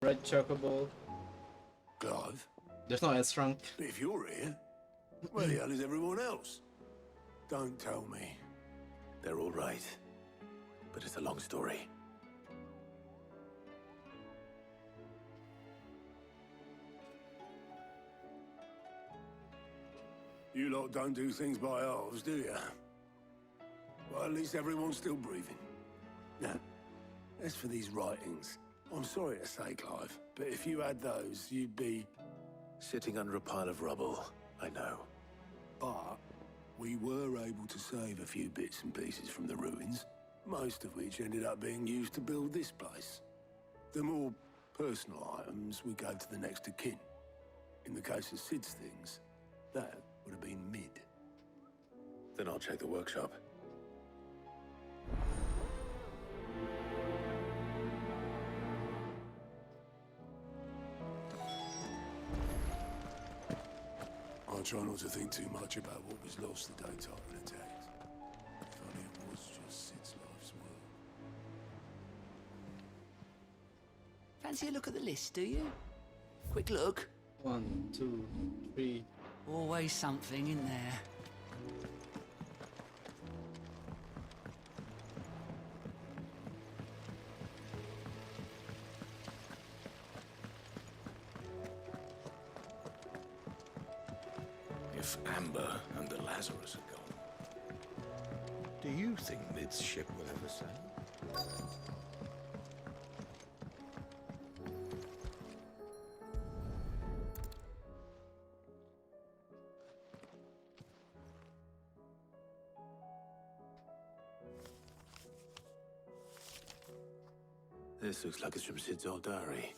Red chocobo. Clive, There's no S rank. if you're here, where the hell is everyone else? Don't tell me. They're all right. But it's a long story. You lot don't do things by halves, do you? Well, at least everyone's still breathing. Now, as for these writings, I'm sorry to say, Clive, but if you had those, you'd be... Sitting under a pile of rubble, I know. But we were able to save a few bits and pieces from the ruins, most of which ended up being used to build this place. The more personal items we gave to the next of kin. In the case of Sid's things, that would have been mid. Then I'll check the workshop. I try not to think too much about what was lost the day Titan attacked. If only it was just Sid's life's work. Fancy a look at the list, do you? Quick look. 1, 2, 3. Always something in there. If Amber and the Lazarus are gone, do you think Mid's ship will ever sail? This looks like it's from Sid's old diary.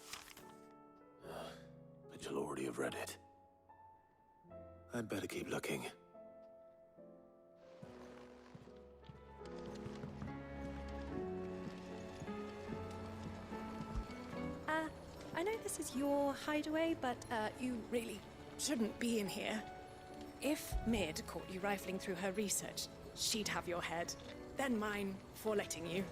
But you'll already have read it. I'd better keep looking. I know this is your hideaway, but you really shouldn't be in here. If Mid caught you rifling through her research, she'd have your head, then mine for letting you.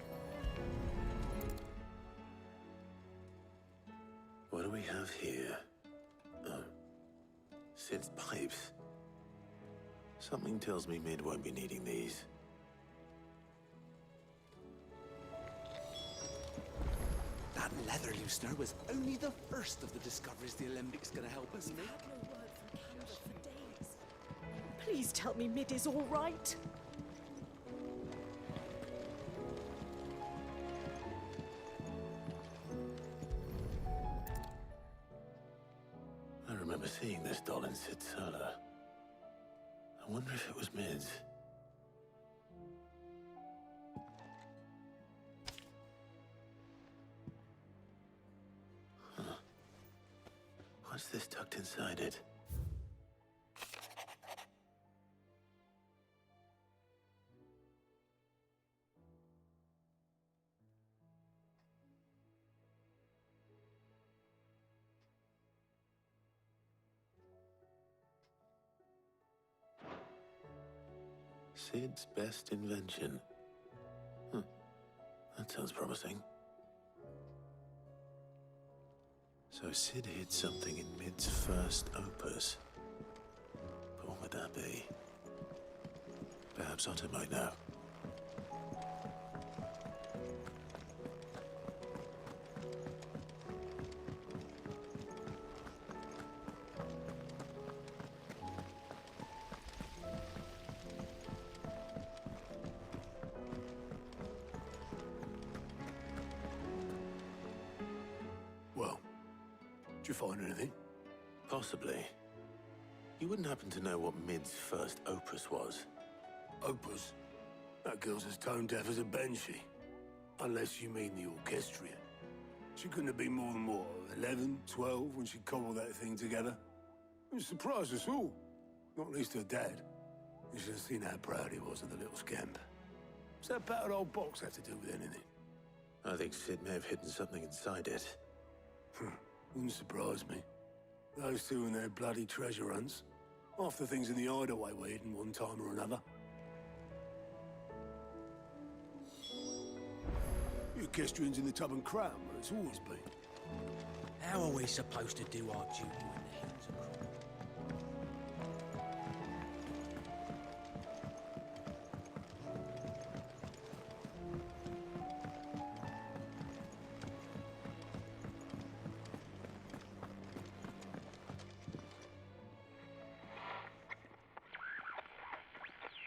What do we have here? Oh. Sid's pipes. Something tells me Mid won't be needing these. That leather loosener was only the first of the discoveries the Alembics gonna help us make. Had no word from Canada for days. Please tell me Mid is all right. I remember seeing this doll in Sid's cellar. I wonder if it was Mid's. Huh. What's this tucked inside it? Sid's best invention. That sounds promising. So Sid hid something in Mid's first opus. But what would that be? Perhaps Otto might know. Well, did you find anything? Possibly. You wouldn't happen to know what Mid's first opus was? Opus? That girl's as tone deaf as a banshee. Unless you mean the orchestrion. She couldn't have been more than, what, 11, 12 when she cobbled that thing together? It surprised us all. Not least her dad. You should have seen how proud he was of the little scamp. What's that battered old box have to do with anything? I think Sid may have hidden something inside it. Wouldn't surprise me. Those two and their bloody treasure hunts. Half the things in the hideaway were hidden one time or another. The orchestrion's in the tub and crown, where it's always been. How are we supposed to do our duty when the hills are crumbling?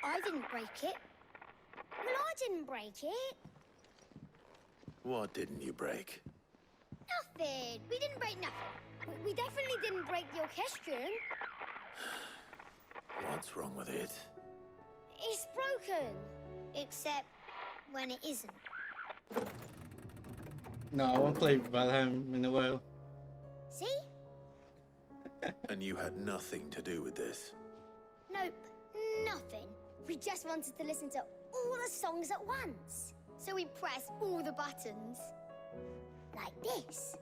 I didn't break it. Well, I didn't break it. What didn't you break? Nothing. We didn't break nothing. We definitely didn't break the orchestrion. What's wrong with it? It's broken. Except when it isn't. No, I won't play Valheim in a while. See? And you had nothing to do with this? Nope. Nothing. We just wanted to listen to all the songs at once. So we pressed all the buttons. Like this.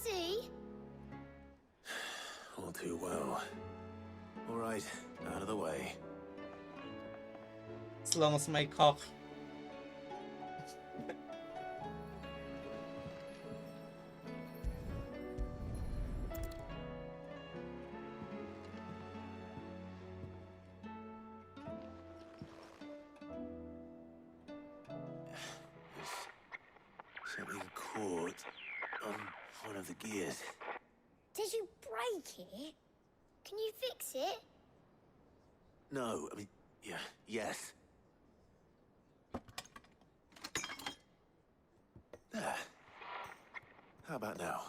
See? All too well. All right, out of the way. As long as my cock. Something caught on one of the gears. Did you break it? Can you fix it? No, I mean, yeah, yes. There. How about now?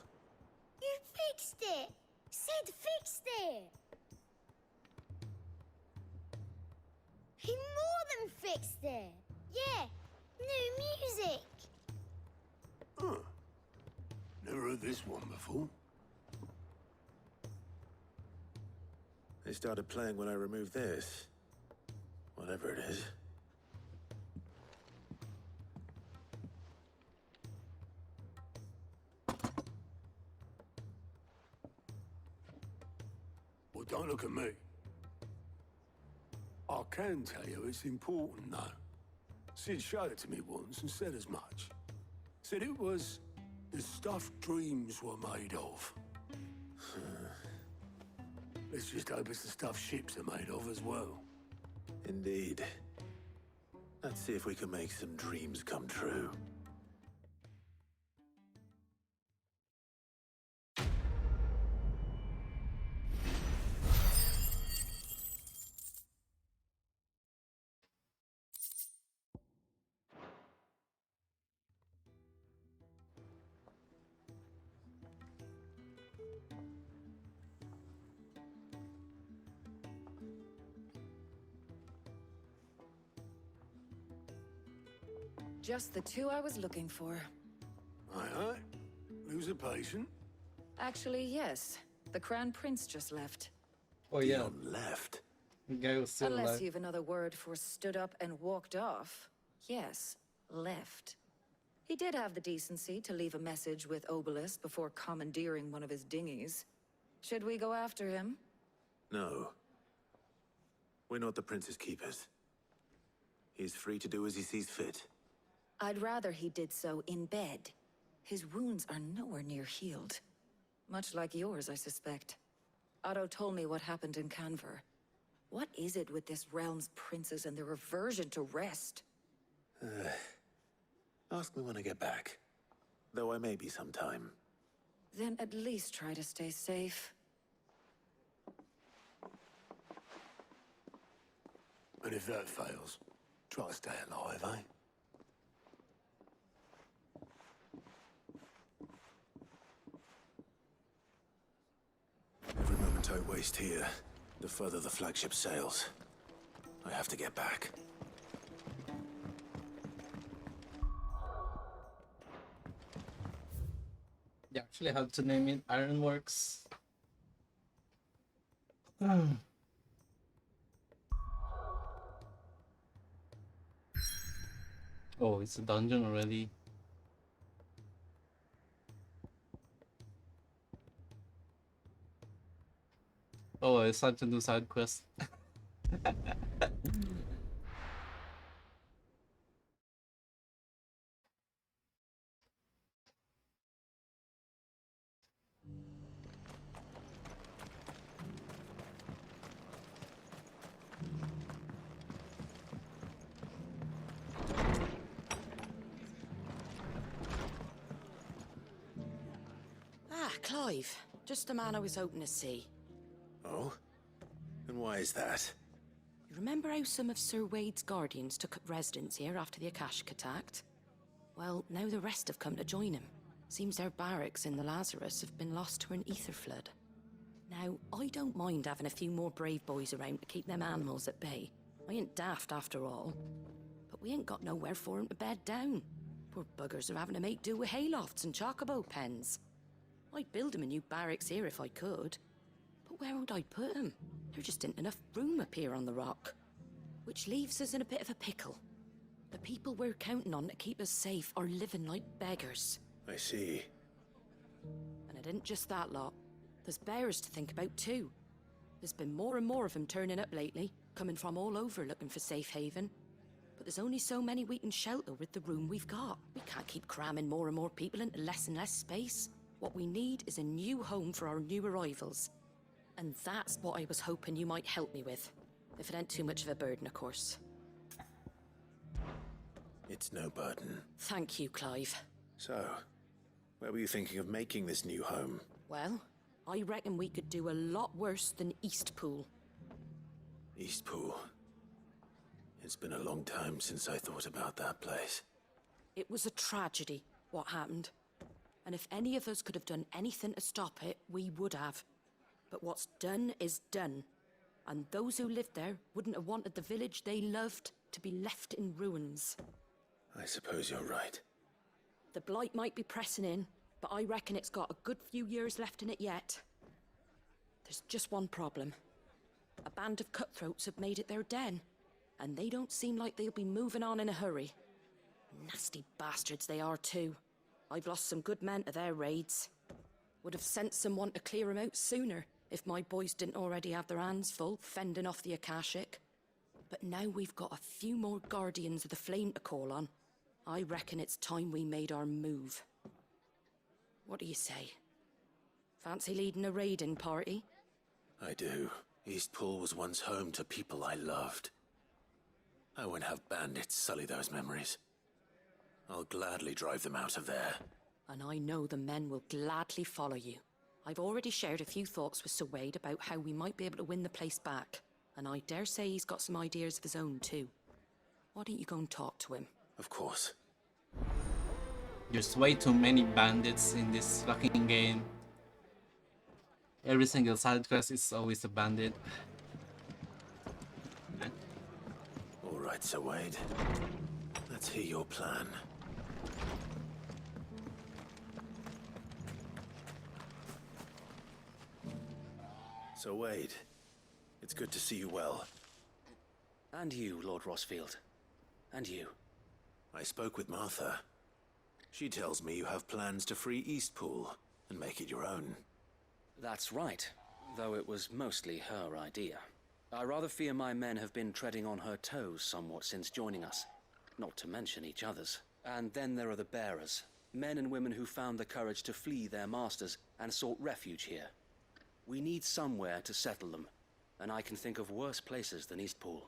You fixed it! Sid fixed it! He more than fixed it! Yeah, new music! Huh. Never heard this one before. They started playing when I removed this. Whatever it is. Well, don't look at me. I can tell you it's important, though. Sid showed it to me once and said as much. Said it was the stuff dreams were made of. Let's just hope it's the stuff ships are made of as well. Indeed. Let's see if we can make some dreams come true. Just the two I was looking for. Aye, aye. Lose a patient. Actually, yes. The Crown Prince just left. Oh yeah, Dion left. the guy was still Unless alive. you've another word for stood up and walked off. Yes, left. He did have the decency to leave a message with Obelisk before commandeering one of his dinghies. Should we go after him? No. We're not the prince's keepers. He's free to do as he sees fit. I'd rather he did so in bed. His wounds are nowhere near healed. Much like yours, I suspect. Otto told me what happened in Canver. What is it with this realm's princes and their aversion to rest? Ask me when I get back. Though I may be sometime. Then at least try to stay safe. And if that fails, try to stay alive, eh? Every moment I waste here, the further the flagship sails. I have to get back. You actually have to name it Ironworks. Oh, it's a dungeon already. Oh, it's such a new side quest. Ah, Clive. Just the man I was hoping to see. Oh? And why is that? You remember how some of Sir Wade's guardians took up residence here after the Akashic attacked? Well, now the rest have come to join him. Seems their barracks in the Lazarus have been lost to an ether flood. Now, I don't mind having a few more brave boys around to keep them animals at bay. I ain't daft after all. But we ain't got nowhere for 'em to bed down. Poor buggers are having to make do with haylofts and chocobo pens. I'd build 'em a new barracks here if I could. But where would I put 'em? There just isn't enough room up here on the rock. Which leaves us in a bit of a pickle. The people we're counting on to keep us safe are living like beggars. I see. And it isn't just that lot. There's bears to think about too. There's been more and more of them turning up lately, coming from all over looking for safe haven. But there's only so many we can shelter with the room we've got. We can't keep cramming more and more people into less and less space. What we need is a new home for our new arrivals. And that's what I was hoping you might help me with. If it ain't too much of a burden, of course. It's no burden. Thank you, Clive. So, where were you thinking of making this new home? Well, I reckon we could do a lot worse than Eastpool. Eastpool. It's been a long time since I thought about that place. It was a tragedy, what happened. And if any of us could have done anything to stop it, we would have. But what's done is done. And those who lived there wouldn't have wanted the village they loved to be left in ruins. I suppose you're right. The blight might be pressing in, but I reckon it's got a good few years left in it yet. There's just one problem. A band of cutthroats have made it their den, and they don't seem like they'll be moving on in a hurry. Nasty bastards they are too. I've lost some good men to their raids. Would have sent someone to clear 'em out sooner if my boys didn't already have their hands full fending off the Akashic. But now we've got a few more guardians of the flame to call on. I reckon it's time we made our move. What do you say? Fancy leading a raiding party? I do. Eastpool was once home to people I loved. I won't have bandits sully those memories. I'll gladly drive them out of there. And I know the men will gladly follow you. I've already shared a few thoughts with Sir Wade about how we might be able to win the place back. And I dare say he's got some ideas of his own too. Why don't you go and talk to him? Of course. There's way too many bandits in this fucking game. Every single side quest is always a bandit. All right, Sir Wade. Let's hear your plan. So Wade, it's good to see you well. And you, Lord Rossfield. And you. I spoke with Martha. She tells me you have plans to free Eastpool and make it your own. That's right, though it was mostly her idea. I rather fear my men have been treading on her toes somewhat since joining us, not to mention each other's. And then there are the bearers, men and women who found the courage to flee their masters and sought refuge here. We need somewhere to settle them, and I can think of worse places than Eastpool.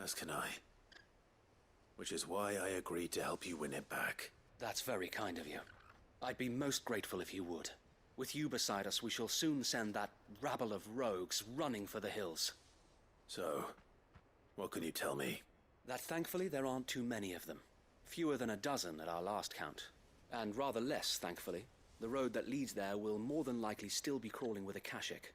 As can I. Which is why I agreed to help you win it back. That's very kind of you. I'd be most grateful if you would. With you beside us, we shall soon send that rabble of rogues running for the hills. So, what can you tell me? That thankfully there aren't too many of them. Fewer than a dozen at our last count. And rather less, thankfully. The road that leads there will more than likely still be crawling with Akashic.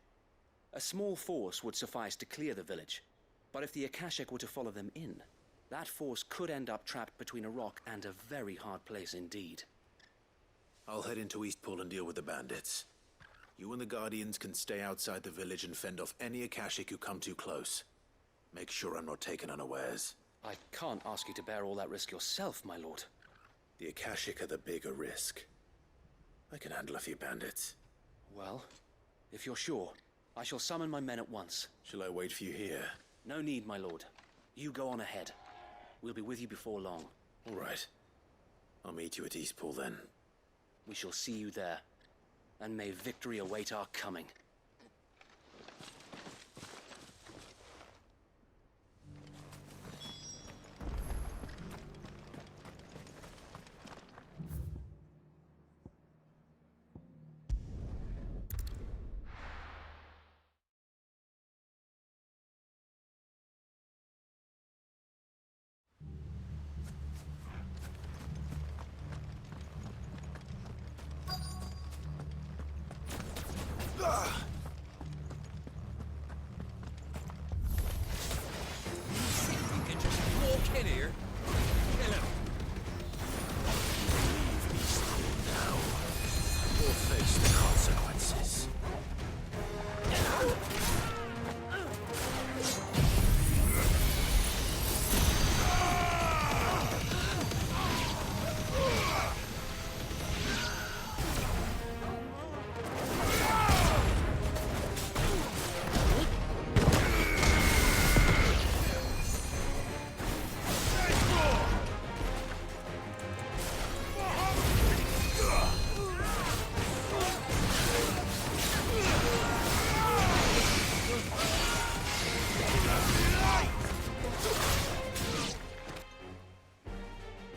A small force would suffice to clear the village. But if the Akashic were to follow them in, that force could end up trapped between a rock and a very hard place indeed. I'll head into Eastpool and deal with the bandits. You and the Guardians can stay outside the village and fend off any Akashic who come too close. Make sure I'm not taken unawares. I can't ask you to bear all that risk yourself, my lord. The Akashic are the bigger risk. I can handle a few bandits. Well, if you're sure. I shall summon my men at once. Shall I wait for you here? No need, my lord. You go on ahead. We'll be with you before long. All right. I'll meet you at Eastpool then. We shall see you there. And may victory await our coming.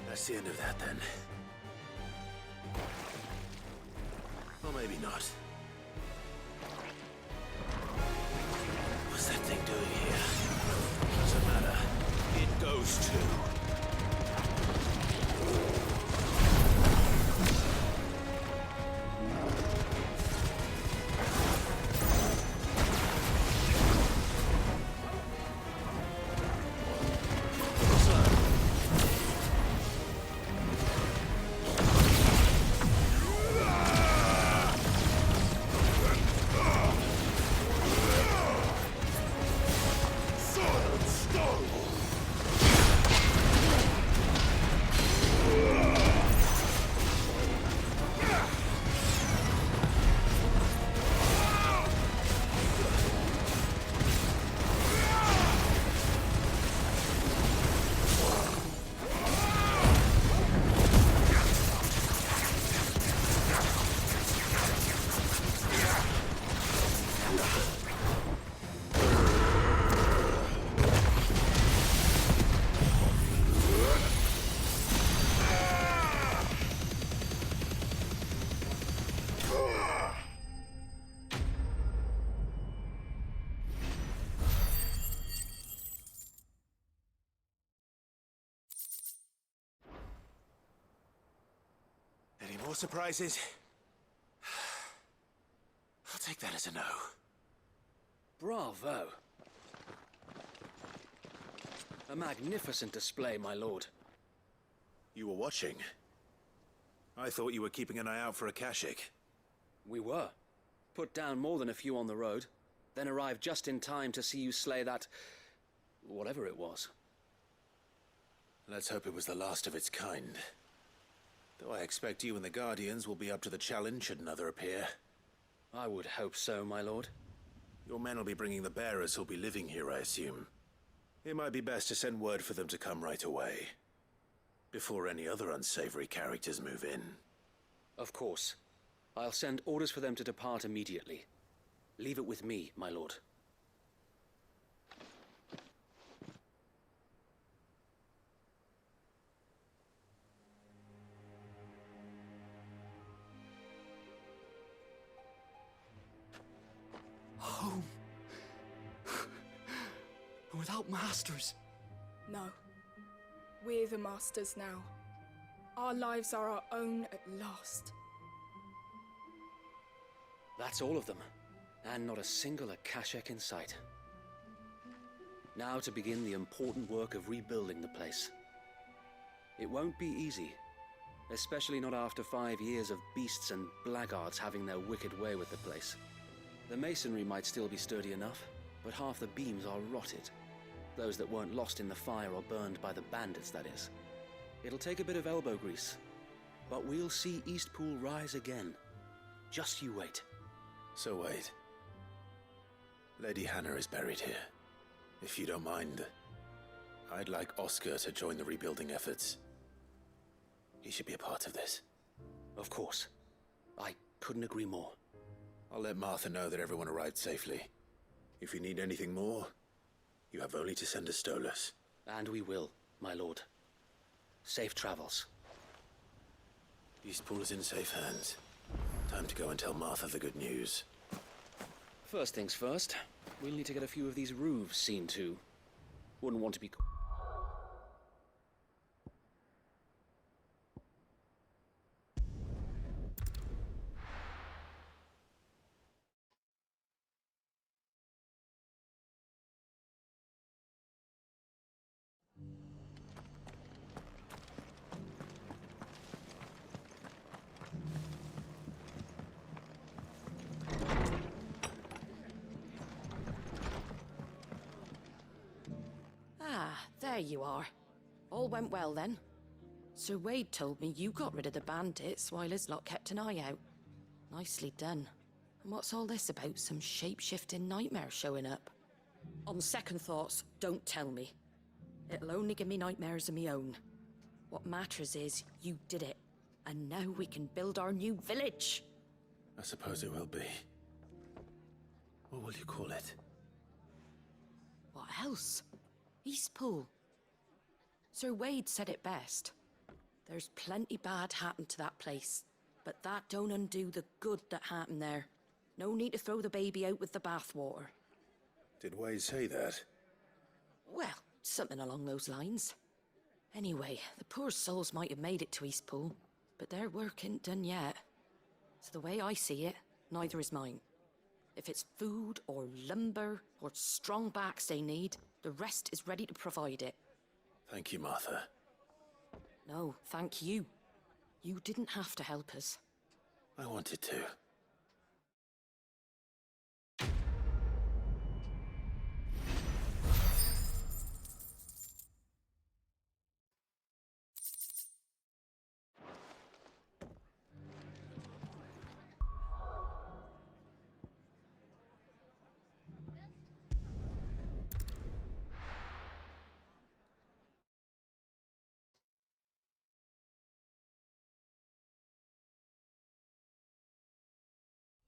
That's the end of that, then. Or maybe not. What's that thing doing here? Doesn't matter. It goes too. Any more surprises? I'll take that as a no. Bravo! A magnificent display, my lord. You were watching. I thought you were keeping an eye out for a Kashik. We were. Put down more than a few on the road, then arrived just in time to see you slay that... whatever it was. Let's hope it was the last of its kind. Though I expect you and the Guardians will be up to the challenge should another appear. I would hope so, my lord. Your men will be bringing the bearers who'll be living here, I assume. It might be best to send word for them to come right away, before any other unsavory characters move in. Of course. I'll send orders for them to depart immediately. Leave it with me, my lord. Home. Without masters. No. We're the masters now. Our lives are our own at last. That's all of them. And not a single Akashek in sight. Now to begin the important work of rebuilding the place. It won't be easy. Especially not after 5 years of beasts and blackguards having their wicked way with the place. The masonry might still be sturdy enough, but half the beams are rotted. Those that weren't lost in the fire or burned by the bandits, that is. It'll take a bit of elbow grease, but we'll see Eastpool rise again. Just you wait. So wait. Lady Hannah is buried here. If you don't mind, I'd like Oscar to join the rebuilding efforts. He should be a part of this. Of course. I couldn't agree more. I'll let Martha know that everyone arrived safely. If you need anything more, you have only to send a Stolas. And we will, my lord. Safe travels. Eastpool is in safe hands. Time to go and tell Martha the good news. First things first, we'll need to get a few of these roofs seen to. Wouldn't want to be... There you are. All went well then. Sir Wade told me you got rid of the bandits while his lot kept an eye out. Nicely done. And what's all this about some shape-shifting nightmare showing up? On second thoughts, don't tell me. It'll only give me nightmares of me own. What matters is you did it. And now we can build our new village. I suppose it will be. What will you call it? What else? Eastpool. Sir Wade said it best. There's plenty bad happened to that place, but that don't undo the good that happened there. No need to throw the baby out with the bathwater. Did Wade say that? Well, something along those lines. Anyway, the poor souls might have made it to Eastpool, but their work ain't done yet. So the way I see it, neither is mine. If it's food or lumber or strong backs they need, the rest is ready to provide it. Thank you, Martha. No, thank you. You didn't have to help us. I wanted to.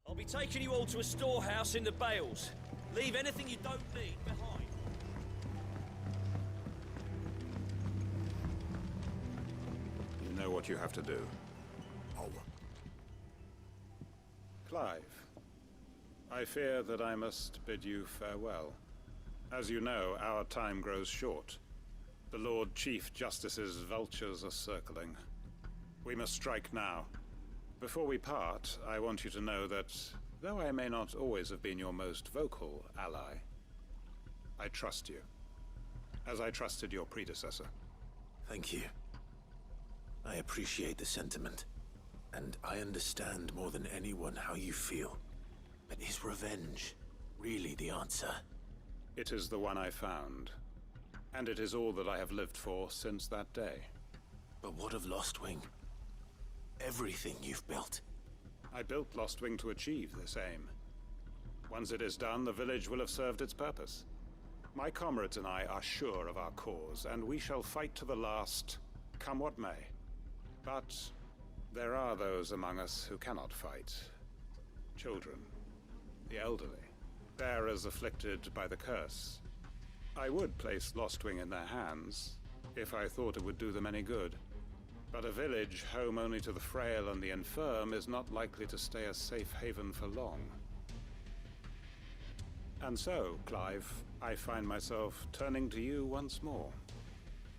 I'll be taking you all to a storehouse in the Bales. Leave anything you don't need behind. You know what you have to do. Oh, Clive, I fear that I must bid you farewell. As you know, our time grows short. The Lord Chief Justice's vultures are circling. We must strike now. Before we part, I want you to know that, though I may not always have been your most vocal ally, I trust you, as I trusted your predecessor. Thank you. I appreciate the sentiment, and I understand more than anyone how you feel. But is revenge really the answer? It is the one I found, and it is all that I have lived for since that day. But what of Lostwing? Everything you've built. I built Lostwing to achieve this aim. Once it is done, the village will have served its purpose. My comrades and I are sure of our cause, and we shall fight to the last, come what may. But there are those among us who cannot fight. Children, the elderly, bearers afflicted by the curse. I would place Lostwing in their hands, if I thought it would do them any good. But a village home only to the frail and the infirm is not likely to stay a safe haven for long. And so, Clive, I find myself turning to you once more.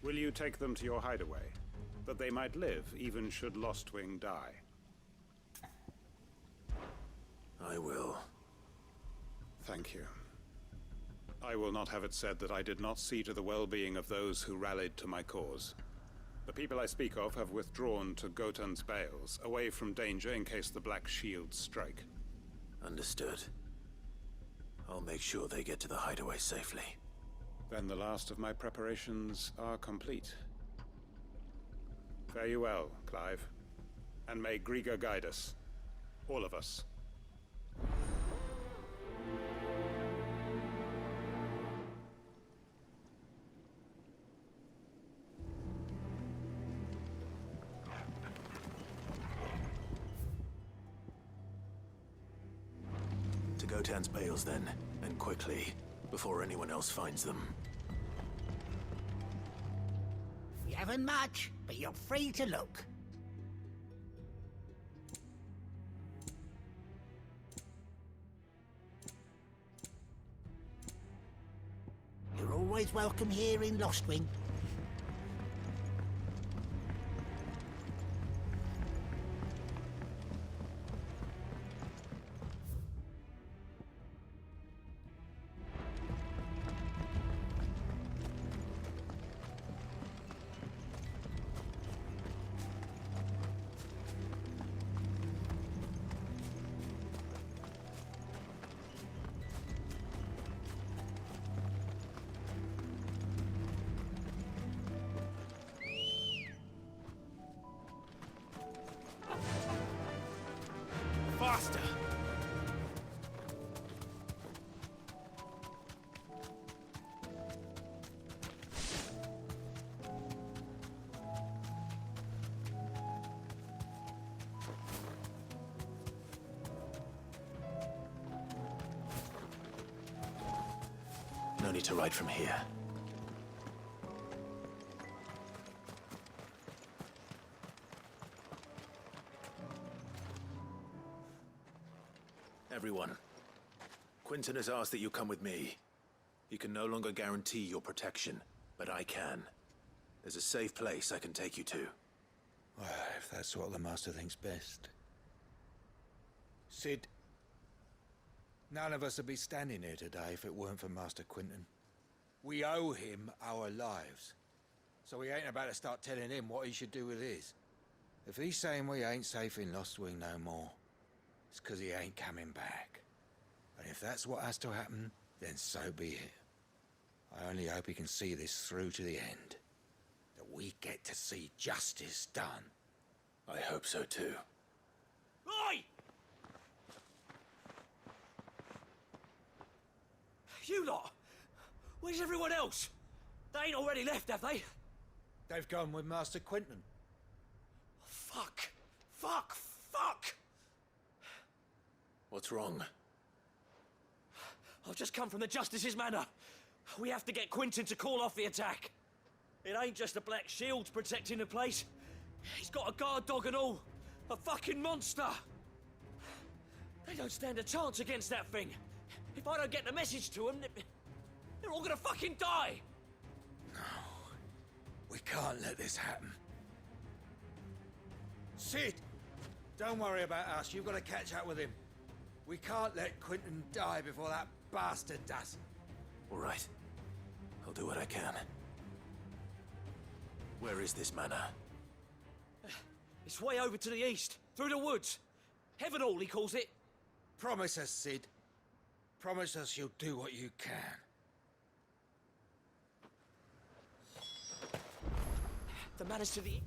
Will you take them to your hideaway, that they might live even should Lostwing die? I will. Thank you. I will not have it said that I did not see to the well-being of those who rallied to my cause. The people I speak of have withdrawn to Gotan's Bales, away from danger in case the Black Shields strike. Understood. I'll make sure they get to the hideaway safely. Then the last of my preparations are complete. Fare you well, Clive. And may Griga guide us. All of us. Gotan's bales then, and quickly, before anyone else finds them. We haven't much, but you're free to look. You're always welcome here in Lostwing. Faster! No need to ride from here. Everyone, Quinton has asked that you come with me. He can no longer guarantee your protection, but I can. There's a safe place I can take you to. Well, if that's what the Master thinks best. Sid, none of us would be standing here today if it weren't for Master Quinton. We owe him our lives. So we ain't about to start telling him what he should do with his. If he's saying we ain't safe in Lostwing no more, it's 'cause he ain't coming back. And if that's what has to happen, then so be it. I only hope he can see this through to the end. That we get to see justice done. I hope so too. Oi! You lot! Where's everyone else? They ain't already left, have they? They've gone with Master Quinton. Fuck! Fuck! Fuck! What's wrong? I've just come from the Justice's manor. We have to get Quinton to call off the attack. It ain't just the Black Shields protecting the place. He's got a guard dog and all. A fucking monster! They don't stand a chance against that thing. If I don't get the message to them, they're all gonna fucking die! No. We can't let this happen. Sid! Don't worry about us. You've got to catch up with him. We can't let Quinton die before that bastard does. All right. I'll do what I can. Where is this manor? It's way over to the east, through the woods. Heaven Hall, he calls it. Promise us, Sid. Promise us you'll do what you can. The manor's to the...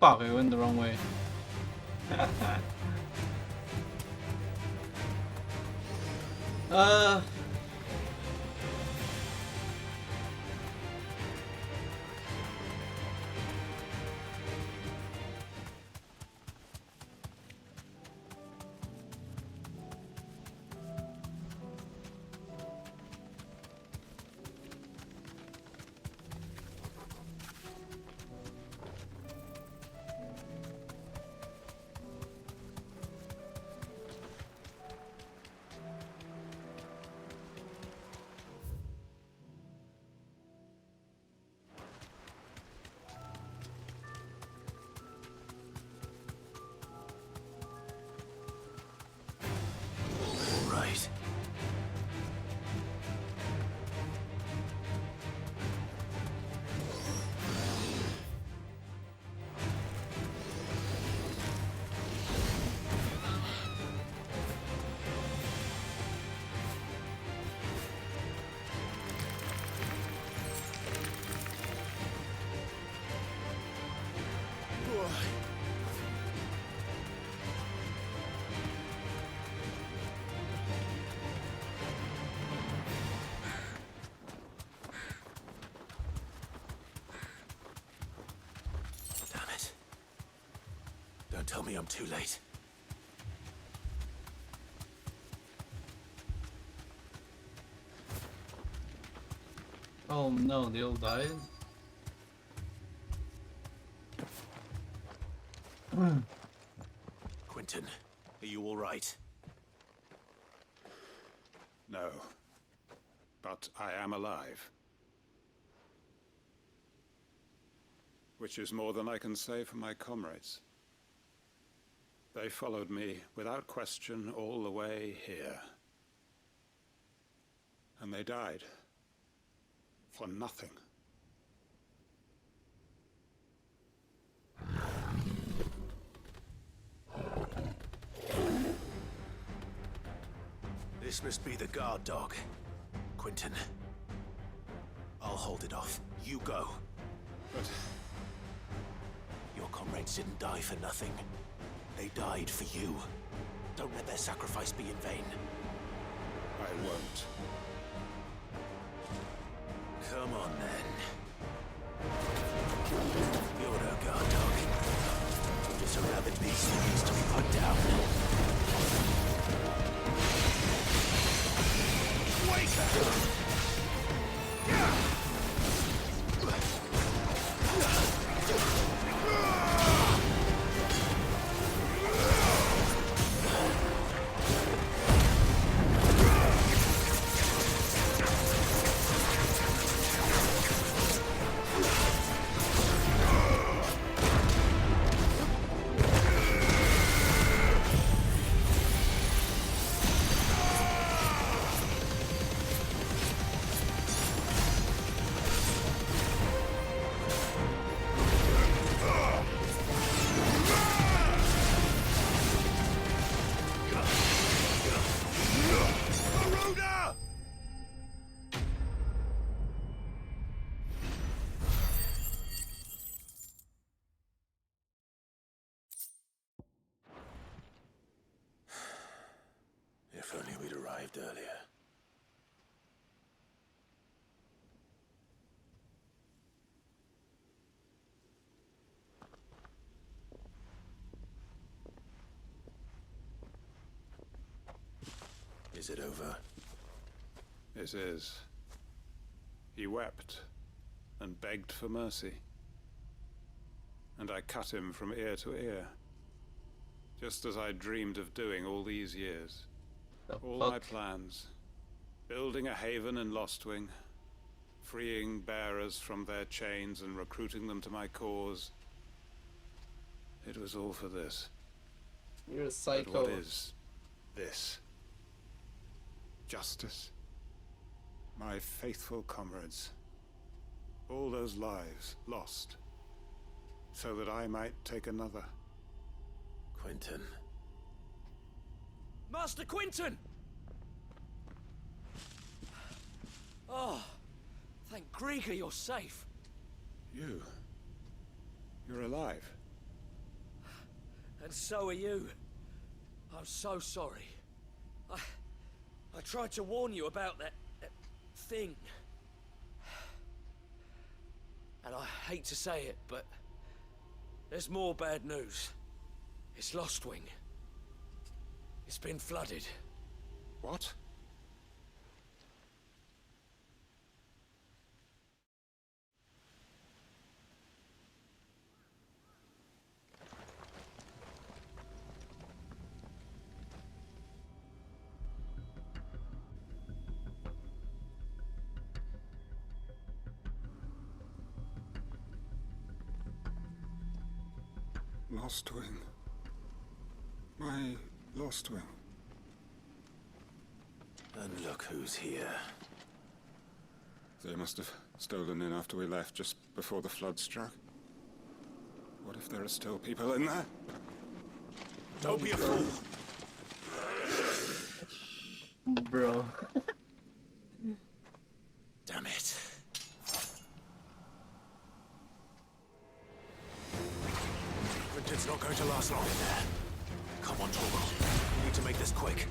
Fuck, I went the wrong way. uh... Don't tell me I'm too late. Oh no, they all died? Quentin, are you all right? No. But I am alive. Which is more than I can say for my comrades. They followed me without question all the way here. And they died. For nothing. This must be the guard dog. Quentin. I'll hold it off. You go. But your comrades didn't die for nothing. They died for you. Don't let their sacrifice be in vain. I won't. Come on, then. You're no guard dog. You're just a rabid beast that needs to be put down. Wake up! If only we'd arrived earlier. Is it over? it is. He wept and begged for mercy. And I cut him from ear to ear. Just as I dreamed of doing all these years. All my plans. Building a haven in Lostwing. Freeing bearers from their chains and recruiting them to my cause. It was all for this. You're a psycho. But what is this? Justice? My faithful comrades. All those lives lost. So that I might take another. Quentin. Master Quentin! Oh, thank Grieger you're safe. You're alive. And so are you. I'm so sorry. I tried to warn you about that thing. And I hate to say it, but there's more bad news. It's Lostwing. It's been flooded. What? Lostwing. My Lostwing. And look who's here. They must have stolen in after we left, just before the flood struck. What if there are still people in there? Don't be a fool! Bro. Damn it. Quentin's not going to last long in there. Come on, Torgal. We need to make this quick.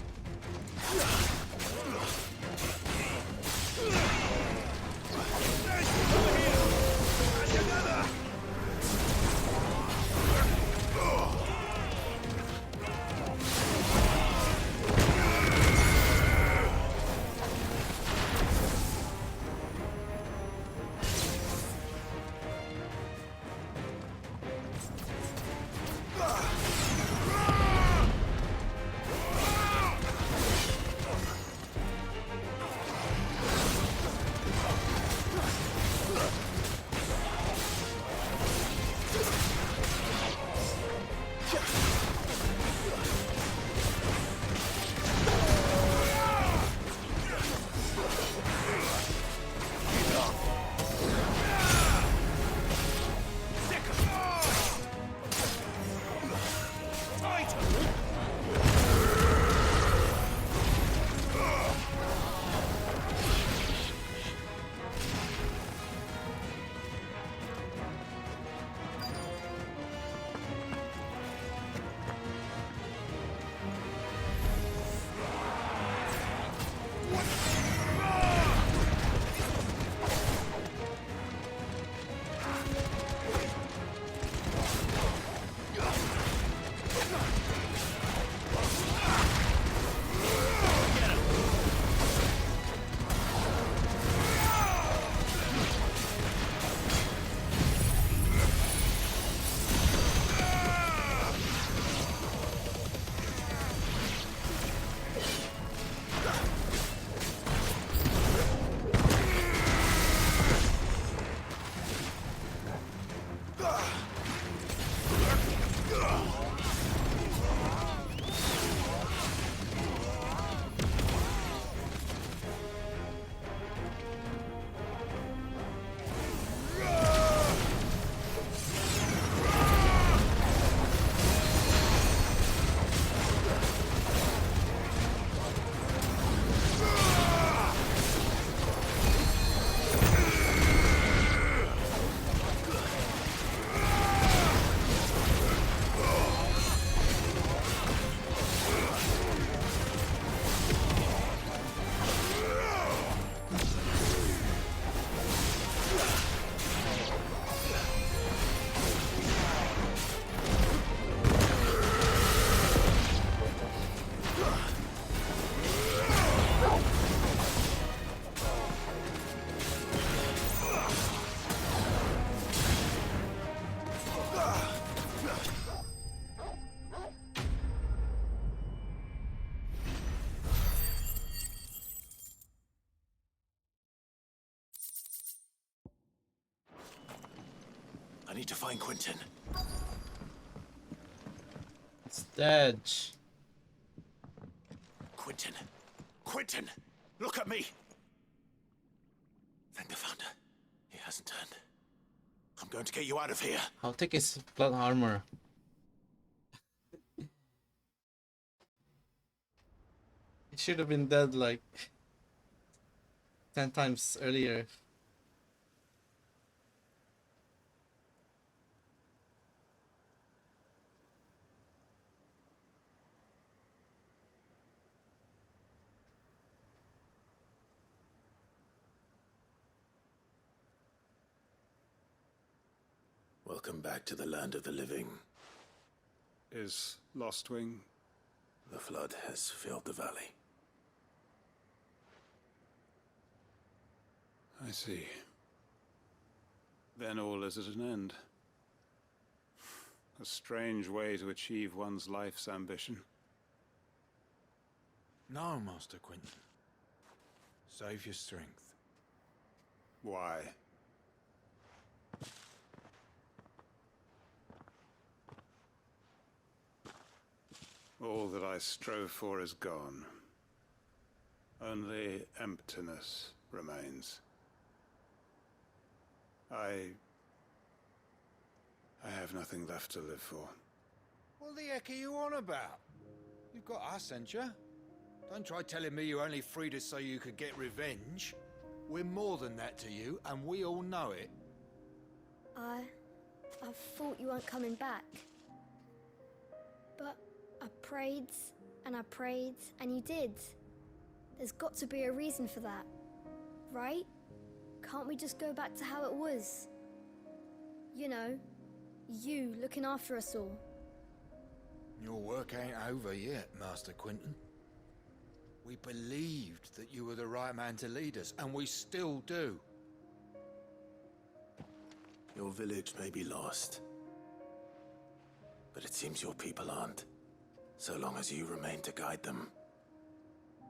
I need to find Quentin. It's dead. Quentin! Quentin! Look at me! Thank the Founder. He hasn't turned. I'm going to get you out of here. How thick is plot armor? It should have been dead like 10 times earlier. Welcome back to the land of the living. Is Lostwing? The flood has filled the valley. I see. Then all is at an end. A strange way to achieve one's life's ambition. No, Master Quentin. Save your strength. Why? All that I strove for is gone. Only emptiness remains. I have nothing left to live for. What the heck are you on about? You've got us, ain't you? Don't try telling me you're only freed us so you could get revenge. We're more than that to you, and we all know it. I thought you weren't coming back. But I prayed, and you did. There's got to be a reason for that, right? Can't we just go back to how it was? You know, you looking after us all. Your work ain't over yet, Master Quentin. We believed that you were the right man to lead us, and we still do. Your village may be lost, but it seems your people aren't, so long as you remain to guide them.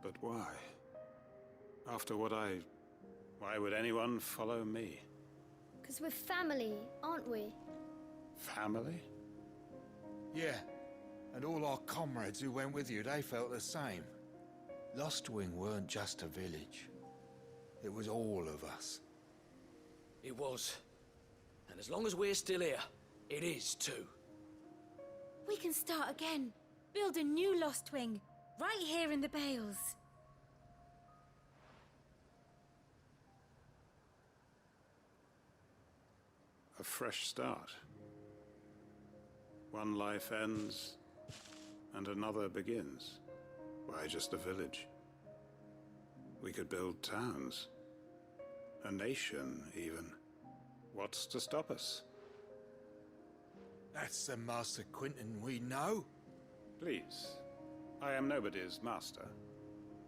But why? After what why would anyone follow me? 'Cause we're family, aren't we? Family? Yeah, and all our comrades who went with you, they felt the same. Lostwing weren't just a village. It was all of us. It was. And as long as we're still here, it is too. We can start again. Build a new Lostwing, right here in the Bales. A fresh start. One life ends, and another begins. Why just a village? We could build towns. A nation, even. What's to stop us? That's the Master Quentin we know. Please. I am nobody's master.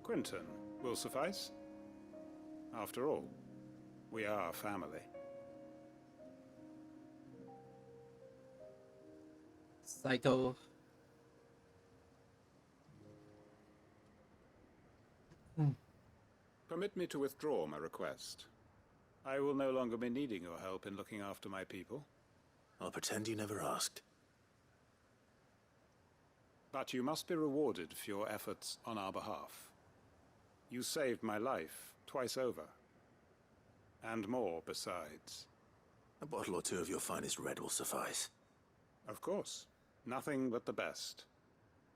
Quentin will suffice. After all, we are family. Psycho. Permit me to withdraw my request. I will no longer be needing your help in looking after my people. I'll pretend you never asked. But you must be rewarded for your efforts on our behalf. You saved my life twice over. And more besides. A bottle or two of your finest red will suffice. Of course. Nothing but the best.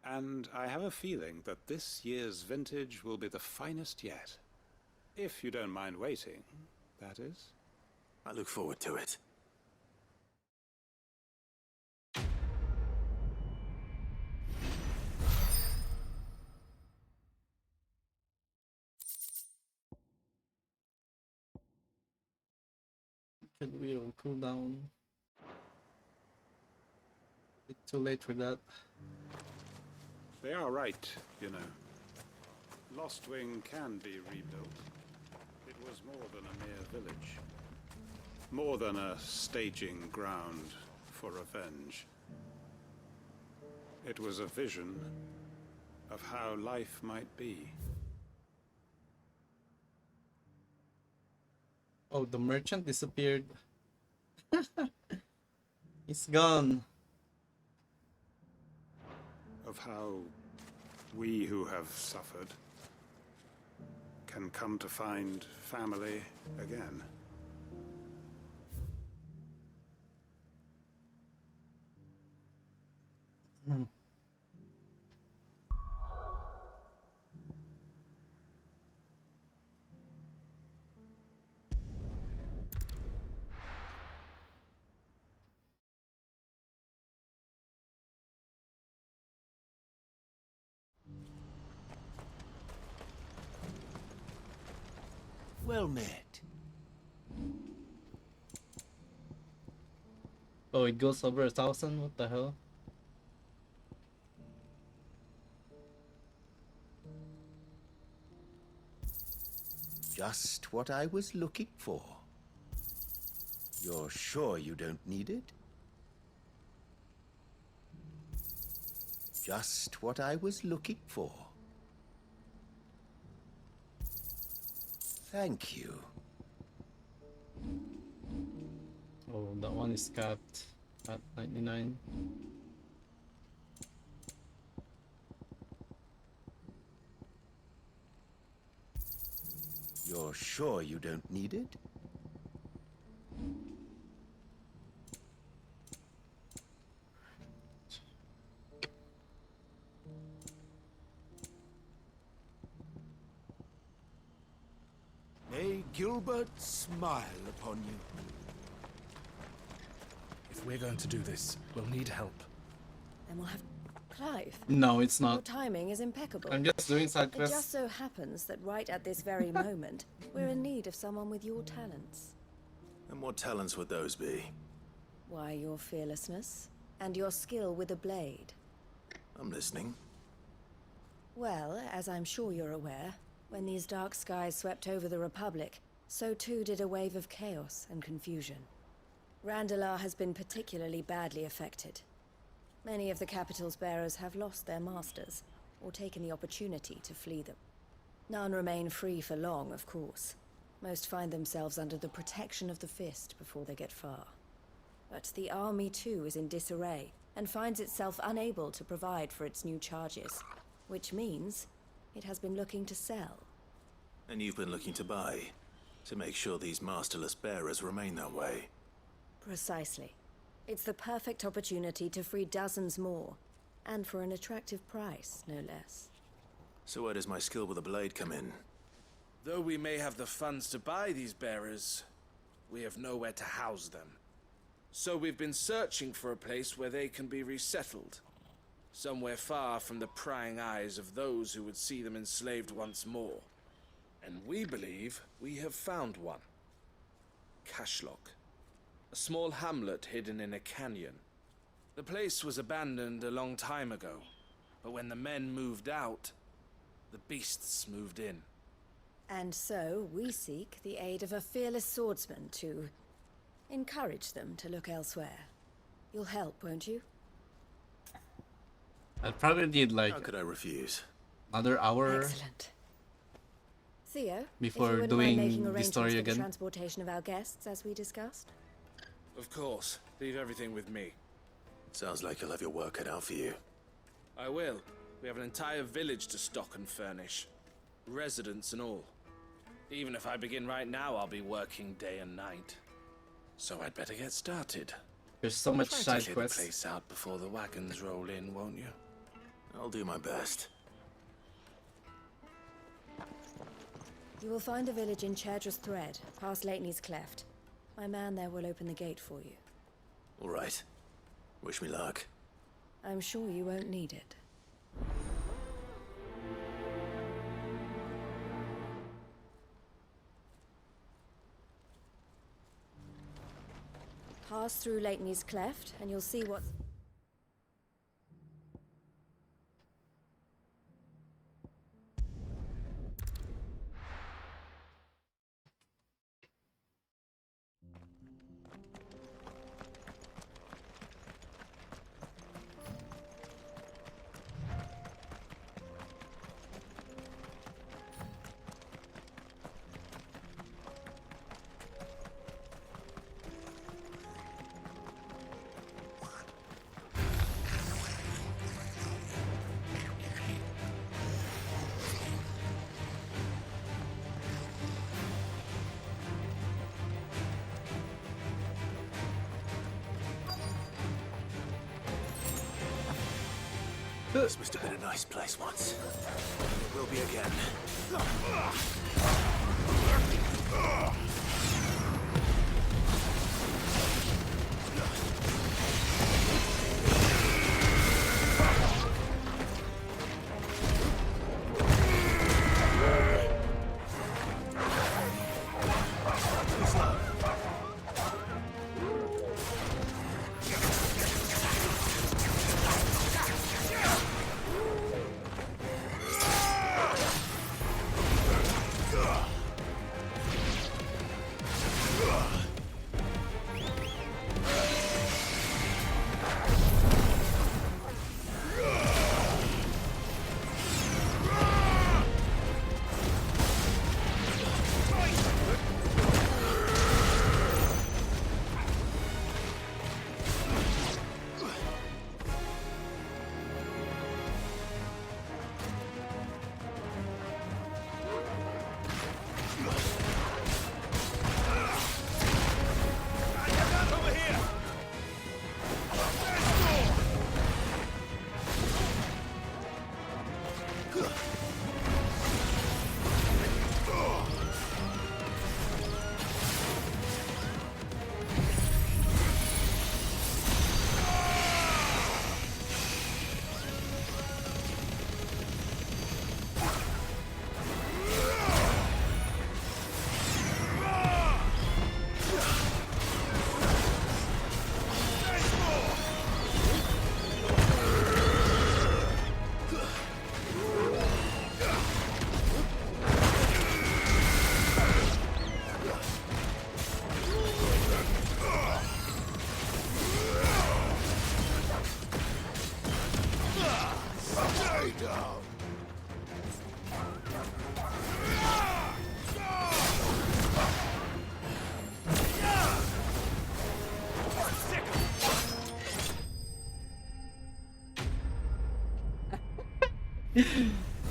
And I have a feeling that this year's vintage will be the finest yet. If you don't mind waiting, that is. I look forward to it. Could we all cool down? It's too late for that. They are right, you know. Lostwing can be rebuilt. It was more than a mere village. More than a staging ground for revenge. It was a vision of how life might be. Oh, the merchant disappeared. It's gone. Of how we who have suffered can come to find family again. Well met. Oh, it goes over 1,000? What the hell? Just what I was looking for. You're sure you don't need it? Just what I was looking for. Thank you. Oh, that one is capped at 99. You're sure you don't need it? May Gilbert smile upon you. If we're going to do this, we'll need help. Then we'll have Clive. No, it's Your not. timing is impeccable. I'm just doing side It quests. just so happens that right at this very moment, we're in need of someone with your talents. And what talents would those be? Why, your fearlessness and your skill with a blade. I'm listening. Well, as I'm sure you're aware, when these dark skies swept over the Republic, so too did a wave of chaos and confusion. Randalar has been particularly badly affected. Many of the capital's bearers have lost their masters, or taken the opportunity to flee them. None remain free for long, of course. Most find themselves under the protection of the Fist before they get far. But the army too is in disarray, and finds itself unable to provide for its new charges, which means it has been looking to sell. And you've been looking to buy, to make sure these masterless bearers remain that way. Precisely. It's the perfect opportunity to free dozens more, and for an attractive price, no less. So where does my skill with a blade come in? Though we may have the funds to buy these bearers, we have nowhere to house them. So we've been searching for a place where they can be resettled. Somewhere far from the prying eyes of those who would see them enslaved once more. And we believe we have found one. Cashlock. A small hamlet hidden in a canyon. The place was abandoned a long time ago, but when the men moved out, the beasts moved in. And so we seek the aid of a fearless swordsman to encourage them to look elsewhere. You'll help, won't you? I probably need like How could I refuse? another hour. Excellent. Theo, Before if you wouldn't doing mind making the arrangements story for again. the transportation of our guests, as we discussed. Of course. Leave everything with me. Sounds like you'll have your work cut out for you. I will. We have an entire village to stock and furnish. Residents and all. Even if I begin right now, I'll be working day and night. So I'd better get started. There's so much Try to side clear quests. the place out before the wagons roll in, won't you? I'll do my best. You will find a village in Chaidra's Thread, past Leitney's Cleft. My man there will open the gate for you. All right. Wish me luck. I'm sure you won't need it. Pass through Leitney's Cleft, and you'll see what's... This must have been a nice place once. It will be again.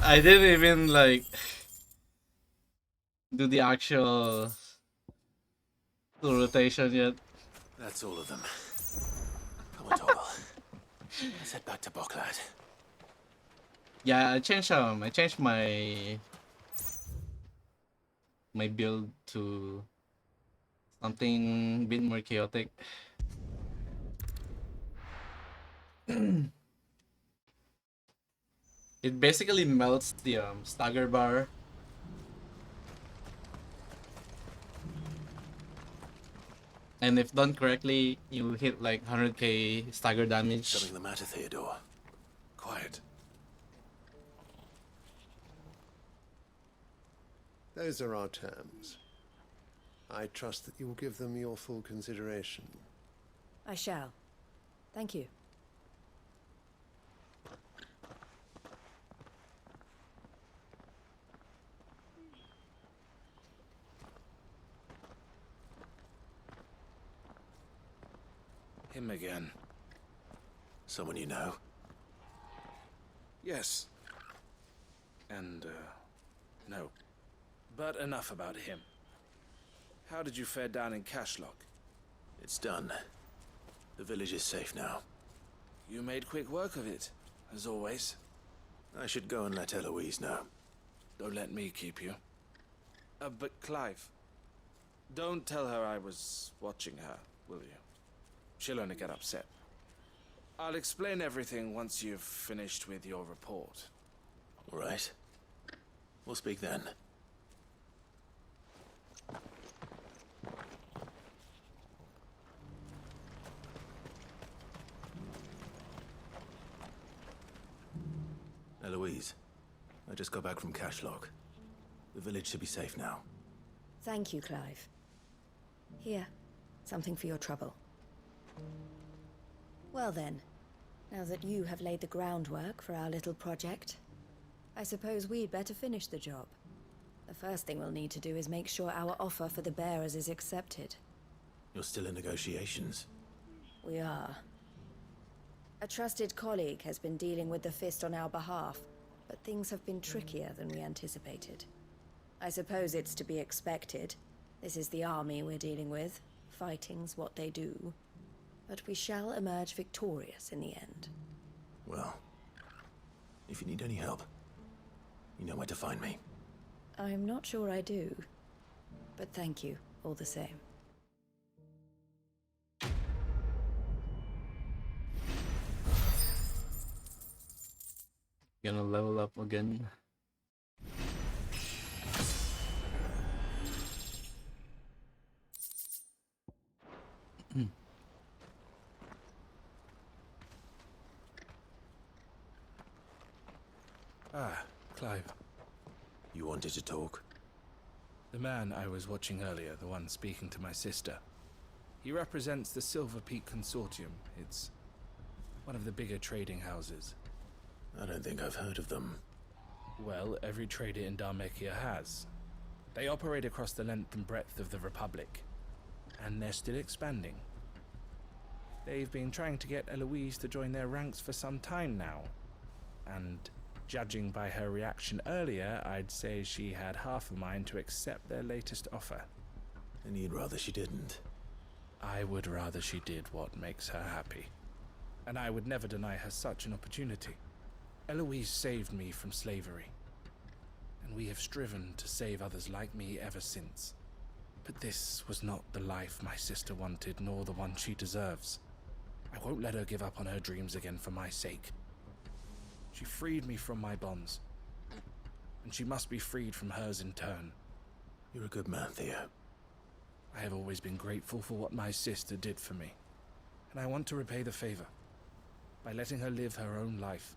I didn't even like do the actual rotation yet. That's all of them. Come on, Toggle. Let's head back to Boklad. Yeah, I changed my build to something a bit more chaotic. It basically melts the stagger bar. And if done correctly, you hit like 100k stagger damage. Something the matter, Theodore? Quiet. Those are our terms. I trust that you will give them your full consideration. I shall. Thank you. Him again. Someone you know? Yes. And, no. But enough about him. How did you fare down in Cashlock? It's done. The village is safe now. You made quick work of it, as always. I should go and let Eloise know. Don't let me keep you. But Clive, don't tell her I was watching her, will you? She'll only get upset. I'll explain everything once you've finished with your report. All right. We'll speak then. Eloise, I just got back from Cashlock. The village should be safe now. Thank you, Clive. Here, something for your trouble. Well then, now that you have laid the groundwork for our little project, I suppose we'd better finish the job. The first thing we'll need to do is make sure our offer for the bearers is accepted. You're still in negotiations? We are. A trusted colleague has been dealing with the Fist on our behalf, but things have been trickier than we anticipated. I suppose it's to be expected. This is the army we're dealing with. Fighting's what they do. But we shall emerge victorious in the end. Well, If you need any help, you know where to find me. I'm not sure I do, but thank you all the same. Gonna level up again. Ah, Clive. You wanted to talk? The man I was watching earlier, the one speaking to my sister. He represents the Silver Peak Consortium. It's one of the bigger trading houses. I don't think I've heard of them. Well, every trader in Dharmekia has. They operate across the length and breadth of the Republic. And they're still expanding. They've been trying to get Eloise to join their ranks for some time now. And judging by her reaction earlier, I'd say she had half a mind to accept their latest offer. And you'd rather she didn't? I would rather she did what makes her happy. And I would never deny her such an opportunity. Eloise saved me from slavery. And we have striven to save others like me ever since. But this was not the life my sister wanted, nor the one she deserves. I won't let her give up on her dreams again for my sake. She freed me from my bonds. And she must be freed from hers in turn. You're a good man, Theo. I have always been grateful for what my sister did for me. And I want to repay the favor by letting her live her own life.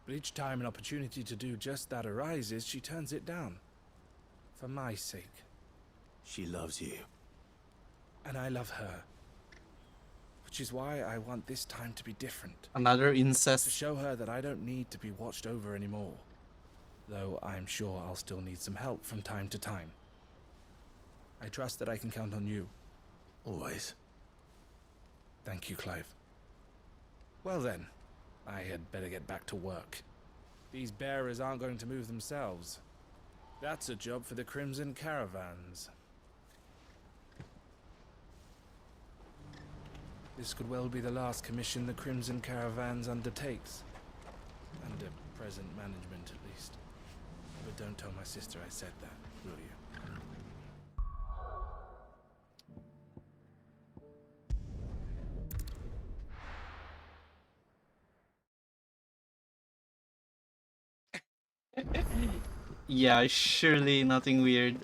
But each time an opportunity to do just that arises, she turns it down. For my sake. She loves you. And I love her. Which is why I want this time to be different. Another incest. To show her that I don't need to be watched over anymore. Though I'm sure I'll still need some help from time to time. I trust that I can count on you. Always. Thank you, Clive. Well then, I had better get back to work. These bearers aren't going to move themselves. That's a job for the Crimson Caravans. This could well be the last commission the Crimson Caravans undertakes. Under present management, at least. But don't tell my sister I said that, will you? Yeah, surely nothing weird.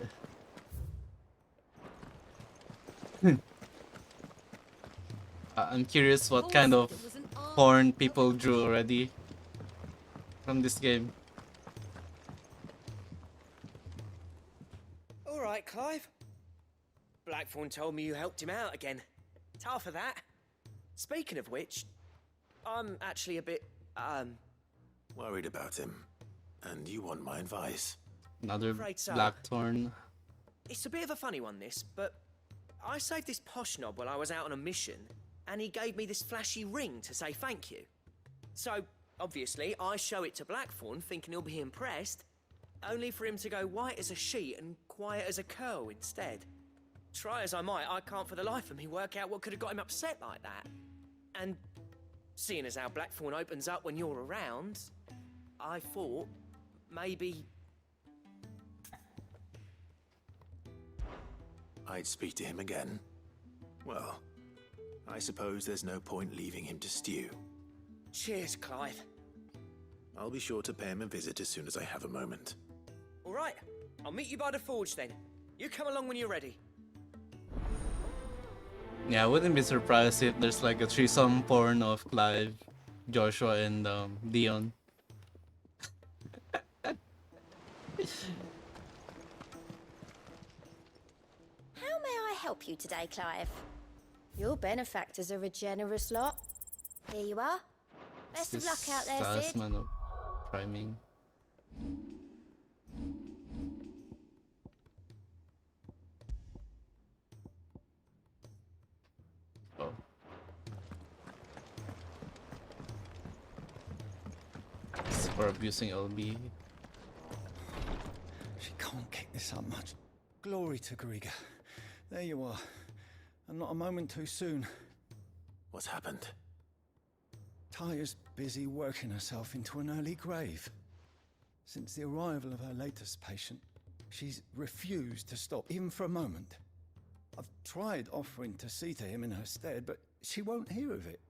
I'm curious what kind of porn people drew already from this game. All right, Clive. Blackthorn told me you helped him out again. It's half of that. Speaking of which, I'm actually a bit, Worried about him. And you want my advice. Another Afraid so. Blackthorn. It's a bit of a funny one, this, but I saved this posh knob while I was out on a mission, and he gave me this flashy ring to say thank you. So, obviously, I show it to Blackthorn, thinking he'll be impressed, only for him to go white as a sheet and quiet as a curl instead. Try as I might, I can't for the life of me work out what could have got him upset like that. And seeing as how Blackthorn opens up when you're around, I thought maybe I'd speak to him again. Well, I suppose there's no point leaving him to stew. Cheers, Clive. I'll be sure to pay him a visit as soon as I have a moment. All right, I'll meet you by the forge then. You come along when you're ready. Yeah, I wouldn't be surprised if there's like a threesome porn of Clive, Joshua, and Dion. How may I help you today, Clive? Your benefactors are a generous lot. Here you are. Best of luck out there, Sid. Talisman of priming. Oh. It's for abusing LB. She can't kick this up much. Glory to Griga. There you are. And not a moment too soon. What's happened? Taya's busy working herself into an early grave. Since the arrival of her latest patient, she's refused to stop, even for a moment. I've tried offering to see to him in her stead, but she won't hear of it.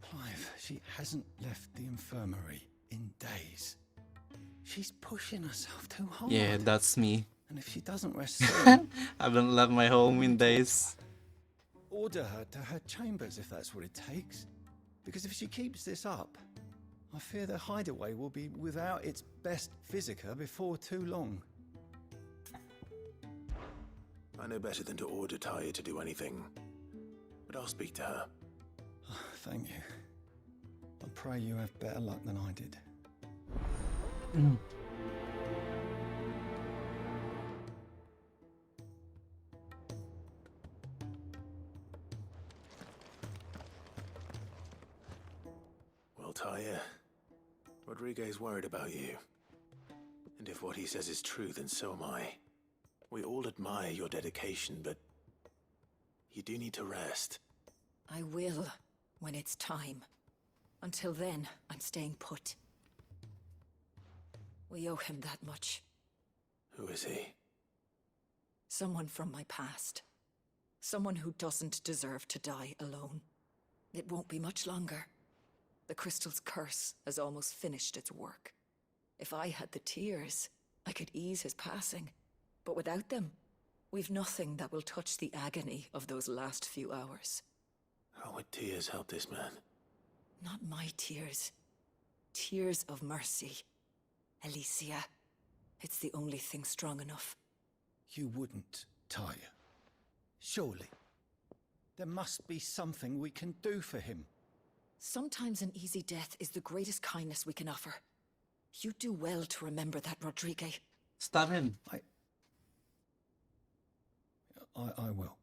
Clive, she hasn't left the infirmary in days. She's pushing herself too hard. Yeah, that's me. And if she doesn't rest soon, I haven't left my home in days. order her to her chambers if that's what it takes. Because if she keeps this up, I fear the hideaway will be without its best physica before too long. I know better than to order Taya to do anything, but I'll speak to her. Thank you. I pray you have better luck than I did. Well, Taya, Rodriguez worried about you. And if what he says is true, then so am I. We all admire your dedication, but you do need to rest. I will, when it's time. Until then, I'm staying put. We owe him that much. Who is he? Someone from my past. Someone who doesn't deserve to die alone. It won't be much longer. The crystal's curse has almost finished its work. If I had the tears, I could ease his passing. But without them, we've nothing that will touch the agony of those last few hours. How would tears help this man? Not my tears. Tears of mercy. Alicia, it's the only thing strong enough. You wouldn't, Taya. Surely. There must be something we can do for him. Sometimes an easy death is the greatest kindness we can offer. You do well to remember that, Rodriguez. Stab him. I will.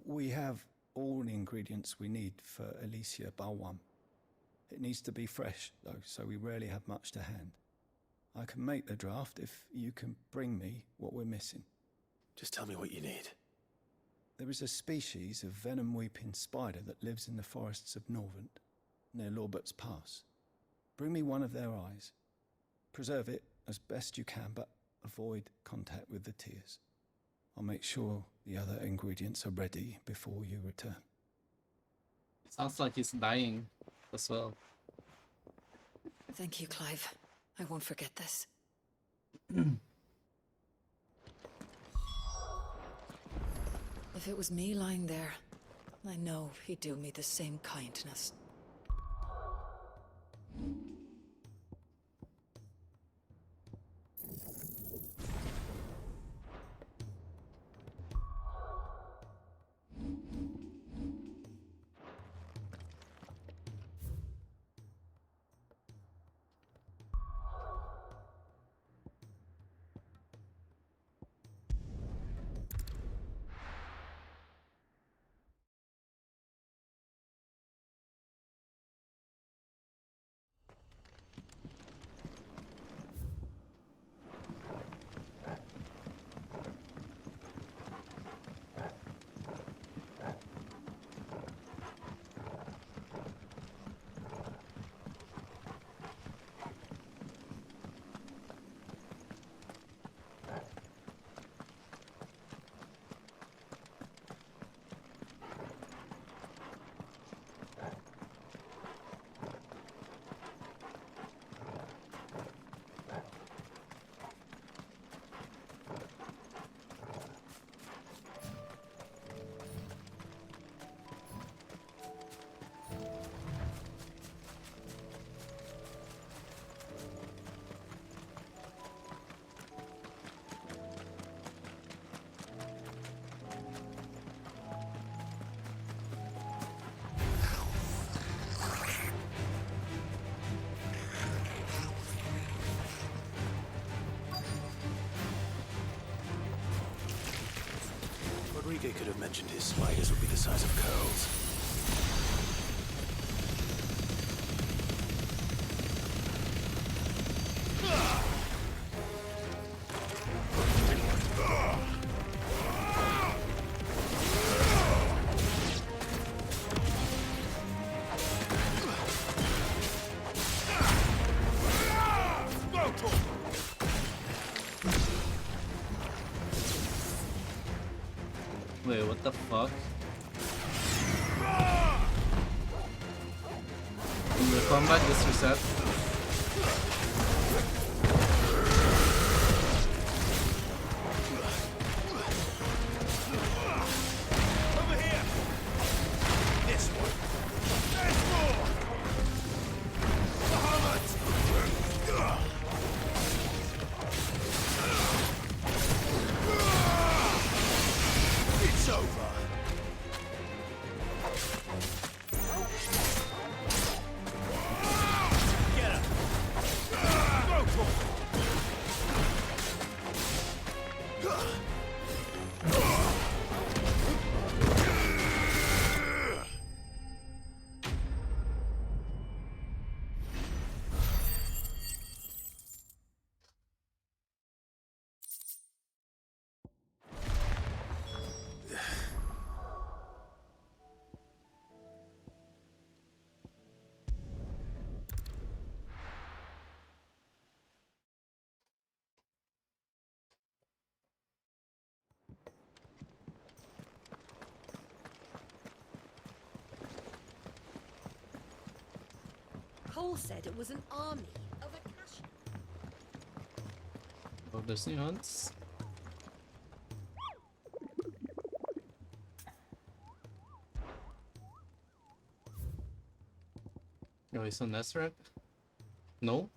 We have all the ingredients we need for Alicia Balwam. It needs to be fresh, though, so we rarely have much to hand. I can make the draft if you can bring me what we're missing. Just tell me what you need. There is a species of venom-weeping spider that lives in the forests of Norvent, near Lorbert's Pass. Bring me one of their eyes. Preserve it as best you can, but avoid contact with the tears. I'll make sure the other ingredients are ready before you return. Sounds like he's dying as well. Thank you, Clive. I won't forget this. If it was me lying there, I know he'd do me the same kindness. Rodriguez could have mentioned his spiders would be the size of curls. Wait, what the fuck? In the combat, just reset. Over here! This one! There's more! Bahamut! It's over! Get her! Go for it! Cole said it was an army of Akash. Oh, there's new hunts. Oh, he's on Nesrak? No?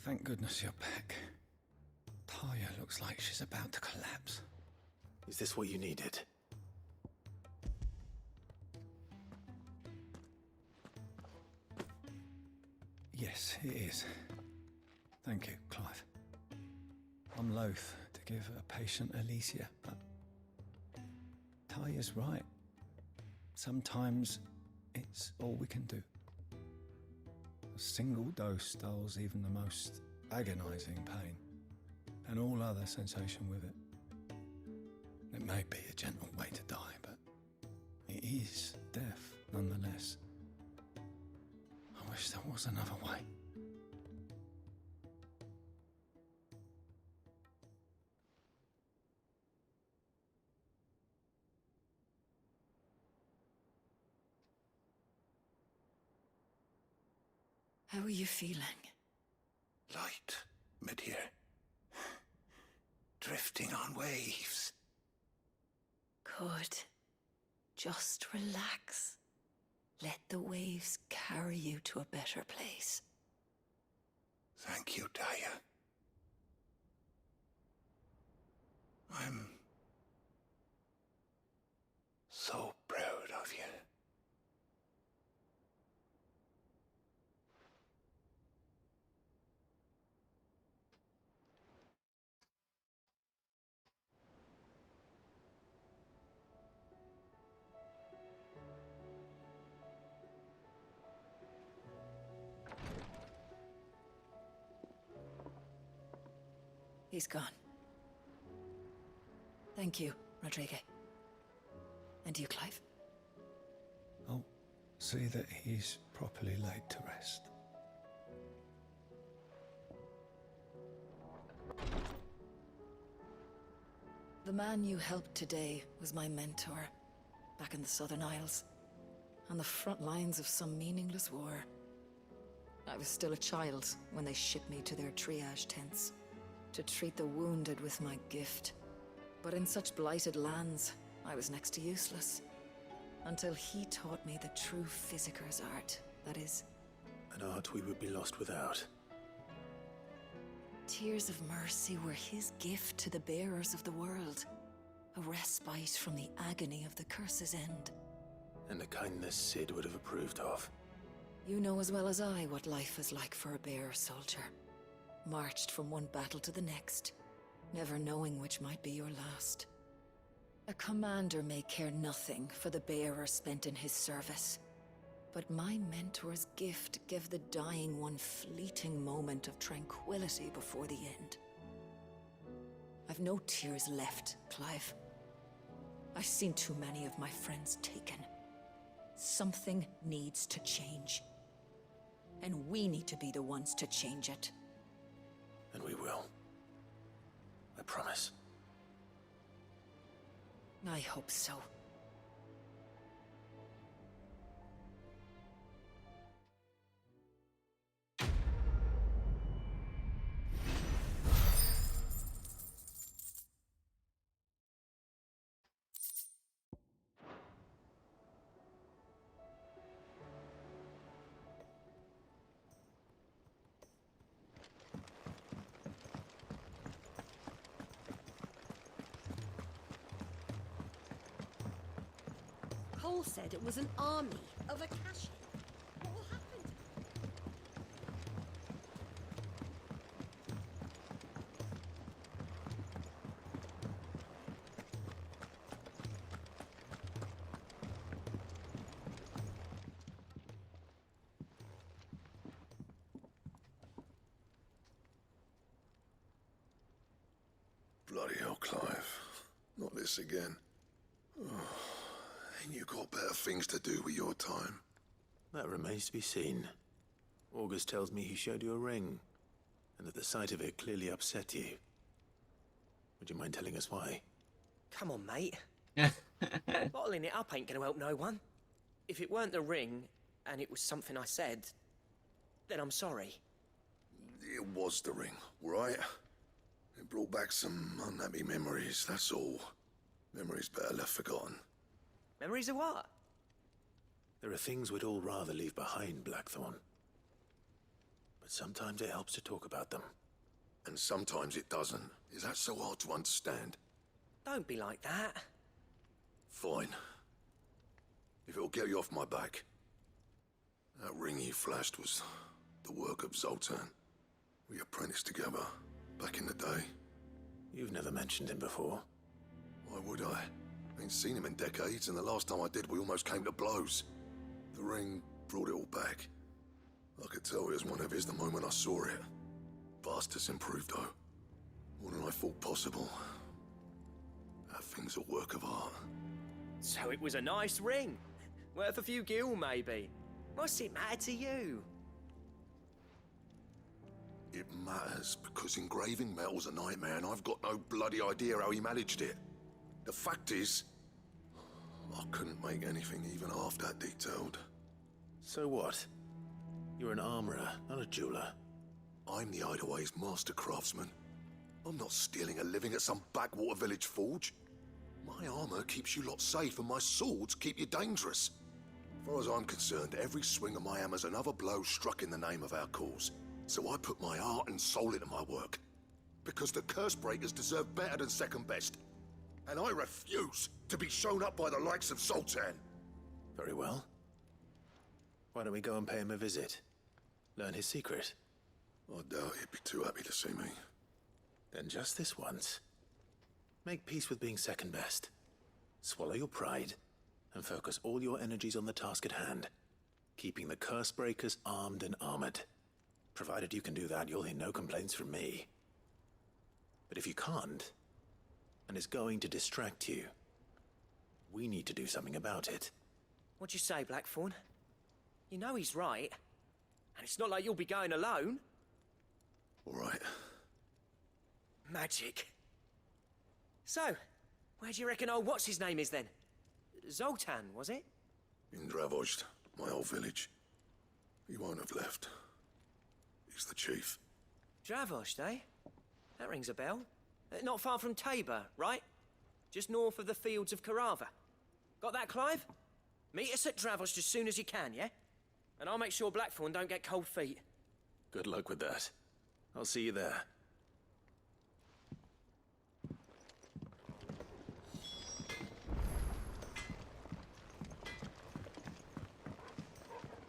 Thank goodness you're back. Taya looks like she's about to collapse. Is this what you needed? Yes, it is. Thank you, Clive. I'm loath to give a patient Alicia, but Taya's right. Sometimes it's all we can do. A single dose dulls even the most agonizing pain, and all other sensation with it. It may be a gentle way to die, but it is death nonetheless. I wish there was another way. How are you feeling? Light, mid-here. Drifting on waves. Good. Just relax. Let the waves carry you to a better place. Thank you, Taya. I'm so proud of you. He's gone. Thank you, Rodrigue. And you, Clive? I'll see that he's properly laid to rest. The man you helped today was my mentor, back in the Southern Isles, on the front lines of some meaningless war. I was still a child when they shipped me to their triage tents, to treat the wounded with my gift. But in such blighted lands, I was next to useless. Until he taught me the true physicker's art, that is... An art we would be lost without. Tears of mercy were his gift to the bearers of the world. A respite from the agony of the curse's end. And a kindness Sid would have approved of. You know as well as I what life is like for a bearer soldier. Marched from one battle to the next, never knowing which might be your last. A commander may care nothing for the bearer spent in his service. But my mentor's gift gave the dying one fleeting moment of tranquility before the end. I've no tears left, Clive. I've seen too many of my friends taken. Something needs to change. And we need to be the ones to change it. And we will. I promise. I hope so. Cole said it was an army of Akashi. What will happen? Bloody hell, Clive. Not this again. Ain't you got better things to do with your time? That remains to be seen. August tells me he showed you a ring, and that the sight of it clearly upset you. Would you mind telling us why? Come on, mate. Bottling it up ain't gonna help no one. If it weren't the ring, and it was something I said, then I'm sorry. It was the ring, right? It brought back some unhappy memories, that's all. Memories better left forgotten. Memories of what? There are things we'd all rather leave behind, Blackthorn. But sometimes it helps to talk about them. And sometimes it doesn't. Is that so hard to understand? Don't be like that. Fine. If it'll get you off my back. That ring you flashed was the work of Zoltan. We apprenticed together, back in the day. You've never mentioned him before. Why would I? Ain't seen him in decades, and the last time I did, we almost came to blows. The ring brought it all back. I could tell it was one of his the moment I saw it. Vast has improved, though. More than I thought possible. That thing's a work of art. So it was a nice ring. Worth a few gil, maybe. What's it matter to you? It matters because engraving metal's a nightmare, and I've got no bloody idea how he managed it. The fact is, I couldn't make anything even half that detailed. So what? You're an armorer, not a jeweler. I'm the Hideaway's master craftsman. I'm not stealing a living at some backwater village forge. My armor keeps you lot safe, and my swords keep you dangerous. As far as I'm concerned, every swing of my hammer's another blow struck in the name of our cause. So I put my heart and soul into my work. Because the curse breakers deserve better than second best. And I refuse to be shown up by the likes of Zoltan. Very well. Why don't we go and pay him a visit? Learn his secret. I doubt he'd be too happy to see me. Then just this once. Make peace with being second best. Swallow your pride, and focus all your energies on the task at hand. Keeping the curse breakers armed and armored. Provided you can do that, you'll hear no complaints from me. But if you can't, and it's going to distract you, we need to do something about it. What'd you say, Blackthorn? You know he's right. And it's not like you'll be going alone. All right. Magic. So, where do you reckon old what's-his-name is then? Zoltan, was it? In Dravozd, my old village. He won't have left. He's the chief. Dravozd, eh? That rings a bell. Not far from Tabor, right? Just north of the fields of Carava. Got that, Clive? Meet us at Dravozd as soon as you can, yeah? And I'll make sure Blackthorn don't get cold feet. Good luck with that. I'll see you there.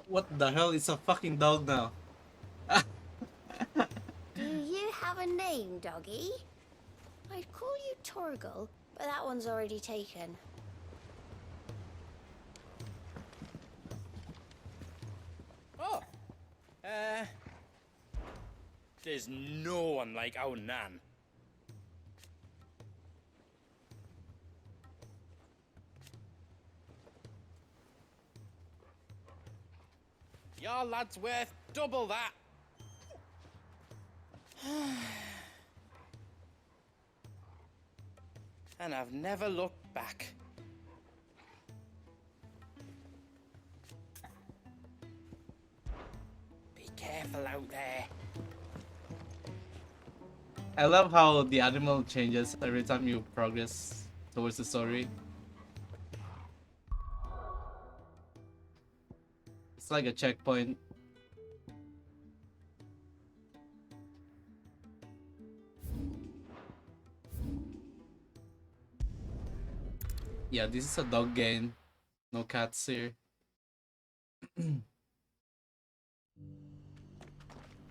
What the hell is a fucking dog now? Do you have a name, doggy? I'd call you Torgal, but that one's already taken. Oh, there's no one like our Nan. Your lad's worth double that. And I've never looked back. Be careful out there. I love how the animal changes every time you progress towards the story. It's like a checkpoint. Yeah, this is a dog game. No cats here.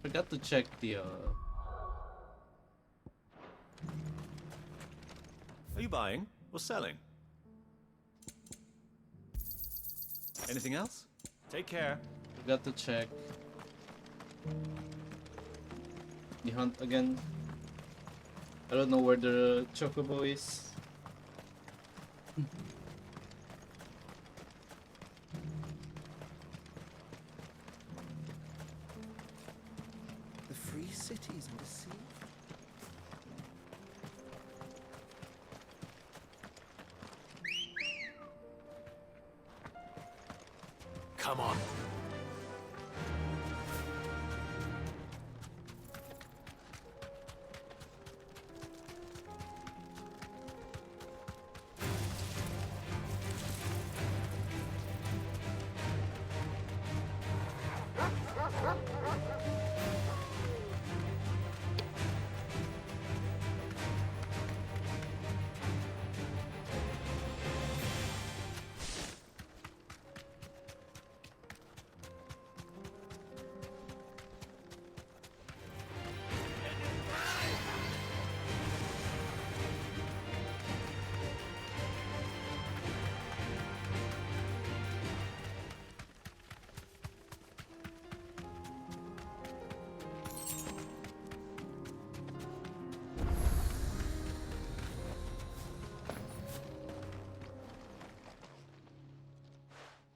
Forgot to check the Are you buying or selling? Anything else? Take care. Forgot to check the hunt again. I don't know where the chocobo is. The free cities and the sea. Come on.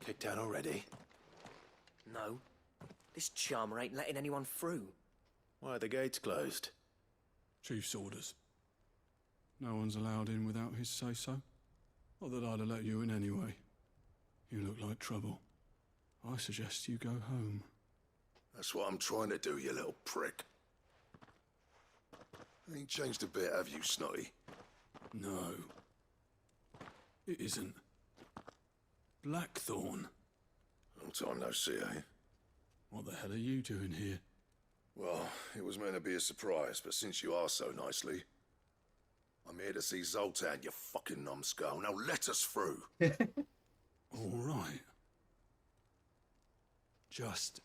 Kicked out already? No. This charmer ain't letting anyone through. Why are the gates closed? Chief's orders. No one's allowed in without his say-so. Not that I'd have let you in anyway. You look like trouble. I suggest you go home. That's what I'm trying to do, you little prick. Ain't changed a bit, have you, Snotty? No. It isn't. Blackthorn. Long time no see, eh? What the hell are you doing here? Well, it was meant to be a surprise, but since you are so nicely, I'm here to see Zoltan, you fucking numbskull. Now let us through. All right. Just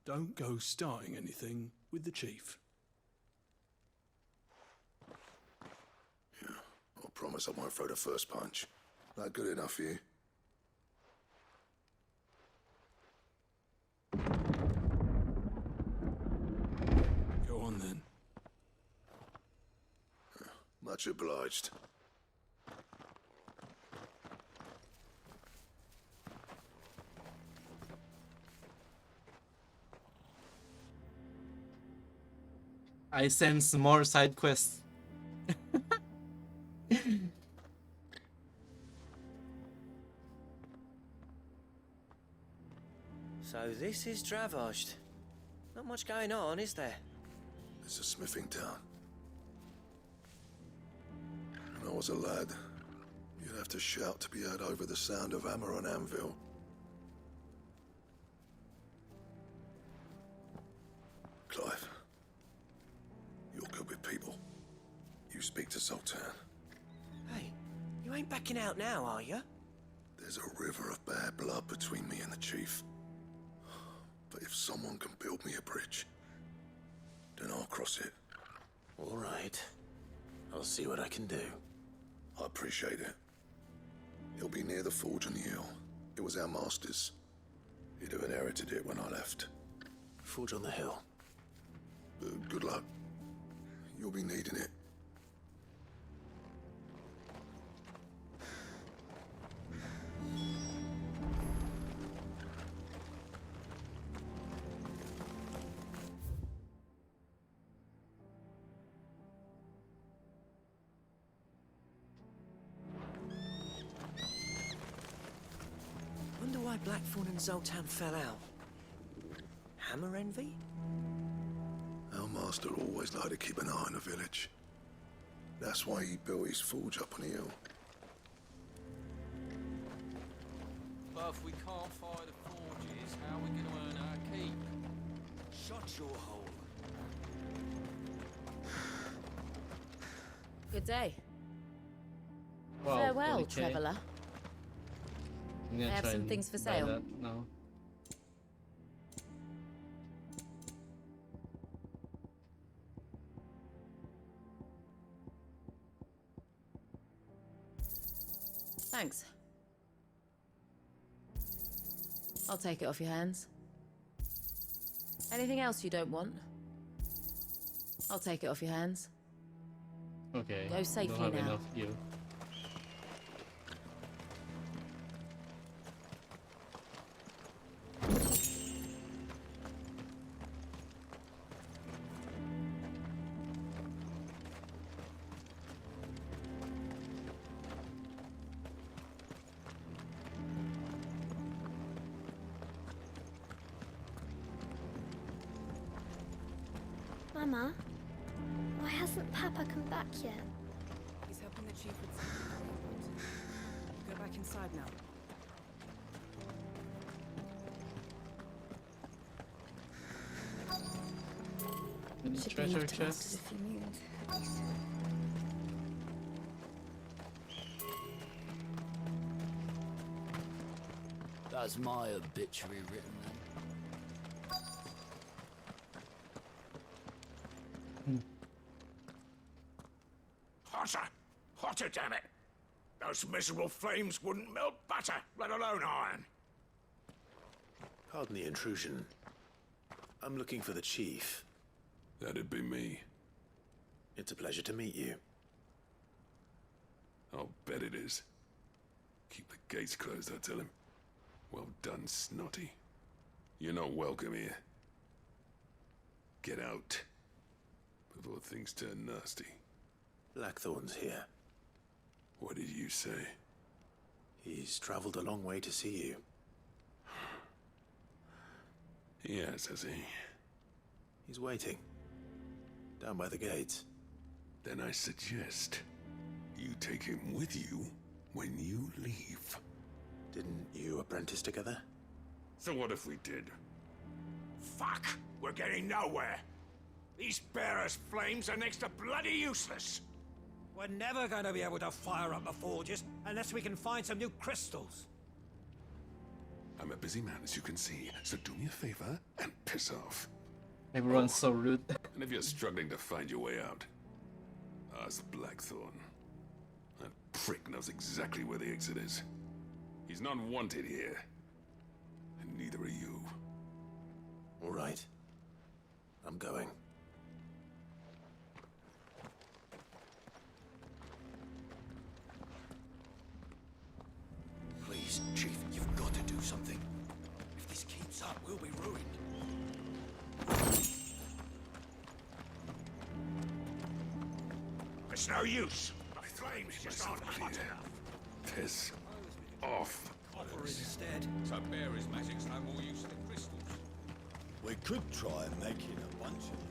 don't go starting anything with the chief. I promise I won't throw the first punch. That good enough for you? Go on then. Much obliged. I sense more side quests. So this is Dravosht. Not much going on, is there? It's a smithing town. When I was a lad, you'd have to shout to be heard over the sound of hammer on anvil. Clive, you're good with people. You speak to Zoltan. Hey, you ain't backing out now, are you? There's a river of bad blood between me and the chief. But if someone can build me a bridge, then I'll cross it. All right. I'll see what I can do. I appreciate it. It'll be near the forge on the hill. It was our master's. He'd have inherited it when I left. Forge on the hill. Good luck. You'll be needing it. Blackthorn and Zoltan fell out. Hammer envy? Our master always liked to keep an eye on the village. That's why he built his forge up on the hill. But if we can't fire the forges, how are we going to earn our keep? Shut your hole. Good day. Wow, Farewell, 40K. traveller. I'm gonna I have try some and things for buy sale. that now. Thanks. I'll take it off your hands. Anything else you don't want? I'll take it off your hands. Okay. Go safely don't have now. enough you. Mama, why hasn't Papa come back yet? He's helping the chief with something. Go back inside now. Any Should be treasure enough to last us chests? a few moons. That's my obituary written then. Hotter! Hotter, damn it! Those miserable flames wouldn't melt butter, let alone iron. Pardon the intrusion. I'm looking for the chief. That'd be me. It's a pleasure to meet you. I'll bet it is. Keep the gates closed, I tell him. Well done, Snotty. You're not welcome here. Get out. Before things turn nasty. Blackthorn's here. What did you say? He's traveled a long way to see you. Yes, has he? He's waiting. Down by the gates. Then I suggest you take him with you when you leave. Didn't you apprentice together? So what if we did? Fuck! We're getting nowhere. These bearers' flames are next to bloody useless. We're never going to be able to fire up the forges unless we can find some new crystals. I'm a busy man, as you can see, so do me a favor and piss off. Everyone's so rude. And if you're struggling to find your way out, ask Blackthorn. That prick knows exactly where the exit is. He's not wanted here. And neither are you. All right. I'm going. Please, Chief, you've got to do something. If this keeps up, we'll be ruined. It's no use. The flames just aren't hot enough. Piss off. Or instead. So bearer's magic's no more use than crystals. We could try making a bunch of them.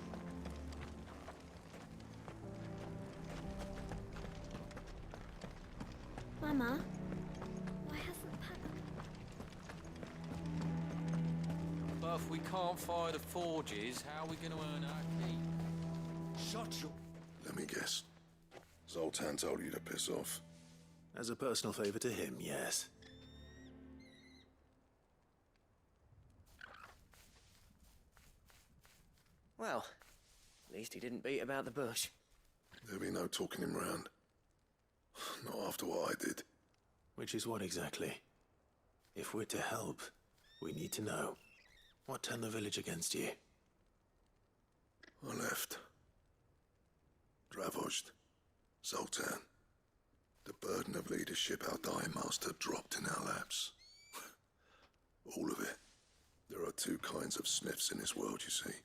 Mama, why hasn't Papa... But if we can't fire the forges, how are we going to earn our keep? Shut your... Let me guess. Zoltan told you to piss off. As a personal favor to him, yes. Well, at least he didn't beat about the bush. There'll be no talking him round. Not after what I did. Which is what exactly? If we're to help, we need to know. What turned the village against you? I left. Dravozd. Zoltan. The burden of leadership our dying master dropped in our laps. All of it. There are two kinds of smiths in this world, you see.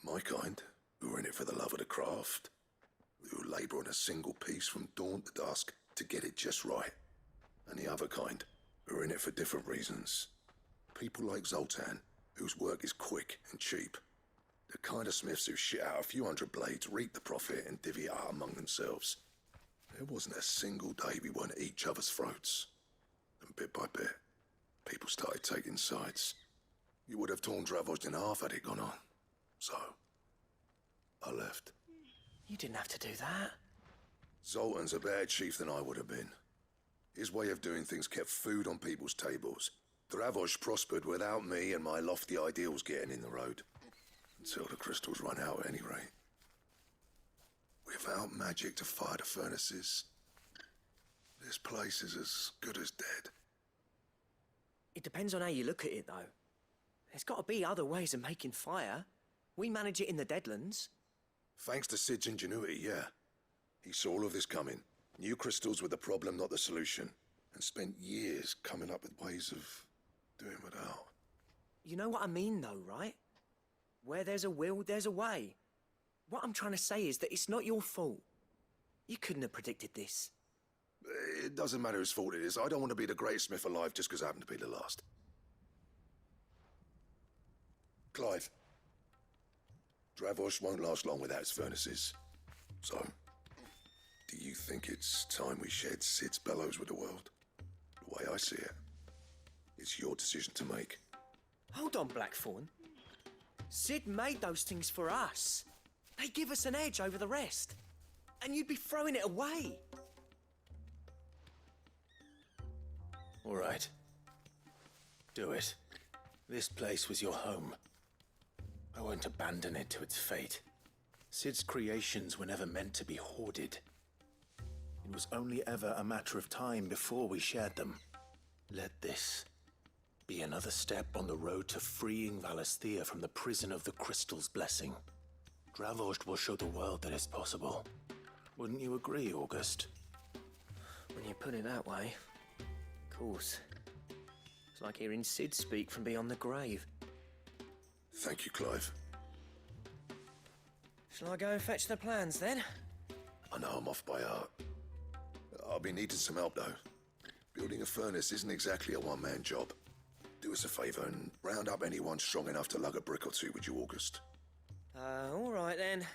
My kind, who are in it for the love of the craft, who labour on a single piece from dawn to dusk to get it just right. And the other kind, who are in it for different reasons, People like Zoltan, whose work is quick and cheap. The kind of smiths who shit out a few hundred blades, reap the profit, and divvy it out among themselves. There wasn't a single day we weren't at each other's throats. And bit by bit, people started taking sides. You would have torn Dravost in half had it gone on. So, I left. You didn't have to do that. Zoltan's a better chief than I would have been. His way of doing things kept food on people's tables. Dravost prospered without me and my lofty ideals getting in the road. Until the crystals run out at any rate. Without magic to fire the furnaces, this place is as good as dead. It depends on how you look at it, though. There's got to be other ways of making fire. We manage it in the Deadlands. Thanks to Sid's ingenuity, yeah. He saw all of this coming. Knew crystals were the problem, not the solution. And spent years coming up with ways of doing without. You know what I mean, though, right? Where there's a will, there's a way. What I'm trying to say is that it's not your fault. You couldn't have predicted this. It doesn't matter whose fault it is. I don't want to be the greatest smith alive just because I happen to be the last. Clive. Dravost won't last long without his furnaces. So, do you think it's time we shared Sid's bellows with the world? The way I see it, it's your decision to make. Hold on, Blackthorn. Sid made those things for us. They give us an edge over the rest. And you'd be throwing it away. All right. Do it. This place was your home. I won't abandon it to its fate. Sid's creations were never meant to be hoarded. It was only ever a matter of time before we shared them. Let this be another step on the road to freeing Valisthea from the prison of the Crystal's blessing. Dravost will show the world that it's possible. Wouldn't you agree, August? When you put it that way, of course. It's like hearing Sid speak from beyond the grave. Thank you, Clive. Shall I go and fetch the plans, then? I know I'm off by heart. I'll be needing some help, though. Building a furnace isn't exactly a one-man job. Do us a favour and round up anyone strong enough to lug a brick or two, would you, August? All right, then.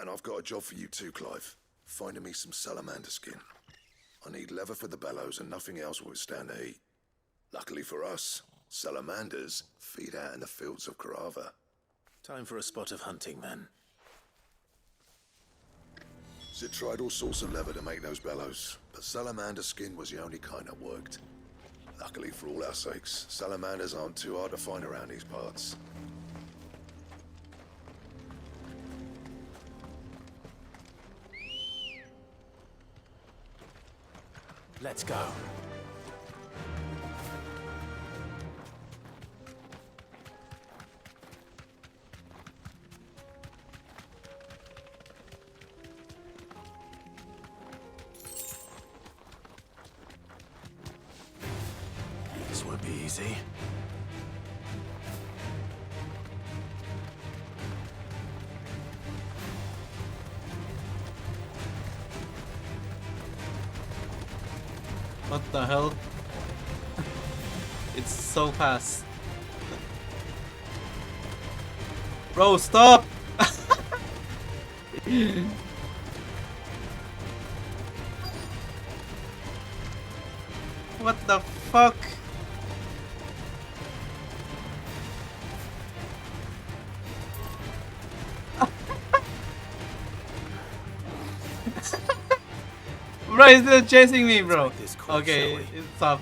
And I've got a job for you too, Clive. Finding me some salamander skin. I need leather for the bellows and nothing else will withstand the heat. Luckily for us, salamanders feed out in the fields of Carava. Time for a spot of hunting, then. Sid tried all sorts of leather to make those bellows, but salamander skin was the only kind that worked. Luckily for all our sakes, salamanders aren't too hard to find around these parts. Let's go. This won't be easy. What the hell? It's so fast. Bro, stop! What the fuck? Bro, he's still chasing me, bro. Okay, it's up.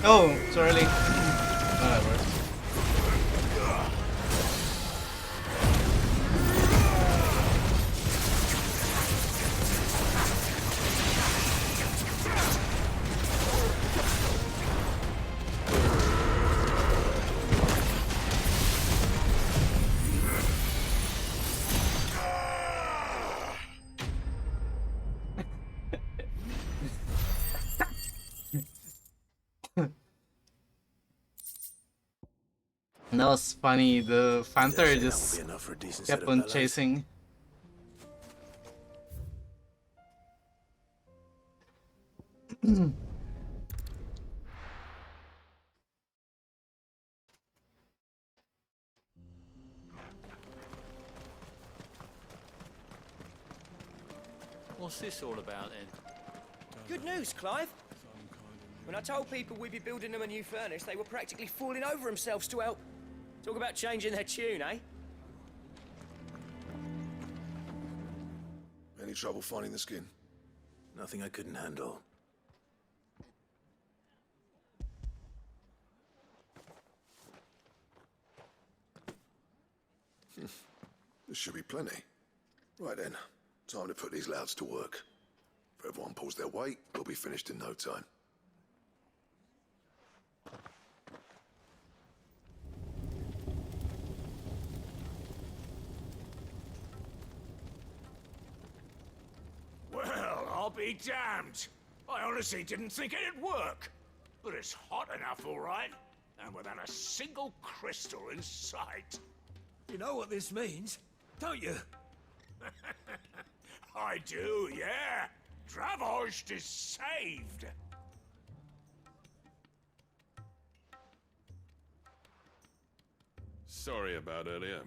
Oh, it's early. Whatever. And that was funny. The Panther Dare say that will just be enough for a decent set kept of on ballets. chasing. What's this all about then? Good news, Clive. When I told people we'd be building them a new furnace, they were practically falling over themselves to help. Talk about changing their tune, eh? Any trouble finding the skin? Nothing I couldn't handle. There should be plenty. Right then, time to put these louds to work. If everyone pulls their weight, we'll be finished in no time. Well, I'll be damned. I honestly didn't think it'd work. But it's hot enough, all right. And without a single crystal in sight. You know what this means, don't you? I do, yeah. Dravost is saved. Sorry about earlier.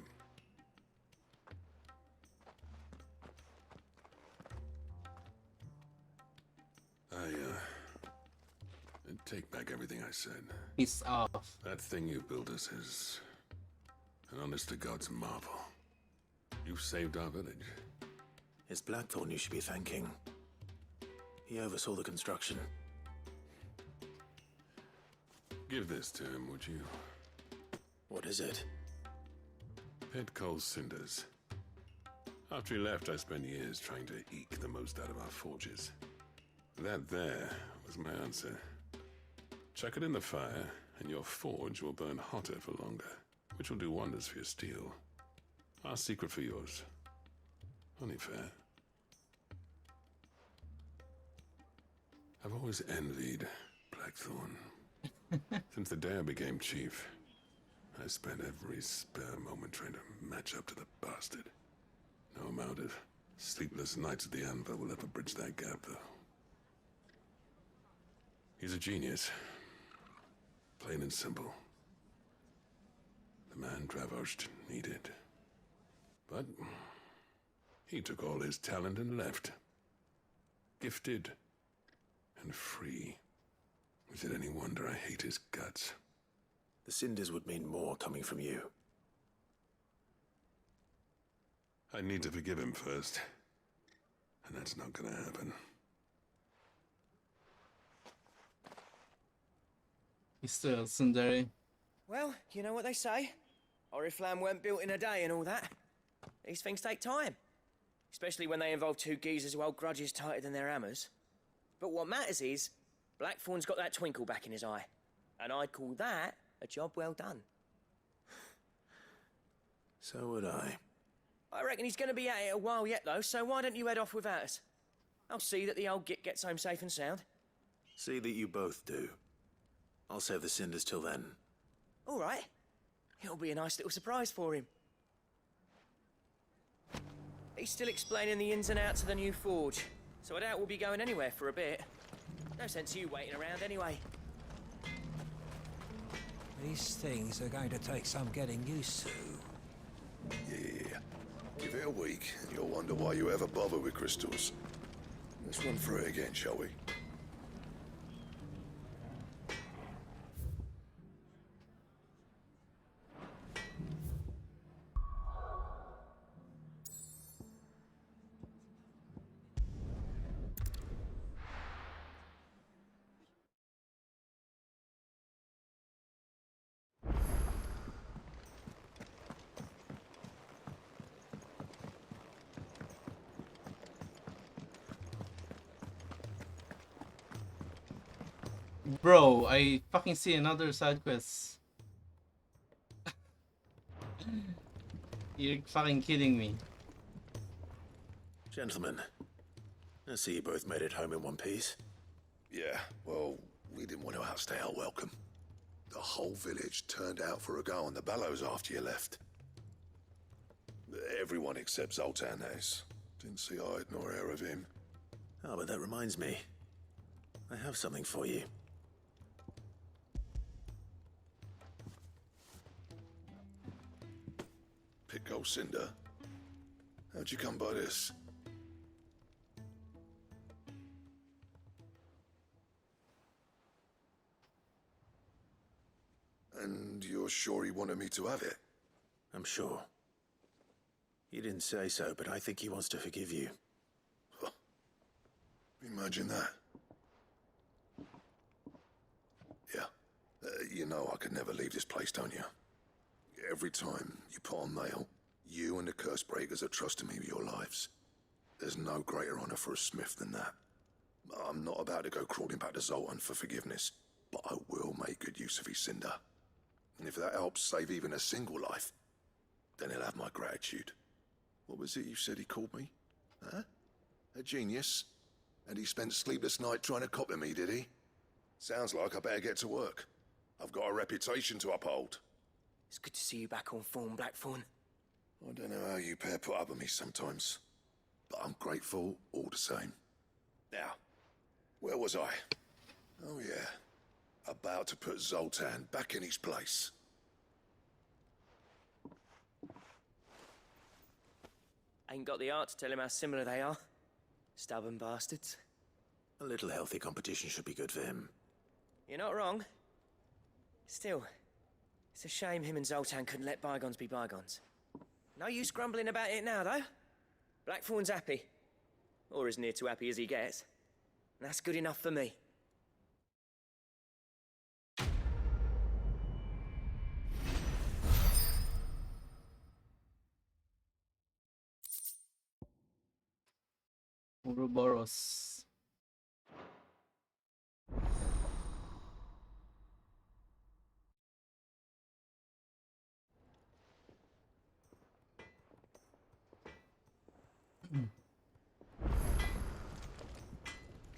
I take back everything I said. Peace off. That thing you built us is an honest-to-God's marvel. You've saved our village. It's Blackthorn you should be thanking. He oversaw the construction. Give this to him, would you? What is it? Pit coal cinders. After he left, I spent years trying to eke the most out of our forges. That there was my answer. Chuck it in the fire, and your forge will burn hotter for longer, which will do wonders for your steel. Our secret for yours. Only fair. I've always envied Blackthorn. Since the day I became chief, I spent every spare moment trying to match up to the bastard. No amount of sleepless nights at the anvil will ever bridge that gap, though. He's a genius. Plain and simple. The man Dravost needed. But he took all his talent and left. Gifted and free. Is it any wonder I hate his guts? The cinders would mean more coming from you. I need to forgive him first. And that's not gonna happen. He's still Sundari. Well, you know what they say. Oriflamme weren't built in a day and all that. These things take time. Especially when they involve two geezers who hold grudges tighter than their hammers. But what matters is, Blackthorn's got that twinkle back in his eye. And I'd call that a job well done. So would I. I reckon he's going to be at it a while yet, though, so why don't you head off without us? I'll see that the old git gets home safe and sound. See that you both do. I'll save the cinders till then. All right. It'll be a nice little surprise for him. He's still explaining the ins and outs of the new forge, so I doubt we'll be going anywhere for a bit. No sense you waiting around anyway. These things are going to take some getting used to. Yeah. Give it a week, and you'll wonder why you ever bother with crystals. Let's run through it again, shall we? Bro, I fucking see another side quest. You're fucking kidding me. Gentlemen, I see you both made it home in one piece. Yeah, well, we didn't want to outstay our welcome. The whole village turned out for a go on the bellows after you left. Everyone except Zoltan has. Didn't see hide nor hair of him. Oh, but that reminds me. I have something for you. Pit gold cinder? How'd you come by this? And you're sure he wanted me to have it? I'm sure. He didn't say so, but I think he wants to forgive you. Huh. Imagine that. Yeah. You know I could never leave this place, don't you? Every time you put on mail, you and the curse breakers are trusting me with your lives. There's no greater honor for a smith than that. I'm not about to go crawling back to Zoltan for forgiveness, but I will make good use of his cinder. And if that helps save even a single life, then he'll have my gratitude. What was it you said he called me? Huh? A genius? And he spent sleepless nights trying to copy me, did he? Sounds like I better get to work. I've got a reputation to uphold. It's good to see you back on form, Blackthorn. I don't know how you pair put up with me sometimes, but I'm grateful all the same. Now, where was I? Oh yeah, about to put Zoltan back in his place. Ain't got the heart to tell him how similar they are. Stubborn bastards. A little healthy competition should be good for him. You're not wrong. Still, it's a shame him and Zoltan couldn't let bygones be bygones. No use grumbling about it now, though. Blackthorn's happy. Or as near to happy as he gets. And that's good enough for me. Ouroboros.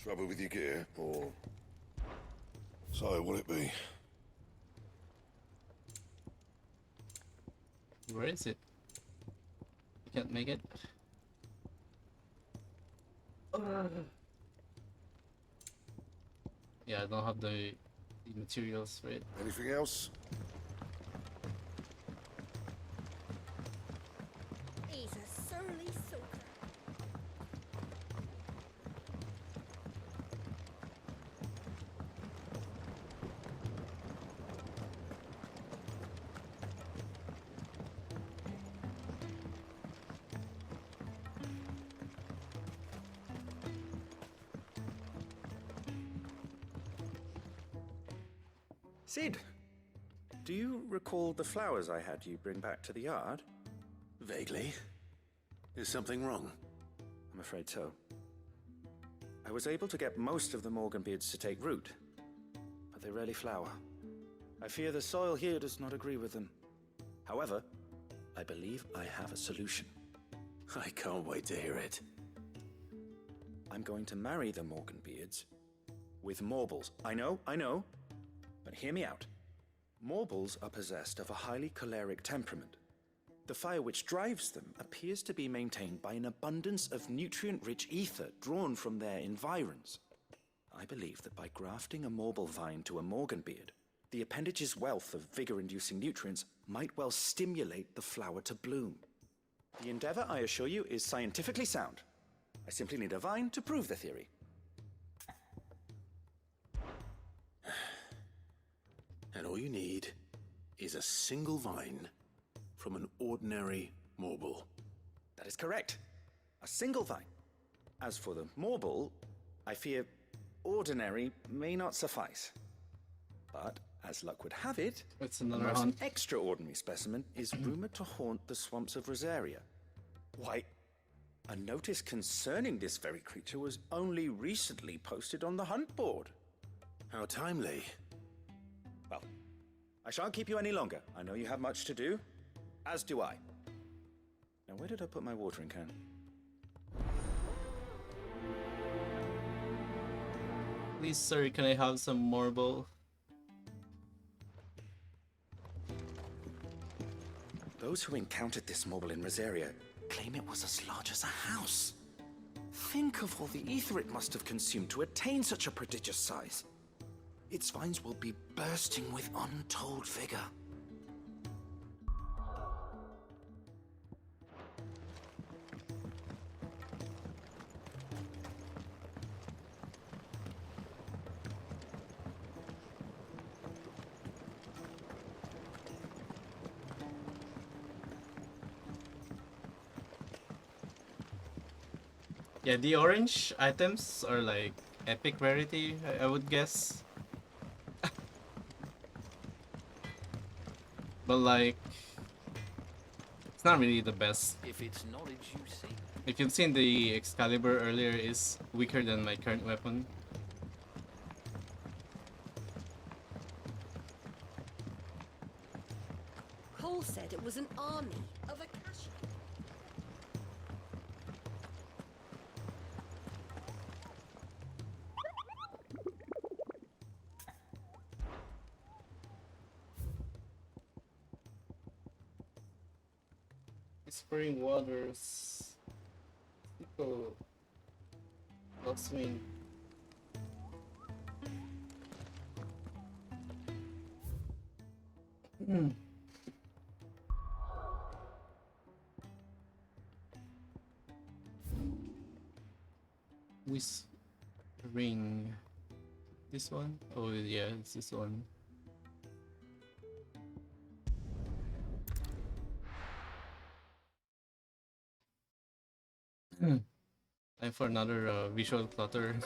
Trouble with your gear, or... So, will it be? Where is it? You can't make it. Yeah, I don't have the materials for it. Anything else? He's a surly soaker. Sid, do you recall the flowers I had you bring back to the yard? Vaguely. Is something wrong? I'm afraid so. I was able to get most of the Morganbeards to take root, but they rarely flower. I fear the soil here does not agree with them. However, I believe I have a solution. I can't wait to hear it. I'm going to marry the Morganbeards with Morbles. I know, but hear me out. Morbles are possessed of a highly choleric temperament. The fire which drives them appears to be maintained by an abundance of nutrient-rich ether drawn from their environs. I believe that by grafting a Morble vine to a Morganbeard, the appendage's wealth of vigor-inducing nutrients might well stimulate the flower to bloom. The endeavor, I assure you, is scientifically sound. I simply need a vine to prove the theory. And all you need is a single vine from an ordinary Morble. That is correct. A single vine. As for the Morble, I fear ordinary may not suffice. But, as luck would have it, it's a another most hunt. extraordinary specimen is rumored to haunt the swamps of Rosaria. Why, a notice concerning this very creature was only recently posted on the hunt board. How timely. Well, I shan't keep you any longer. I know you have much to do, as do I. Now, where did I put my watering can? Please, sir, can I have some marble? Those who encountered this marble in Rosaria claim it was as large as a house. Think of all the ether it must have consumed to attain such a prodigious size. Its vines will be bursting with untold vigor. Yeah, the orange items are like epic rarity, I would guess. But like, it's not really the best. If it's knowledge you seek. If you've seen the Excalibur earlier, is weaker than my current weapon. Cole said it was an army of Akashi. Whispering waters. People. Blossoming. Whispering. This one? Oh yeah, it's this one. Time for another visual clutter.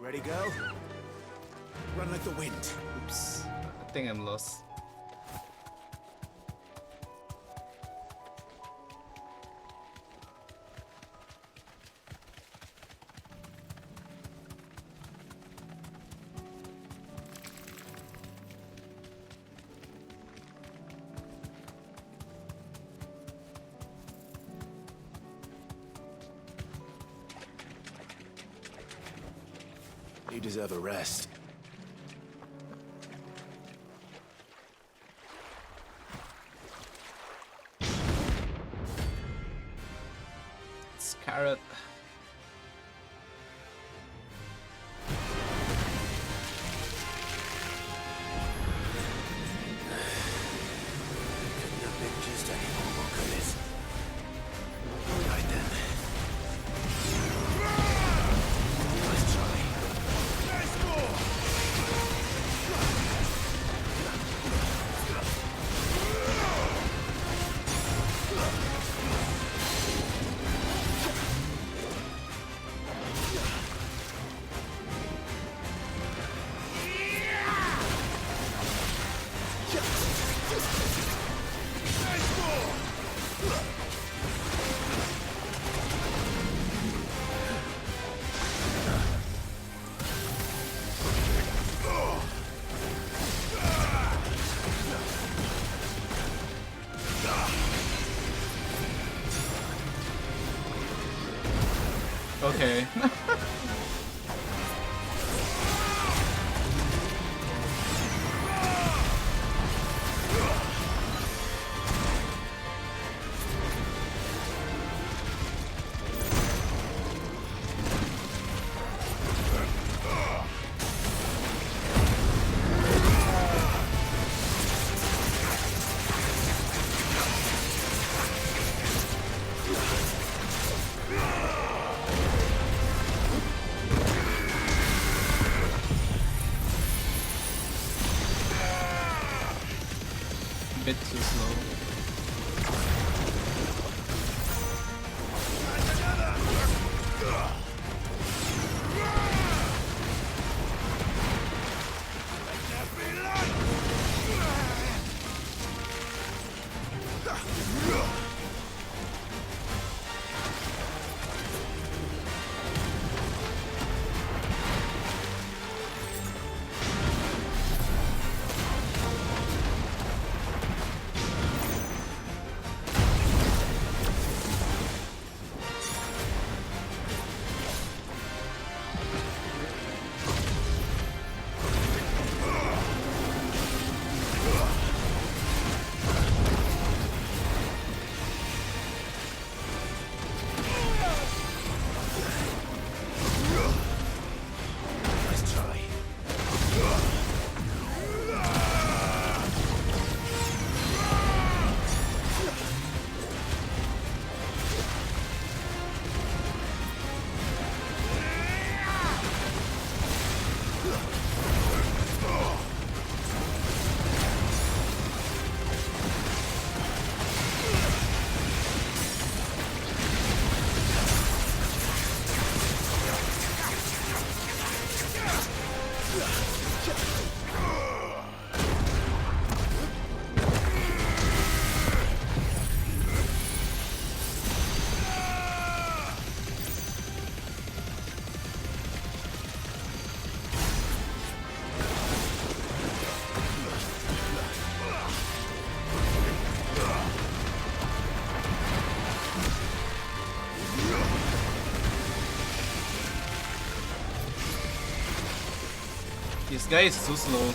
Ready, go? Run like the wind. Oops. I think I'm lost. You deserve a rest. It's carrot. Couldn't have been just any more, could it? All right then. Nice try. Okay. Bit too slow. This guy is too slow.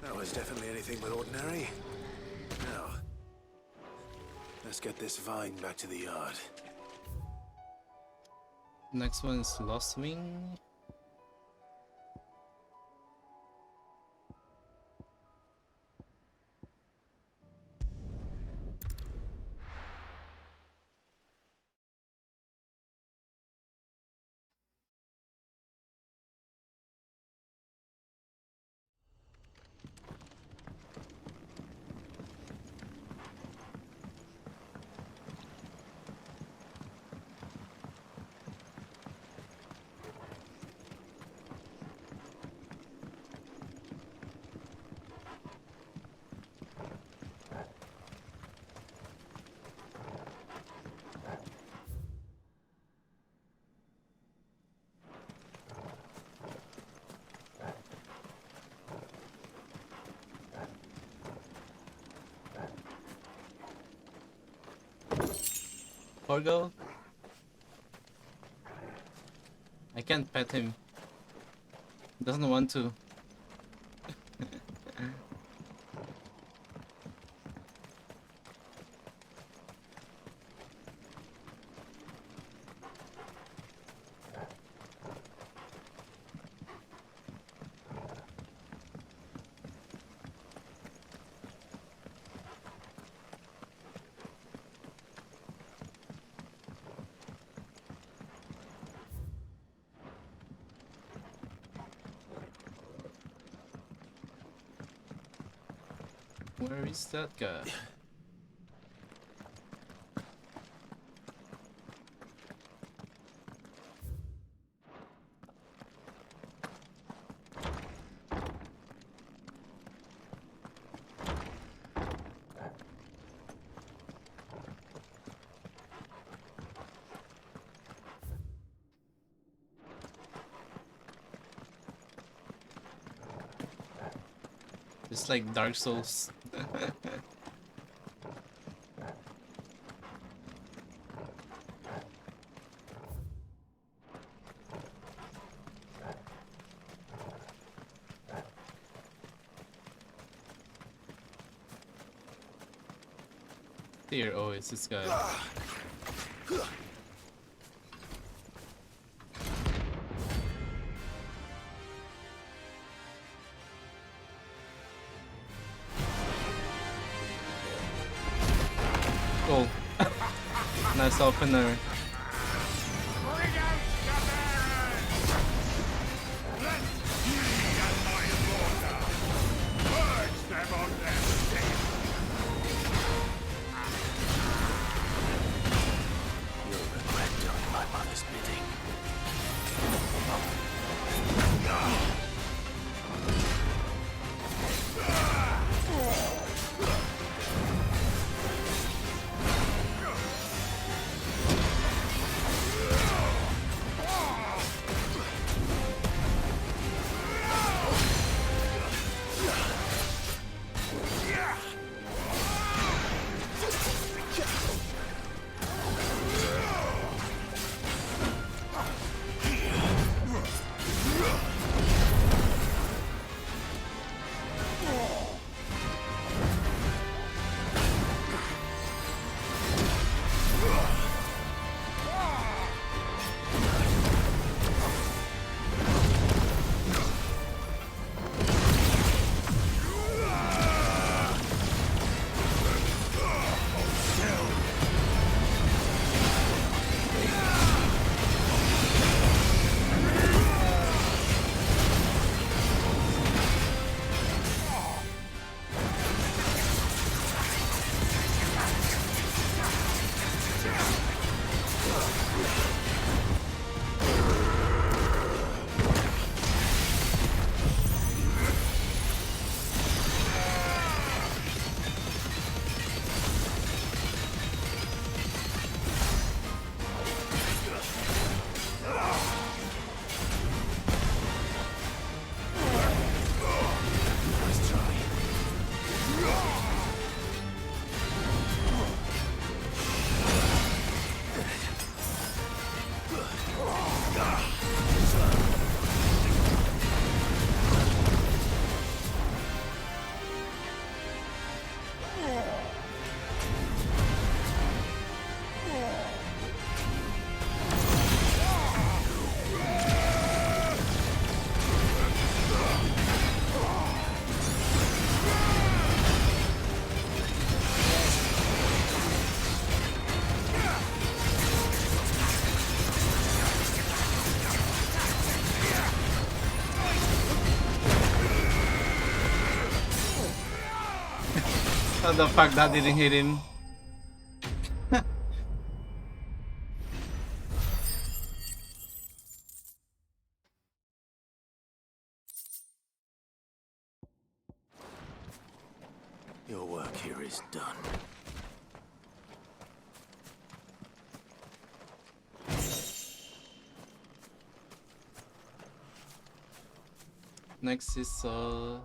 That was definitely anything but ordinary. Now, let's get this vine back to the yard. Next one is Lost Wing. Porgo? I can't pet him. He doesn't want to. Where is that guy? It's like Dark Souls. Here, oh, it's this guy. Cool. Nice opener. Oh, the fact that didn't hit him. Your work here is done. Next is Choco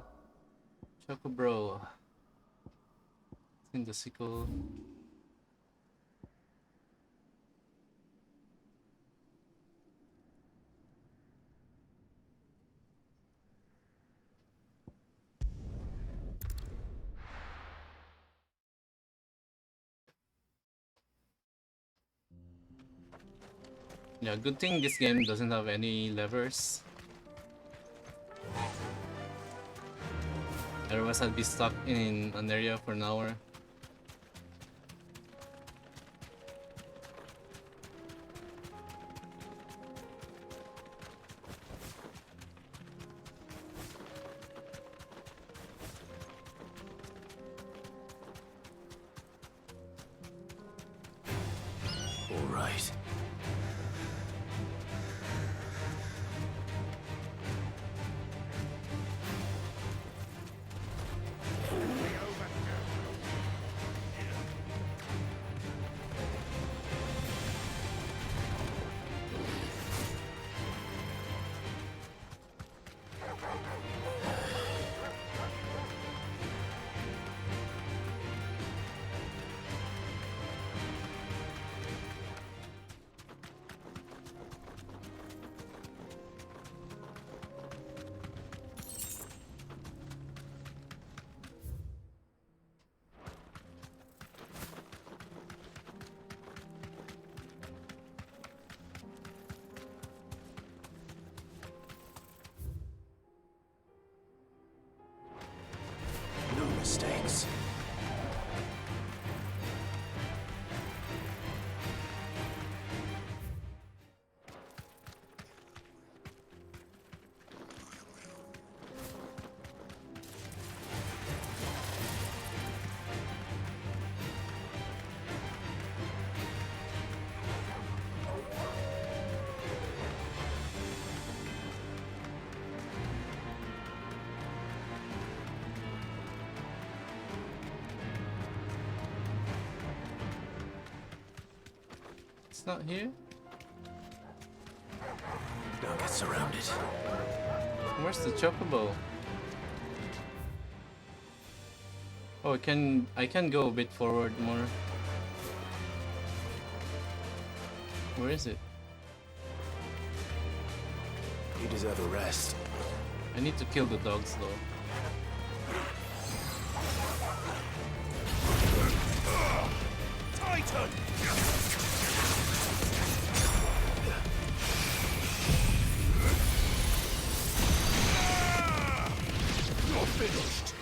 Bro. In the sequel. Yeah, good thing this game doesn't have any levers. Otherwise I'd be stuck in an area for an hour. All right. No mistakes. It's not here? Don't get surrounded. Where's the chocobo? Oh, I can go a bit forward more. Where is it? You deserve a rest. I need to kill the dogs though. Titan! You're finished!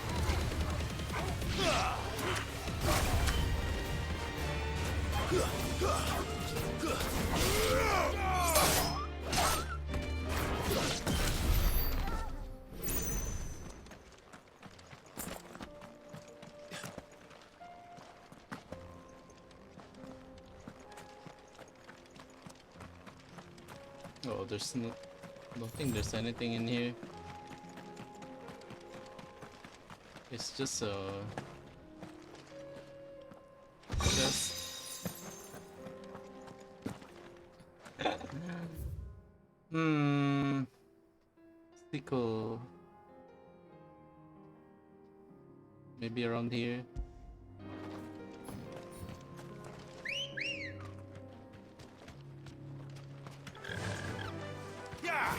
Oh, there's no... I don't think there's anything in here. It's just a... chest. Sickle. Maybe around here. Yeah!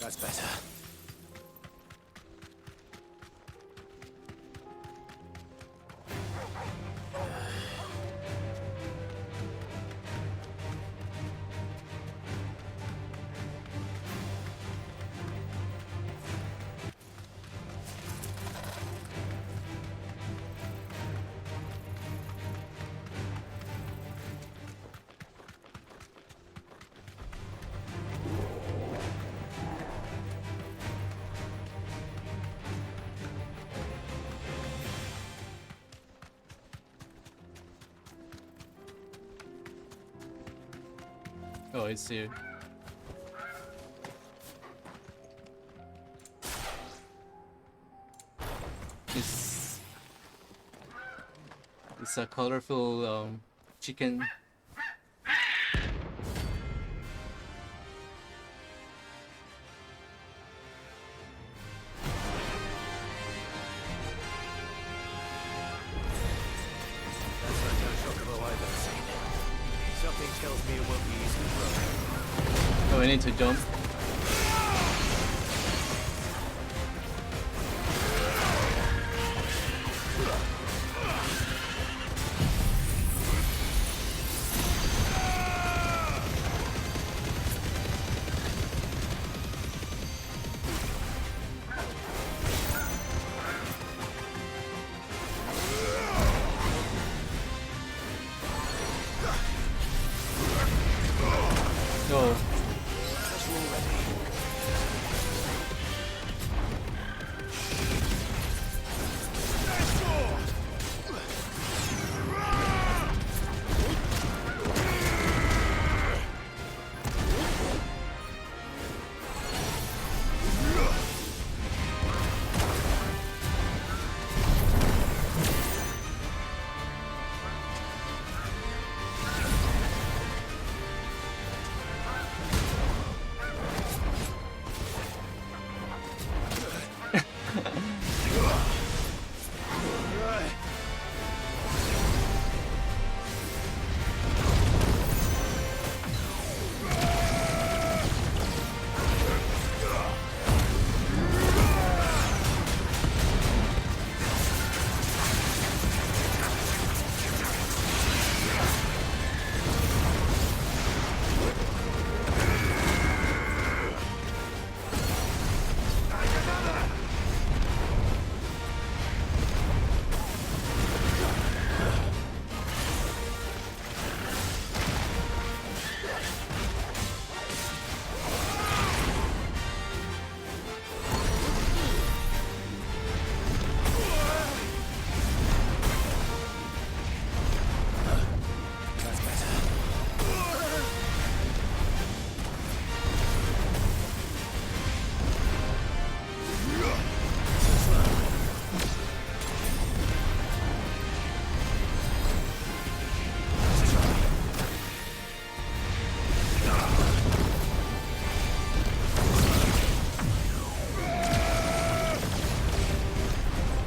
That's better. Oh, it's here. It's a colorful chicken. That's like no chocobo I've ever seen. Something tells me it won't be easy to grow. Oh, we need to jump. Go.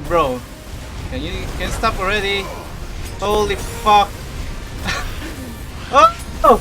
Bro, can you stop already? Holy fuck! Oh! Oh!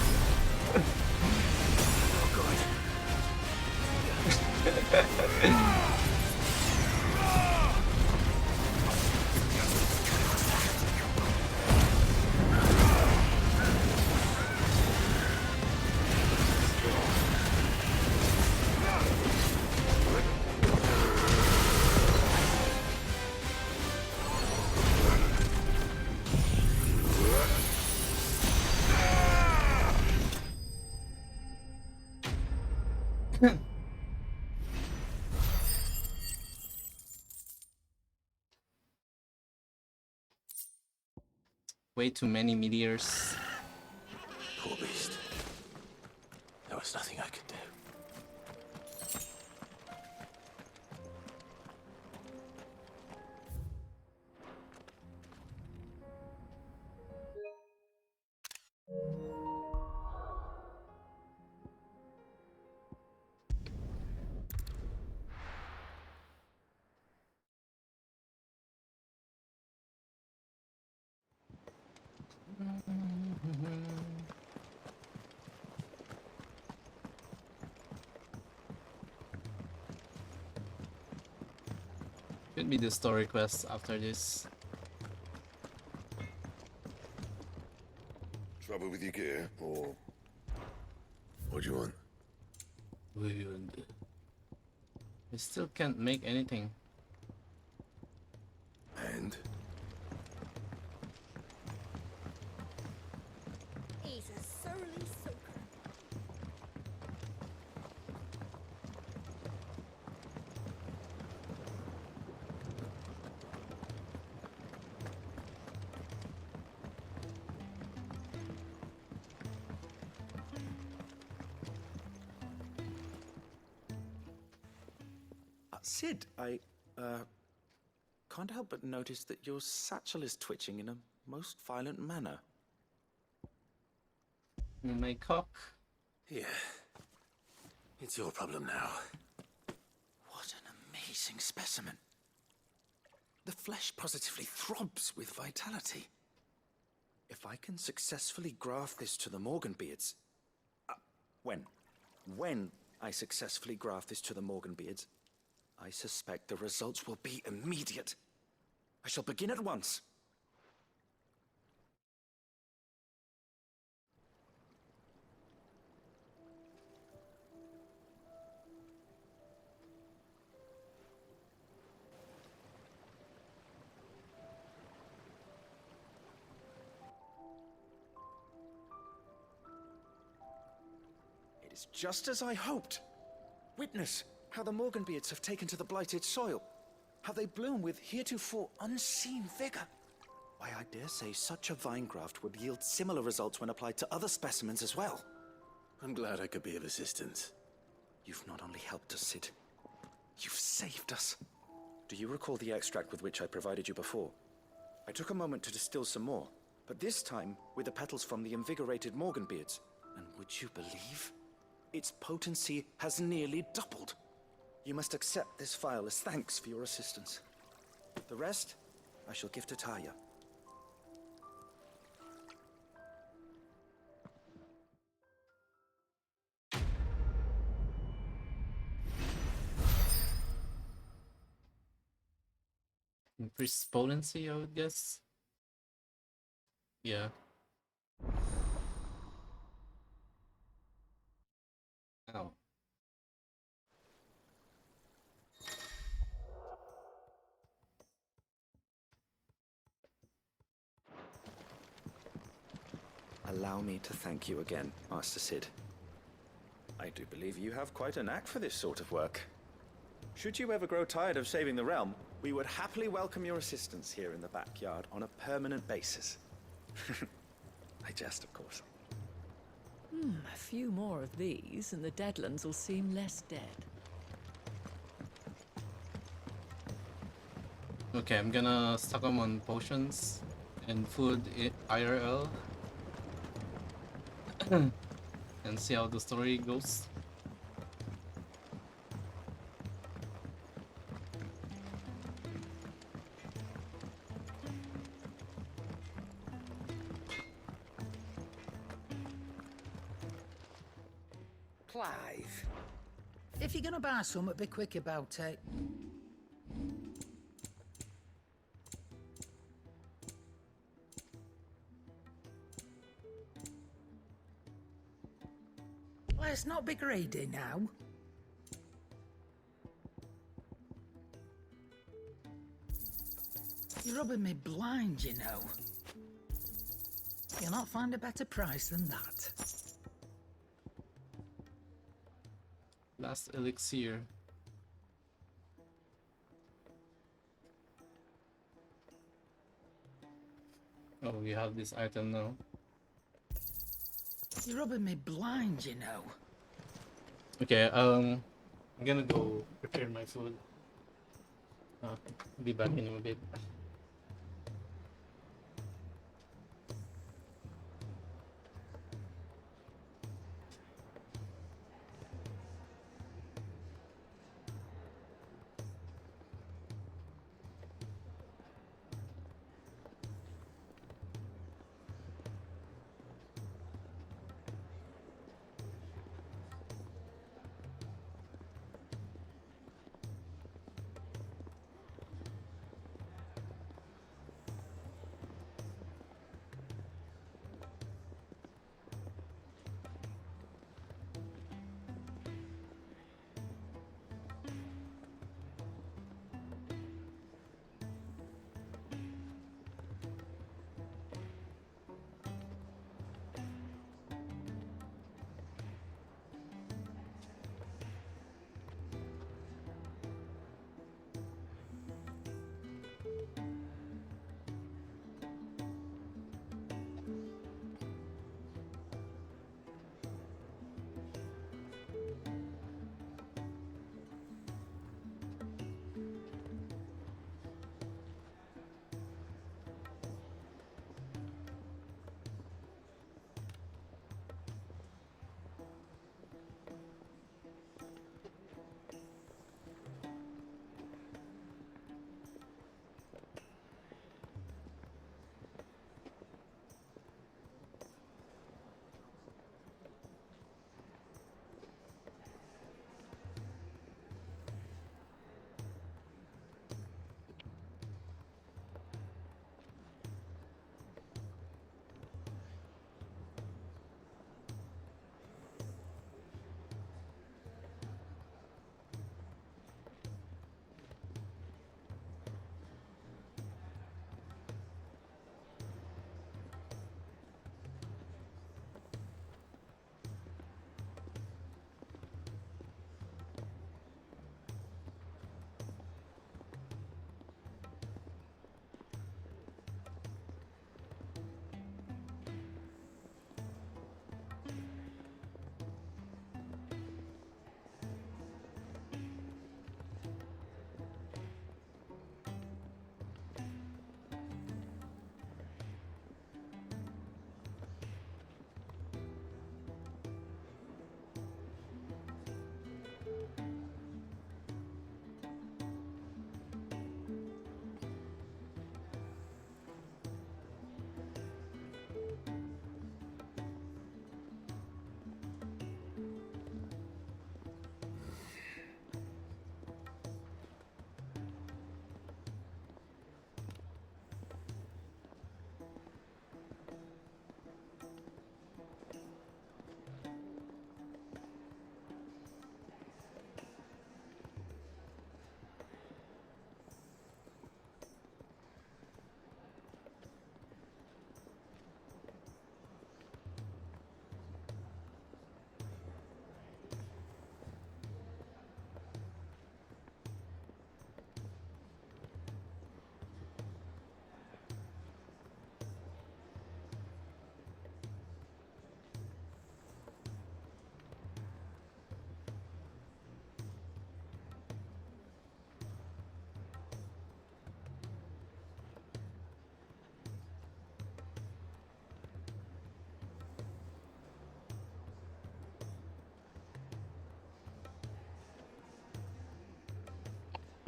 Way too many meteors. Poor beast. There was nothing I could do. Should be the story quest after this. Trouble with your gear, or what do you want? Weird. I still can't make anything. And He's a surly soaker. Sid, I can't help but notice that your satchel is twitching in a most violent manner. My cock. Yeah. It's your problem now. What an amazing specimen. The flesh positively throbs with vitality. If I can successfully graft this to the Morganbeards... When I successfully graft this to the Morganbeards, I suspect the results will be immediate. I shall begin at once. It is just as I hoped. Witness how the Morganbeards have taken to the blighted soil. How they bloom with heretofore unseen vigor. Why, I dare say such a vine graft would yield similar results when applied to other specimens as well. I'm glad I could be of assistance. You've not only helped us, Sid, you've saved us. Do you recall the extract with which I provided you before? I took a moment to distill some more, but this time with the petals from the invigorated Morganbeards. And would you believe? Its potency has nearly doubled. You must accept this vial as thanks for your assistance. The rest, I shall give to Taya. Increased potency, I would guess. Yeah. Ow. Allow me to thank you again, Master Sid. I do believe you have quite a knack for this sort of work. Should you ever grow tired of saving the realm, we would happily welcome your assistance here in the backyard on a permanent basis. I jest, of course. A few more of these, and the Deadlands will seem less dead. Okay, I'm gonna stock them on potions and food IRL. And see how the story goes. Clive, if you're gonna buy something, be quick about it. Let's not be greedy now. You're rubbing me blind, you know. You'll not find a better price than that. Last elixir. Oh, we have this item now. You're rubbing me blind, you know. Okay, I'm gonna go prepare my food. Be back in a bit.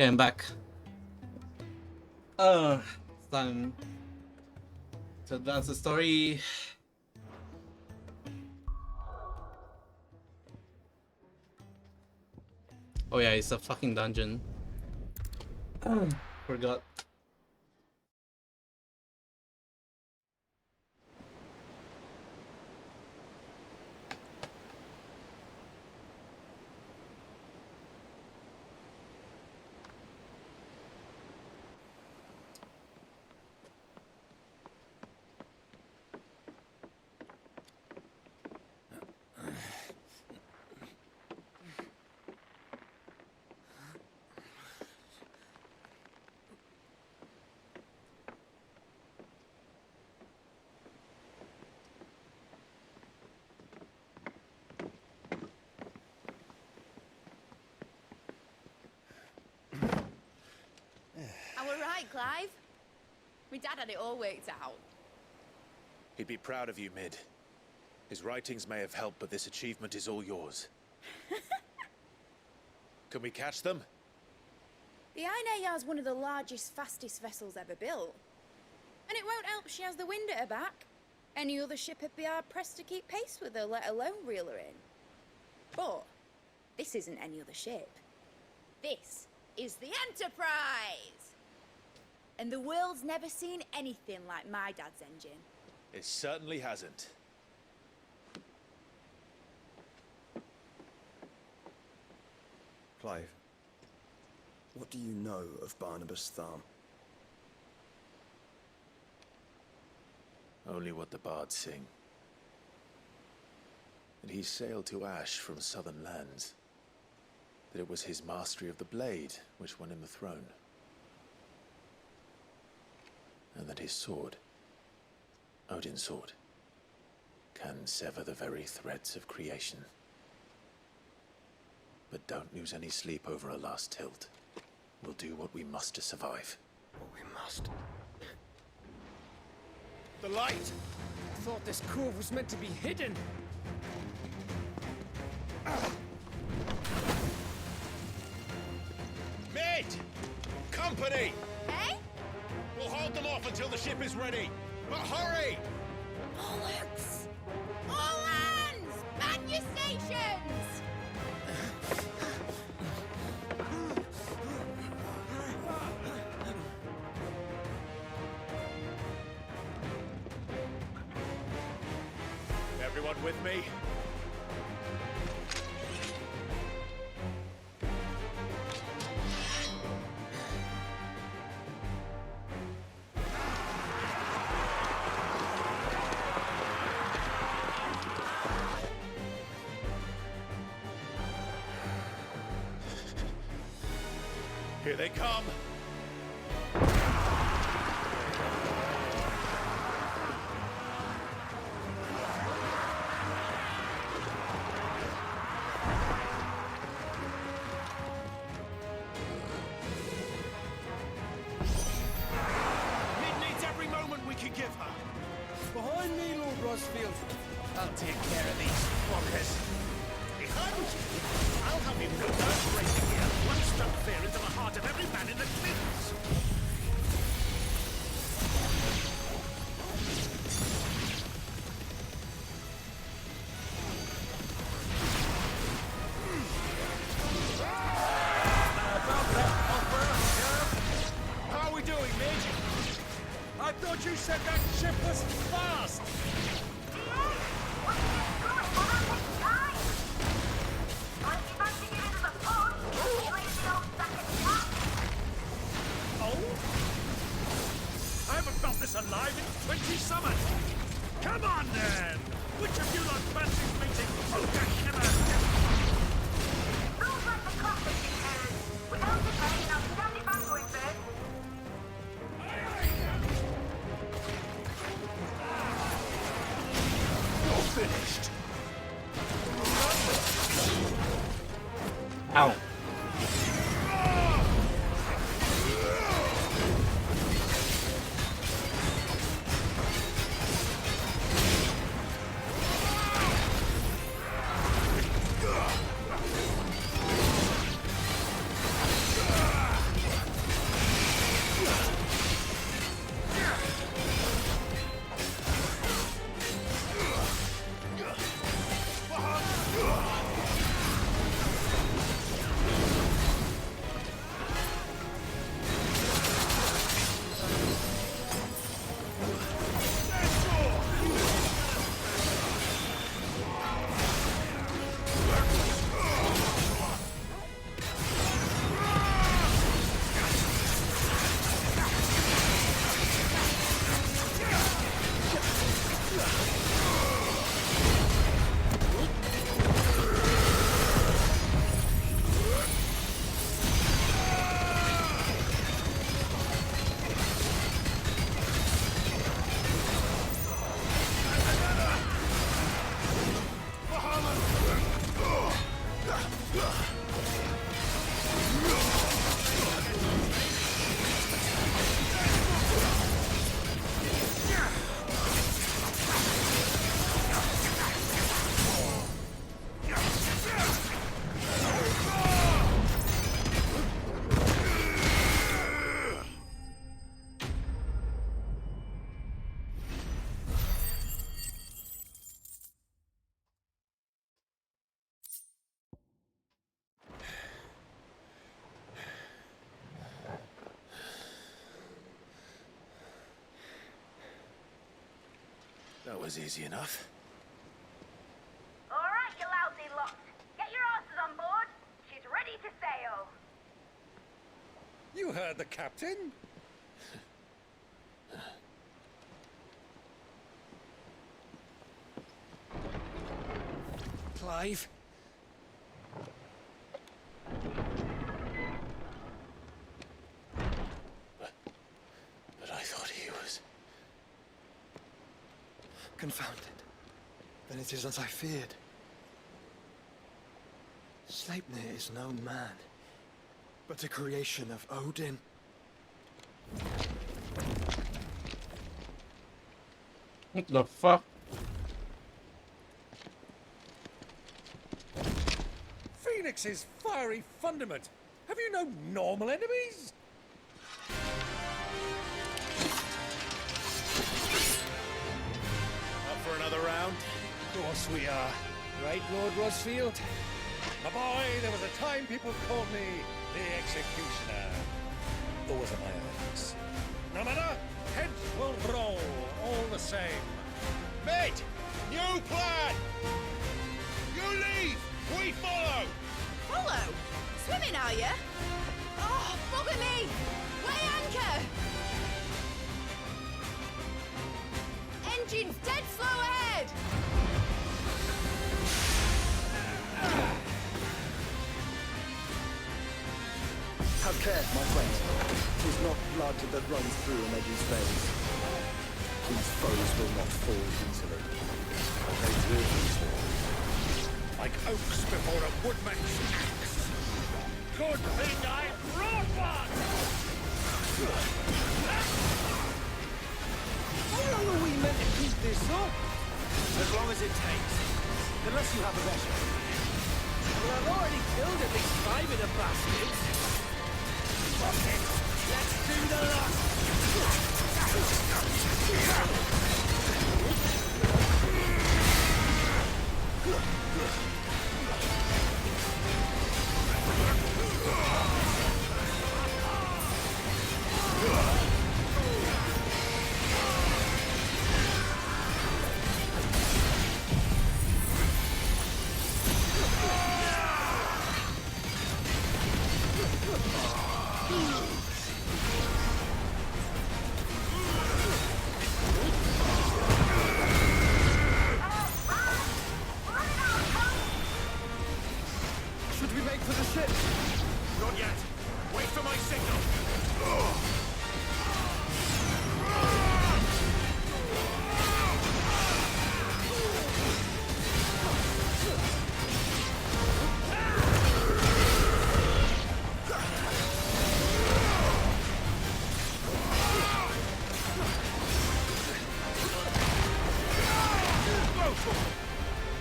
Okay, I'm back. It's time to advance the story. Oh yeah, it's a fucking dungeon. Forgot. I were right, Clive. My dad had it all worked out. He'd be proud of you, Mid. His writings may have helped, but this achievement is all yours. Can we catch them? The Aina is one of the largest, fastest vessels ever built. And it won't help she has the wind at her back. Any other ship would be hard-pressed to keep pace with her, let alone reel her in. But this isn't any other ship. This is the Enterprise! And the world's never seen anything like my dad's engine. It certainly hasn't. Clive, what do you know of Barnabas Tharm? Only what the bards sing. That he sailed to Ash from southern lands. That it was his mastery of the blade which won him the throne. And that his sword, Odin's sword, can sever the very threads of creation. But don't lose any sleep over a last tilt. We'll do what we must to survive. What we must. The light! I thought this cove was meant to be hidden. Mid! Company! Eh? We'll hold them off until the ship is ready. But hurry! Bollocks! All hands! Man your stations! Everyone with me? Here they come. Mid needs every moment we can give her. Behind me, Lord Rosfield. I'll take care of these fuckers. Behind you? I'll have you know earth racing here. One stroke fear into the heart of every man in the cliffs. How are we doing, Mid? I thought you said that ship was fast. I haven't felt this alive in 20 summers. Come on, then. Which of you lot fancies meeting Oka Killer? Rules like the classic parents. Without the brain, I'll stand it back going first. You're finished. Ow. That was easy enough. All right, you lousy lot. Get your asses on board. She's ready to sail. You heard the captain? Clive? But I thought he was... Confounded. Then it is as I feared. Sleipnir is no man, but a creation of Odin. What the fuck? Phoenix's fiery fundament. Have you no normal enemies? Up for another round? Of course we are. Right, Lord Rosfield? My boy, there was a time people called me the Executioner. Those are my earnings. No matter, heads will roll all the same. Mate, new plan! You leave, we follow! Follow? Swimming, are you? Oh, bugger me! Weigh anchor! Engine's dead slow ahead! Have care, my friends. 'Tis not blood that runs through a Medjay's veins. These foes will not fall easily. They will be torn. Like oaks before a woodman's axe. Good thing I brought one! How long are we meant to keep this up? As long as it takes. Unless you have a better. Well, I've already killed at least 5 of the bastards. Fuck it. Let's do the lot. Should we make for the ship? Not yet. Wait for my signal.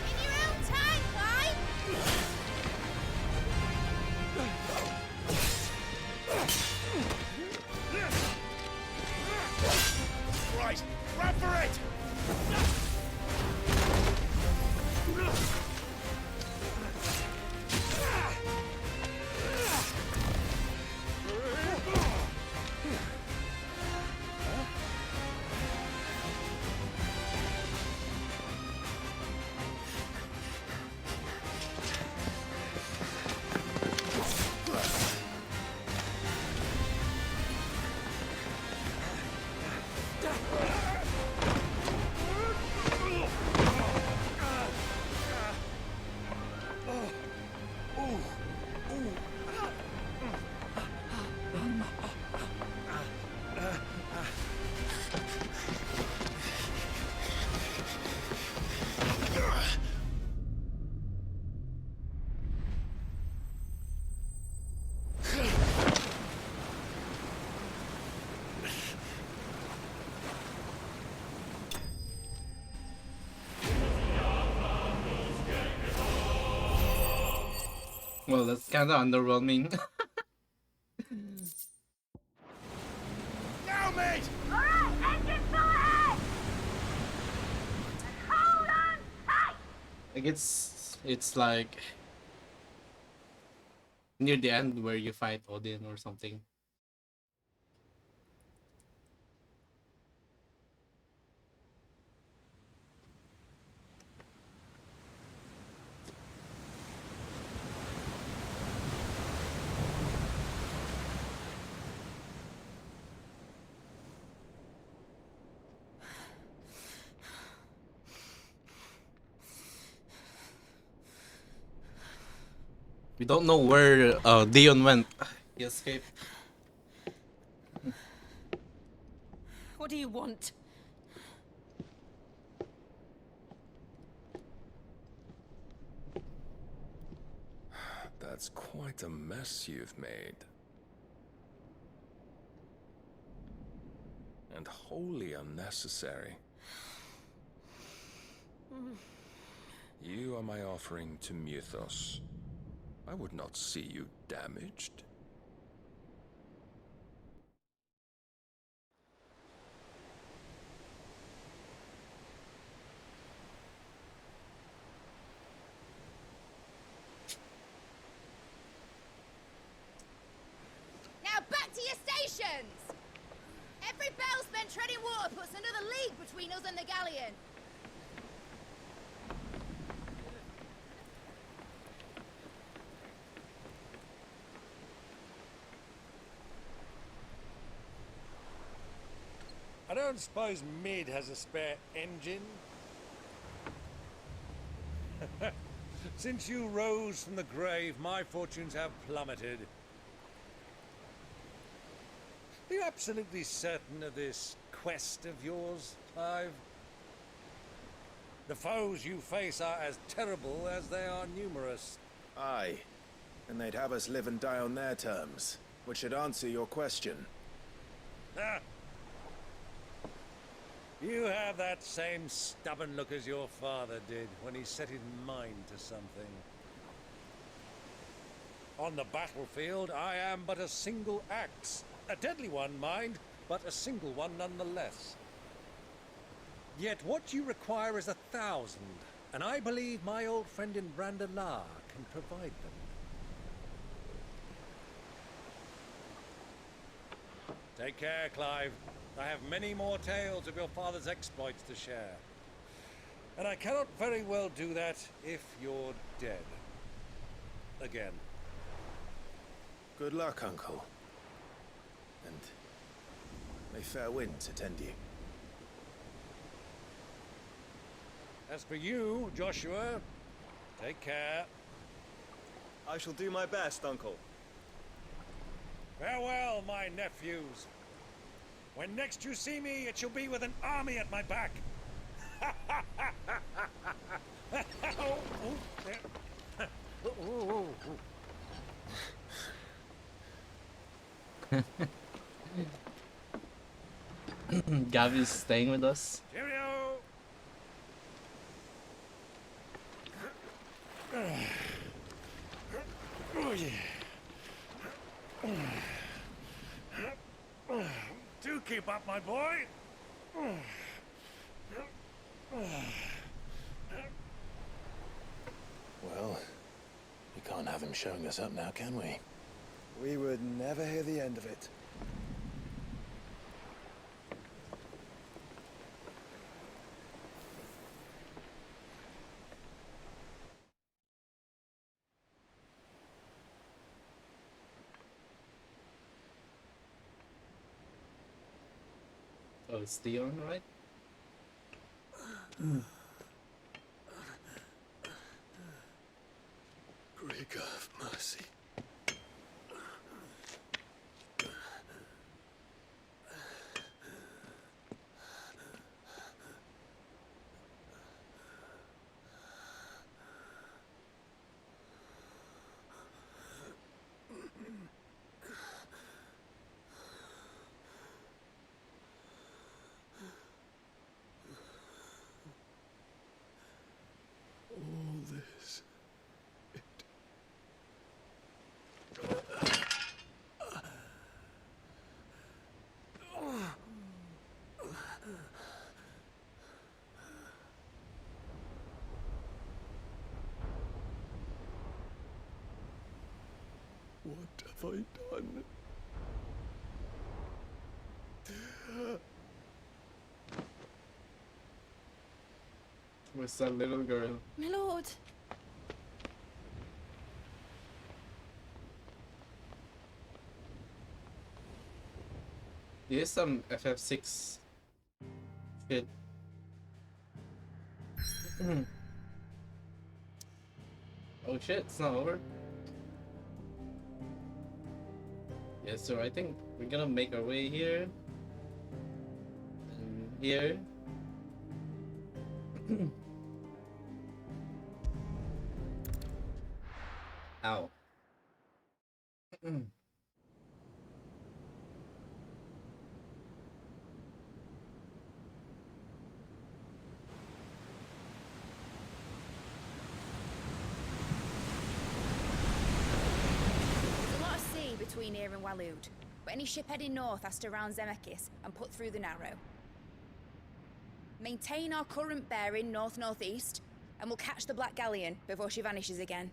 In your own time, Clive! Right, run for it! Well, that's kind of underwhelming. Now, mate! All right, engine full ahead! And hold on tight! Like it's like near the end where you fight Odin or something. We don't know where Dion went. He escaped. What do you want? That's quite a mess you've made. And wholly unnecessary. You are my offering to Mythos. I would not see you damaged. Now back to your stations! Every bell spent treading water puts another league between us and the galleon. I don't suppose Mid has a spare engine? Since you rose from the grave, my fortunes have plummeted. Are you absolutely certain of this quest of yours, Clive? The foes you face are as terrible as they are numerous. Aye. And they'd have us live and die on their terms, which should answer your question. Ah. You have that same stubborn look as your father did when he set his mind to something. On the battlefield, I am but a single axe. A deadly one, mind, but a single one nonetheless. Yet what you require is 1,000, and I believe my old friend in Brandalar can provide them. Take care, Clive. I have many more tales of your father's exploits to share. And I cannot very well do that if you're dead. Again. Good luck, Uncle. And may fair winds attend you. As for you, Joshua, take care. I shall do my best, Uncle. Farewell, my nephews. When next you see me, it shall be with an army at my back. Gavi's staying with us. Cheerio. Oh, yeah. Do keep up, my boy. Well, we can't have him showing us up now, can we? We would never hear the end of it. Oh, it's Dion, right? Great God of mercy. All this. What have I done? Where's that little girl? My lord. Here's some FF6 shit. Oh shit, it's not over. Yeah, so I think we're gonna make our way here. And here. Ow. There's a lot of sea between here and Waloed, but any ship heading north has to round Zemeckis and put through the Narrow. Maintain our current bearing north-northeast, and we'll catch the Black Galleon before she vanishes again.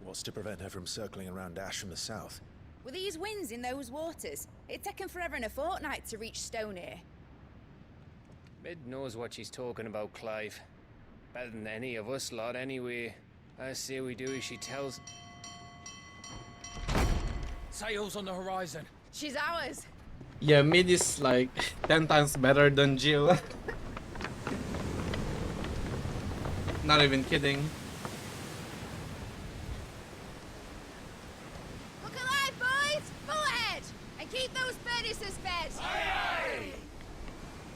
What's to prevent her from circling around Ash from the south? With these winds in those waters, it'd take 'em forever and a fortnight to reach Stonehere. Mid knows what she's talking about, Clive. Better than any of us lot, anyway. I say we do as she tells. Sails on the horizon. She's ours. Yeah, Mid is like 10 times better than Jill. Not even kidding. Look alive, boys! Full ahead! And keep those furnaces fed! Aye, aye!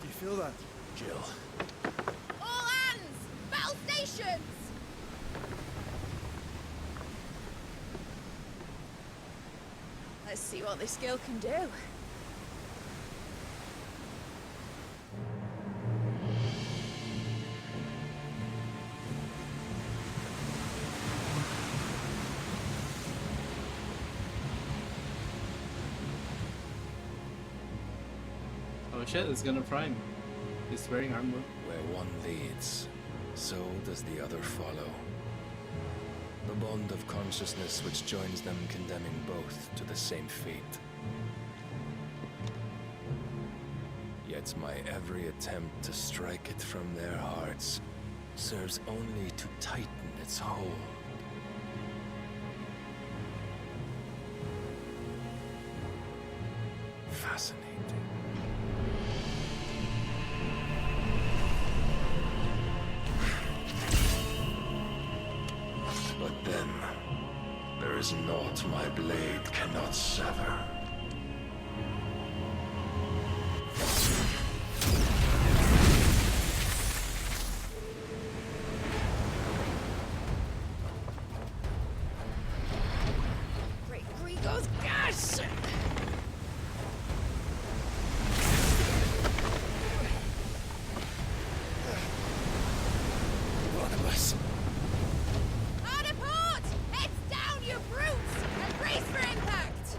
Do you feel that, Jill? All hands! Battle stations! Let's see what this girl can do. Oh shit, it's gonna prime. He's wearing armor. Where one leads, so does the other follow. The bond of consciousness which joins them condemning both to the same fate. Yet my every attempt to strike it from their hearts serves only to tighten its hold. Fascinating. But then, there is naught my blade cannot sever. Great Gregor's gosh! One of us. Hard a port! Heads down, you brutes! And brace for impact!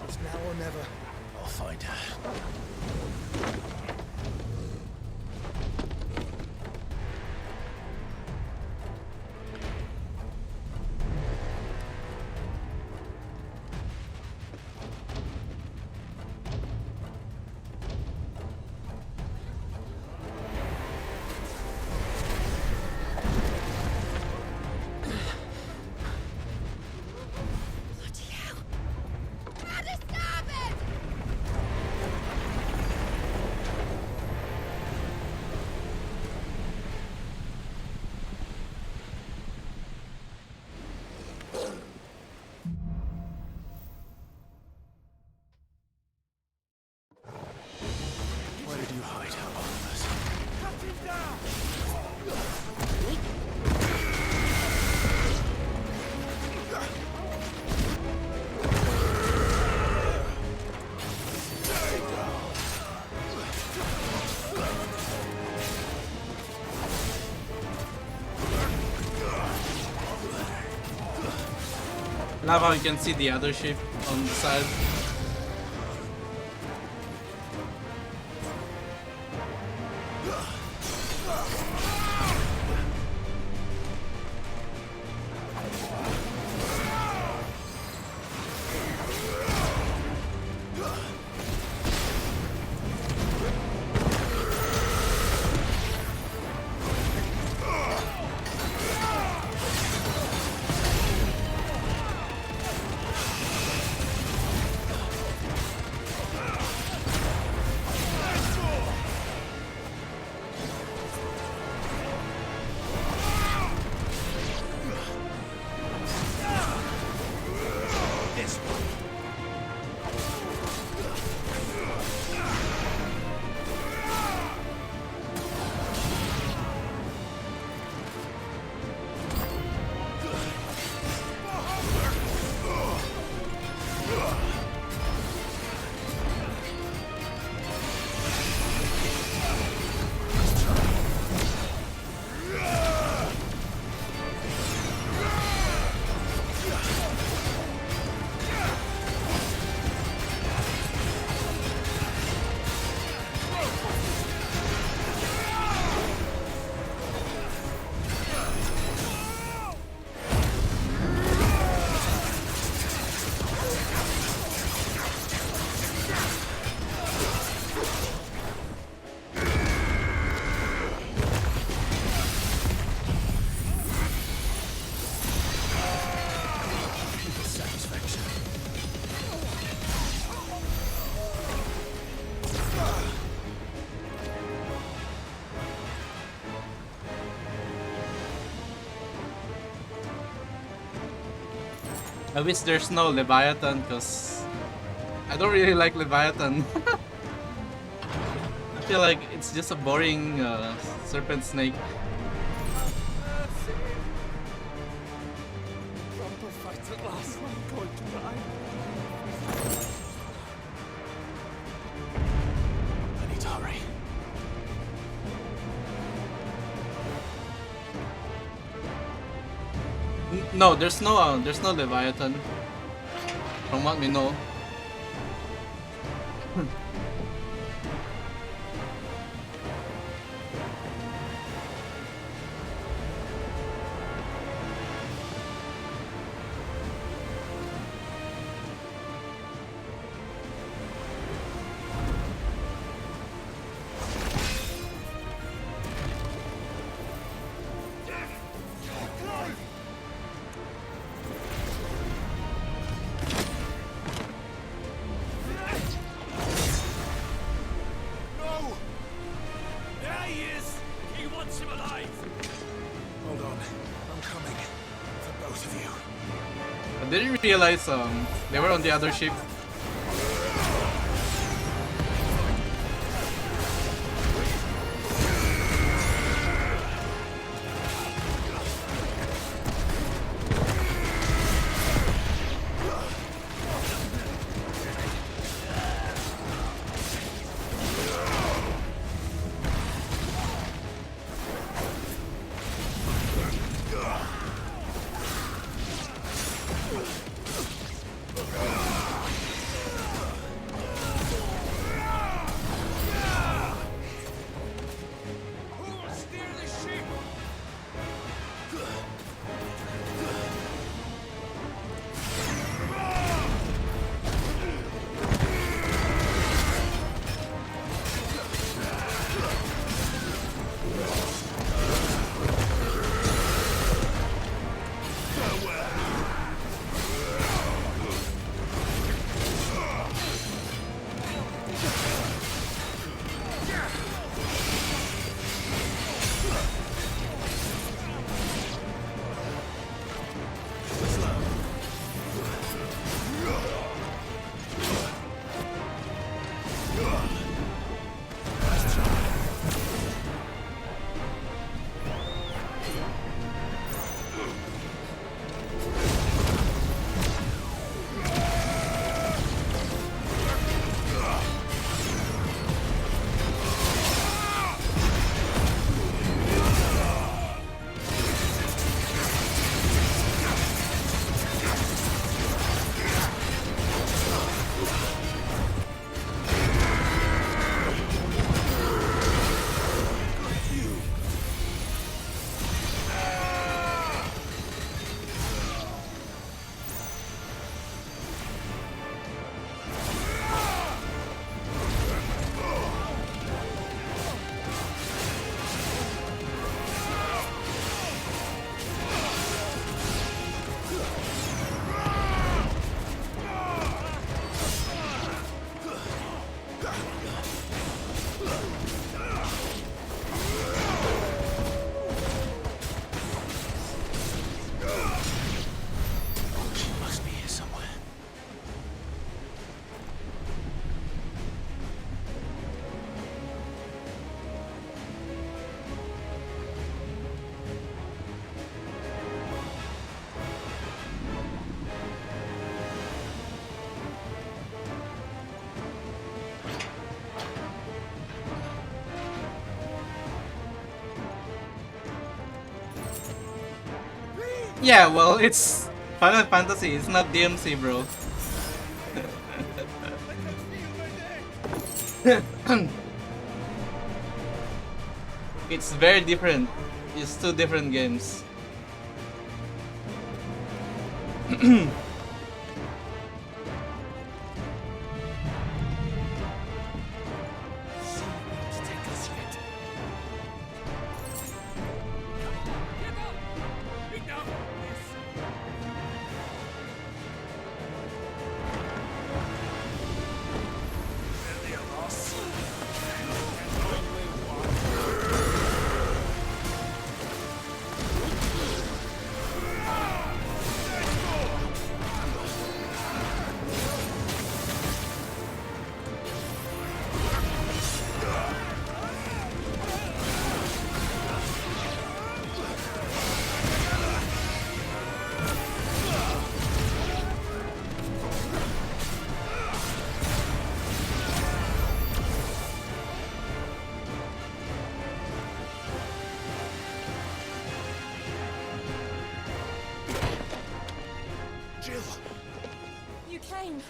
It's now or never. I'll find her. Bloody hell! Run to starboard! Where did you hide her, Barnabas? Cut him down! Love how you can see the other ship on the side. I wish there's no Leviathan, because I don't really like Leviathan. I feel like it's just a boring serpent snake. Proper fight at last. I'm going to die. I need to hurry. No, there's no Leviathan. From what we know. No! There he is! He wants him alive! Hold on. I'm coming. For both of you. I didn't realize they were on the other ship. Yeah, well, it's Final Fantasy, it's not DMC, bro. It's very different. It's two different games. Jill! You came.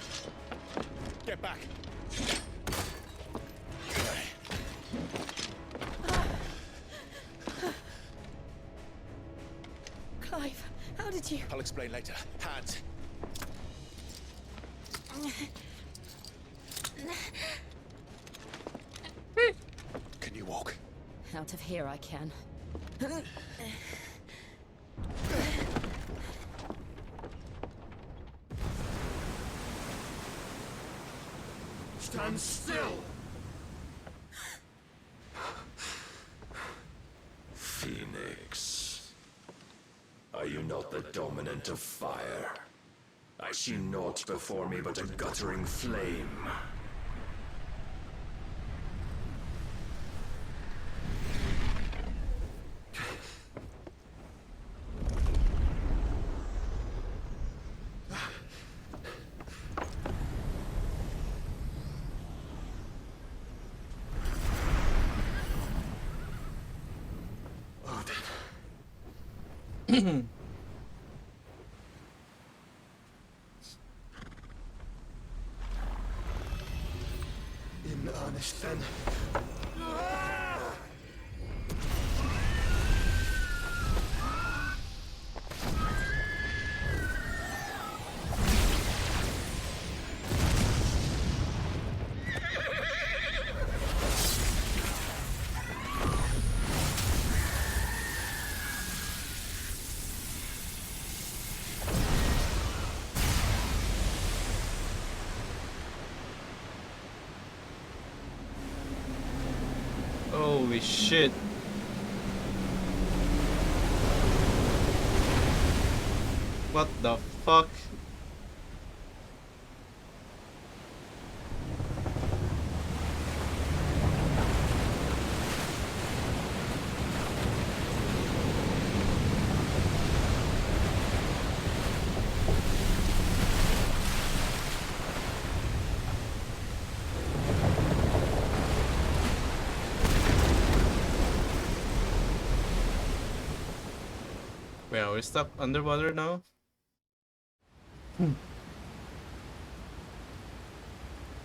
Get back! Clive, how did you? I'll explain later. Hands! Can you walk? Out of here I can. Stand still! Phoenix. Are you not the dominant of fire? I see naught before me but a guttering flame. In earnest, then. Holy shit. What the fuck? Wait, are we stuck underwater now?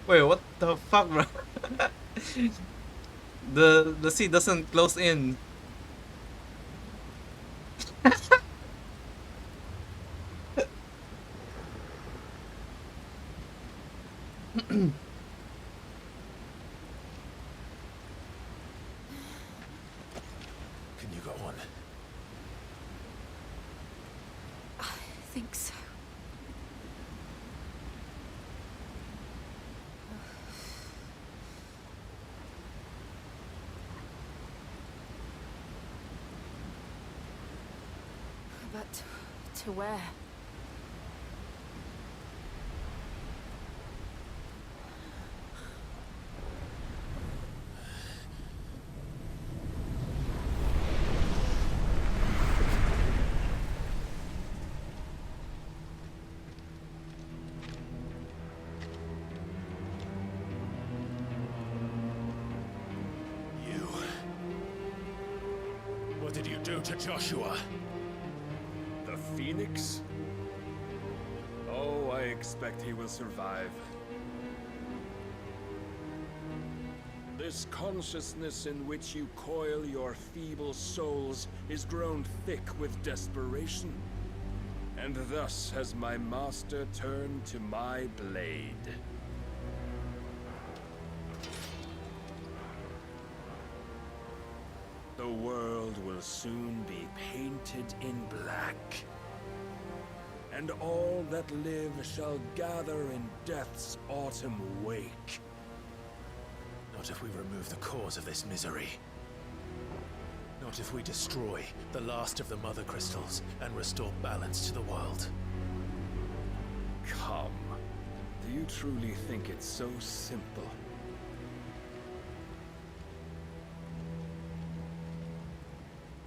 Wait, what the fuck, bro? The sea doesn't close in. Can you go on? I think so. But to where? What did you do to Joshua? The Phoenix? Oh, I expect he will survive. This consciousness in which you coil your feeble souls is grown thick with desperation. And thus has my master turned to my blade. The world will soon be painted in black. And all that live shall gather in death's autumn wake. Not if we remove the cause of this misery. Not if we destroy the last of the Mother Crystals and restore balance to the world. Come. Do you truly think it's so simple?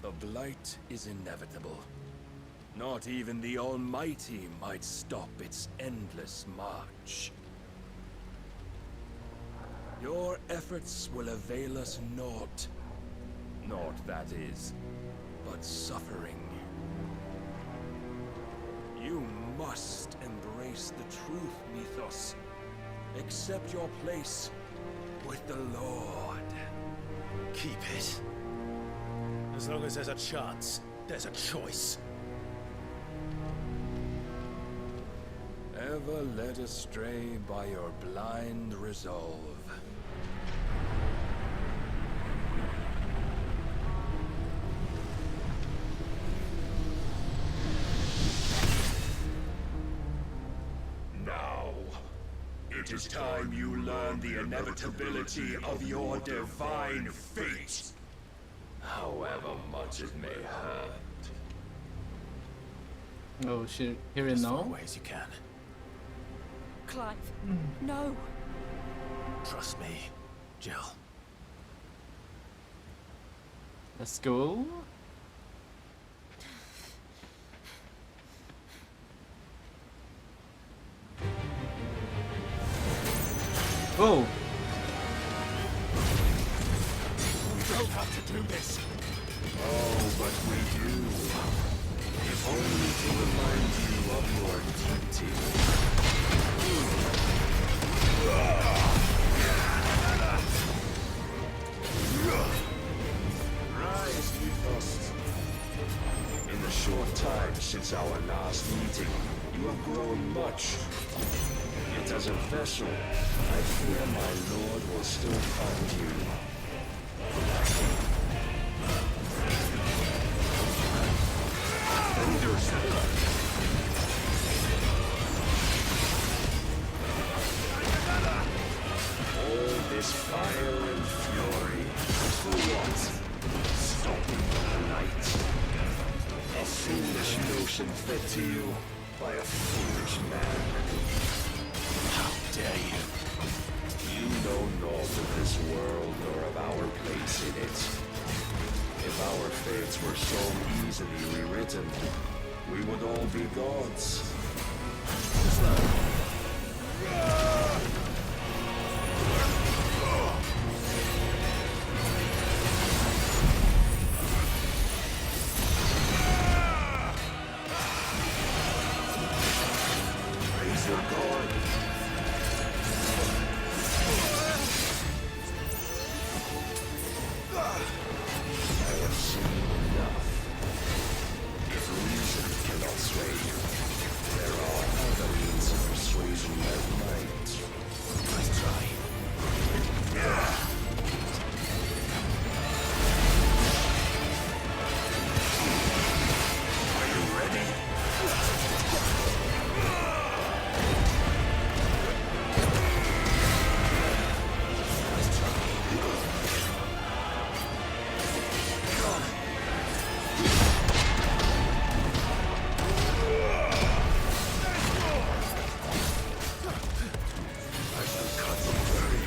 The blight is inevitable. Not even the Almighty might stop its endless march. Your efforts will avail us naught. Naught, that is, but suffering. You must Face the truth, Mythos. Accept your place with the Lord. Keep it. As long as there's a chance, there's a choice. Ever led astray by your blind resolve. Now, it is time you learn the inevitability of your divine fate. However much it may hurt. Oh, should hear it As now? far away as you can. Clive, no. Trust me, Jill. Let's go. Oh. We don't have to do this. Oh, but we do. If only to remind you of your duty. Rise, Mythos. In the short time since our last meeting, you have grown much. Yet as a vessel, I fear my lord will still find you. All this fire and fury, for what? Stopping the light. A foolish notion fed to you by a foolish man. How dare you? You know naught of this world nor of our place in it. If our fates were so easily rewritten, we would all be gods. Raise your guard. I have seen enough. If reason cannot sway you, there are other means of persuasion that might. Let's try. Are you ready? I shall cut you very.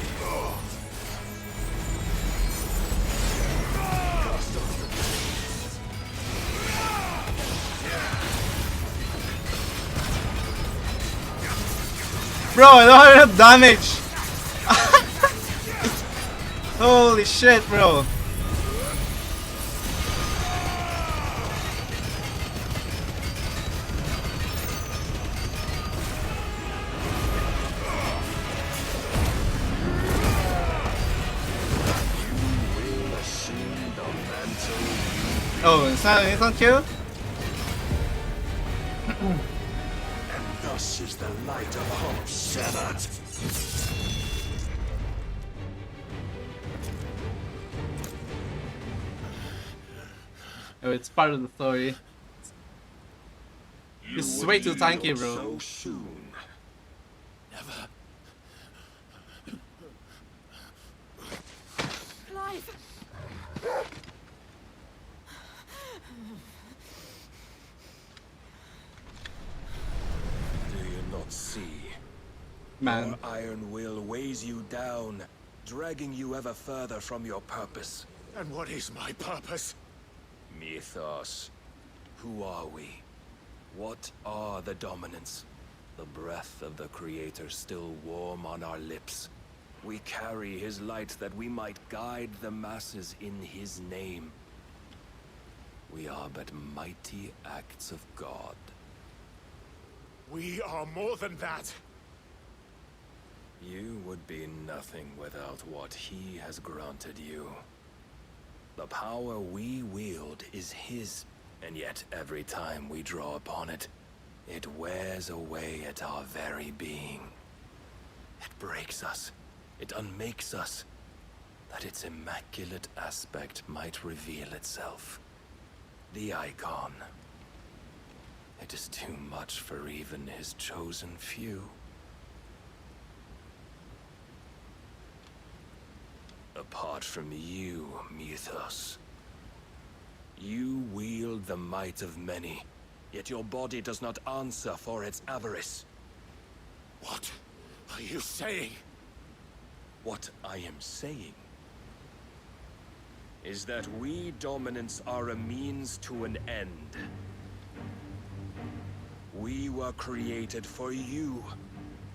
Bro, I don't have enough damage. Holy shit, bro. will assume the mantle Oh, it's not kill? and thus is the light of hope severed. Oh, it's part of the story. This is way too tanky, bro. So soon. Never. Clive! Do you not see? Man. Your iron will weighs you down, dragging you ever further from your purpose. And what is my purpose? Mythos. Who are we? What are the dominants? The breath of the Creator still warm on our lips. We carry his light that we might guide the masses in his name. We are but mighty acts of God. We are more than that. You would be nothing without what he has granted you. The power we wield is his, and yet every time we draw upon it, it wears away at our very being. It breaks us. It unmakes us, that its immaculate aspect might reveal itself. The icon. It is too much for even his chosen few. Apart from you, Mythos, you wield the might of many, yet your body does not answer for its avarice. What are you saying? What I am saying is that we dominants are a means to an end. We were created for you,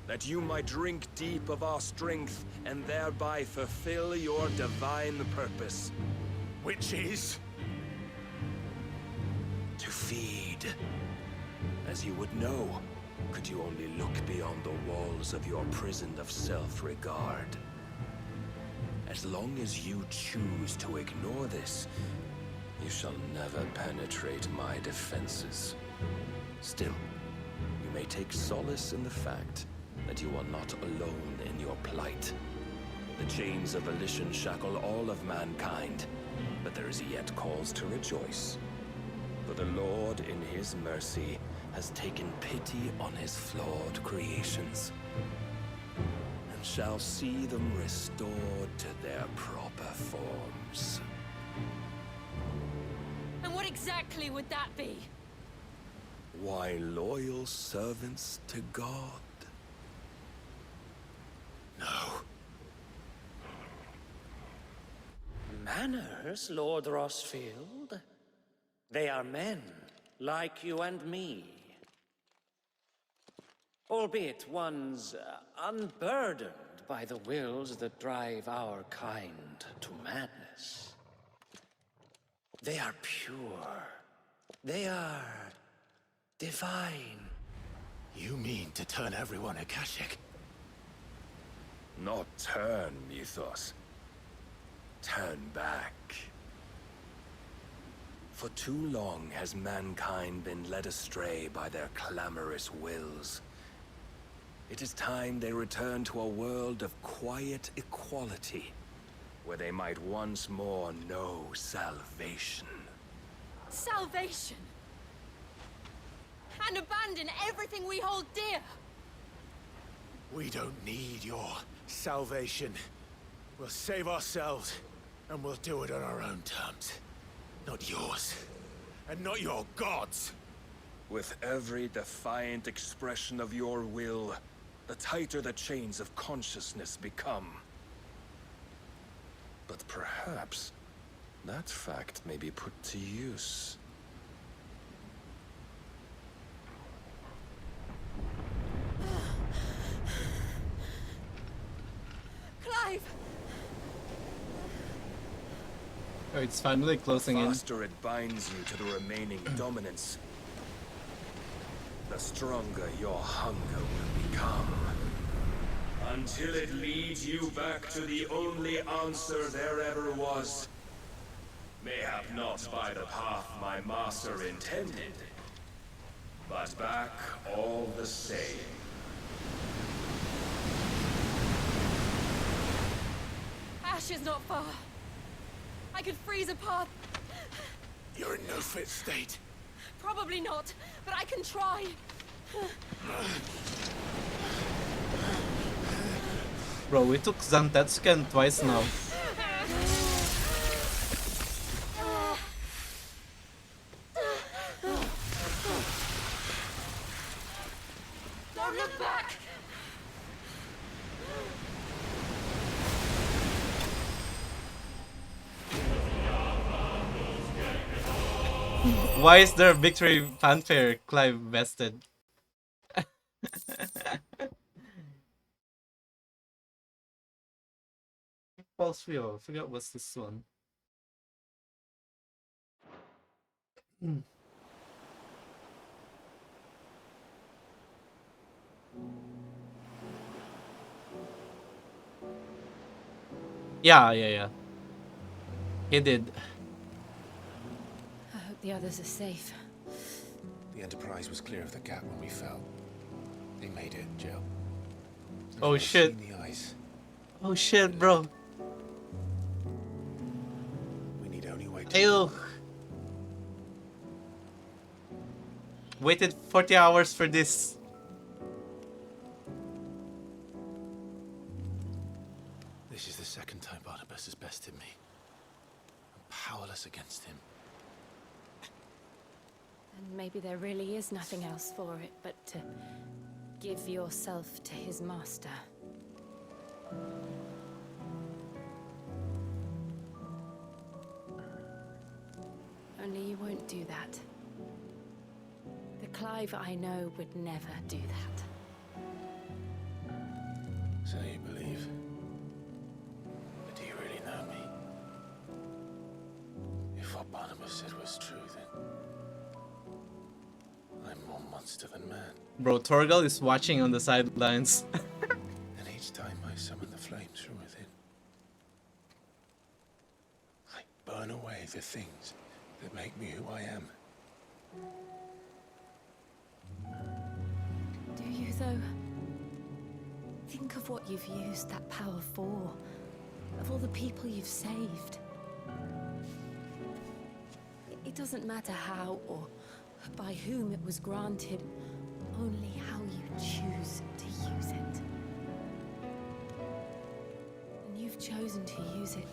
that you might drink deep of our strength and thereby fulfill your divine purpose. Which is? To feed. As you would know, could you only look beyond the walls of your prison of self-regard. As long as you choose to ignore this, you shall never penetrate my defenses. Still, you may take solace in the fact that you are not alone in your plight. The chains of volition shackle all of mankind, but there is yet cause to rejoice. For the Lord, in his mercy, has taken pity on his flawed creations, and shall see them restored to their proper forms. And what exactly would that be? Why, loyal servants to God. No. Manners, Lord Rossfield? They are men, like you and me. Albeit ones unburdened by the wills that drive our kind to madness. They are pure. They are divine. You mean to turn everyone Akashic? Not turn, Mythos. Turn back. For too long has mankind been led astray by their clamorous wills. It is time they return to a world of quiet equality, where they might once more know salvation. Salvation! And abandon everything we hold dear! We don't need your salvation. We'll save ourselves, and we'll do it on our own terms. Not yours, and not your gods. With every defiant expression of your will, the tighter the chains of consciousness become. But perhaps that fact may be put to use. Clive! Oh, it's finally closing in. The faster it binds you to the remaining dominance, the stronger your hunger will become. Until it leads you back to the only answer there ever was. Mayhap not by the path my master intended, but back all the same. Ash is not far. I could freeze a path. You're in no fit state. Probably not, but I can try. Bro, we took Zantetsuken twice now. Don't look back! Why is there a victory fanfare? Clive vested. Pulse Wheel, I forgot what's this one. Yeah. He did. I hope the others are safe. The Enterprise was clear of the gap when we fell. They made it, Jill. Oh I've shit. seen the ice. Oh shit, bro. We need only wait to Ew. Waited 40 hours for this. This is the second time Barnabas has bested me. I'm powerless against him. And maybe there really is nothing else for it but to give yourself to his master. Only you won't do that. The Clive I know would never do that. So you believe? But do you really know me? If what Barnabas said was true, then I'm more monster than man. Bro, Torgal is watching on the sidelines. And each time I summon the flames from within, I burn away the things that make me who I am. Do you, though? Think of what you've used that power for. Of all the people you've saved. It doesn't matter how or by whom it was granted, only how you choose to use it. And you've chosen to use it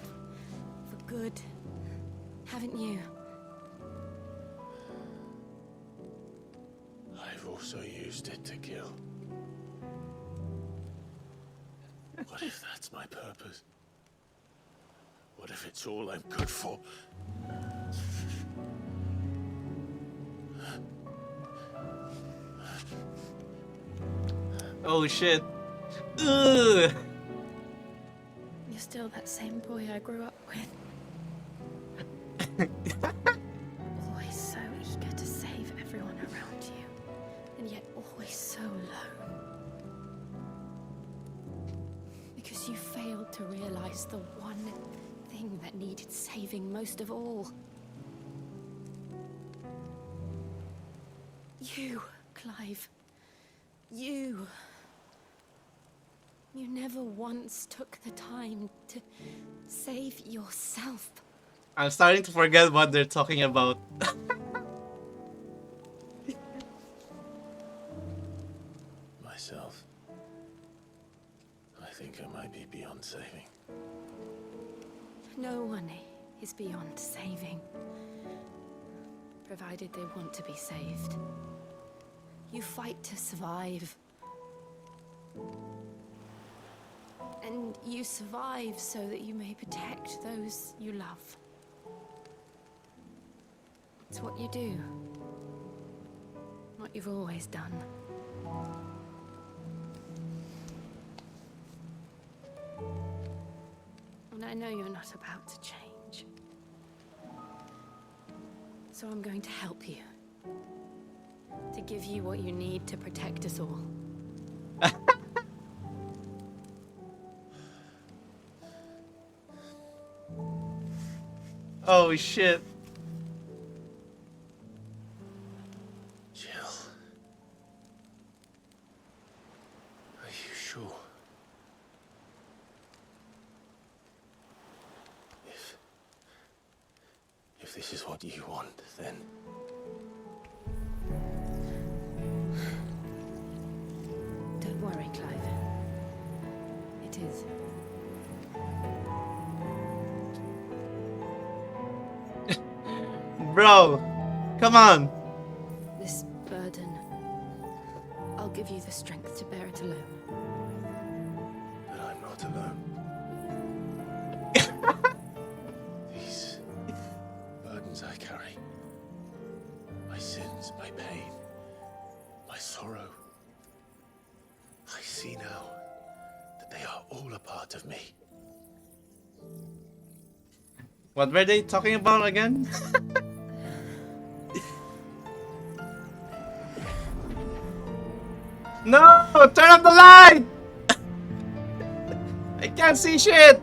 for good, haven't you? I've also used it to kill. What if that's my purpose? What if it's all I'm good for? Oh shit. Ugh. You're still that same boy I grew up with. Always so eager to save everyone around you, and yet always so alone. Because you failed to realize the one thing that needed saving most of all. You, Clive. You. You never once took the time to save yourself. I'm starting to forget what they're talking about. Myself. I think I might be beyond saving. No one is beyond saving. Provided they want to be saved. You fight to survive. And you survive so that you may protect those you love. It's what you do. What you've always done. And I know you're not about to change. So I'm going to help you. To give you what you need to protect us all. Oh shit. Jill. Are you sure? If this is what you want, then... Don't worry, Clive. It is. Bro, come on. This burden, I'll give you the strength to bear it alone. But I'm not alone. These burdens I carry, my sins, my pain, my sorrow, I see now that they are all a part of me. What were they talking about again? No! Turn off the light! I can't see shit!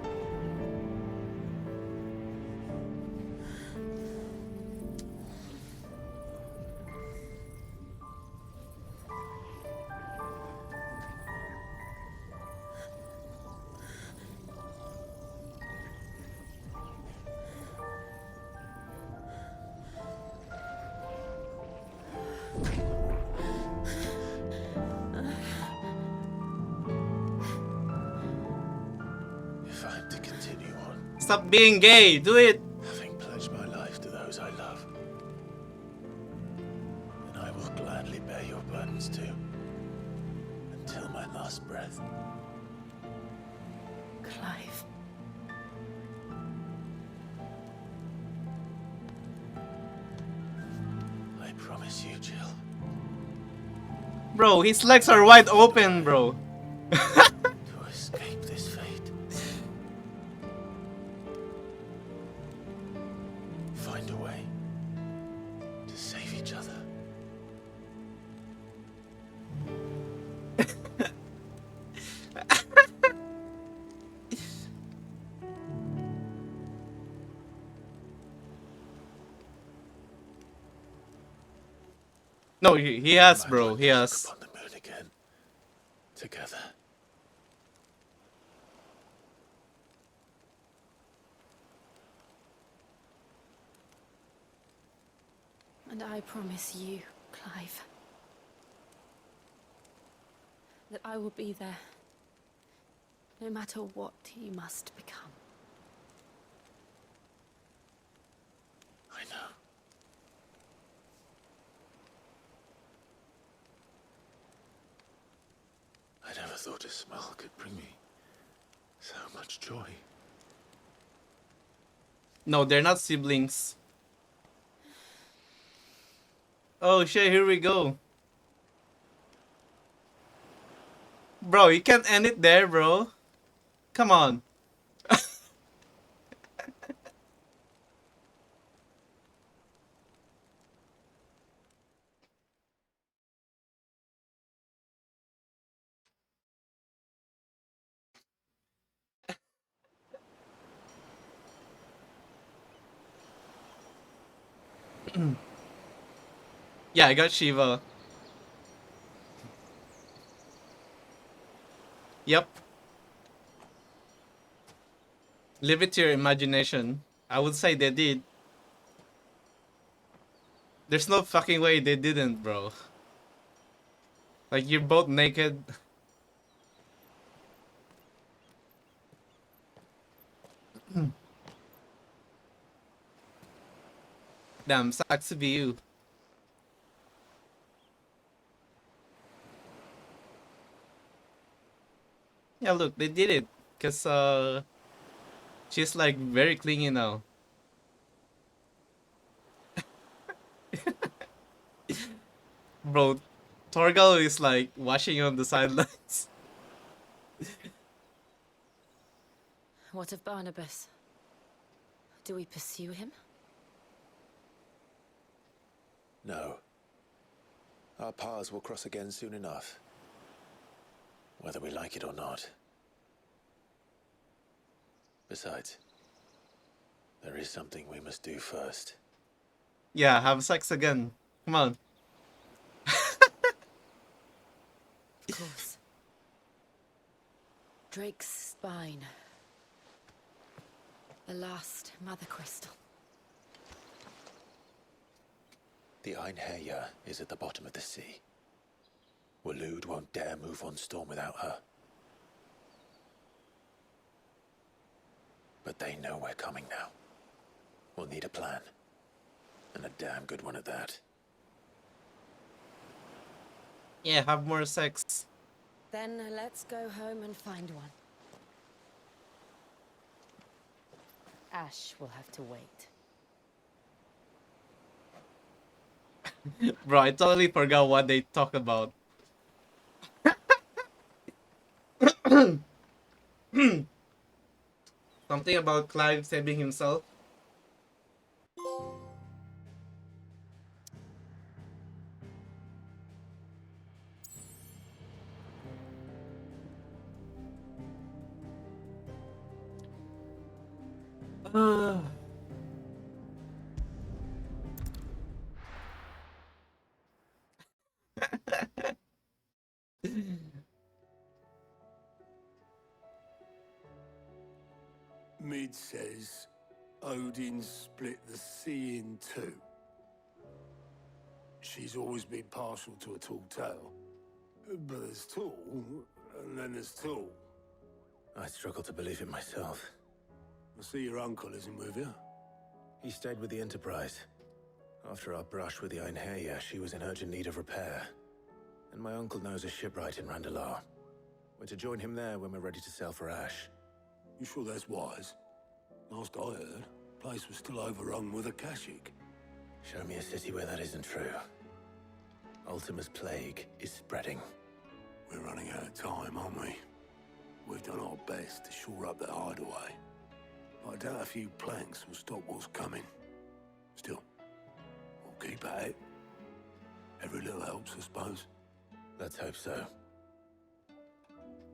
Stop being gay. Do it. Having pledged my life to those I love, and I will gladly bear your burdens too, until my last breath. Clive. I promise you, Jill. Bro, his legs are wide open, bro. To escape this fate. Find a way to save each other. No, he has, bro. He has. Upon the moon again. Together. And I promise you, Clive, that I will be there, no matter what you must become. I know. I never thought a smile could bring me so much joy. No, they're not siblings. Oh shit, here we go. Bro, you can't end it there, bro. Come on. Yeah, I got Shiva. Yep. Leave it to your imagination. I would say they did. There's no fucking way they didn't, bro. Like, you're both naked. Damn, sucks to be you. Yeah, look, they did it. Cause, she's like very clingy now. Bro, Torgal is like watching on the sidelines. What of Barnabas? Do we pursue him? No. Our paths will cross again soon enough. Whether we like it or not. Besides, there is something we must do first. Yeah, have sex again. Come on. Of course. Drake's spine. The last mother crystal. The Einherjar is at the bottom of the sea. Waloed won't dare move on Storm without her. But they know we're coming now. We'll need a plan. And a damn good one at that. Yeah, have more sex. Then let's go home and find one. Ash will have to wait. Bro, I totally forgot what they talk about. Something about Clive saving himself. Mid says Odin split the sea in two. She's always been partial to a tall tale. But there's tall, and then there's tall. I struggle to believe it myself. I see your uncle isn't with you. He stayed with the Enterprise. After our brush with the Einherja, she was in urgent need of repair. And my uncle knows a shipwright in Randalar. We're to join him there when we're ready to sail for Ash. You sure that's wise? Last I heard, the place was still overrun with Akashic. Show me a city where that isn't true. Ultima's plague is spreading. We're running out of time, aren't we? We've done our best to shore up that hideaway. I doubt a few planks will stop what's coming. Still, we'll keep at it. Every little helps, I suppose. Let's hope so.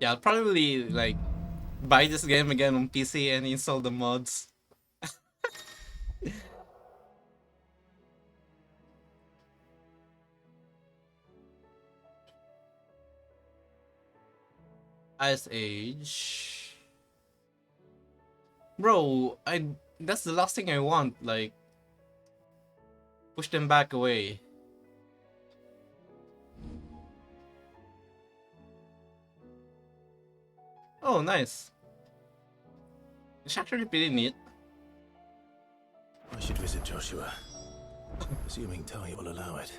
Yeah, I'll probably like buy this game again on PC and install the mods. Ice Age. Bro, that's the last thing I want, like push them back away. Oh, nice. It's actually pretty neat. I should visit Joshua. Assuming Talia will allow it.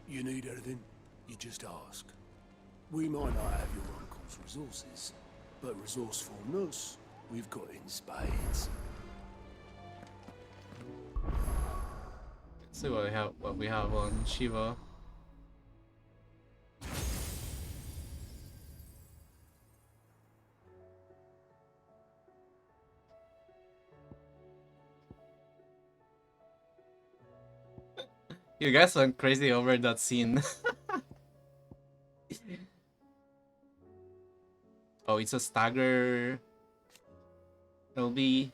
You need anything, you just ask. We might not have your uncle's resources, but resourcefulness, we've got in spades. Let's see what we have on Shiva. You guys went crazy over that scene. Oh, it's a stagger. It'll be.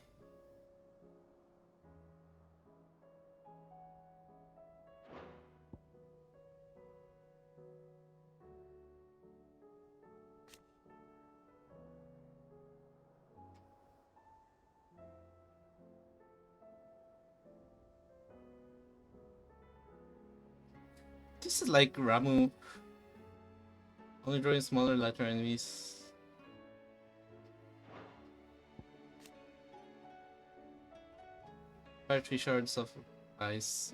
This is like Ramu. Only drawing smaller letter enemies. Fire 3 shards of ice.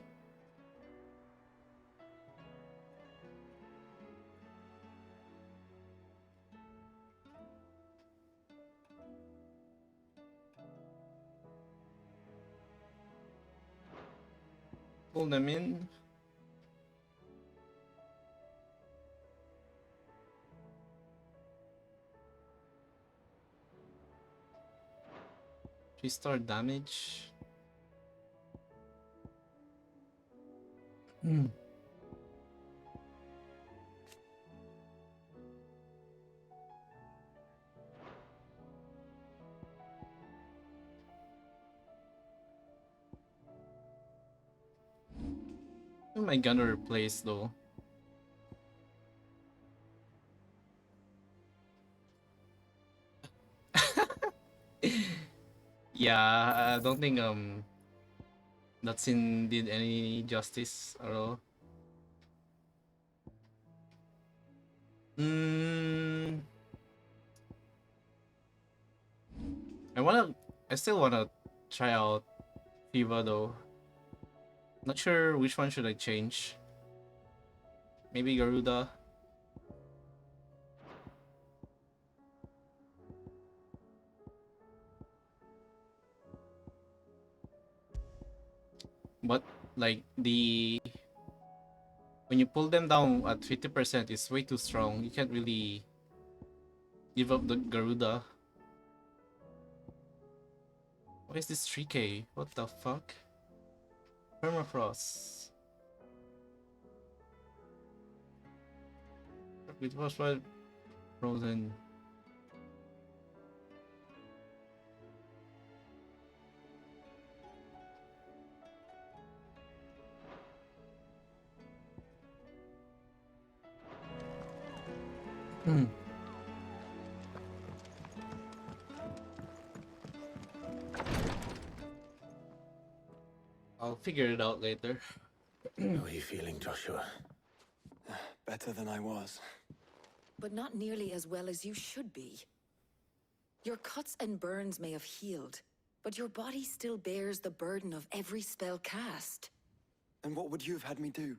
Pull them in. Restore damage. Who am I gonna replace though? Yeah, I don't think that scene did any justice at all. I still wanna try out Fiva though. Not sure which one should I change. Maybe Garuda. But like when you pull them down at 50%, it's way too strong. You can't really give up the Garuda. Why is this 3k? What the fuck? Permafrost. It was what frozen. I'll figure it out later. How are you feeling, Joshua? Better than I was. But not nearly as well as you should be. Your cuts and burns may have healed, but your body still bears the burden of every spell cast. And what would you have had me do?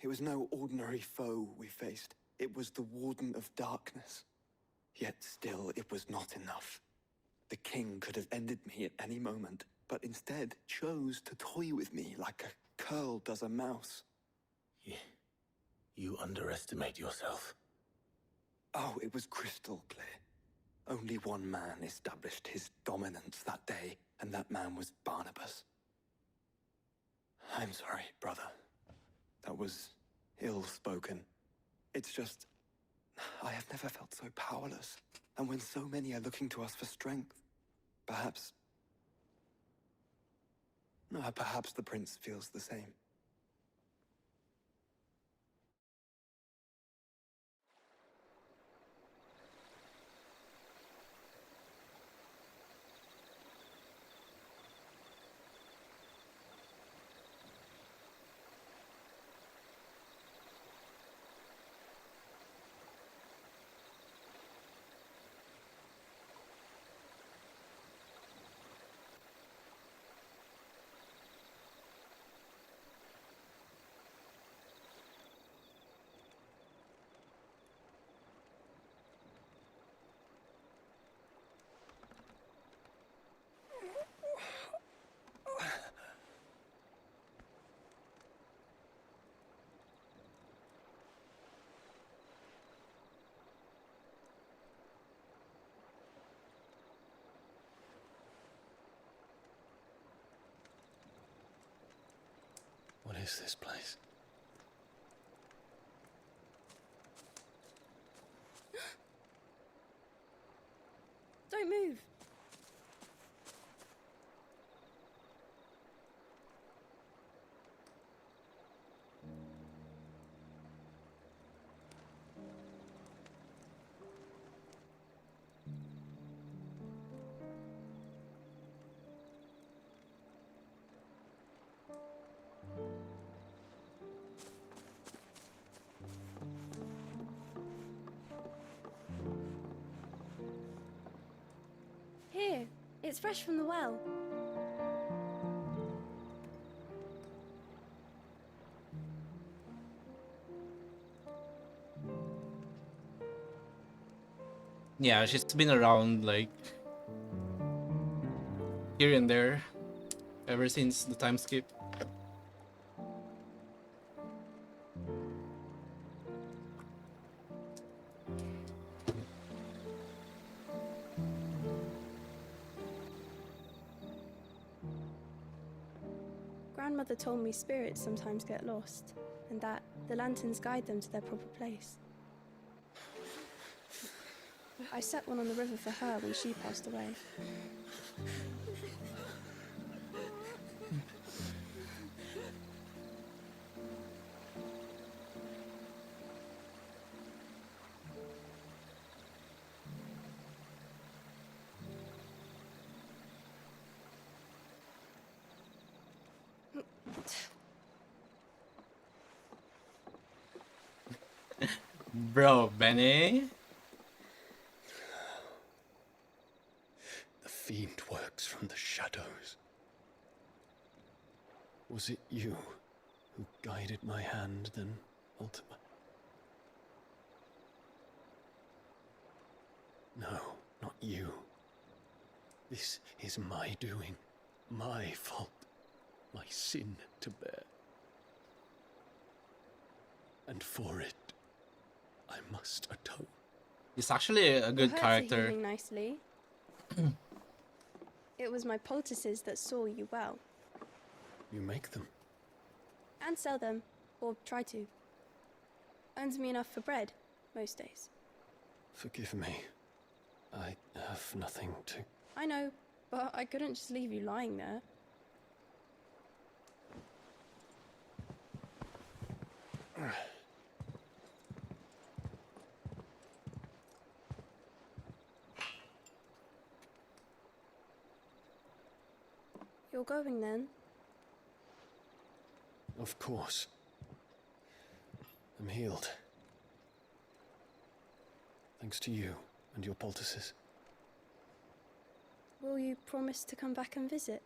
It was no ordinary foe we faced. It was the Warden of Darkness. Yet still, it was not enough. The king could have ended me at any moment, but instead chose to toy with me like a curl does a mouse. You underestimate yourself. Oh, it was crystal clear. Only one man established his dominance that day, and that man was Barnabas. I'm sorry, brother. That was ill-spoken. It's just, I have never felt so powerless. And when so many are looking to us for strength, perhaps the prince feels the same. What is this place? Don't move. Here, it's fresh from the well. Yeah, she's been around like here and there ever since the time skip. Grandmother told me spirits sometimes get lost, and that the lanterns guide them to their proper place. I set one on the river for her when she passed away. Bro, Benny. The fiend works from the shadows. Was it you who guided my hand, then ultimately? No, not you. This is my doing, my fault, my sin to bear. And for it, I must atone. He's actually a good Your hurts are character. healing nicely. It was my poultices that saw you well. You make them. And sell them, or try to. Earns me enough for bread, most days. Forgive me. I have nothing to... I know, but I couldn't just leave you lying there. You're going then? Of course. I'm healed. Thanks to you and your poultices. Will you promise to come back and visit?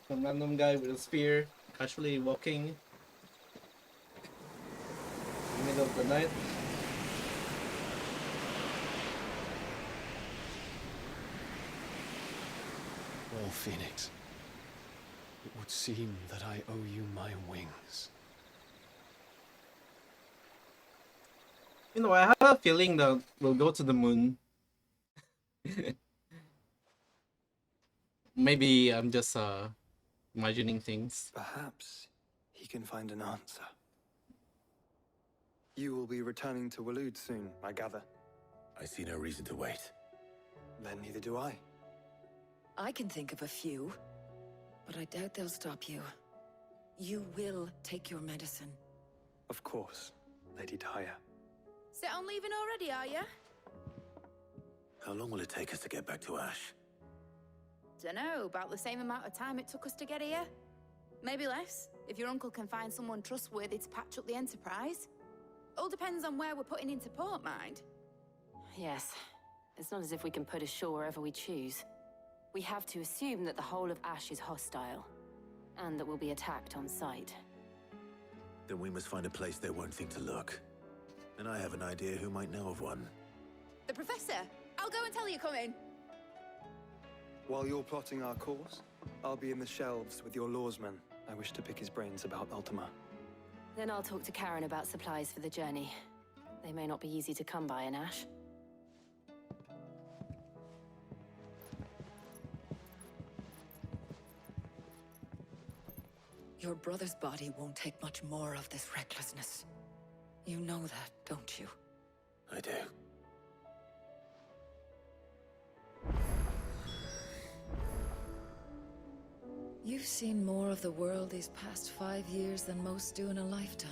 Some random guy with a spear, casually walking in the middle of the night. Well, Phoenix, it would seem that I owe you my wings. You know, I have a feeling that we'll go to the moon. Maybe I'm just imagining things. Perhaps he can find an answer. You will be returning to Waloed soon, I gather. I see no reason to wait. Then neither do I. I can think of a few, but I doubt they'll stop you. You will take your medicine. Of course, Lady Daya. Set on leaving already, are you? How long will it take us to get back to Ash? Dunno, about the same amount of time it took us to get here. Maybe less, if your uncle can find someone trustworthy to patch up the Enterprise. All depends on where we're putting into port, mind. Yes. It's not as if we can put ashore wherever we choose. We have to assume that the whole of Ash is hostile, and that we'll be attacked on sight. Then we must find a place they won't think to look. And I have an idea who might know of one. The Professor! I'll go and tell you come in. While you're plotting our course, I'll be in the shelves with your lawsman. I wish to pick his brains about Ultima. Then I'll talk to Karen about supplies for the journey. They may not be easy to come by in Ash. Your brother's body won't take much more of this recklessness. You know that, don't you? I do. You've seen more of the world these past 5 years than most do in a lifetime.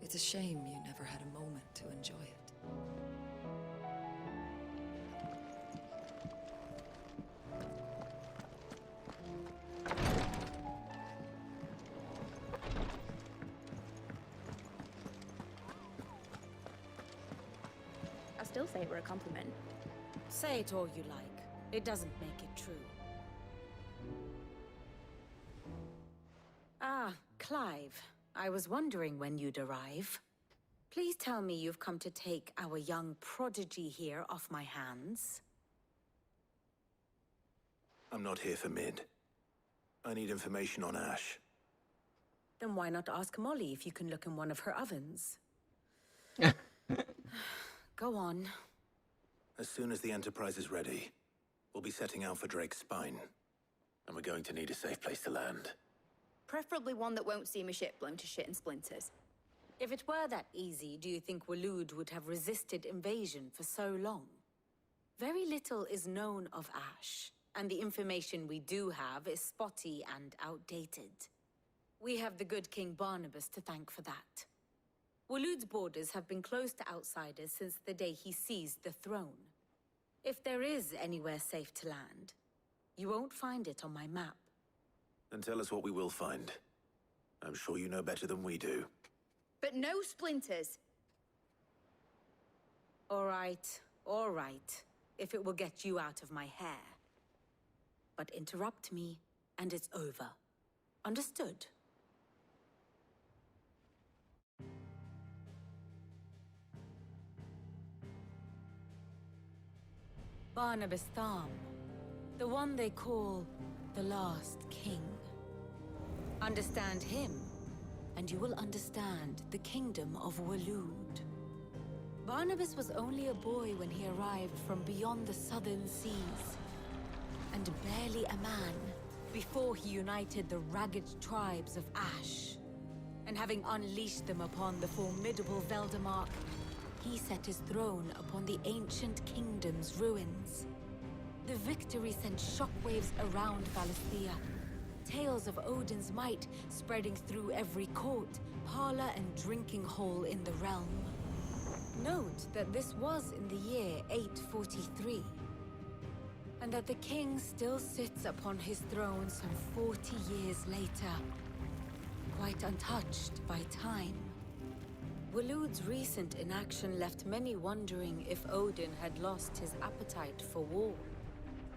It's a shame you never had a moment to enjoy it. I still say it were a compliment. Say it all you like. It doesn't make it true. Ah, Clive. I was wondering when you'd arrive. Please tell me you've come to take our young prodigy here off my hands. I'm not here for Mid. I need information on Ash. Then why not ask Molly if you can look in one of her ovens? Go on. As soon as the Enterprise is ready, we'll be setting out for Drake's Spine. And we're going to need a safe place to land. Preferably one that won't see my ship blown to shit and splinters. If it were that easy, do you think Waloed would have resisted invasion for so long? Very little is known of Ash, and the information we do have is spotty and outdated. We have the good King Barnabas to thank for that. Waloed's borders have been closed to outsiders since the day he seized the throne. If there is anywhere safe to land, you won't find it on my map. Then tell us what we will find. I'm sure you know better than we do. But no splinters. All right, if it will get you out of my hair. But interrupt me, and it's over. Understood? Barnabas Tham, the one they call the last king. Understand him, and you will understand the kingdom of Waloed. Barnabas was only a boy when he arrived from beyond the southern seas, and barely a man before he united the ragged tribes of Ash. And having unleashed them upon the formidable Veldamark, he set his throne upon the ancient kingdom's ruins. The victory sent shockwaves around Valisthea, tales of Odin's might spreading through every court, parlor, and drinking hole in the realm. Note that this was in the year 843. and that the king still sits upon his throne some 40 years later, quite untouched by time. Waloed's recent inaction left many wondering if Odin had lost his appetite for war.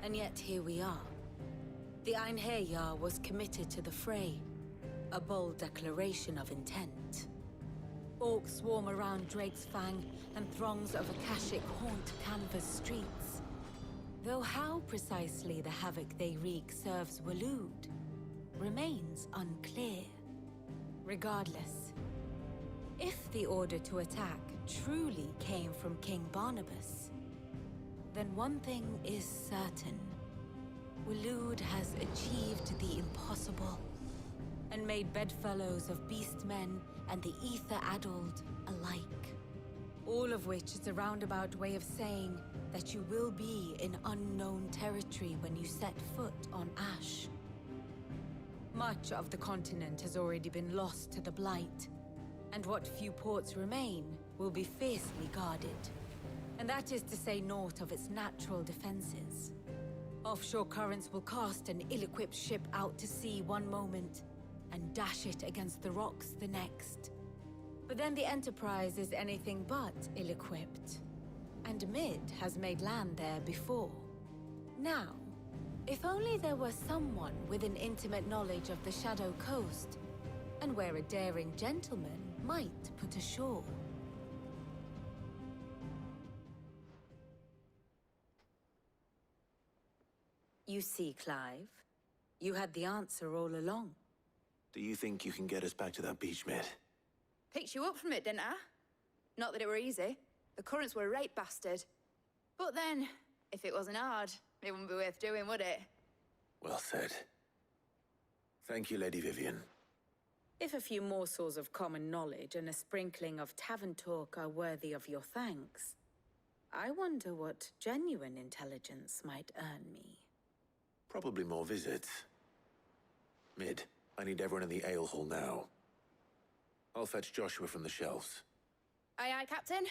And yet here we are. The Einherjar was committed to the fray, a bold declaration of intent. Orcs swarm around Drake's Fang, and throngs of Akashic haunt Canva's streets. Though how precisely the havoc they wreak serves Waloed remains unclear. Regardless, if the order to attack truly came from King Barnabas, then one thing is certain. Waloed has achieved the impossible, and made bedfellows of beastmen and the ether-addled alike. All of which is a roundabout way of saying that you will be in unknown territory when you set foot on Ash. Much of the continent has already been lost to the Blight, and what few ports remain will be fiercely guarded. And that is to say naught of its natural defenses. Offshore currents will cast an ill-equipped ship out to sea one moment, and dash it against the rocks the next. But then the Enterprise is anything but ill-equipped, and Mid has made land there before. Now, if only there were someone with an intimate knowledge of the Shadow Coast, and where a daring gentleman might put ashore. You see, Clive, you had the answer all along. Do you think you can get us back to that beach, Mid? Picked you up from it, didn't I? Not that it were easy. The currents were a right bastard. But then, if it wasn't hard, it wouldn't be worth doing, would it? Well said. Thank you, Lady Vivian. If a few morsels of common knowledge and a sprinkling of tavern talk are worthy of your thanks, I wonder what genuine intelligence might earn me. Probably more visits. Mid, I need everyone in the ale hall now. I'll fetch Joshua from the shelves. Aye, aye, Captain.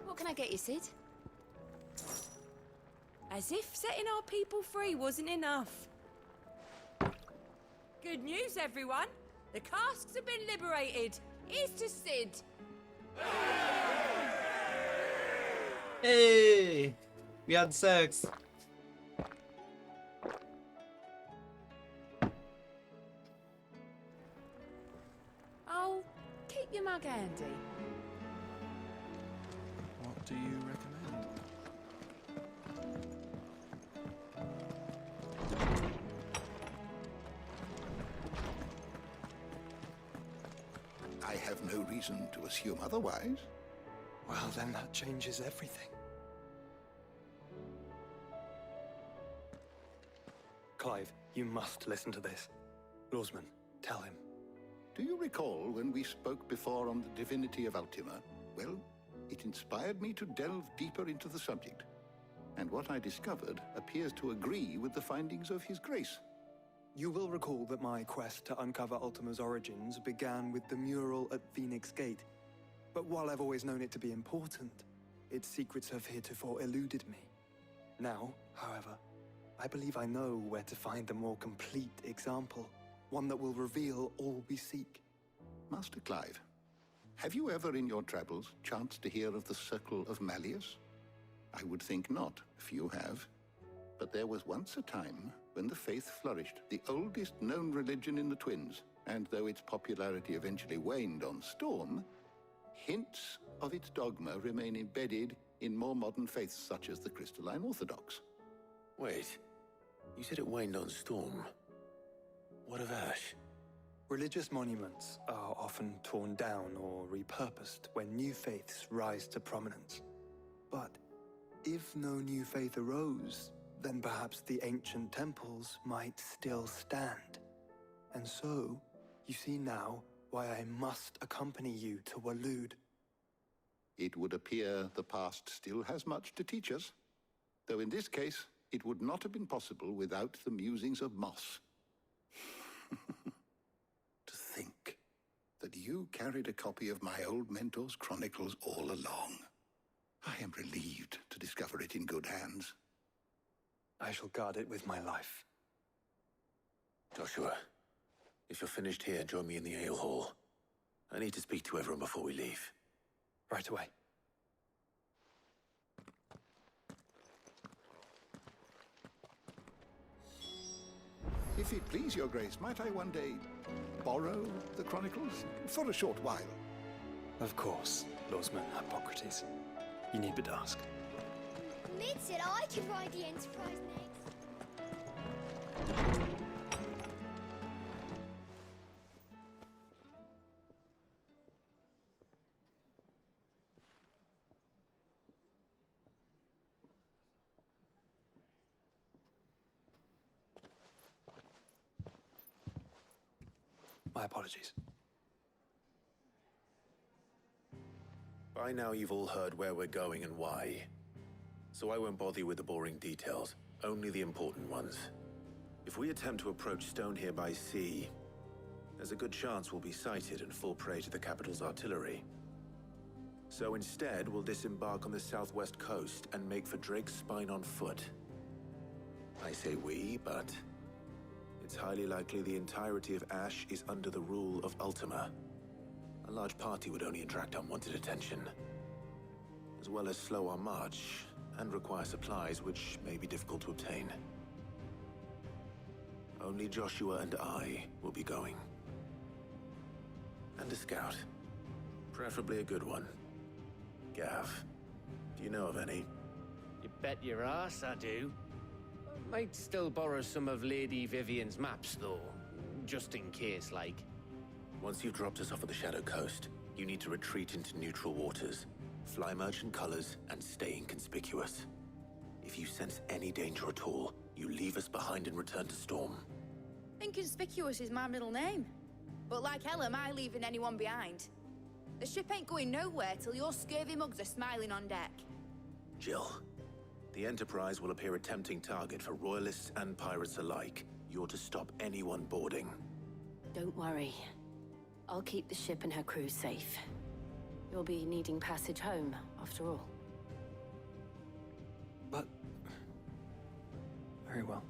What can I get you, Sid? As if setting our people free wasn't enough. Good news, everyone. The casks have been liberated. Here's to Sid. Hey! We had sex. Oh, keep your mug handy. What do you recommend? I have no reason to assume otherwise. Well, then that changes everything. Clive, you must listen to this. Lawsman, tell him. Do you recall when we spoke before on the divinity of Ultima? Well, it inspired me to delve deeper into the subject. And what I discovered appears to agree with the findings of His Grace. You will recall that my quest to uncover Ultima's origins began with the mural at Phoenix Gate. But while I've always known it to be important, its secrets have heretofore eluded me. Now, however, I believe I know where to find the more complete example, one that will reveal all we seek. Master Clive, have you ever in your travels chanced to hear of the Circle of Malleus? I would think not, if you have. But there was once a time when the faith flourished, the oldest known religion in the Twins, and though its popularity eventually waned on Storm, hints of its dogma remain embedded in more modern faiths such as the Crystalline Orthodox. Wait, you said it waned on Storm. What of Ash? Religious monuments are often torn down or repurposed when new faiths rise to prominence. But if no new faith arose, then perhaps the ancient temples might still stand. And so, you see now why I must accompany you to Waloed. It would appear the past still has much to teach us, though in this case, it would not have been possible without the musings of Moss. To think that you carried a copy of my old mentor's chronicles all along. I am relieved to discover it in good hands. I shall guard it with my life. Joshua, if you're finished here, join me in the ale hall. I need to speak to everyone before we leave. Right away. If it please your grace, might I one day borrow the chronicles for a short while? Of course, Lordsman Hippocrates. You need but ask. Mid said I could ride the Enterprise next. My apologies. By now you've all heard where we're going and why. So I won't bother you with the boring details, only the important ones. If we attempt to approach Stone here by sea, there's a good chance we'll be sighted and fall prey to the capital's artillery. So instead, we'll disembark on the southwest coast and make for Drake's Spine on foot. I say we, but it's highly likely the entirety of Ash is under the rule of Ultima. A large party would only attract unwanted attention, as well as slow our march and require supplies which may be difficult to obtain. Only Joshua and I will be going. And a scout. Preferably a good one. Gav, do you know of any? You bet your ass I do. Might still borrow some of Lady Vivian's maps, though. Just in case, like. Once you've dropped us off at the Shadow Coast, you need to retreat into neutral waters, fly merchant colors, and stay inconspicuous. If you sense any danger at all, you leave us behind and return to Storm. Inconspicuous is my middle name. But like hell am I leaving anyone behind. The ship ain't going nowhere till your scurvy mugs are smiling on deck. Jill, the Enterprise will appear a tempting target for royalists and pirates alike. You're to stop anyone boarding. Don't worry. I'll keep the ship and her crew safe. You'll be needing passage home, after all. But... very well.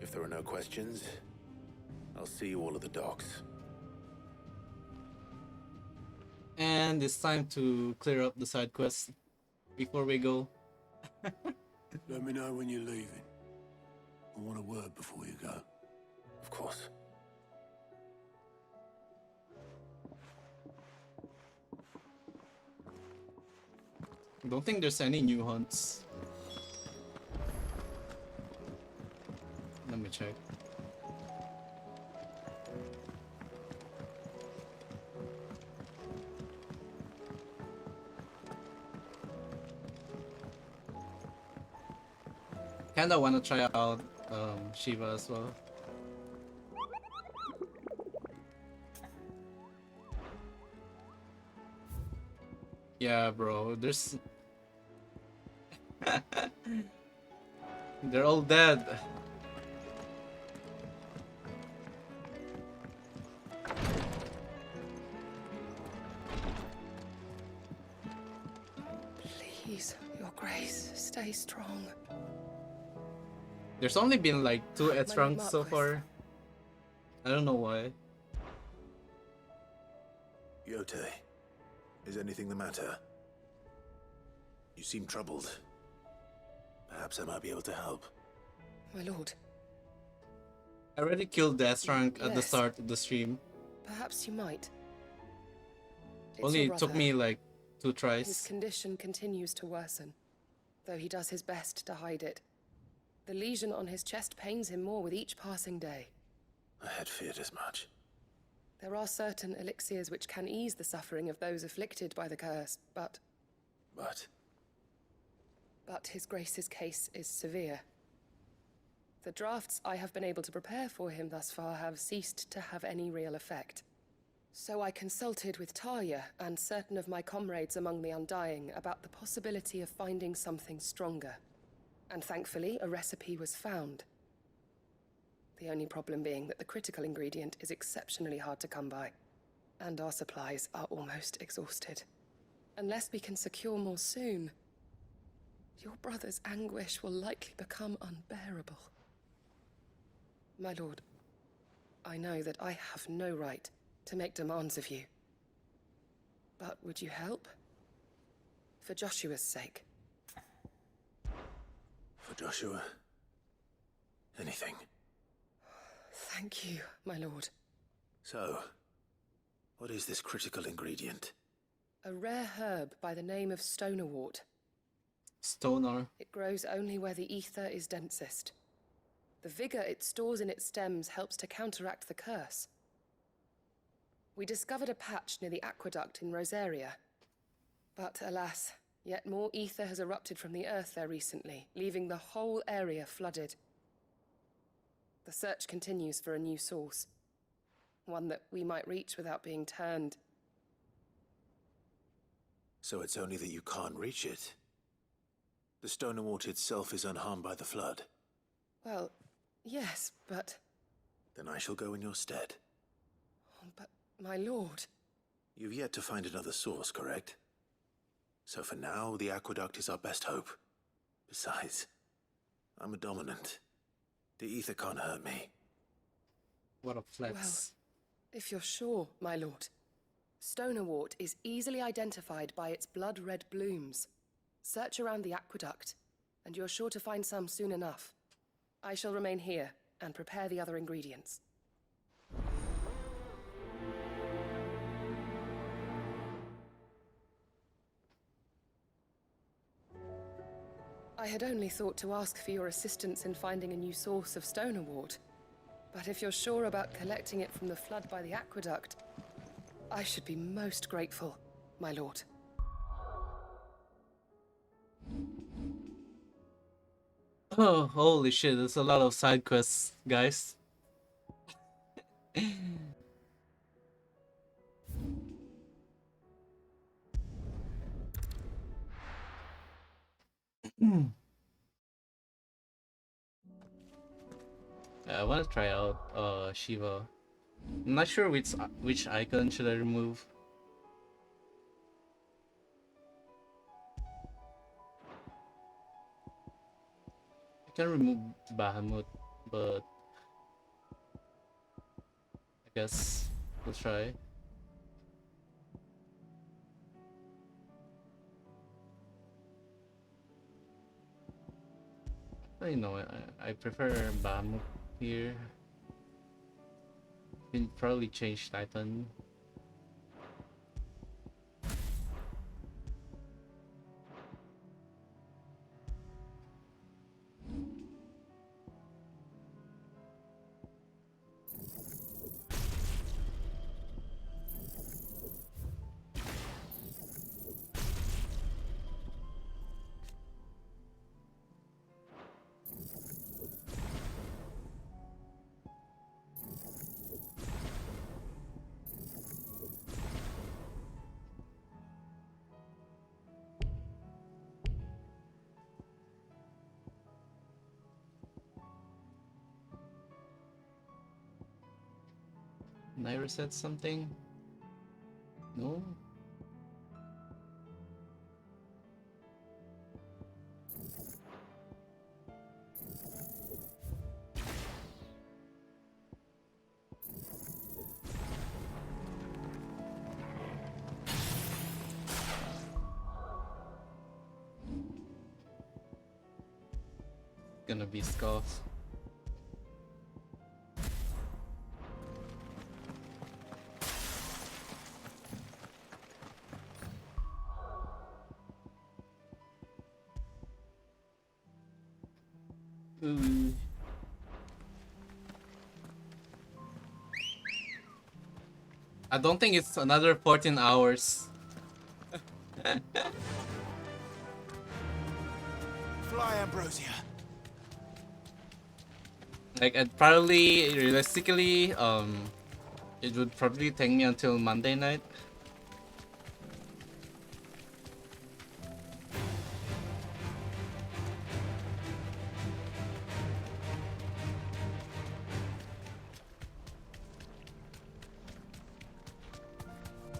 If there are no questions, I'll see you all at the docks. And it's time to clear up the side quest before we go. Let me know when you're leaving. I want a word before you go. Of course. I don't think there's any new hunts. Let me check. Kinda wanna try out Shiva as well. Yeah, bro, there's... They're all dead. Please, Your Grace, stay strong. There's only been like 2 My S-ranks so Marquis. far. I don't know why. Yote, is anything the matter? You seem troubled. Perhaps I might be able to help. My lord, I already killed the S-rank at the Yes. start of the stream. perhaps you might. It's Only your it took brother. me like 2 His tries. condition continues to worsen, though he does his best to hide it. The lesion on his chest pains him more with each passing day. I had feared as much. There are certain elixirs which can ease the suffering of those afflicted by the curse, but But His Grace's case is severe. The drafts I have been able to prepare for him thus far have ceased to have any real effect. So I consulted with Talia and certain of my comrades among the Undying about the possibility of finding something stronger. And thankfully, a recipe was found. The only problem being that the critical ingredient is exceptionally hard to come by, and our supplies are almost exhausted. Unless we can secure more soon, your brother's anguish will likely become unbearable. My lord, I know that I have no right to make demands of you. But would you help? For Joshua's sake. For Joshua? Anything. Thank you, my lord. So, what is this critical ingredient? A rare herb by the name of stonerwort. Stoner. It grows only where the ether is densest. The vigor it stores in its stems helps to counteract the curse. We discovered a patch near the aqueduct in Rosaria. But alas, yet more ether has erupted from the earth there recently, leaving the whole area flooded. The search continues for a new source. One that we might reach without being turned. So it's only that you can't reach it. The Stonerwort itself is unharmed by the flood. Well, yes, but... Then I shall go in your stead. Oh, but, my lord... You've yet to find another source, correct? So for now, the aqueduct is our best hope. Besides, I'm a dominant. The ether can't hurt me. What a flex. Well, if you're sure, my lord. Stonerwort is easily identified by its blood-red blooms. Search around the aqueduct, and you're sure to find some soon enough. I shall remain here and prepare the other ingredients. I had only thought to ask for your assistance in finding a new source of stonerwort. But if you're sure about collecting it from the flood by the aqueduct, I should be most grateful, my lord. Oh, holy shit, there's a lot of side quests, guys. I want to try out Shiva. I'm not sure which icon should I remove. I can remove Bahamut, but I guess we'll try. I know I prefer Bahamut here. Can probably change Titan. Can I reset something? No? Gonna be scuffed. I don't think it's another 14 hours. fly, Ambrosia. Like, I'd probably, realistically, it would probably take me until Monday night.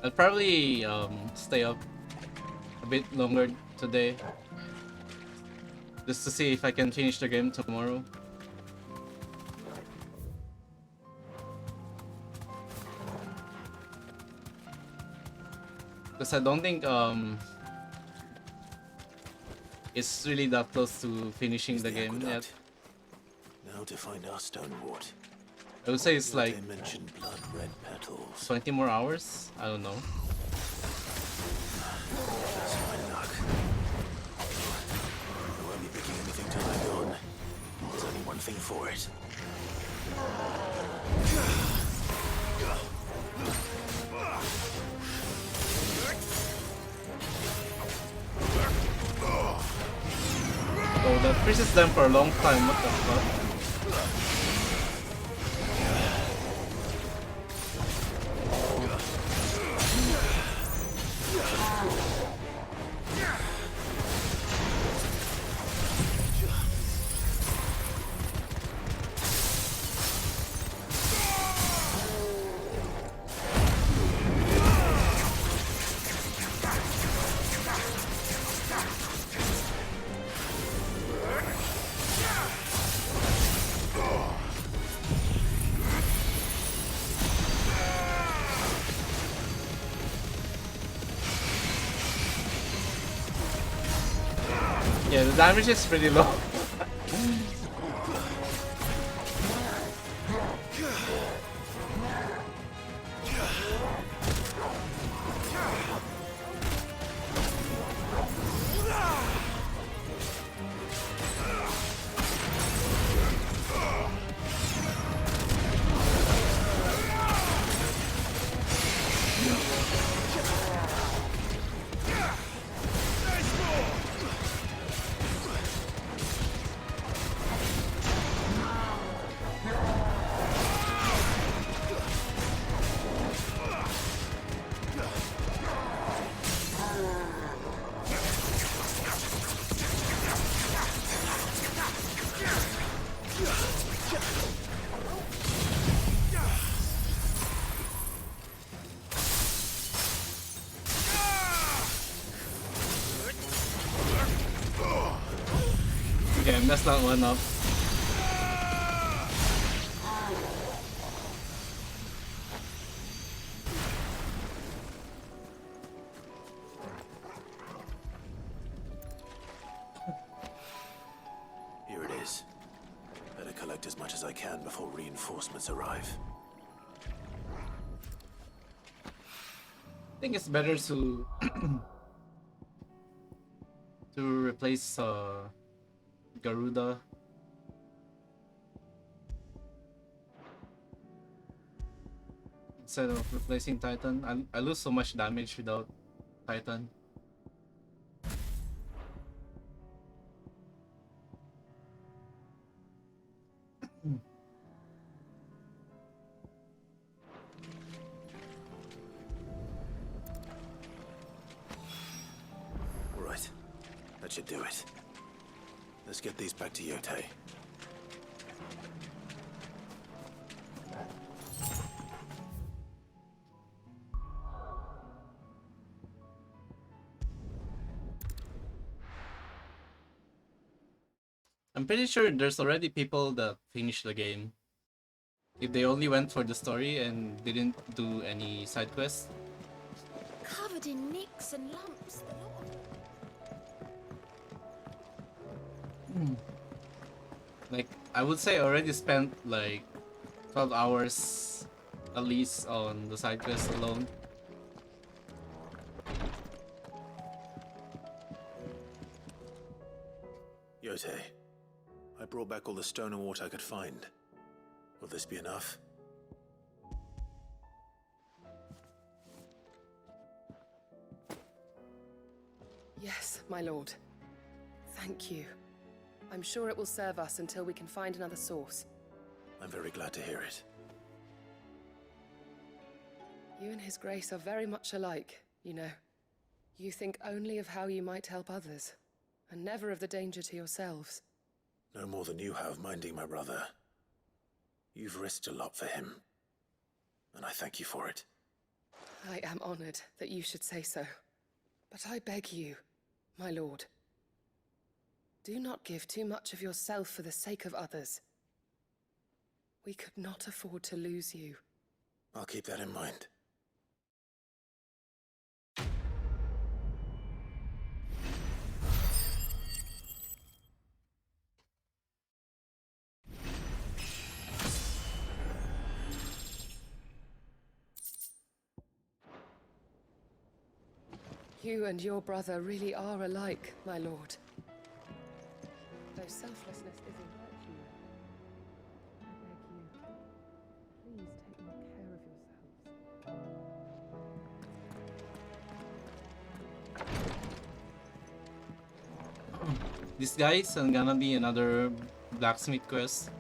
I'll probably stay up a bit longer today just to see if I can finish the game tomorrow. Because I don't think it's really that close to finishing the game yet. Now to find our stonewort. I would say it's like They mentioned blood red petals. 20 more hours? I don't know. That's my luck. I won't be picking anything till I'm gone. There's only one thing for it. Oh, that freezes them for a long time. What the fuck? Yeah, the damage is pretty low. Okay, that's not one up. Here it is. Better collect as much as I can before reinforcements arrive. I think it's better to to replace Garuda. Instead of replacing Titan. I lose so much damage without Titan. Right. That should do it. Let's get these back to Yotei. I'm pretty sure there's already people that finished the game. If they only went for the story and didn't do any side quests. Covered in nicks and lumps. Like, I would say I already spent like 12 hours at least on the side quest alone. Yotei, I brought back all the stone and water I could find. Will this be enough? Yes, my lord. Thank you. I'm sure it will serve us until we can find another source. I'm very glad to hear it. You and His Grace are very much alike, you know. You think only of how you might help others, and never of the danger to yourselves. No more than you have minding my brother. You've risked a lot for him, and I thank you for it. I am honored that you should say so. But I beg you, my lord, do not give too much of yourself for the sake of others. We could not afford to lose you. I'll keep that in mind. You and your brother really are alike, my lord. Though selflessness is a virtue, I beg you, please take more care of yourselves. This guy is gonna be another blacksmith quest.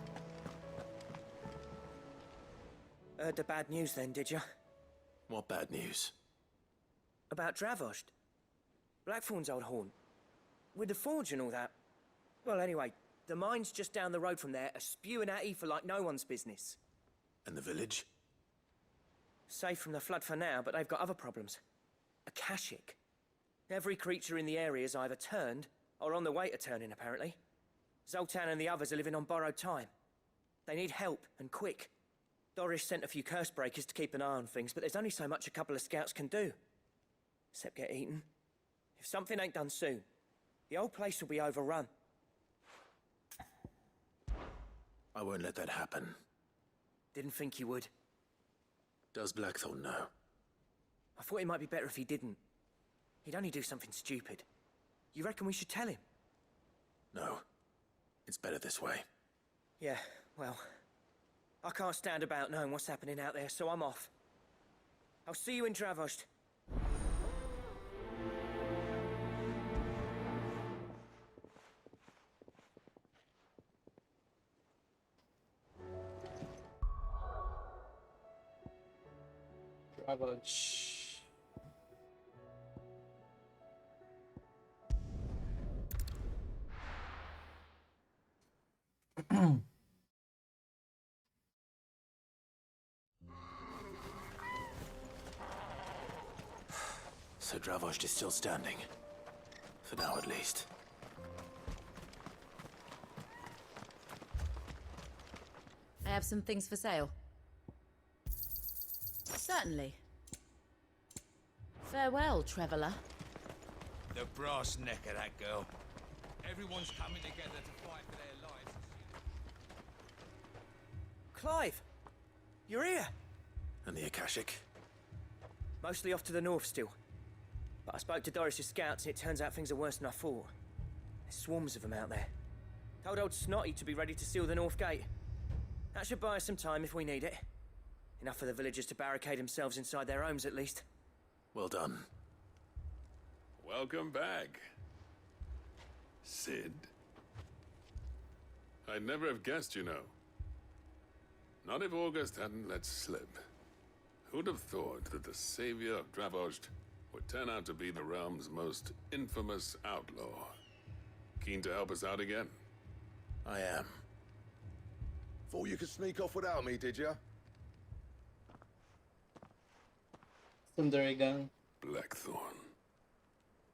Heard the bad news then, did you? What bad news? About Dravost. Blackthorn's old haunt. With the forge and all that. Well, anyway, the mines just down the road from there are spewing out ether like no one's business. And the village? Safe from the flood for now, but they've got other problems. Akashic. Every creature in the area is either turned or on the way to turning, apparently. Zoltan and the others are living on borrowed time. They need help, and quick. Doris sent a few curse breakers to keep an eye on things, but there's only so much a couple of scouts can do. Except get eaten. If something ain't done soon, the old place will be overrun. I won't let that happen. Didn't think you would. Does Blackthorn know? I thought it might be better if he didn't. He'd only do something stupid. You reckon we should tell him? No. It's better this way. Yeah, well, I can't stand about knowing what's happening out there, so I'm off. I'll see you in Dravost. Ravage. So Dravost is still standing. For now, at least. I have some things for sale. Certainly. Farewell, traveller. The brass neck of that girl. Everyone's coming together to fight for their lives. Clive! You're here! And the Akashic? Mostly off to the north still. But I spoke to Doris's scouts and it turns out things are worse than I thought. There's swarms of them out there. Told old Snotty to be ready to seal the north gate. That should buy us some time if we need it. Enough for the villagers to barricade themselves inside their homes at least. Well done. Welcome back, Sid. I'd never have guessed, you know. Not if August hadn't let slip. Who'd have thought that the savior of Dravost would turn out to be the realm's most infamous outlaw? Keen to help us out again? I am. Thought you could sneak off without me, did you? Sundarigan. Blackthorn.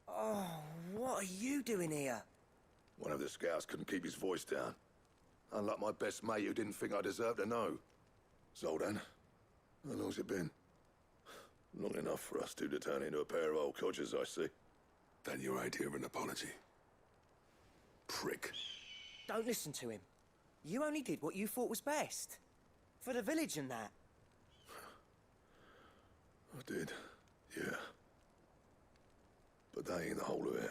Oh, what are you doing here? One of the scouts couldn't keep his voice down. Unlike my best mate who didn't think I deserved to know. Zoltan, how long's it been? Long enough for us two to turn into a pair of old codgers, I see. That your idea of an apology? Prick. Don't listen to him. You only did what you thought was best. For the village and that. I did, yeah. But that ain't the whole of it.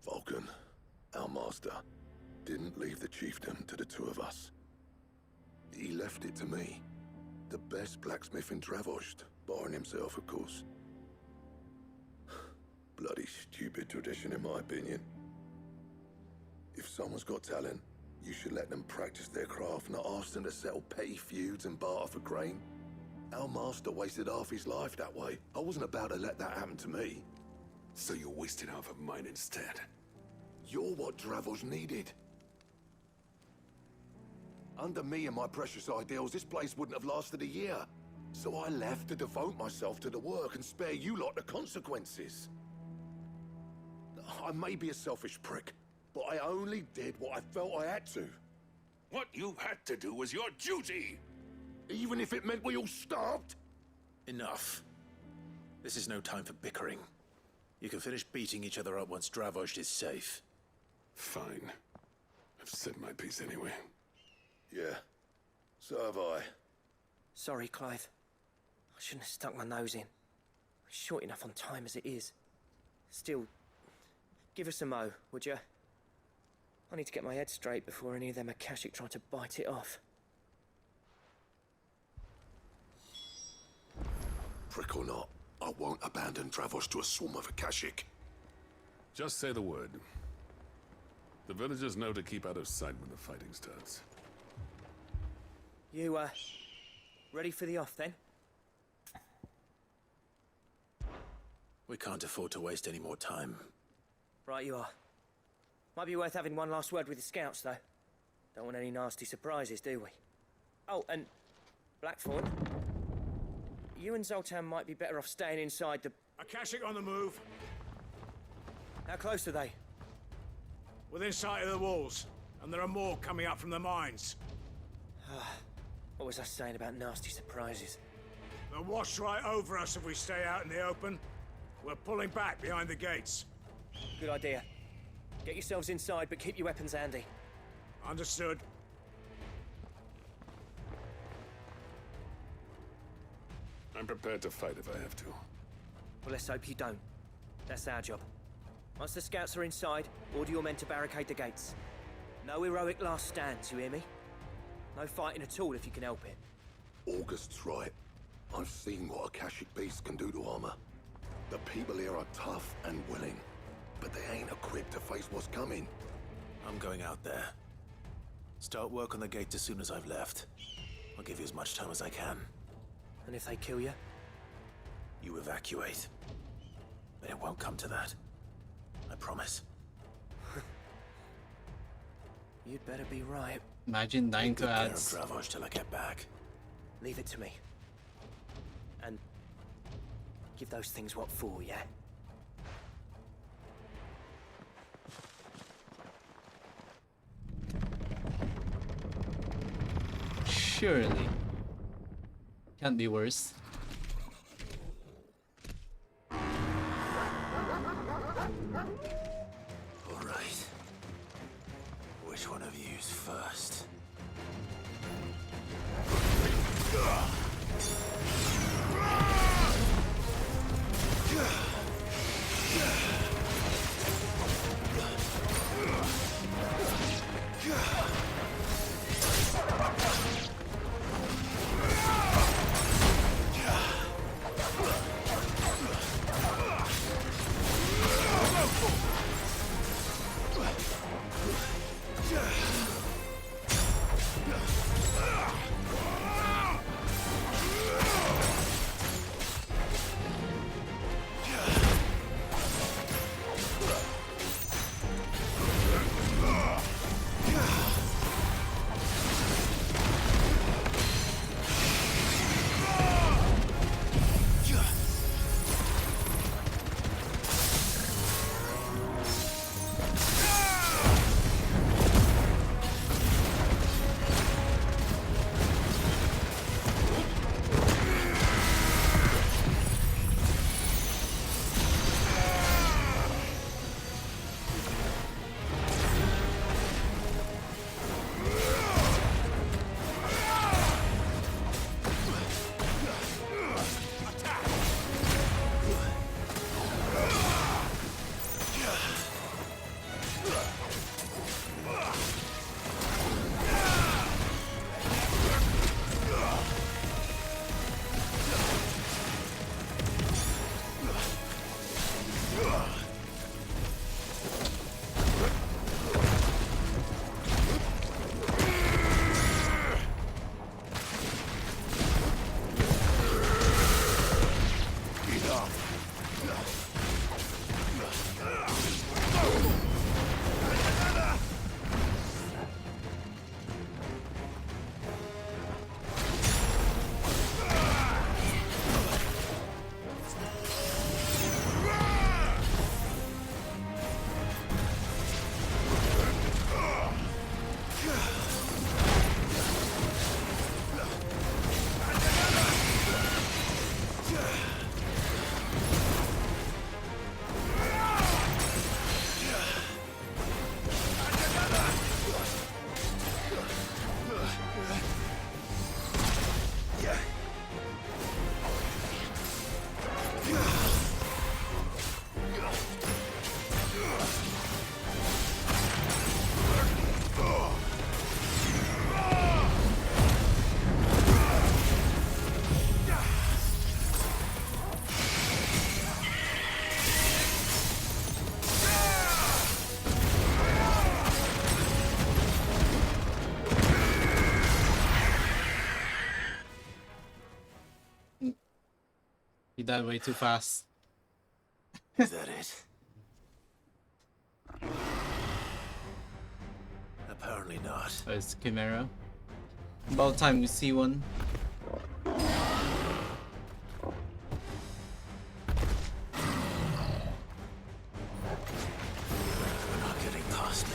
Vulcan, our master, didn't leave the chiefdom to the two of us. He left it to me. The best blacksmith in Dravost, barring himself, of course. Bloody stupid tradition, in my opinion. If someone's got talent, you should let them practice their craft, not ask them to settle petty feuds and barter for grain. Our master wasted half his life that way. I wasn't about to let that happen to me. So you wasted half of mine instead. You're what Dravos needed. Under me and my precious ideals, this place wouldn't have lasted a year. So I left to devote myself to the work and spare you lot the consequences. I may be a selfish prick, but I only did what I felt I had to. What you had to do was your duty! Even if it meant we all starved? Enough. This is no time for bickering. You can finish beating each other up once Dravos is safe. Fine. I've said my piece anyway. Yeah, so have I. Sorry, Clive. I shouldn't have stuck my nose in. We're short enough on time as it is. Still, give us a mo, would you? I need to get my head straight before any of them Akashic try to bite it off. Prick or not, I won't abandon Dravos to a swarm of Akashic. Just say the word. The villagers know to keep out of sight when the fighting starts. You, ready for the off, then? We can't afford to waste any more time. Right you are. Might be worth having one last word with the scouts, though. Don't want any nasty surprises, do we? Oh, and Blackthorn, you and Zoltan might be better off staying inside the... Akashic on the move. How close are they? Within sight of the walls, and there are more coming up from the mines. What was I saying about nasty surprises? They'll wash right over us if we stay out in the open. We're pulling back behind the gates. Good idea. Get yourselves inside, but keep your weapons handy. Understood. I'm prepared to fight if I have to. Well, let's hope you don't. That's our job. Once the scouts are inside, order your men to barricade the gates. No heroic last stands, you hear me? No fighting at all if you can help it. August's right. I've seen what Akashic beasts can do to armor. The people here are tough and willing, but they ain't equipped to face what's coming. I'm going out there. Start work on the gate as soon as I've left. I'll give you as much time as I can. And if they kill you? You evacuate. But it won't come to that. I promise. You'd better be right. Imagine dying to ads. Dravos till I get back. Leave it to me. And give those things what for, yeah? Surely. Can't be worse. Alright. Which one of you's first? He died way too fast. Is that it? Apparently not. Oh, it's Chimera. About time we see one. You're not getting past me.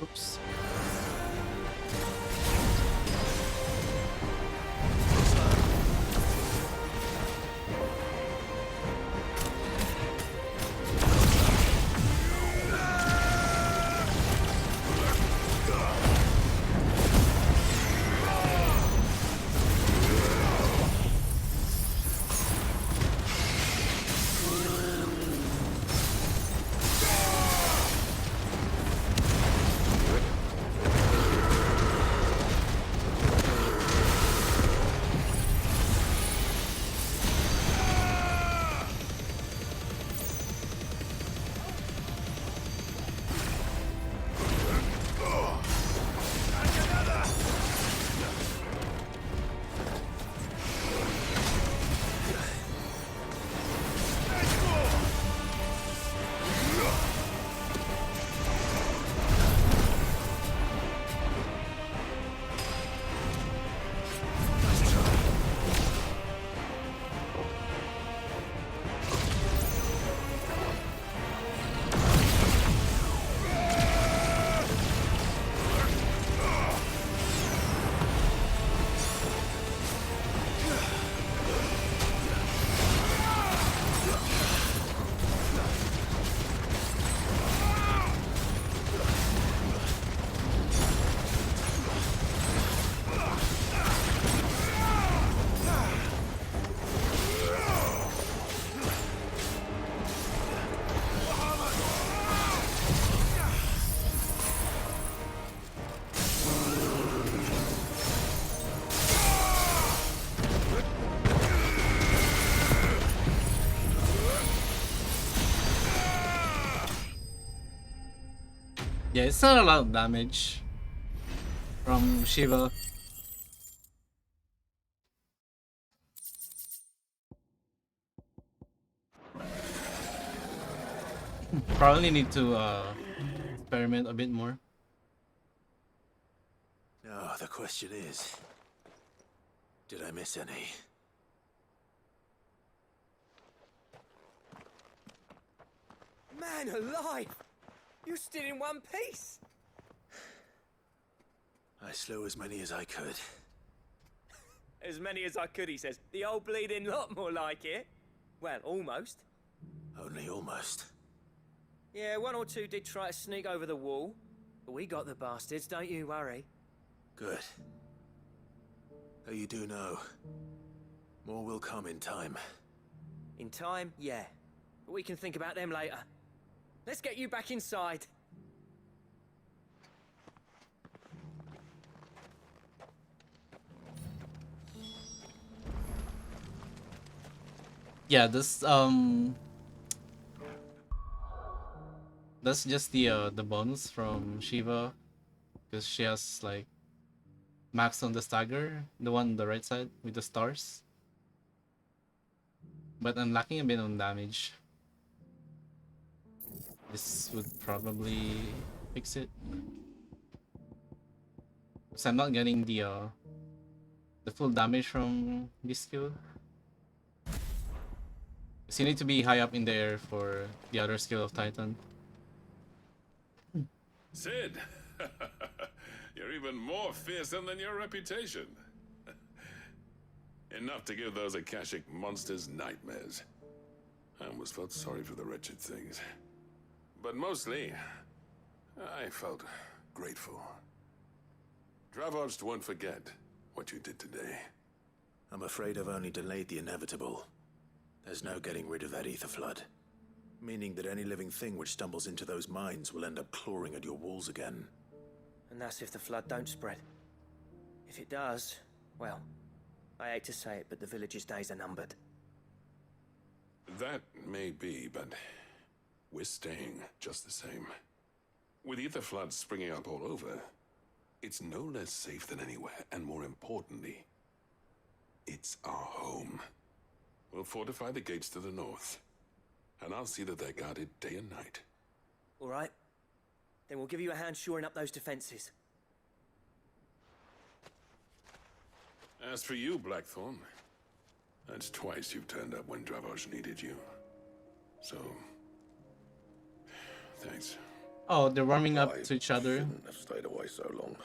Oops. Yeah, it's not a lot of damage from Shiva. Probably need to experiment a bit more. No, the question is, did I miss any? Man alive! You're still in one piece! I slew as many as I could. As many as I could, he says. The old bleeding lot, more like it. Well, almost. Only almost. Yeah, one or two did try to sneak over the wall. But we got the bastards, don't you worry. Good. Though you do know, more will come in time. In time, yeah. But we can think about them later. Let's get you back inside. Yeah, this that's just the bonus from Shiva, because she has like max on the stagger, the one on the right side with the stars. But I'm lacking a bit on damage. This would probably fix it. So I'm not getting the full damage from this skill. So you need to be high up in the air for the other skill of Titan. Sid, you're even more fearsome than your reputation. Enough to give those Akashic monsters nightmares. I almost felt sorry for the wretched things. But mostly, I felt grateful. Dravoged won't forget what you did today. I'm afraid I've only delayed the inevitable. There's no getting rid of that ether flood. Meaning that any living thing which stumbles into those mines will end up clawing at your walls again. And that's if the flood don't spread. If it does, well, I hate to say it, but the village's days are numbered. That may be, but we're staying just the same. With ether floods springing up all over, it's no less safe than anywhere, and more importantly, it's our home. We'll fortify the gates to the north, and I'll see that they're guarded day and night. All right. Then we'll give you a hand shoring up those defenses. As for you, Blackthorn, that's twice you've turned up when Dravos needed you. So, thanks. Oh, they're warming up I to each other. shouldn't have stayed away so long.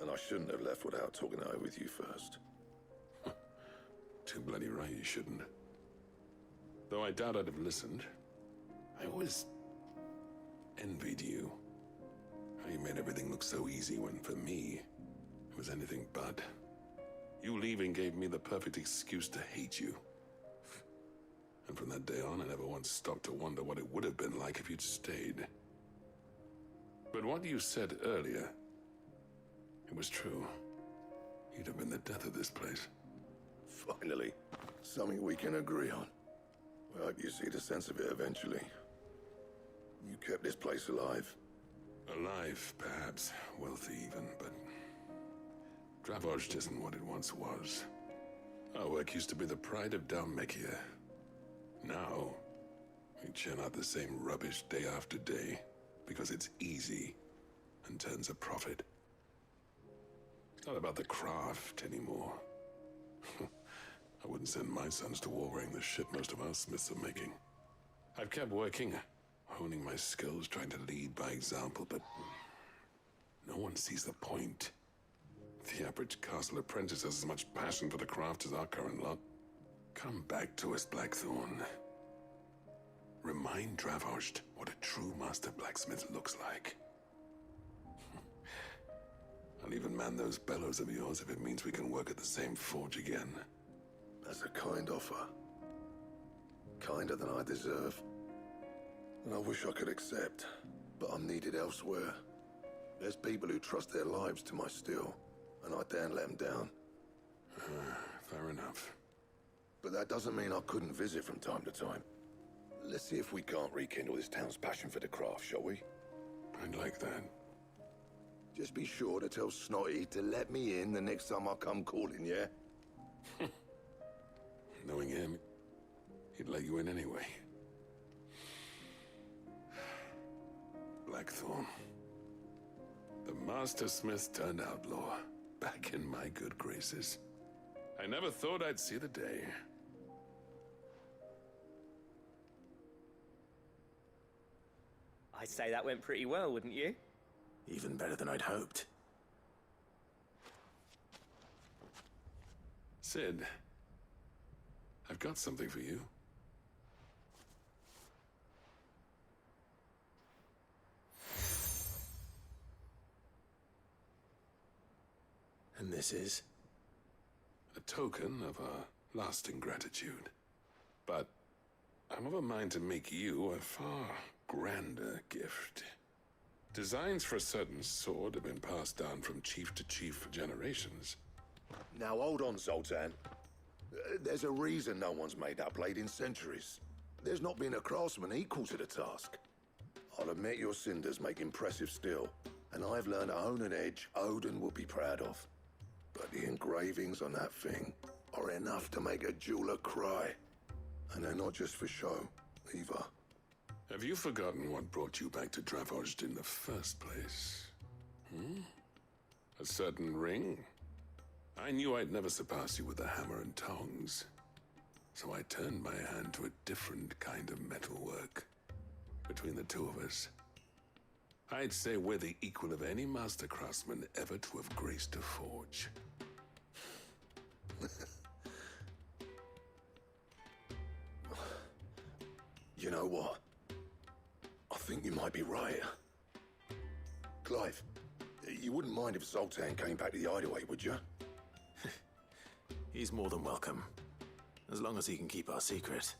And I shouldn't have left without talking it over with you first. Too bloody right you shouldn't. Though I doubt I'd have listened. I always envied you. How you made everything look so easy when, for me, it was anything but. You leaving gave me the perfect excuse to hate you. And from that day on, I never once stopped to wonder what it would have been like if you'd stayed. But what you said earlier, it was true. You'd have been the death of this place. Finally, something we can agree on. I hope you see the sense of it eventually. You kept this place alive. Alive, perhaps. Wealthy even, but Dravoged isn't what it once was. Our work used to be the pride of Dalmekia. Now, we churn out the same rubbish day after day because it's easy and turns a profit. It's not about the craft anymore. I wouldn't send my sons to war wearing the shit most of our smiths are making. I've kept working, honing my skills, trying to lead by example, but no one sees the point. The average castle apprentice has as much passion for the craft as our current lot. Come back to us, Blackthorn. Remind Dravoged what a true master blacksmith looks like. I'll even man those bellows of yours if it means we can work at the same forge again. That's a kind offer. Kinder than I deserve. And I wish I could accept, but I'm needed elsewhere. There's people who trust their lives to my steel, and I daren't let them down. Fair enough. But that doesn't mean I couldn't visit from time to time. Let's see if we can't rekindle this town's passion for the craft, shall we? I'd like that. Just be sure to tell Snotty to let me in the next time I come calling, yeah? Knowing him, he'd let you in anyway. Blackthorn. The Master Smith turned outlaw, back in my good graces. I never thought I'd see the day. I'd say that went pretty well, wouldn't you? Even better than I'd hoped. Sid, I've got something for you. And this is? A token of our lasting gratitude. But I'm of a mind to make you a far grander gift. Designs for a certain sword have been passed down from chief to chief for generations. Now hold on, Zoltan. There's a reason no one's made that blade in centuries. There's not been a craftsman equal to the task. I'll admit your cinders make impressive steel, and I've learned to hone an edge Odin will be proud of. But the engravings on that thing are enough to make a jeweler cry. And they're not just for show, either. Have you forgotten what brought you back to Dravoged in the first place? A certain ring? I knew I'd never surpass you with the hammer and tongs. So I turned my hand to a different kind of metalwork. Between the two of us, I'd say we're the equal of any master craftsman ever to have graced a forge. You know what? I think you might be right. Clive, you wouldn't mind if Zoltan came back to the hideaway, would you? He's more than welcome. As long as he can keep our secret.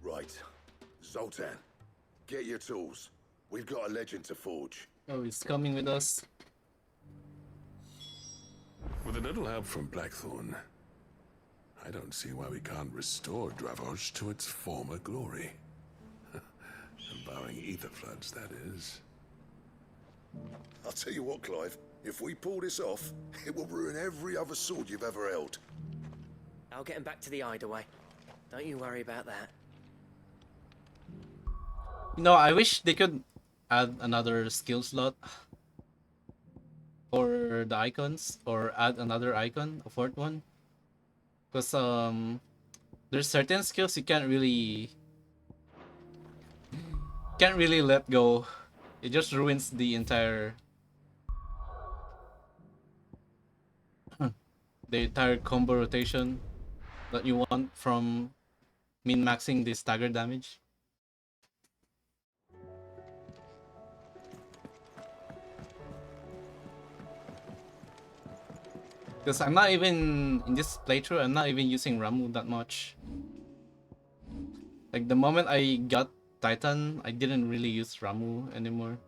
Right. Zoltan, get your tools. We've got a legend to forge. Oh, he's coming with us. With a little help from Blackthorn, I don't see why we can't restore Dravos to its former glory. Barring ether floods, that is. I'll tell you what, Clive. If we pull this off, it will ruin every other sword you've ever held. I'll get him back to the hideaway. Don't you worry about that. No, I wish they could add another skill slot for the icons, or add another icon, a fourth one. Because there's certain skills you can't really let go. It just ruins the entire combo rotation that you want from min-maxing the stagger damage. Because I'm not even, in this playthrough, I'm not even using Ramu that much. Like, the moment I got Titan, I didn't really use Ramu anymore.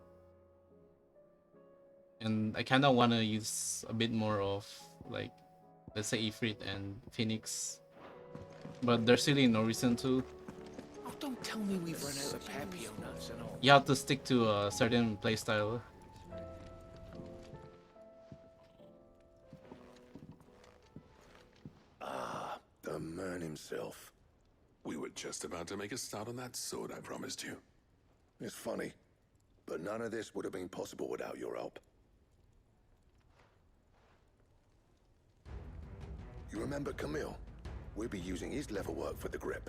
And I kind of want to use a bit more of, like, let's say Ifrit and Phoenix. But there's really no reason to. Oh, don't tell me we've run out of Papio nuts and all. You have to stick to a certain playstyle. Ah, the man himself. We were just about to make a start on that sword I promised you. It's funny, but none of this would have been possible without your help. You remember Camille? We'll be using his leatherwork for the grip.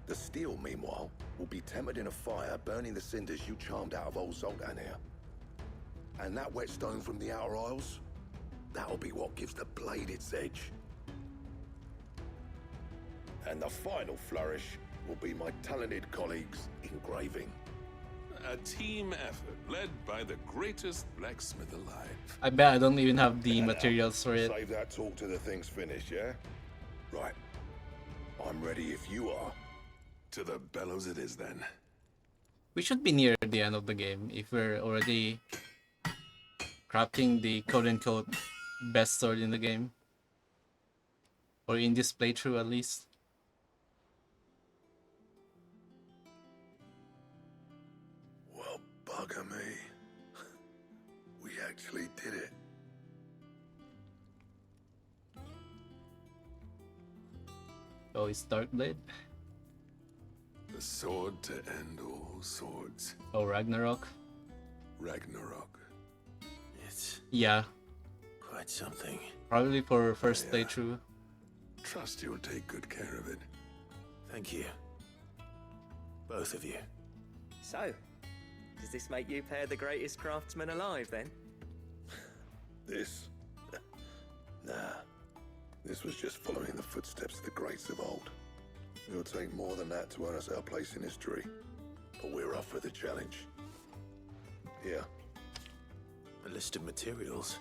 The steel, meanwhile, will be tempered in a fire, burning the cinders you charmed out of old Zoltan here. And that whetstone from the Outer Isles, that'll be what gives the blade its edge. And the final flourish will be my talented colleagues' engraving. A team effort led by the greatest blacksmith alive. I bet I don't even have the materials for it. Save that talk till the thing's finished, yeah? Right. I'm ready if you are. To the bellows it is then. We should be near the end of the game if we're already crafting the quote-unquote best sword in the game. Or in this playthrough at least. Well, bugger me. We actually did it. Oh, it's Darkblade. The sword to end all swords. Oh, Ragnarok. Ragnarok. It's Yeah. quite something. Probably for first playthrough. Trust you'll take good care of it. Thank you. Both of you. So, does this make you pair the greatest craftsman alive, then? This? Nah. This was just following the footsteps of the greats of old. It'll take more than that to earn us our place in history. But we're up for the challenge. Here. A list of materials.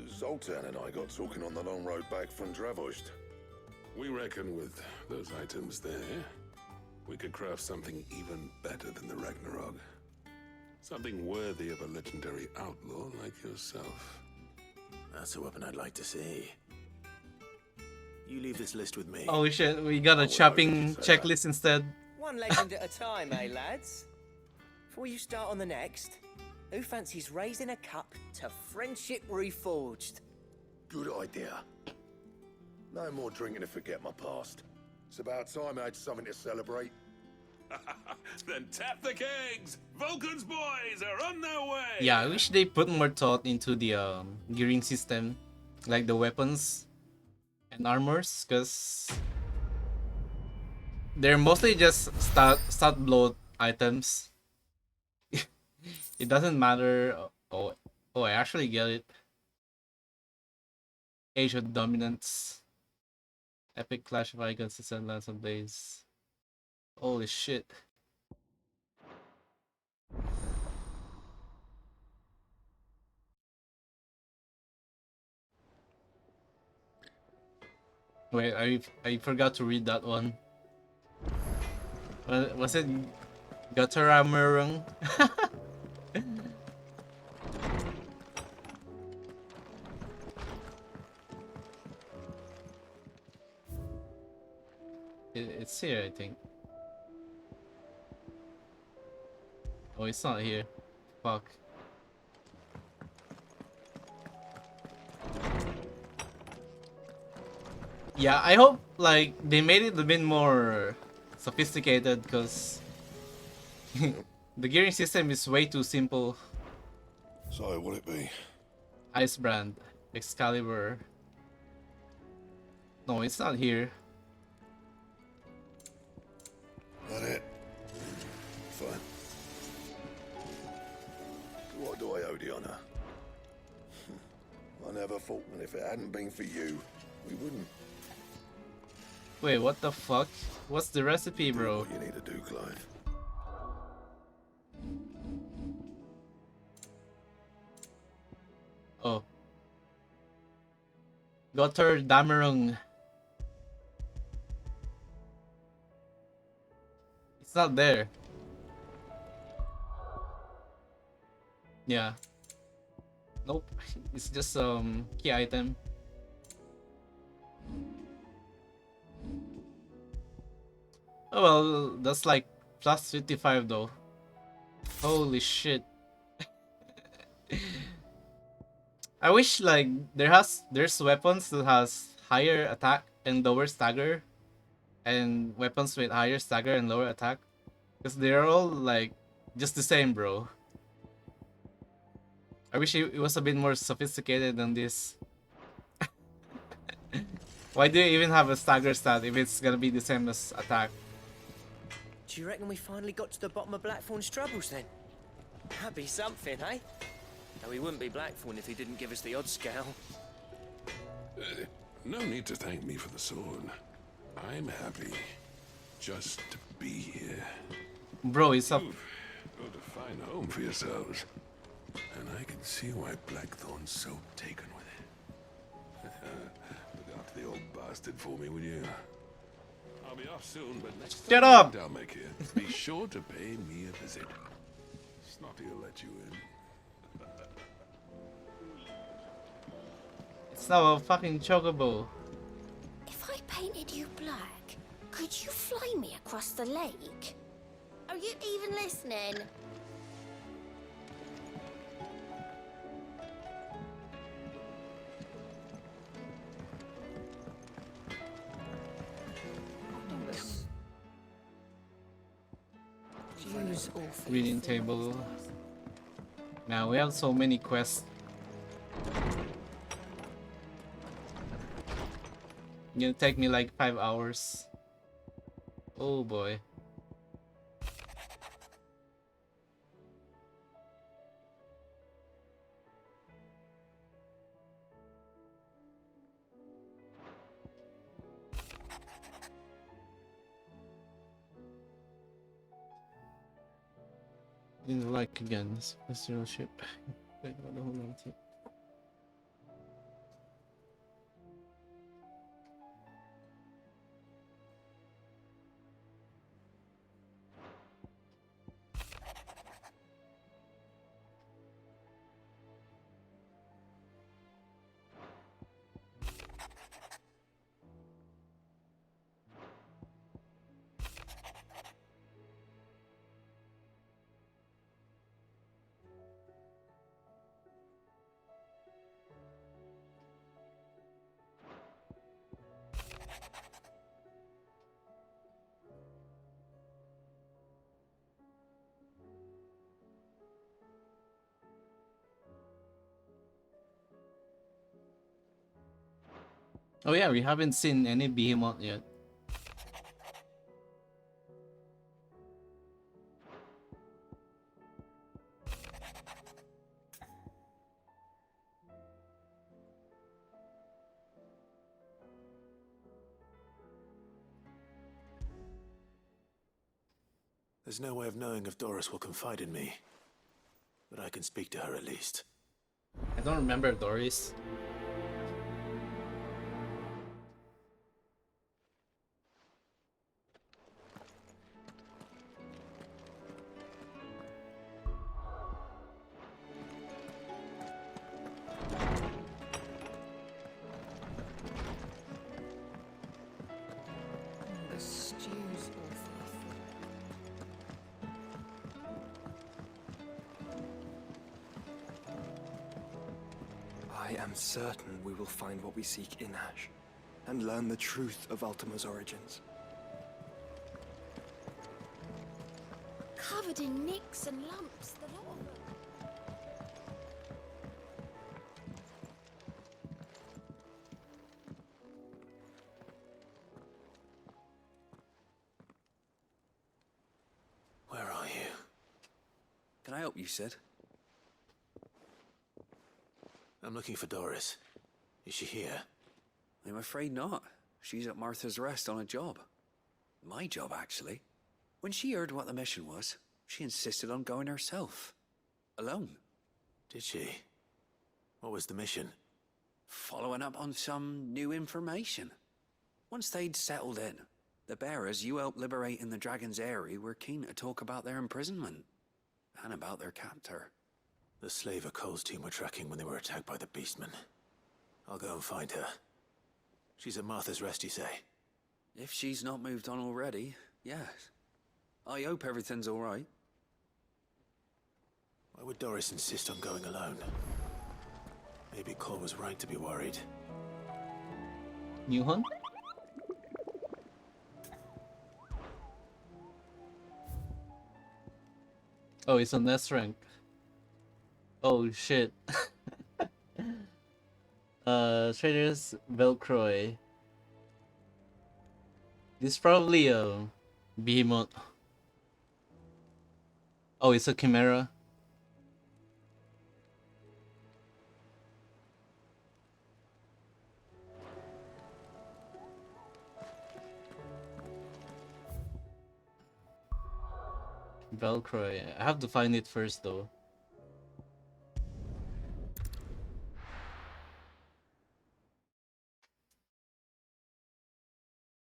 Zoltan and I got talking on the long road back from Dravost. We reckon with those items there, we could craft something even better than the Ragnarok. Something worthy of a legendary outlaw like yourself. That's a weapon I'd like to see. You leave this list with me. Oh shit, we got a chopping checklist instead. One legend at a time, eh, lads? Before you start on the next, who fancies raising a cup to friendship reforged? Good idea. No more drinking to forget my past. It's about time I had something to celebrate. Then tap the kegs! Vulcan's boys are on their way! Yeah, I wish they put more thought into the gearing system. Like the weapons and armors, because they're mostly just stat bloat items. It doesn't matter. Oh, I actually get it. Age of Dominance. Epic Clash of Icons and Lance of Days. Holy shit. Wait, I forgot to read that one. Was it Gutteramurung? It's here, I think. Oh, it's not here. Fuck. Yeah, I hope like they made it a bit more sophisticated because the gearing system is way too simple. So, will it be? Ice Brand, Excalibur. No, it's not here. That it? Fine. What do I owe the honor? I never thought that if it hadn't been for you, we wouldn't. Wait, what the fuck? What's the recipe, Do bro? what you need to do, Clive. Oh. Gotterdamerung. It's not there. Yeah. Nope. It's just key item. Oh well, that's like plus 55 though. Holy shit. I wish like there's weapons that has higher attack and lower stagger, and weapons with higher stagger and lower attack, because they're all like just the same, bro. I wish it was a bit more sophisticated than this. Why do you even have a stagger stat if it's gonna be the same as attack? Do you reckon we finally got to the bottom of Blackthorn's troubles then? That'd be something, eh? Though he wouldn't be Blackthorn if he didn't give us the odd scale. No need to thank me for the sword. I'm happy just to be here. Bro, it's up. You've built a fine home for yourselves. And I can see why Blackthorn's so taken with it. Look after the old bastard for me, will you? I'll be off soon, but next Shut time up! I'll make it. Be sure to pay me a visit. Snotty will let you in. It's now a fucking chocobo. If I painted you black, could you fly me across the lake? Are you even listening? Use all three. Reading table. Now we have so many quests. It's gonna take me like 5 hours. Oh boy. In like again, this celestial ship. Wait, hold on. Oh yeah, we haven't seen any behemoth yet. There's no way of knowing if Doris will confide in me. But I can speak to her at least. I don't remember Doris. The stew's awful. I am certain we will find what we seek in Ash, and learn the truth of Ultima's origins. Covered in nicks and lumps, the lot of them. Where are you? Can I help you, Sid? I'm looking for Doris. Is she here? I'm afraid not. She's at Martha's Rest on a job. My job, actually. When she heard what the mission was, she insisted on going herself. Alone. Did she? What was the mission? Following up on some new information. Once they'd settled in, the bearers you helped liberate in the Dragon's Eyrie were keen to talk about their imprisonment. And about their captor. The slaver Cole's team were tracking when they were attacked by the Beastmen. I'll go and find her. She's at Martha's Rest, you say? If she's not moved on already, yes. I hope everything's all right. Why would Doris insist on going alone? Maybe Cole was right to be worried. New hunt? Oh, it's on S rank. Oh shit. Traders Velcroy. This is probably a behemoth. Oh, it's a chimera. Velcroy. I have to find it first though.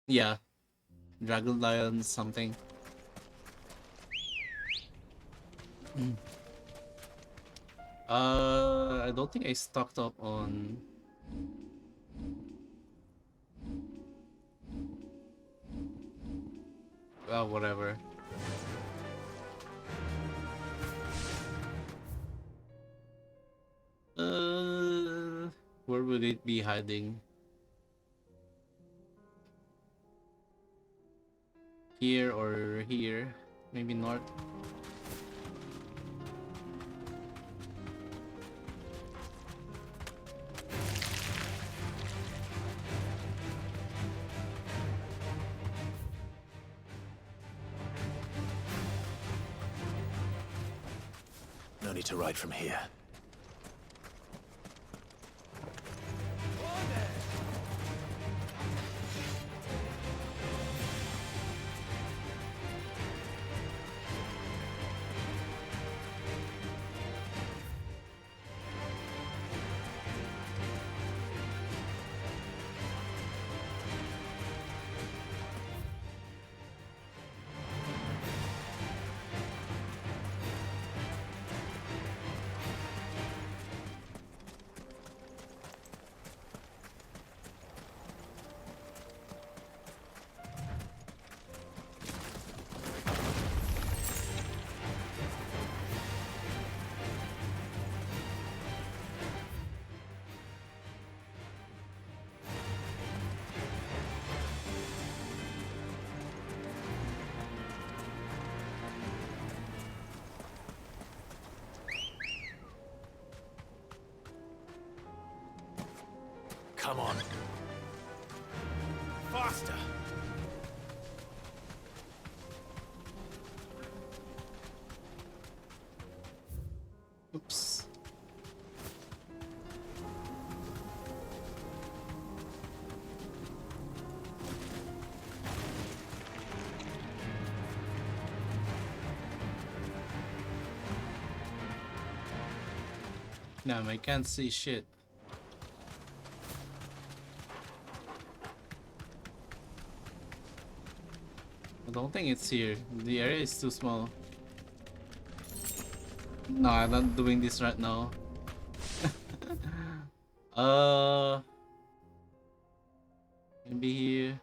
Yeah. Dragon Lion something. I don't think I stocked up on well, whatever. Where would it be hiding? Here or here? Maybe north. No need to ride from here. Come on. Faster! Oops. Damn, I can't see shit. I don't think it's here. The area is too small. No, I'm not doing this right now. Maybe here.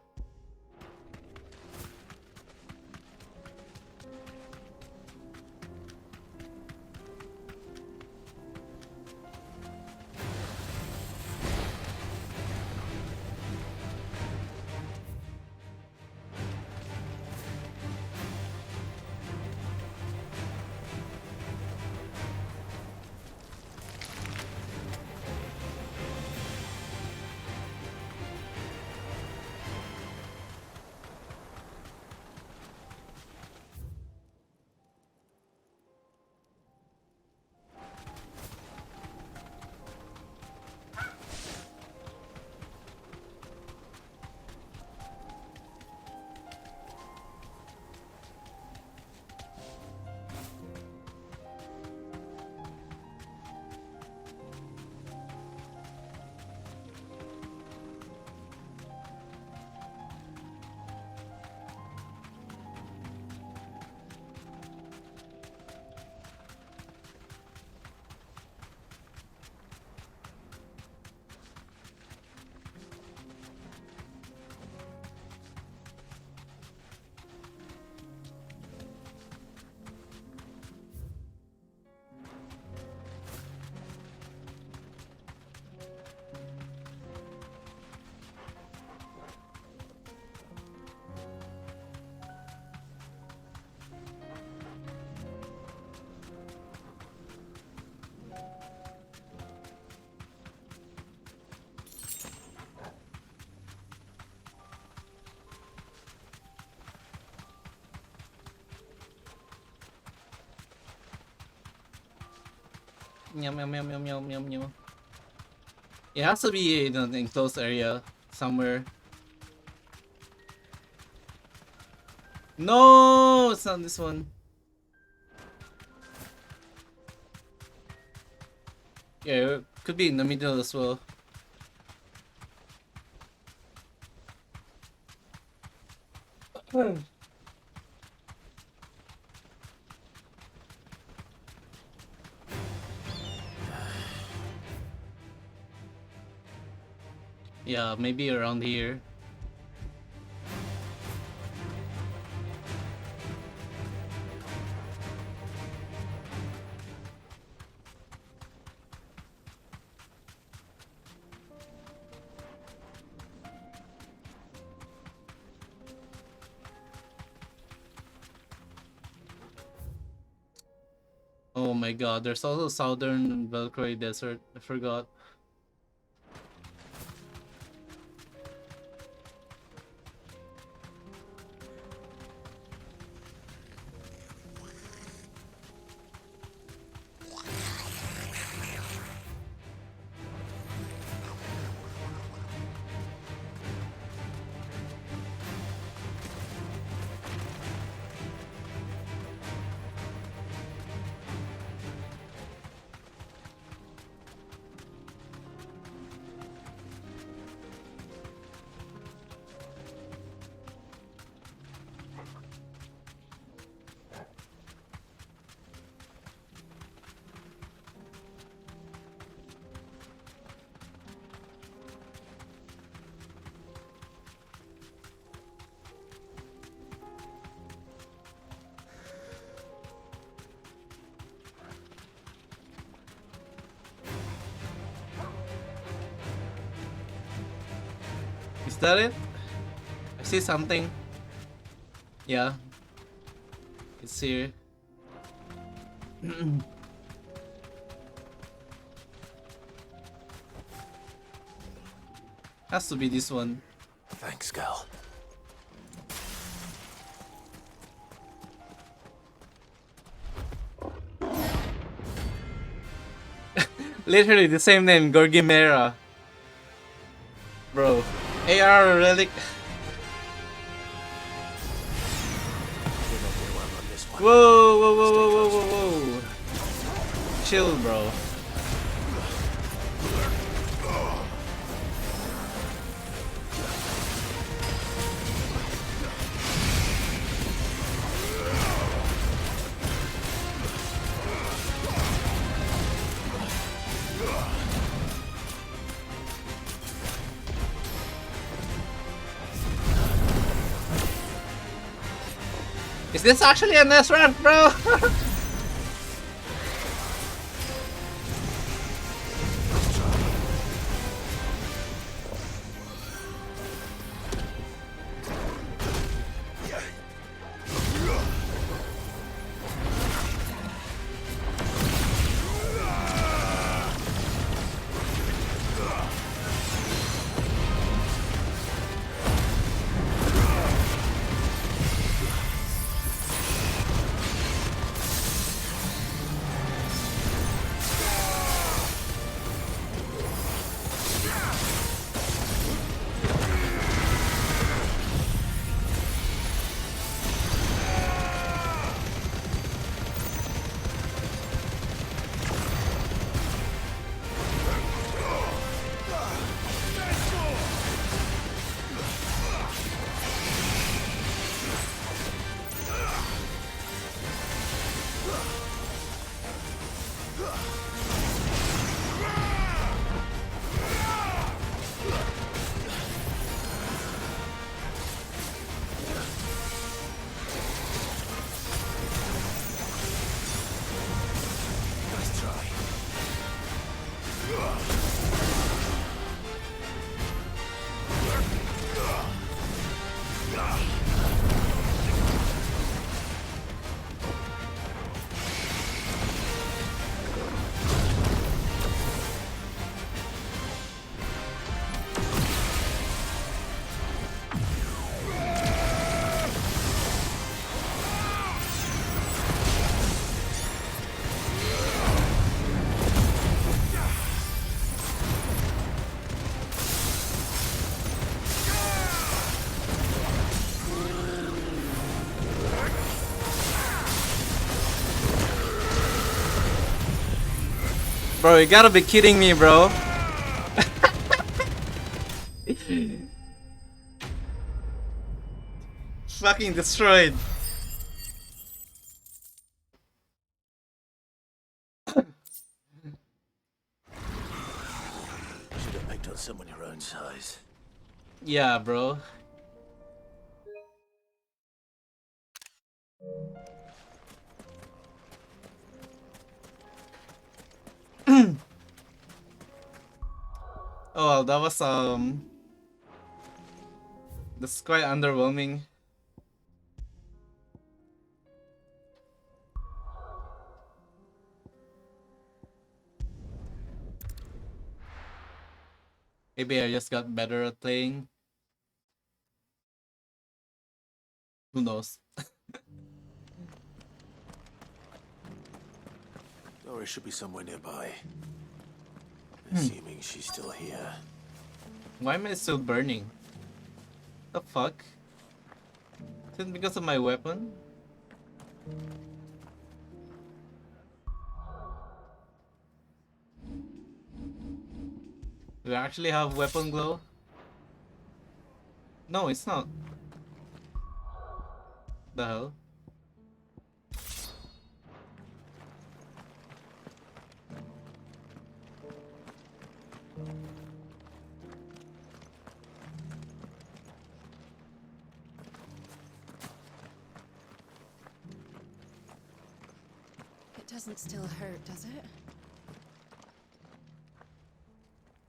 Yum yum yum yum yum yum yum. It has to be in an enclosed area somewhere. No, it's not this one. Yeah, it could be in the middle as well. Yeah, maybe around here. Oh my god, there's also Southern Valkyrie Desert. I forgot. Is that it? I see something. Yeah. It's here. Has to be this one. Thanks, girl. Literally the same name, Gorgimera. Bro. AR relic. Whoa, whoa, whoa, whoa, whoa, whoa, whoa. Chill, bro. Is this actually a NES run, bro? Bro, you gotta be kidding me, bro. Fucking destroyed. Should have picked on someone your own size. Yeah, bro. Oh well, that was that's quite underwhelming. Maybe I just got better at playing. Who knows? Doris should be somewhere nearby. Assuming she's still here. Why am I still burning? The fuck? Is it because of my weapon? Do I actually have weapon glow? No, it's not. The hell? It doesn't still hurt, does it?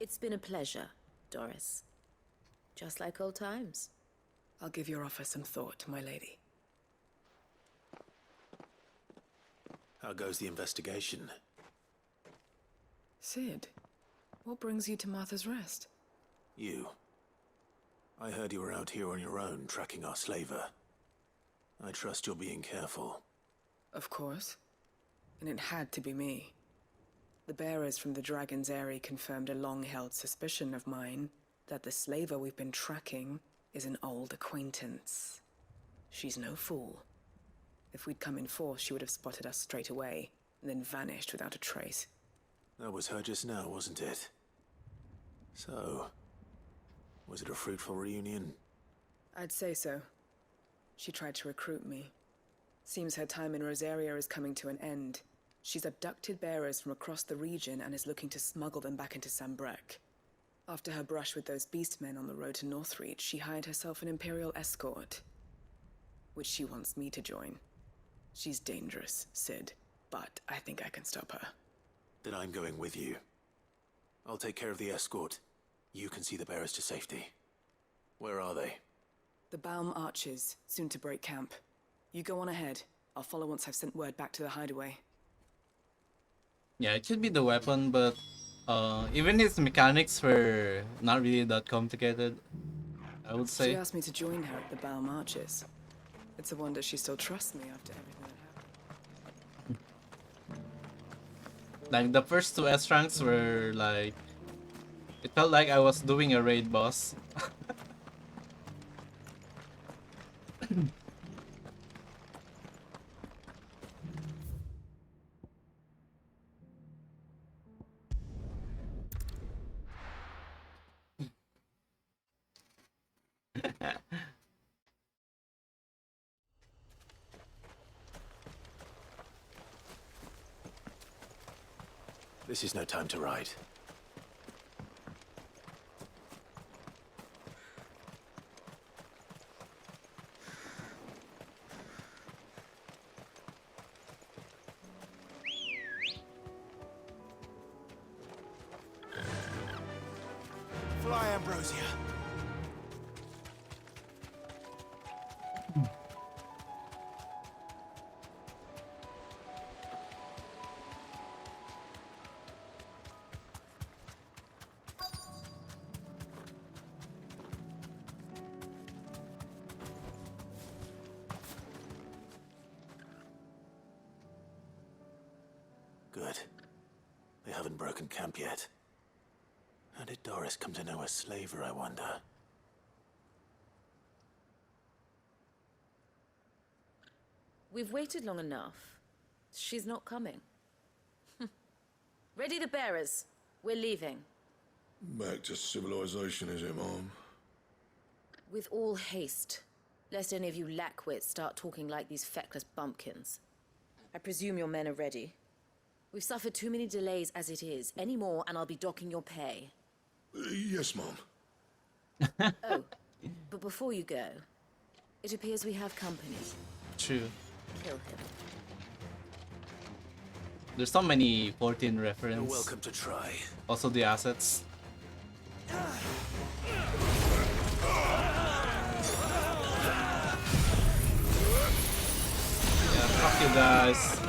It's been a pleasure, Doris. Just like old times. I'll give your offer some thought, my lady. How goes the investigation? Sid, what brings you to Martha's Rest? You. I heard you were out here on your own, tracking our slaver. I trust you're being careful. Of course. And it had to be me. The bearers from the Dragon's Eyrie confirmed a long-held suspicion of mine that the slaver we've been tracking is an old acquaintance. She's no fool. If we'd come in force, she would have spotted us straight away, and then vanished without a trace. That was her just now, wasn't it? So, was it a fruitful reunion? I'd say so. She tried to recruit me. Seems her time in Rosaria is coming to an end. She's abducted bearers from across the region and is looking to smuggle them back into Sambrek. After her brush with those beastmen on the road to Northreach, she hired herself an Imperial escort. which she wants me to join. She's dangerous, Sid, but I think I can stop her. Then I'm going with you. I'll take care of the escort. You can see the bearers to safety. Where are they? The Baum Archers, soon to break camp. You go on ahead. I'll follow once I've sent word back to the hideaway. Yeah, it should be the weapon, but even its mechanics were not really that complicated, I would She say. asked me to join her at the Baum Archers. It's a wonder she still trusts me after everything that happened. Like the first two S ranks were like, it felt like I was doing a raid boss. This is no time to ride. Fly, Ambrosia. Good. They haven't broken camp yet. How did Doris come to know a slaver, I wonder? We've waited long enough. She's not coming. Ready the bearers. We're leaving. Back to civilization, is it, Mom? With all haste, lest any of you lackwits start talking like these feckless bumpkins. I presume your men are ready. We've suffered too many delays as it is. Any more and I'll be docking your pay. Yes, Mom. Oh, but before you go, it appears we have company. True. Kill him. There's so many 14 reference. You're welcome to try. Also the assets. Yeah, fuck you guys.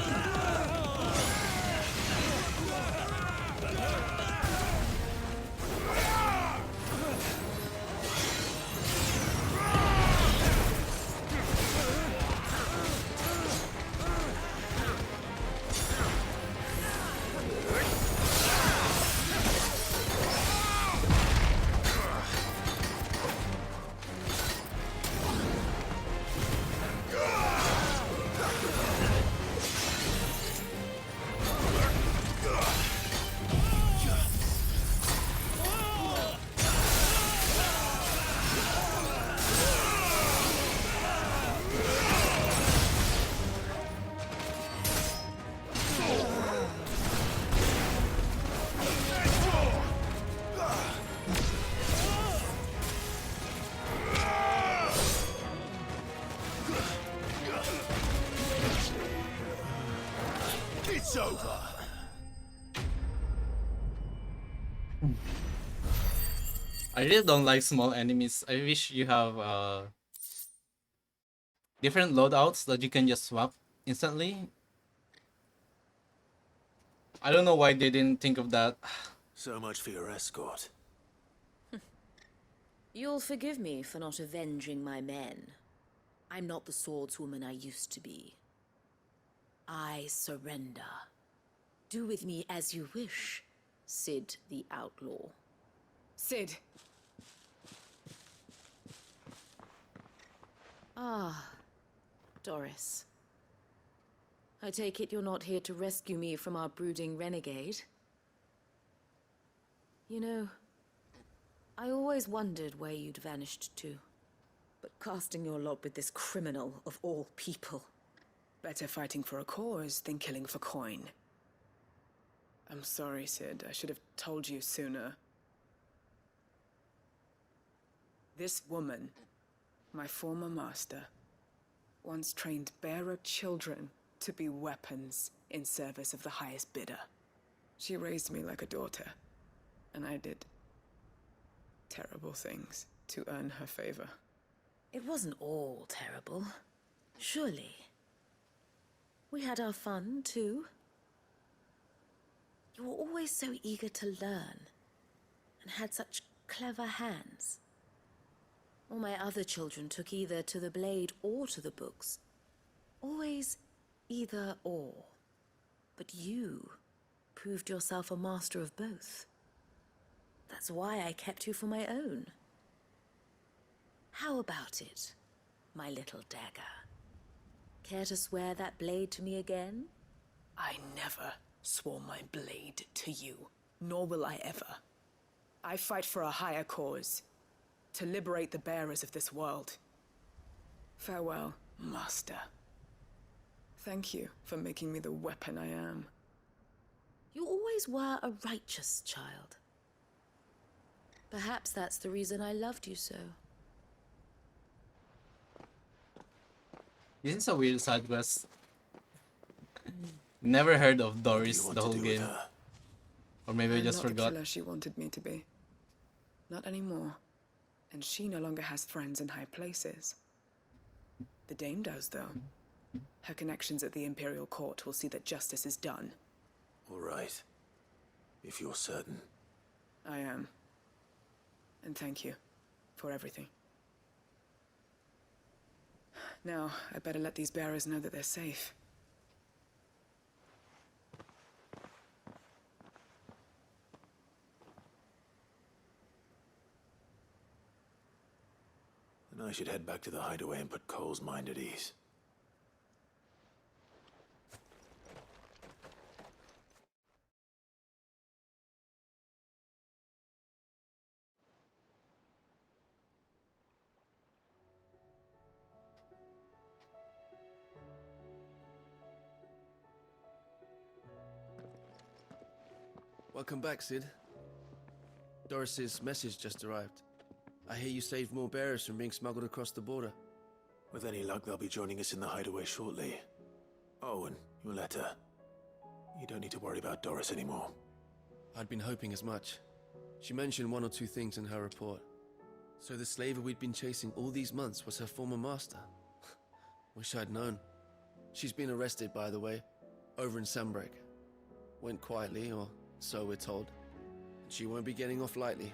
It's over. I really don't like small enemies. I wish you have different loadouts that you can just swap instantly. I don't know why they didn't think of that. So much for your escort. You'll forgive me for not avenging my men. I'm not the swordswoman I used to be. I surrender. Do with me as you wish, Sid the Outlaw. Sid! Ah, Doris. I take it you're not here to rescue me from our brooding renegade? You know, I always wondered where you'd vanished to. But casting your lot with this criminal of all people. Better fighting for a cause than killing for coin. I'm sorry, Sid. I should have told you sooner. This woman, my former master, once trained bearer children to be weapons in service of the highest bidder. She raised me like a daughter, and I did terrible things to earn her favor. It wasn't all terrible, surely. We had our fun, too. You were always so eager to learn, and had such clever hands. All my other children took either to the blade or to the books. Always either or. But you proved yourself a master of both. That's why I kept you for my own. How about it, my little dagger? Care to swear that blade to me again? I never swore my blade to you, nor will I ever. I fight for a higher cause, to liberate the bearers of this world. Farewell, Master. Thank you for making me the weapon I am. You always were a righteous child. Perhaps that's the reason I loved you so. This is a weird side quest. Never heard of Doris the whole game. Or maybe I just I'm not forgot. the killer she wanted me to be. Not anymore. And she no longer has friends in high places. The Dame does, though. Her connections at the Imperial Court will see that justice is done. All right. If you're certain. I am. And thank you for everything. Now, I better let these bearers know that they're safe. Then I should head back to the hideaway and put Cole's mind at ease. Welcome back, Sid. Doris's message just arrived. I hear you saved more bearers from being smuggled across the border. With any luck, they'll be joining us in the hideaway shortly. Oh, and your letter. You don't need to worry about Doris anymore. I'd been hoping as much. She mentioned one or two things in her report. So the slaver we'd been chasing all these months was her former master. Wish I'd known. She's been arrested, by the way, over in Sunbreak. Went quietly, or so we're told. She won't be getting off lightly.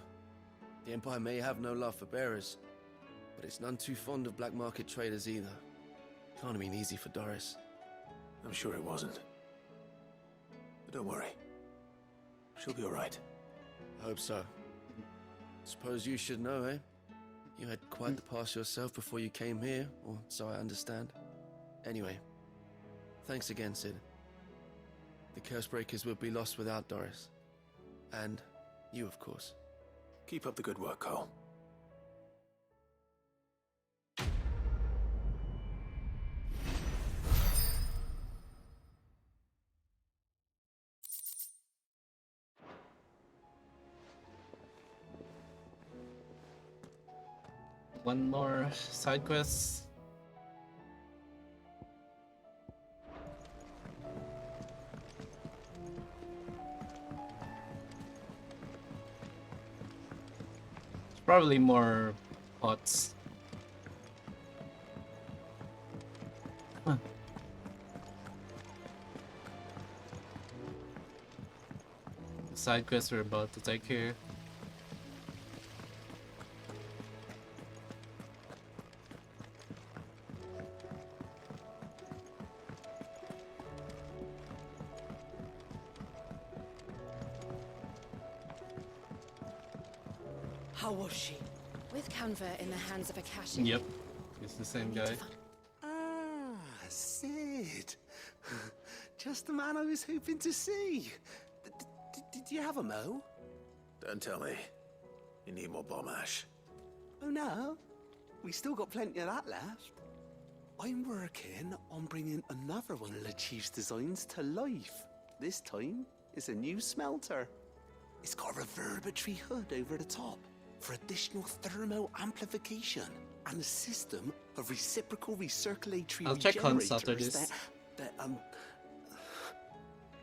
The Empire may have no love for bearers, but it's none too fond of black market traders either. Can't have been easy for Doris. I'm sure it wasn't. But don't worry. She'll be all right. I hope so. Suppose you should know, eh? You had quite the past yourself before you came here, or so I understand. Anyway, thanks again, Sid. The Cursebreakers would be lost without Doris. And you, of course. Keep up the good work, Cole. One more side quest. Probably more pots. Huh. The side quest we're about to take here. How was she? With Canva in the hands of a cashier. Yep, it's the same guy. Ah, Sid. Just the man I was hoping to see. Did you have a mo? Don't tell me. You need more bomb ash. Oh no, we still got plenty of that left. I'm working on bringing another one of the Chief's designs to life. This time, it's a new smelter. It's got a reverberatory hood over the top for additional thermo amplification and a system of reciprocal recirculatory I'll check Hans after regenerators this. that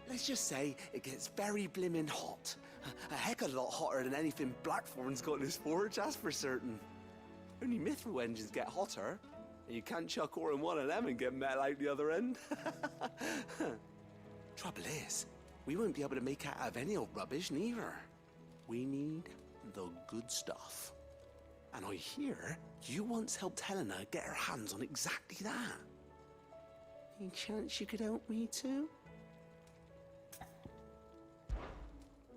let's just say it gets very blimmin' hot. A heck of a lot hotter than anything Blackthorn's got in his forge, that's for certain. Only mithril engines get hotter, and you can't chuck ore in one of them and get metal out the other end. Trouble is, we won't be able to make out of any old rubbish, neither. We need the good stuff. And I hear you once helped Helena get her hands on exactly that. Any chance you could help me too?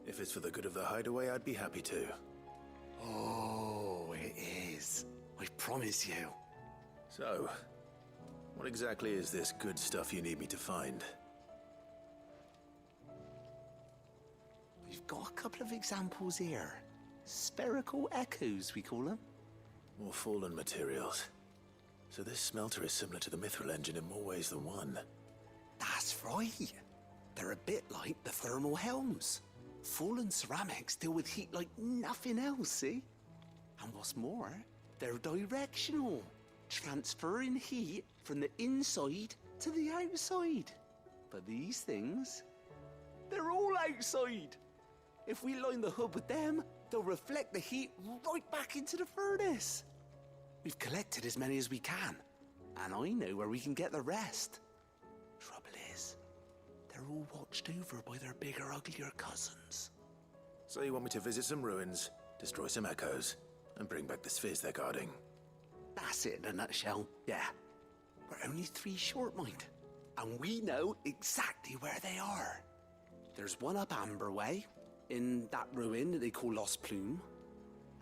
If it's for the good of the hideaway, I'd be happy to. Oh, it is. I promise you. So, what exactly is this good stuff you need me to find? We've got a couple of examples here. Spherical echoes, we call them. More fallen materials. So this smelter is similar to the mithril engine in more ways than one. That's right. They're a bit like the thermal helms. Fallen ceramics deal with heat like nothing else, see? And what's more, they're directional, transferring heat from the inside to the outside. But these things, they're all outside. If we line the hood with them, they'll reflect the heat right back into the furnace. We've collected as many as we can, and I know where we can get the rest. Trouble is, they're all watched over by their bigger, uglier cousins. So you want me to visit some ruins, destroy some echoes, and bring back the spheres they're guarding? That's it in a nutshell, yeah. We're only 3 short, mind, and we know exactly where they are. There's one up Amber Way, in that ruin that they call Lost Plume,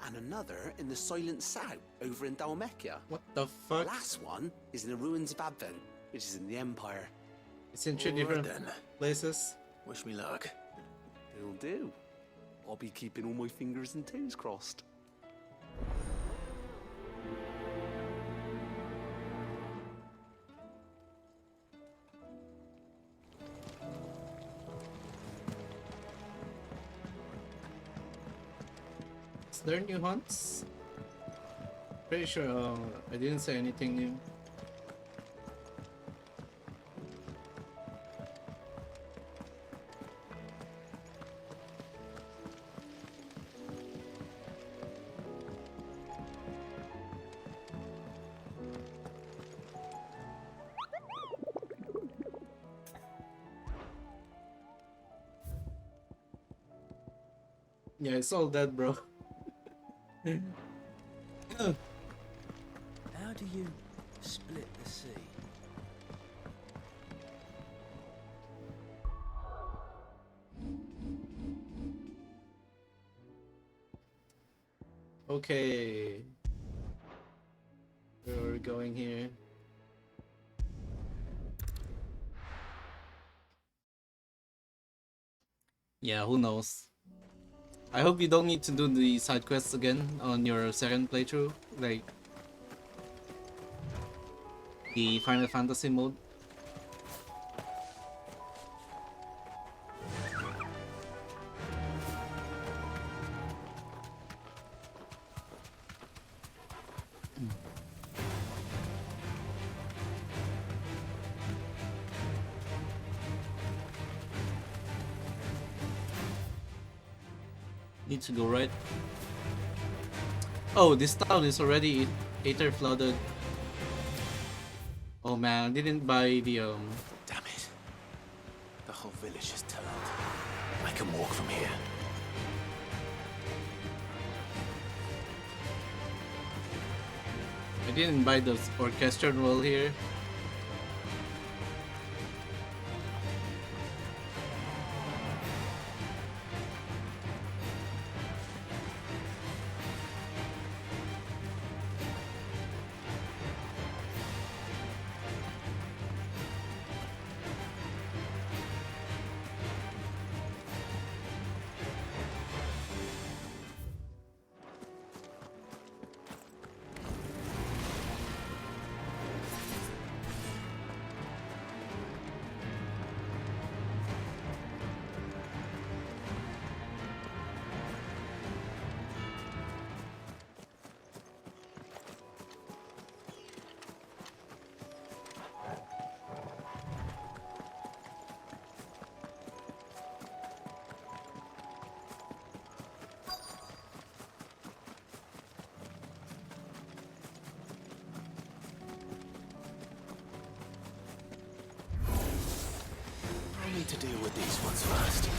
and another in the Silent South, over in Dalmekia. What the fuck? The last one is in the ruins of Advent, which is in the Empire. It's in 2 All right different then. places. Wish me luck. It'll do. I'll be keeping all my fingers and toes crossed. Is there new hunts? Pretty sure I didn't say anything new. Yeah, it's all dead, bro. How do you split the sea? Okay. Where are we going here? Yeah, who knows? I hope you don't need to do the side quests again on your second playthrough, like the Final Fantasy mode. Need to go right. Oh, this town is already Aether flooded. Oh man, I didn't buy the Damn it. The whole village is turned. I can walk from here. I didn't buy the orchestral roll here. to deal with these ones first.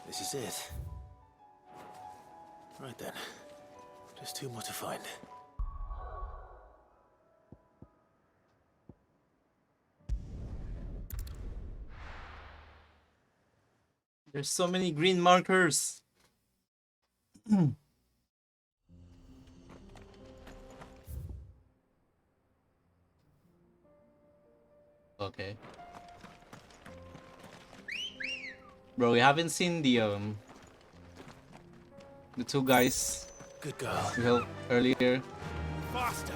This is it. Right then. Just two more to find. There's so many green markers. Okay. Bro, we haven't seen the two guys Good girl. we helped earlier. Faster!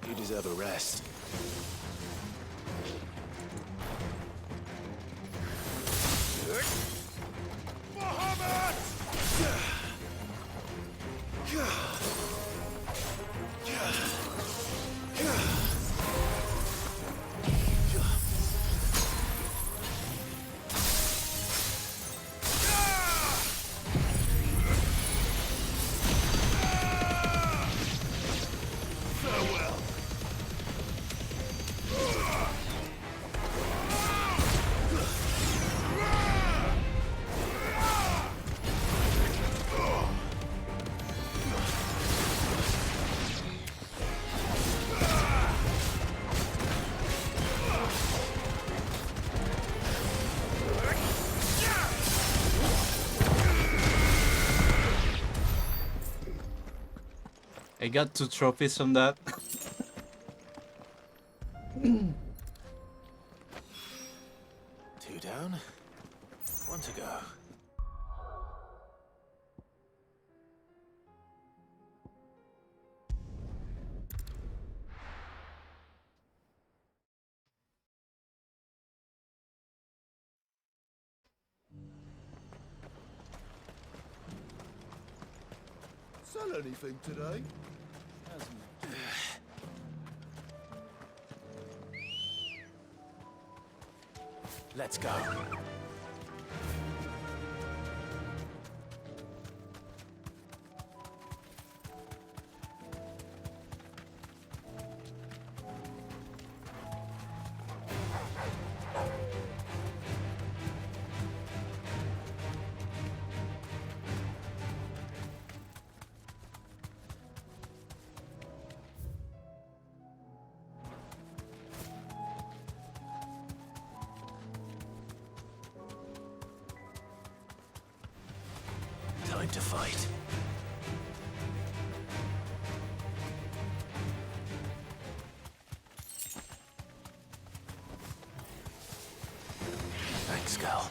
You deserve a rest. I got 2 trophies from that. 2 down. 1 to go. Sell anything today? Let's go. Time to fight. citadel.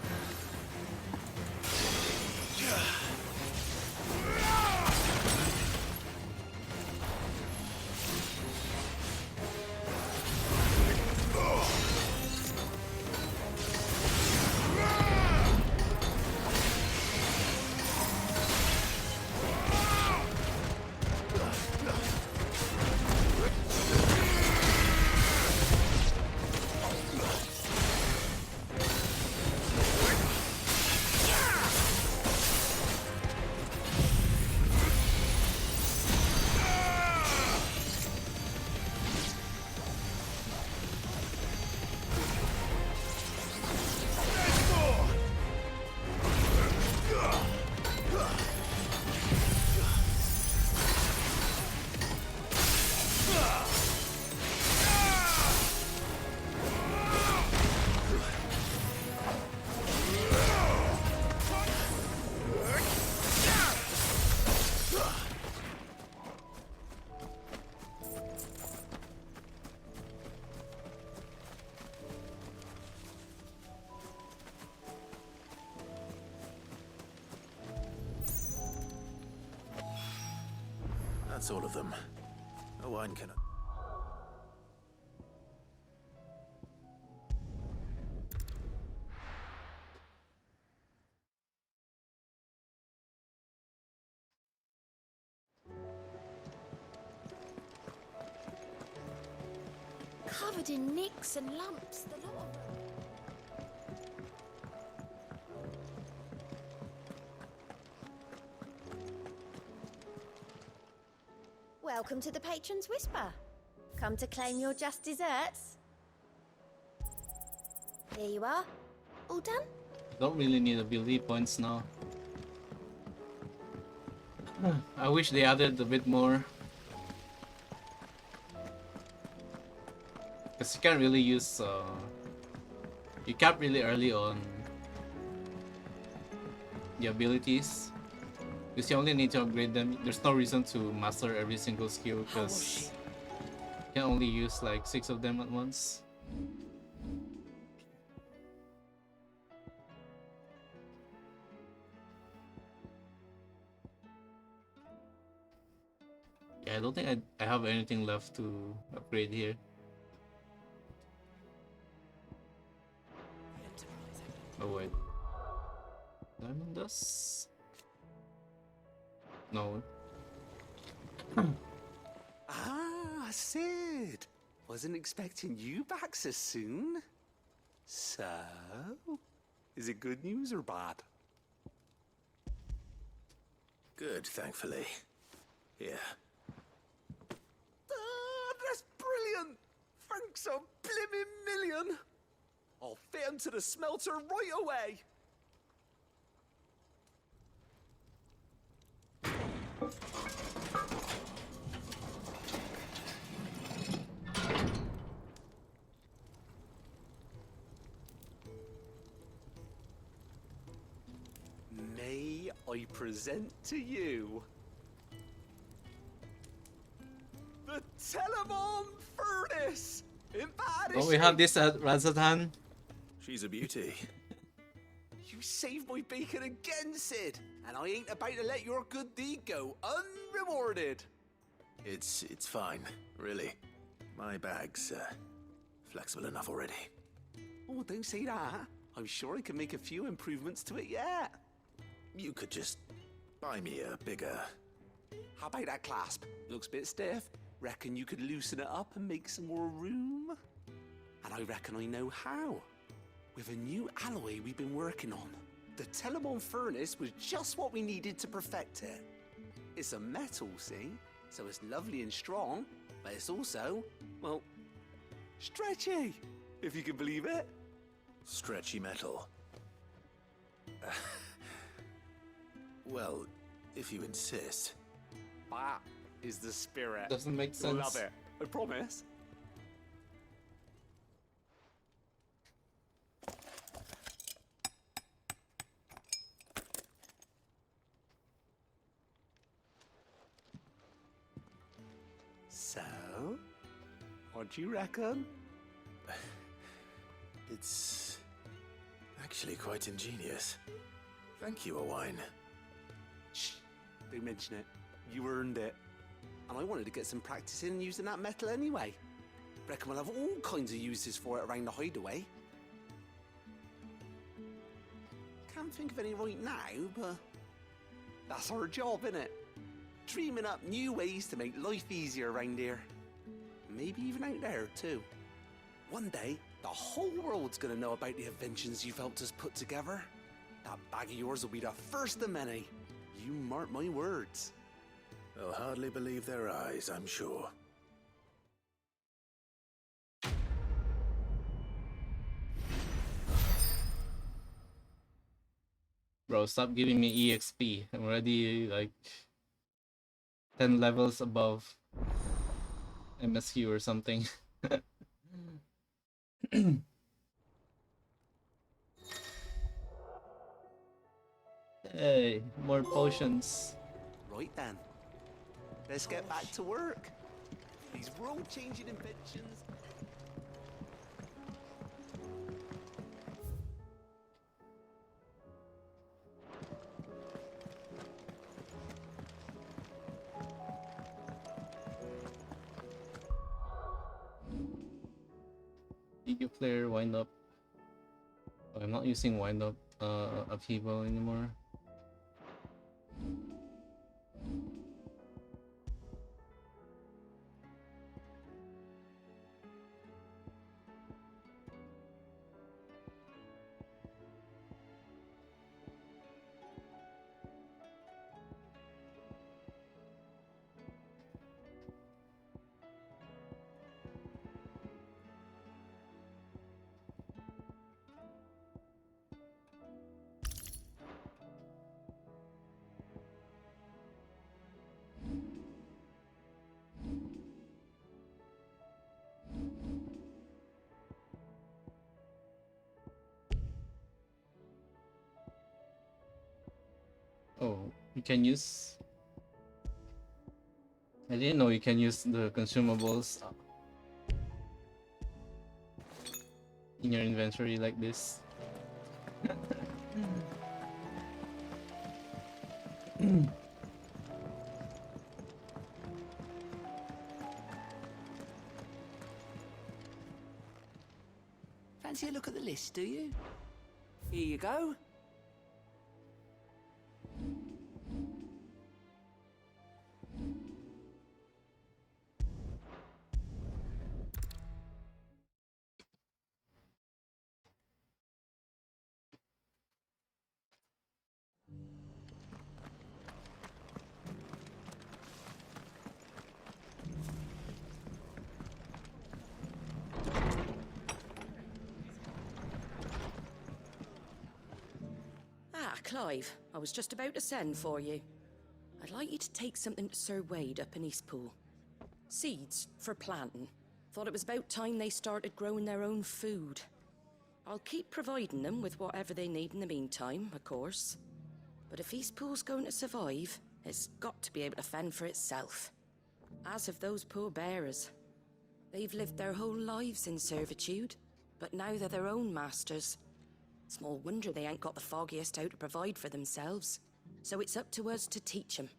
That's all of them. A wine cannot. Covered in nicks and lumps, the lot of them. Welcome to the Patron's Whisper. Come to claim your just desserts? Here you are. All done? Don't really need ability points now. I wish they added a bit more. Because you can't really use you cap really early on the abilities. Because you only need to upgrade them. There's no reason to master every single skill because you can only use like 6 of them at once. Yeah, I don't think I have anything left to upgrade here. Oh wait. Diamond dust? No. Ah, Sid! Wasn't expecting you back so soon. So, is it good news or bad? Good, thankfully. Here. Ah, that's brilliant! Thanks a blimmin' million! I'll fit 'em to the smelter right away! May I present to you the Telemon Furnace in bad Oh, we have this at Razatan. She's a beauty. You saved my bacon again, Sid, and I ain't about to let your good deed go unrewarded. It's fine, really. My bag's flexible enough already. Oh, don't say that. I'm sure I can make a few improvements to it yet. You could just buy me a bigger... How about that clasp? Looks a bit stiff. Reckon you could loosen it up and make some more room? And I reckon I know how. With a new alloy we've been working on. The Telemon Furnace was just what we needed to perfect it. It's a metal, see? So it's lovely and strong, but it's also, well, stretchy, if you can believe it. Stretchy metal. Well, if you insist. That is the spirit. Doesn't make sense. Love it. I promise. So, what do you reckon? It's Actually quite ingenious. Thank you, Owain. Shh, don't mention it. You earned it. And I wanted to get some practice in using that metal anyway. Reckon we'll have all kinds of uses for it around the hideaway. Can't think of any right now, but that's our job, innit? Dreaming up new ways to make life easier around here. Maybe even out there, too. One day, the whole world's gonna know about the inventions you've helped us put together. That bag of yours will be the first of many. You mark my words. They'll hardly believe their eyes, I'm sure. Bro, stop giving me EXP. I'm already like 10 levels above MSQ or something. Hey, more potions. Right then. Let's get back to work. These world-changing inventions. EQ player wind up. Oh, I'm not using wind up upheaval anymore. Oh, you can use... I didn't know you can use the consumables in your inventory like this. Fancy a look at the list, do you? Here you go. Ah, Clive, I was just about to send for you. I'd like you to take something to Sir Wade up in Eastpool. Seeds for planting. Thought it was about time they started growing their own food. I'll keep providing them with whatever they need in the meantime, of course. But if Eastpool's going to survive, it's got to be able to fend for itself. As have those poor bearers. They've lived their whole lives in servitude, but now they're their own masters. Small wonder they ain't got the foggiest how to provide for themselves. So it's up to us to teach them.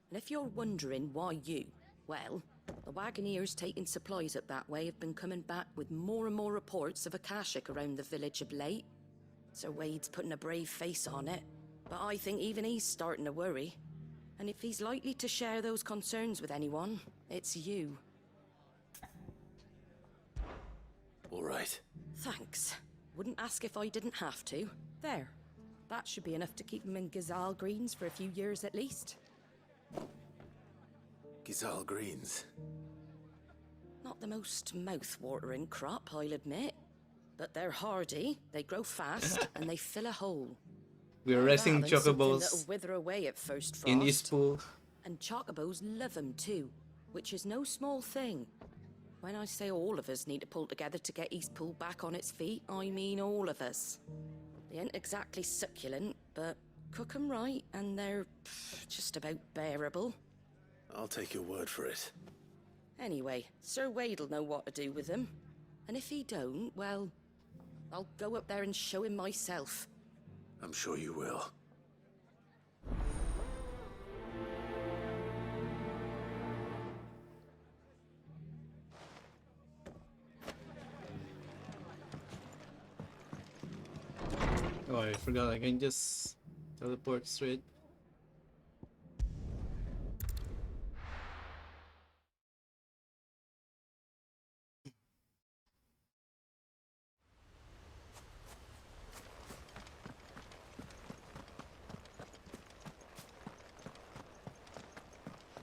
And if you're wondering why you, well, the Wagoneers taking supplies up that way have been coming back with more and more reports of Akashic around the village of late. Sir Wade's putting a brave face on it, but I think even he's starting to worry. And if he's likely to share those concerns with anyone, it's you. All right. Thanks. Wouldn't ask if I didn't have to. There. That should be enough to keep them in Gazal Greens for a few years at least. Gazal Greens. Not the most mouth-watering crop, I'll admit. But they're hardy, they grow fast, and they fill a hole. We're More racing that than something chocobos that'll wither away at first frost. in Eastpool. And chocobos love them too, which is no small thing. When I say all of us need to pull together to get Eastpool back on its feet, I mean all of us. They ain't exactly succulent, but cook 'em right and they're just about bearable. I'll take your word for it. Anyway, Sir Wade'll know what to do with them. And if he don't, well, I'll go up there and show him myself. I'm sure you will. Oh, I forgot I can just teleport straight.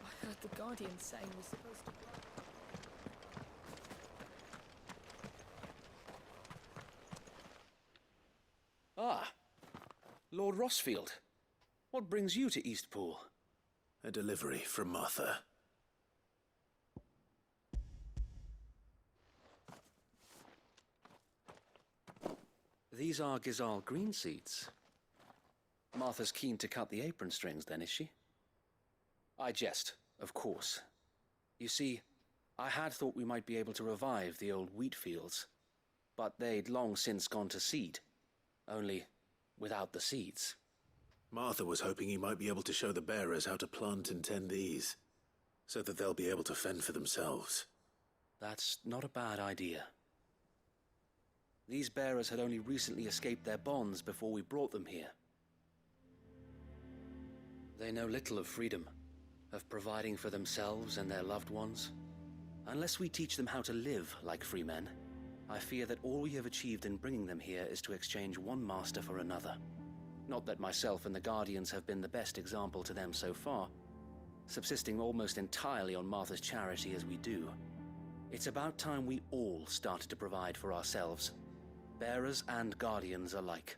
I heard the Guardian saying we're supposed to... Ah, Lord Rossfield. What brings you to Eastpool? A delivery from Martha. These are Gizal green seeds. Martha's keen to cut the apron strings, then, is she? I jest, of course. You see, I had thought we might be able to revive the old wheat fields, but they'd long since gone to seed, only without the seeds. Martha was hoping you might be able to show the bearers how to plant and tend these, so that they'll be able to fend for themselves. That's not a bad idea. These bearers had only recently escaped their bonds before we brought them here. They know little of freedom, of providing for themselves and their loved ones. Unless we teach them how to live like free men, I fear that all we have achieved in bringing them here is to exchange one master for another. Not that myself and the Guardians have been the best example to them so far, subsisting almost entirely on Martha's charity as we do. It's about time we all started to provide for ourselves, bearers and Guardians alike.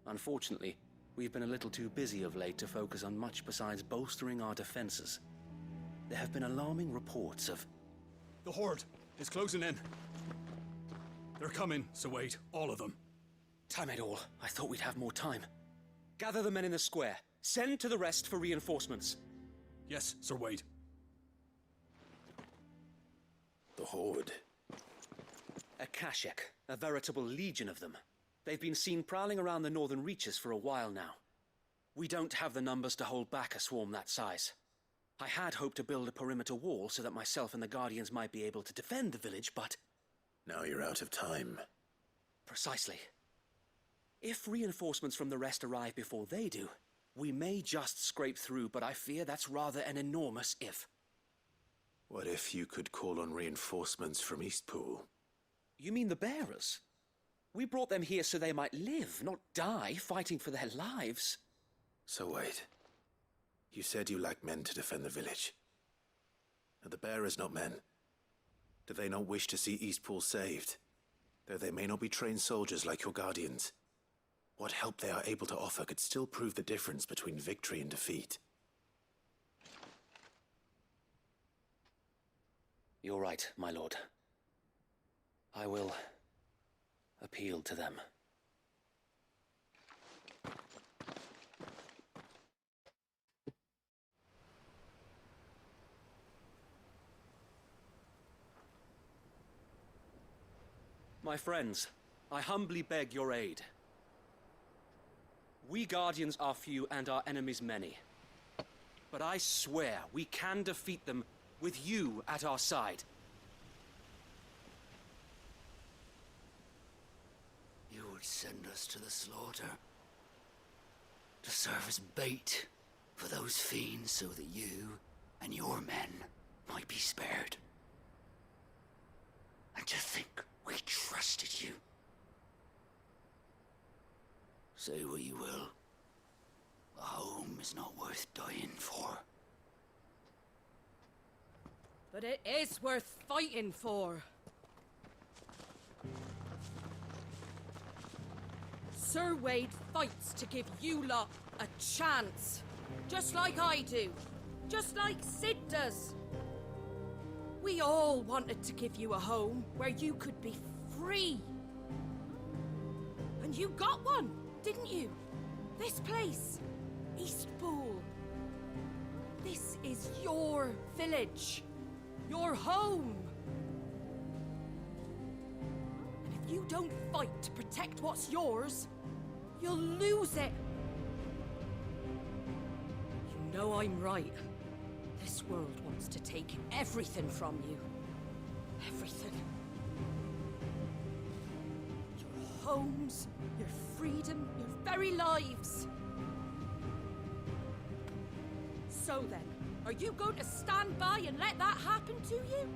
Unfortunately, we've been a little too busy of late to focus on much besides bolstering our defenses. There have been alarming reports of... The Horde is closing in. They're coming, so wait, all of them. Damn it all, I thought we'd have more time. Gather the men in the square. Send to the rest for reinforcements. Yes, Sir Wade. The Horde? A Kashek, a veritable legion of them. They've been seen prowling around the northern reaches for a while now. We don't have the numbers to hold back a swarm that size. I had hoped to build a perimeter wall so that myself and the Guardians might be able to defend the village, but... Now you're out of time. Precisely. If reinforcements from the rest arrive before they do, we may just scrape through, but I fear that's rather an enormous if. What if you could call on reinforcements from Eastpool? You mean the bearers? We brought them here so they might live, not die, fighting for their lives. So wait. You said you lack men to defend the village. Are the bearers not men? Do they not wish to see Eastpool saved? Though they may not be trained soldiers like your Guardians, what help they are able to offer could still prove the difference between victory and defeat. You're right, my lord. I will appeal to them. My friends, I humbly beg your aid. We Guardians are few and our enemies many. But I swear we can defeat them with you at our side. You would send us to the slaughter, to serve as bait for those fiends so that you and your men might be spared. And to think we trusted you. Say what you will, a home is not worth dying for. But it is worth fighting for. Sir Wade fights to give you lot a chance. Just like I do. Just like Sid does. We all wanted to give you a home where you could be free. And you got one, didn't you? This place, Eastpool. This is your village. Your home. you don't fight to protect what's yours, you'll lose it. You know I'm right. This world wants to take everything from you. Everything. Your homes, your freedom, your very lives. So then, are you going to stand by and let that happen to you?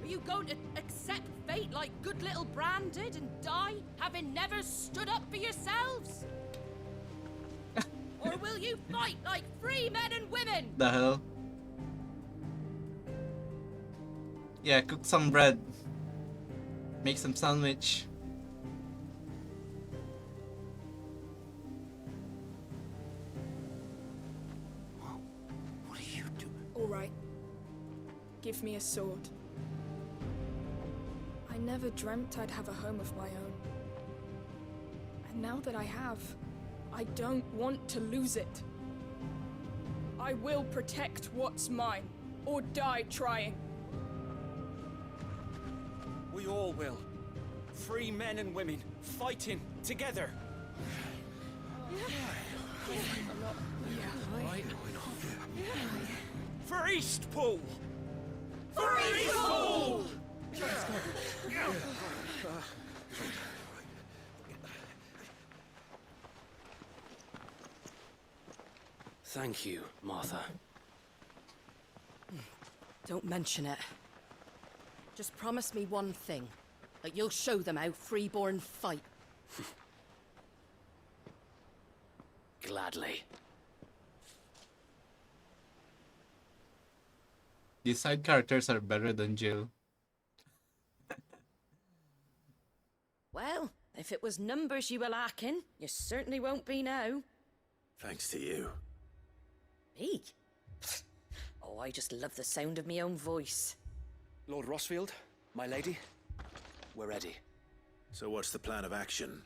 Are you going to accept fate like good little Bran did and die, having never stood up for yourselves? Or will you fight like free men and women? The hell? Yeah, cook some bread. Make some sandwich. What are you doing? All right. Give me a sword. I never dreamt I'd have a home of my own. And now that I have, I don't want to lose it. I will protect what's mine, or die trying. We all will. Free men and women, fighting together. For Eastpool! For Eastpool! Thank you, Martha. Don't mention it. Just promise me one thing. That you'll show them how freeborn fight. Gladly. These side characters are better than Jill. Well, if it was numbers you were lacking, you certainly won't be now. Thanks to you. Me? Oh, I just love the sound of my own voice. Lord Rossfield, my lady, we're ready. So what's the plan of action?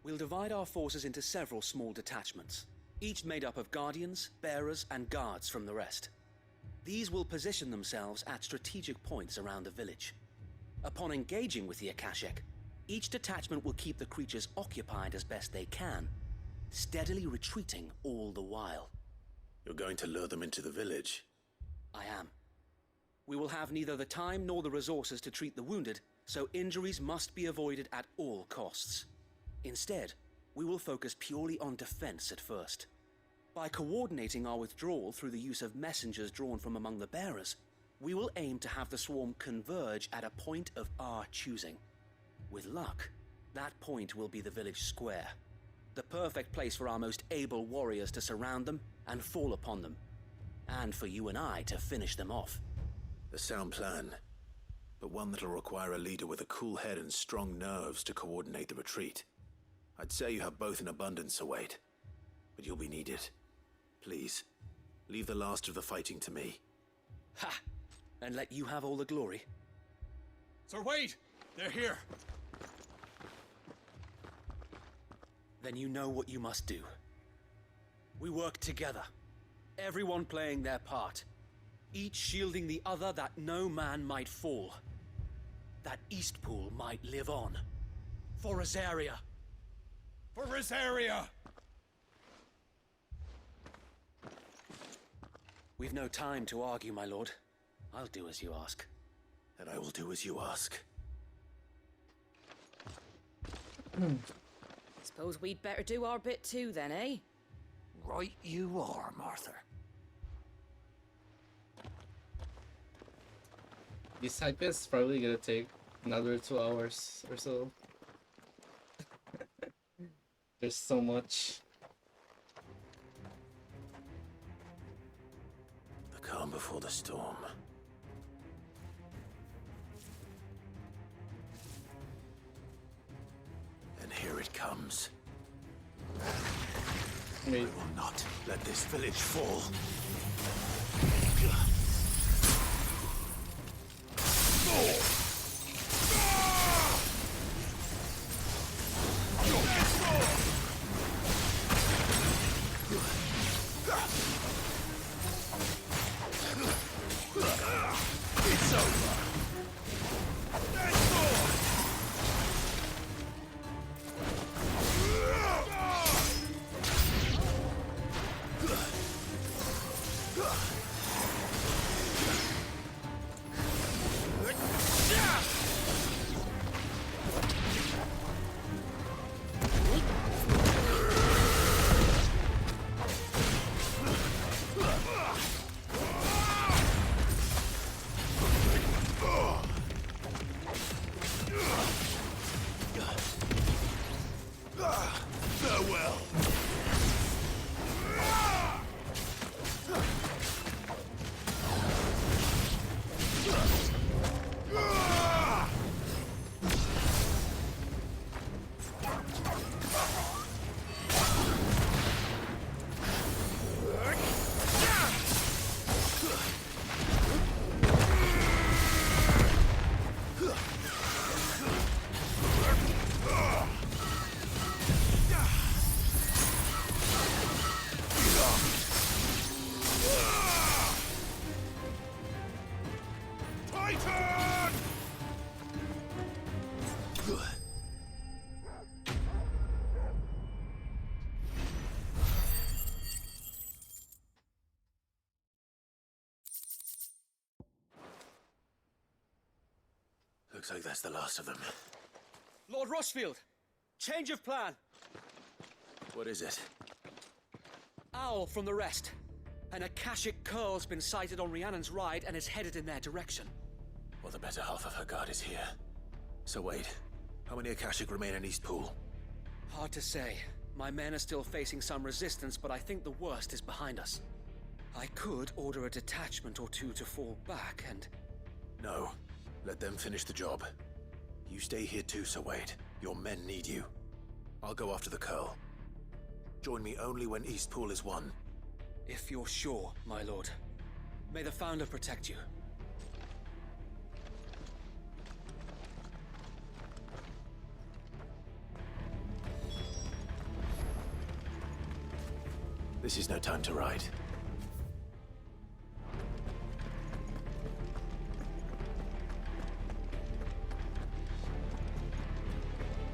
We'll divide our forces into several small detachments, each made up of guardians, bearers, and guards from the rest. These will position themselves at strategic points around the village. Upon engaging with the Akashic, each detachment will keep the creatures occupied as best they can, steadily retreating all the while. You're going to lure them into the village? I am. We will have neither the time nor the resources to treat the wounded, so injuries must be avoided at all costs. Instead, we will focus purely on defense at first. By coordinating our withdrawal through the use of messengers drawn from among the bearers, we will aim to have the swarm converge at a point of our choosing. With luck, that point will be the village square, the perfect place for our most able warriors to surround them and fall upon them, and for you and I to finish them off. A sound plan, but one that'll require a leader with a cool head and strong nerves to coordinate the retreat. I'd say you have both in abundance, Await, but you'll be needed. Please, leave the last of the fighting to me. Ha! And let you have all the glory. Sir Wade! They're here! Then you know what you must do. We work together, everyone playing their part, each shielding the other that no man might fall, that Eastpool might live on. For Rosaria! For Rosaria! We've no time to argue, my lord. I'll do as you ask. And I will do as you ask. Suppose we'd better do our bit too then, eh? Right you are, Martha. This hype is probably gonna take another 2 hours or so. There's so much. The calm before the storm. And here it comes. Wait. I will not let this village fall. It's over! That's all! Farewell. Looks like that's the last of them. Lord Rossfield! Change of plan! What is it? Owl from the rest. An Akashic curl's been sighted on Rhiannon's ride and is headed in their direction. Well, the better half of her guard is here. So wait, how many Akashic remain in Eastpool? Hard to say. My men are still facing some resistance, but I think the worst is behind us. I could order a detachment or two to fall back and... No. Let them finish the job. You stay here too, Sir Wade. Your men need you. I'll go after the Curl. Join me only when Eastpool is won. If you're sure, my lord. May the Founder protect you. This is no time to ride.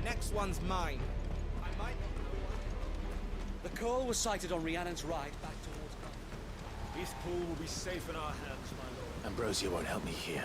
Next one's mine. I might not know what... The call was sighted on Rhiannon's ride back towards London. Eastpool will be safe in our hands, my lord. Ambrosia won't help me here.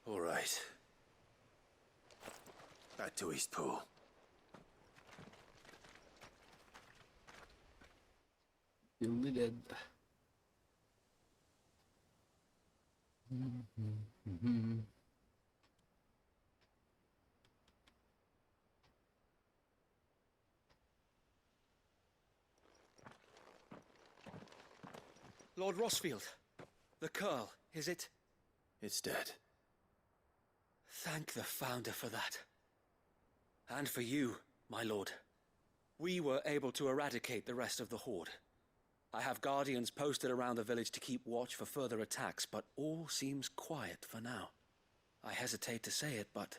All right. Back to Eastpool. You'll be dead. Lord Rossfield, the Curl, is it? It's dead. Thank the Founder for that. And for you, my lord. We were able to eradicate the rest of the Horde. I have guardians posted around the village to keep watch for further attacks, but all seems quiet for now. I hesitate to say it, but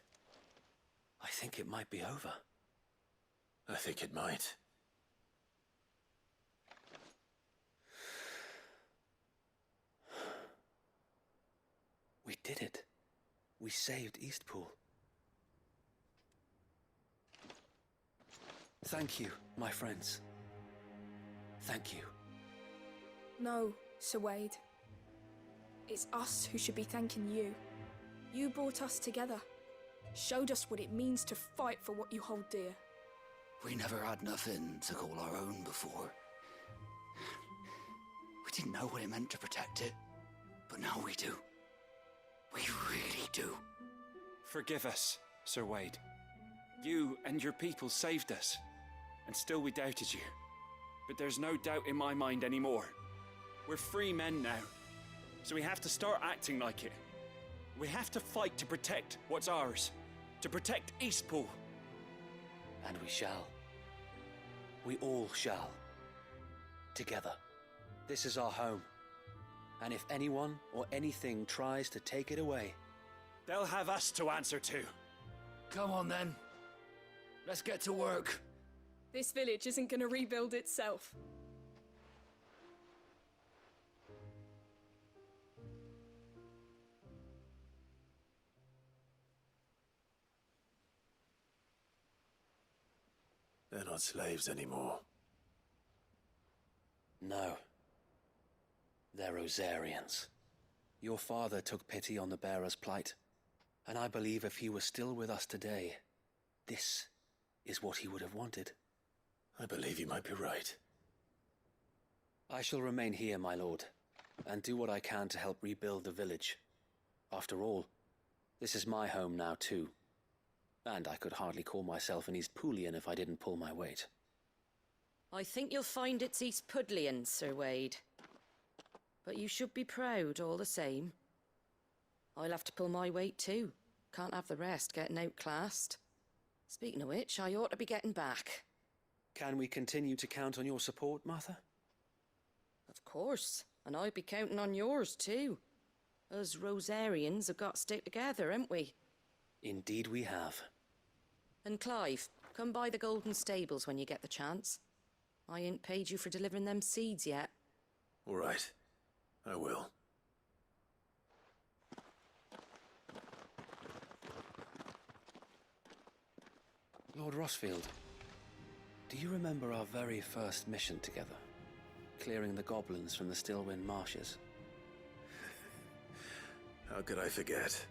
I think it might be over. I think it might. We did it. We saved Eastpool. Thank you, my friends. Thank you. No, Sir Wade. It's us who should be thanking you. You brought us together. Showed us what it means to fight for what you hold dear. We never had nothing to call our own before. We didn't know what it meant to protect it, but now we do. We really do. Forgive us, Sir Wade. You and your people saved us, and still we doubted you. But there's no doubt in my mind anymore. We're free men now, so we have to start acting like it. We have to fight to protect what's ours, to protect Eastpool. And we shall. We all shall. Together. This is our home. And if anyone or anything tries to take it away, they'll have us to answer to. Come on then. Let's get to work. This village isn't gonna rebuild itself. They're not slaves anymore. no. They're Rosarians. Your father took pity on the bearer's plight, and I believe if he were still with us today, this is what he would have wanted. I believe you might be right. I shall remain here, my lord, and do what I can to help rebuild the village. After all, this is my home now too, and I could hardly call myself an Eastpoolian if I didn't pull my weight. I think you'll find it's East Pudlian, Sir Wade. But you should be proud all the same. I'll have to pull my weight too. Can't have the rest getting outclassed. Speaking of which, I ought to be getting back. Can we continue to count on your support, Martha? Of course, and I'd be counting on yours too. Us Rosarians have got to stick together, haven't we? Indeed we have. And Clive, come by the Golden Stables when you get the chance. I ain't paid you for delivering them seeds yet. All right. I will. Lord Rossfield, do you remember our very first mission together? Clearing the goblins from the Stillwind marshes? How could I forget?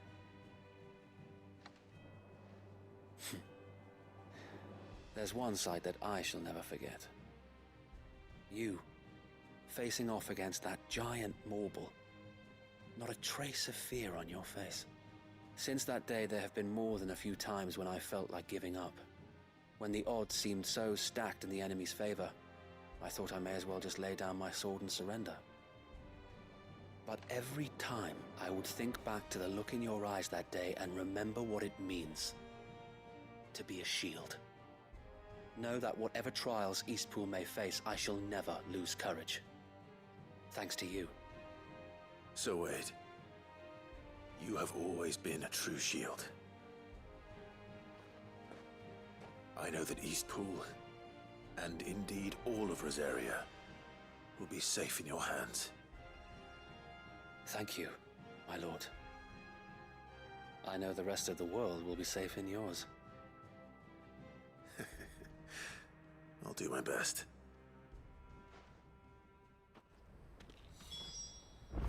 There's one sight that I shall never forget. You, facing off against that giant Morble. Not a trace of fear on your face. Since that day, there have been more than a few times when I felt like giving up. When the odds seemed so stacked in the enemy's favor, I thought I may as well just lay down my sword and surrender. But every time, I would think back to the look in your eyes that day and remember what it means to be a shield. Know that whatever trials Eastpool may face, I shall never lose courage. Thanks to you. So Wade, you have always been a true shield. I know that Eastpool, and indeed all of Rosaria, will be safe in your hands. Thank you, my lord. I know the rest of the world will be safe in yours. I'll do my best.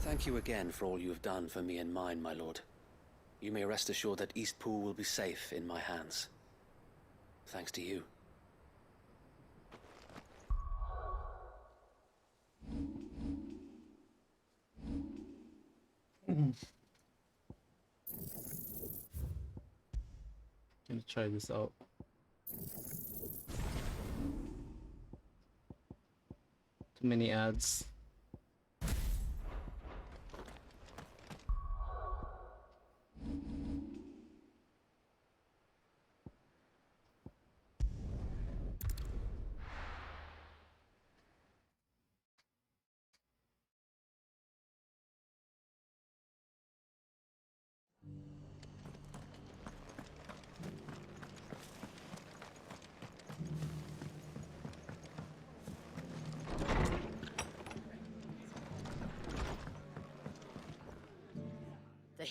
Thank you again for all you have done for me and mine, my lord. You may rest assured that Eastpool will be safe in my hands. Thanks to you. Gonna try this out. Too many ads.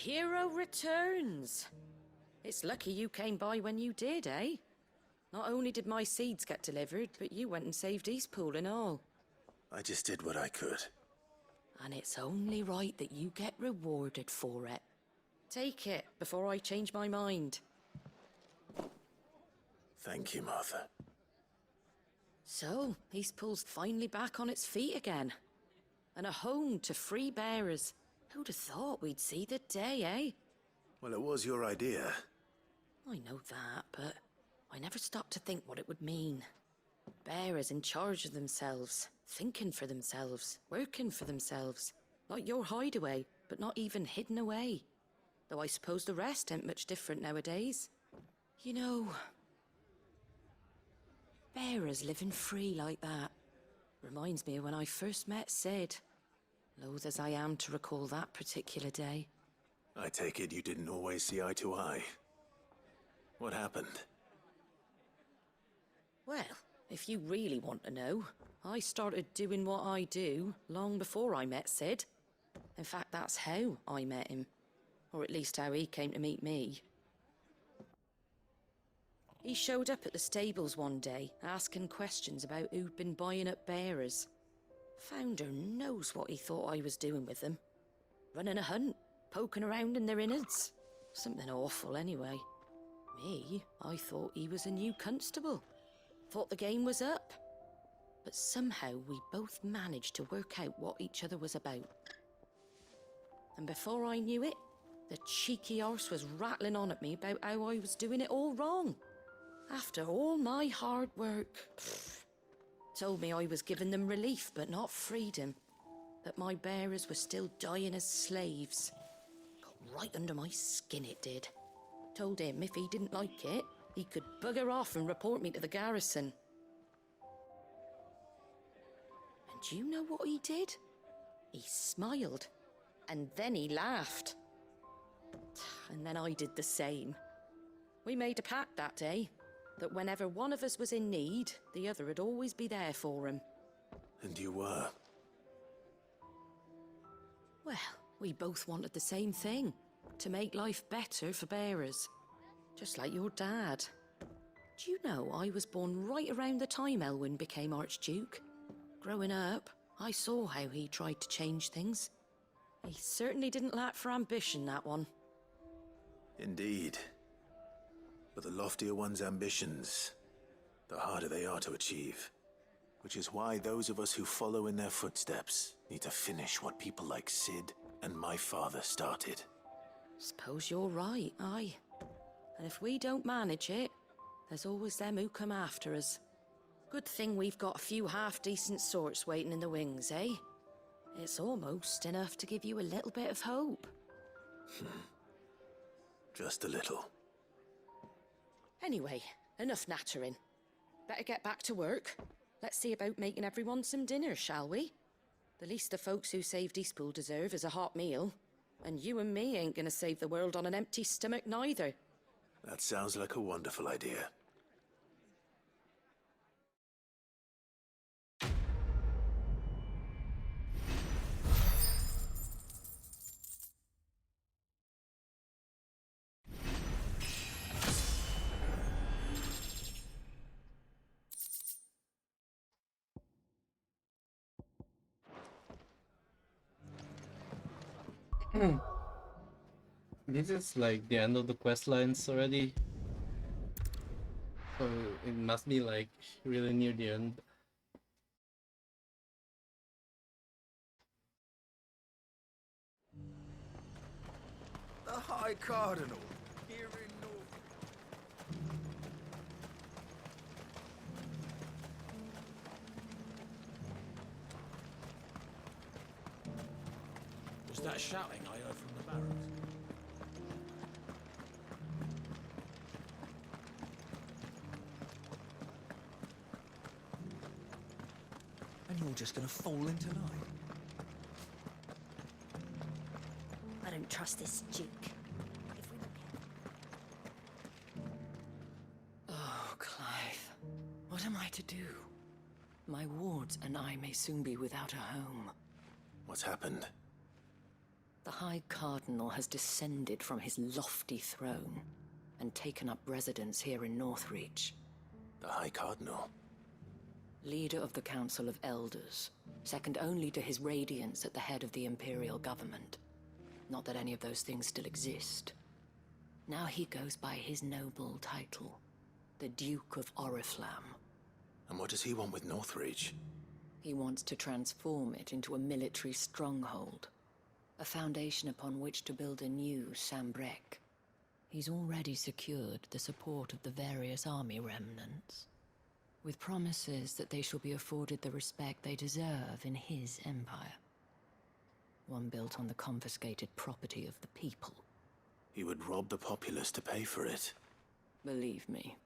hero returns. It's lucky you came by when you did, eh? Not only did my seeds get delivered, but you went and saved Eastpool and all. I just did what I could. And it's only right that you get rewarded for it. Take it before I change my mind. Thank you, Martha. So, Eastpool's finally back on its feet again. And a home to free bearers. Who'd have thought we'd see the day, eh? Well, it was your idea. I know that, but I never stopped to think what it would mean. Bearers in charge of themselves, thinking for themselves, working for themselves. Like your hideaway, but not even hidden away. Though I suppose the rest ain't much different nowadays. You know, bearers living free like that reminds me of when I first met Sid. Loath as I am to recall that particular day. I take it you didn't always see eye to eye. What happened? Well, if you really want to know, I started doing what I do long before I met Sid. In fact, that's how I met him. Or at least how he came to meet me. He showed up at the stables one day, asking questions about who'd been buying up bearers. Founder knows what he thought I was doing with them. Running a hunt, poking around in their innards. Something awful anyway. Me, I thought he was a new constable. Thought the game was up. But somehow we both managed to work out what each other was about. And before I knew it, the cheeky arse was rattling on at me about how I was doing it all wrong. After all my hard work. Told me I was giving them relief, but not freedom. That my bearers were still dying as slaves. Got right under my skin, it did. Told him if he didn't like it, he could bugger off and report me to the garrison. And do you know what he did? He smiled. And then he laughed. And then I did the same. We made a pact that day, that whenever one of us was in need, the other would always be there for him. And you were? Well, we both wanted the same thing. To make life better for bearers. Just like your dad. Do you know I was born right around the time Elwyn became Archduke? Growing up, I saw how he tried to change things. He certainly didn't lack for ambition, that one. Indeed. But the loftier one's ambitions, the harder they are to achieve. Which is why those of us who follow in their footsteps need to finish what people like Sid and my father started. Suppose you're right, aye. And if we don't manage it, there's always them who come after us. Good thing we've got a few half-decent sorts waiting in the wings, eh? It's almost enough to give you a little bit of hope. Just a little. Anyway, enough nattering. Better get back to work. Let's see about making everyone some dinner, shall we? The least the folks who saved Eastpool deserve is a hot meal. And you and me ain't gonna save the world on an empty stomach neither. That sounds like a wonderful idea. This is like the end of the quest lines already. So it must be like really near the end. The High Cardinal, here in North. Was that shouting I heard from the barracks? And you're just gonna fall in tonight? I don't trust this Duke. Oh, Clive. What am I to do? My wards and I may soon be without a home. What's happened? The High Cardinal has descended from his lofty throne and taken up residence here in Northreach. The High Cardinal? Leader of the Council of Elders, second only to his Radiance at the head of the Imperial government. Not that any of those things still exist. Now he goes by his noble title, the Duke of Oriflamme. And what does he want with Northreach? He wants to transform it into a military stronghold, a foundation upon which to build a new Sambrec. He's already secured the support of the various army remnants, with promises that they shall be afforded the respect they deserve in his empire. One built on the confiscated property of the people. He would rob the populace to pay for it. Believe me,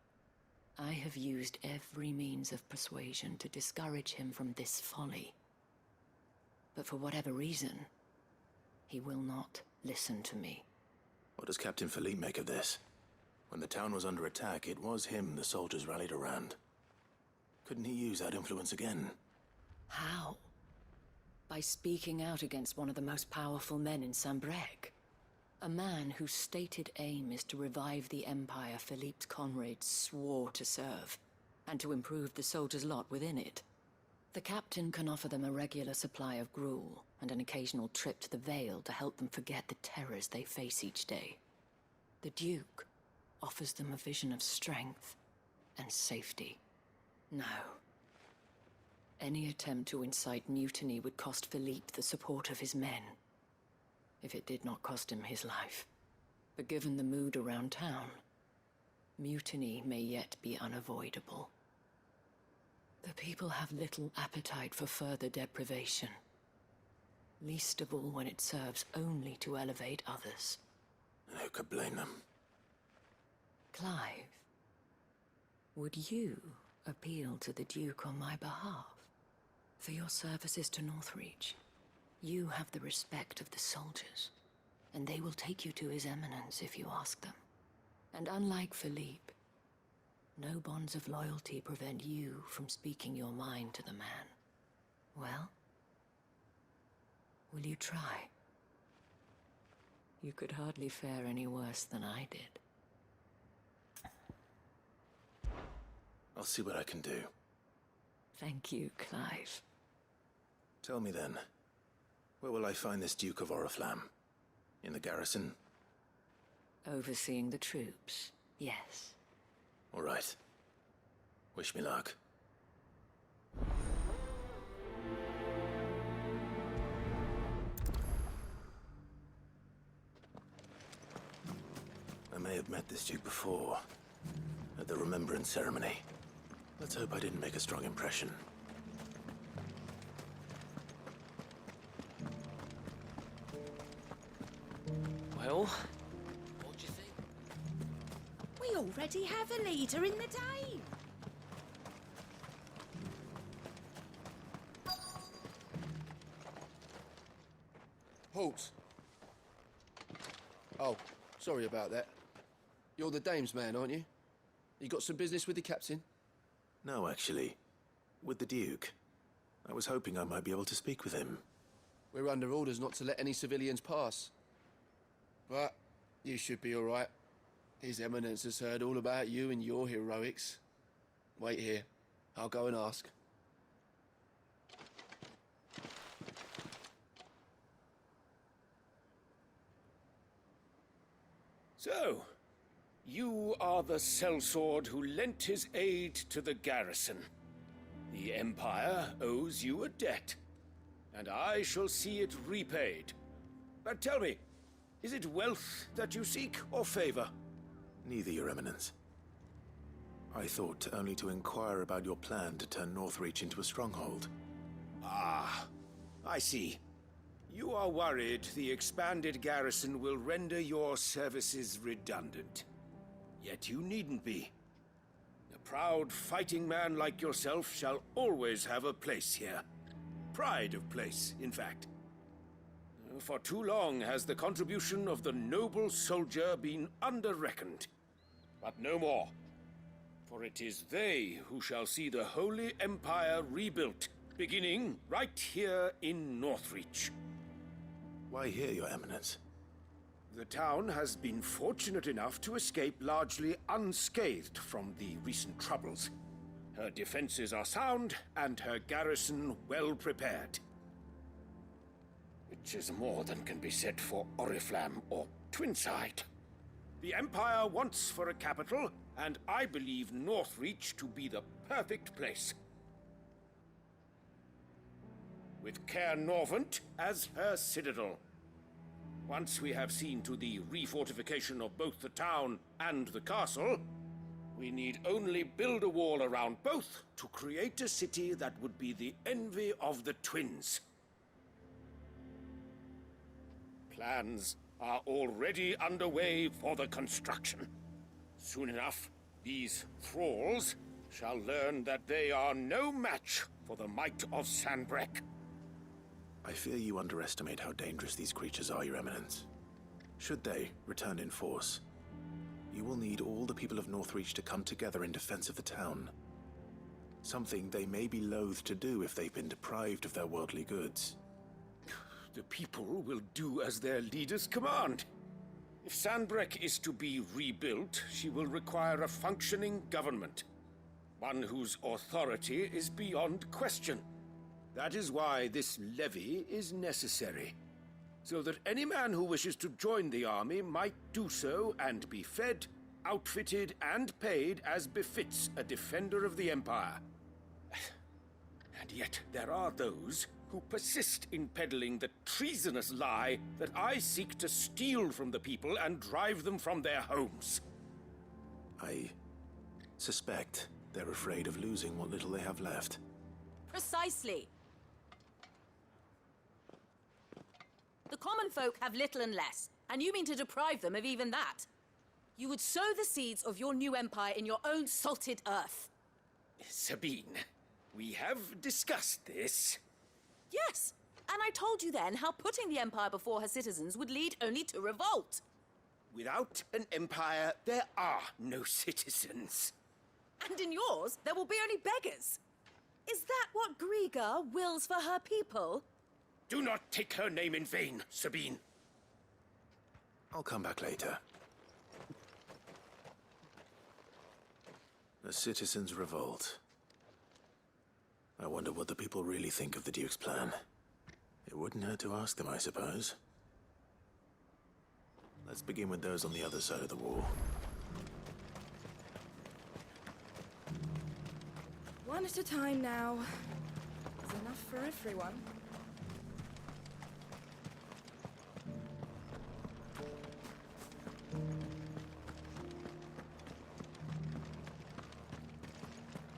I have used every means of persuasion to discourage him from this folly. But for whatever reason, he will not listen to me. What does Captain Philippe make of this? When the town was under attack, it was him the soldiers rallied around. Couldn't he use that influence again? How? By speaking out against one of the most powerful men in Sambrec. A man whose stated aim is to revive the empire Philippe's comrades swore to serve, and to improve the soldiers' lot within it. The captain can offer them a regular supply of gruel, and an occasional trip to the Vale to help them forget the terrors they face each day. The Duke offers them a vision of strength and safety. No. Any attempt to incite mutiny would cost Philippe the support of his men, if it did not cost him his life. But given the mood around town, mutiny may yet be unavoidable. The people have little appetite for further deprivation, least of all when it serves only to elevate others. Who could blame them? Clive, would you appeal to the Duke on my behalf? For your services to Northreach, you have the respect of the soldiers, and they will take you to His Eminence if you ask them. And unlike Philippe, no bonds of loyalty prevent you from speaking your mind to the man. Well, will you try? You could hardly fare any worse than I did. I'll see what I can do. Thank you, Clive. Tell me then, where will I find this Duke of Oriflamme? In the garrison? Overseeing the troops, yes. All right. Wish me luck. I may have met this Duke before, at the Remembrance Ceremony. Let's hope I didn't make a strong impression. Well, what do you think? We already have a leader in the Dane. Halt! Oh, sorry about that. You're the dame's man, aren't you? You got some business with the captain? No, actually. With the Duke. I was hoping I might be able to speak with him. We're under orders not to let any civilians pass. But you should be all right. His Eminence has heard all about you and your heroics. Wait here. I'll go and ask. So, you are the sellsword who lent his aid to the garrison. The Empire owes you a debt, and I shall see it repaid. But tell me, is it wealth that you seek, or favor? Neither, Your Eminence. I thought only to inquire about your plan to turn Northreach into a stronghold. Ah, I see. You are worried the expanded garrison will render your services redundant. Yet you needn't be. A proud fighting man like yourself shall always have a place here. Pride of place, in fact. For too long has the contribution of the noble soldier been under-reckoned. But no more. For it is they who shall see the Holy Empire rebuilt, beginning right here in Northreach. Why here, Your Eminence? The town has been fortunate enough to escape largely unscathed from the recent troubles. Her defenses are sound, and her garrison well prepared. Which is more than can be said for Oriflamme or Twinside. The Empire wants for a capital, and I believe Northreach to be the perfect place. With Caer Norvent as her citadel. Once we have seen to the refortification of both the town and the castle, we need only build a wall around both to create a city that would be the envy of the twins. Plans are already underway for the construction. Soon enough, these thralls shall learn that they are no match for the might of Sanbreque. I fear you underestimate how dangerous these creatures are, Your Eminence. Should they return in force, you will need all the people of Northreach to come together in defense of the town. Something they may be loath to do if they've been deprived of their worldly goods. The people will do as their leaders command. If Sanbreque is to be rebuilt, she will require a functioning government. One whose authority is beyond question. That is why this levy is necessary. So that any man who wishes to join the army might do so and be fed, outfitted, and paid as befits a defender of the Empire. And yet there are those who persist in peddling the treasonous lie that I seek to steal from the people and drive them from their homes. I suspect they're afraid of losing what little they have left. Precisely. The common folk have little and less, and you mean to deprive them of even that. You would sow the seeds of your new empire in your own salted earth. Sabine, we have discussed this. Yes, and I told you then how putting the empire before her citizens would lead only to revolt. Without an empire, there are no citizens. And in yours, there will be only beggars. Is that what Griga wills for her people? Do not take her name in vain, Sabine. I'll come back later. The citizens revolt. I wonder what the people really think of the Duke's plan. It wouldn't hurt to ask them, I suppose. Let's begin with those on the other side of the wall. One at a time now. There's enough for everyone.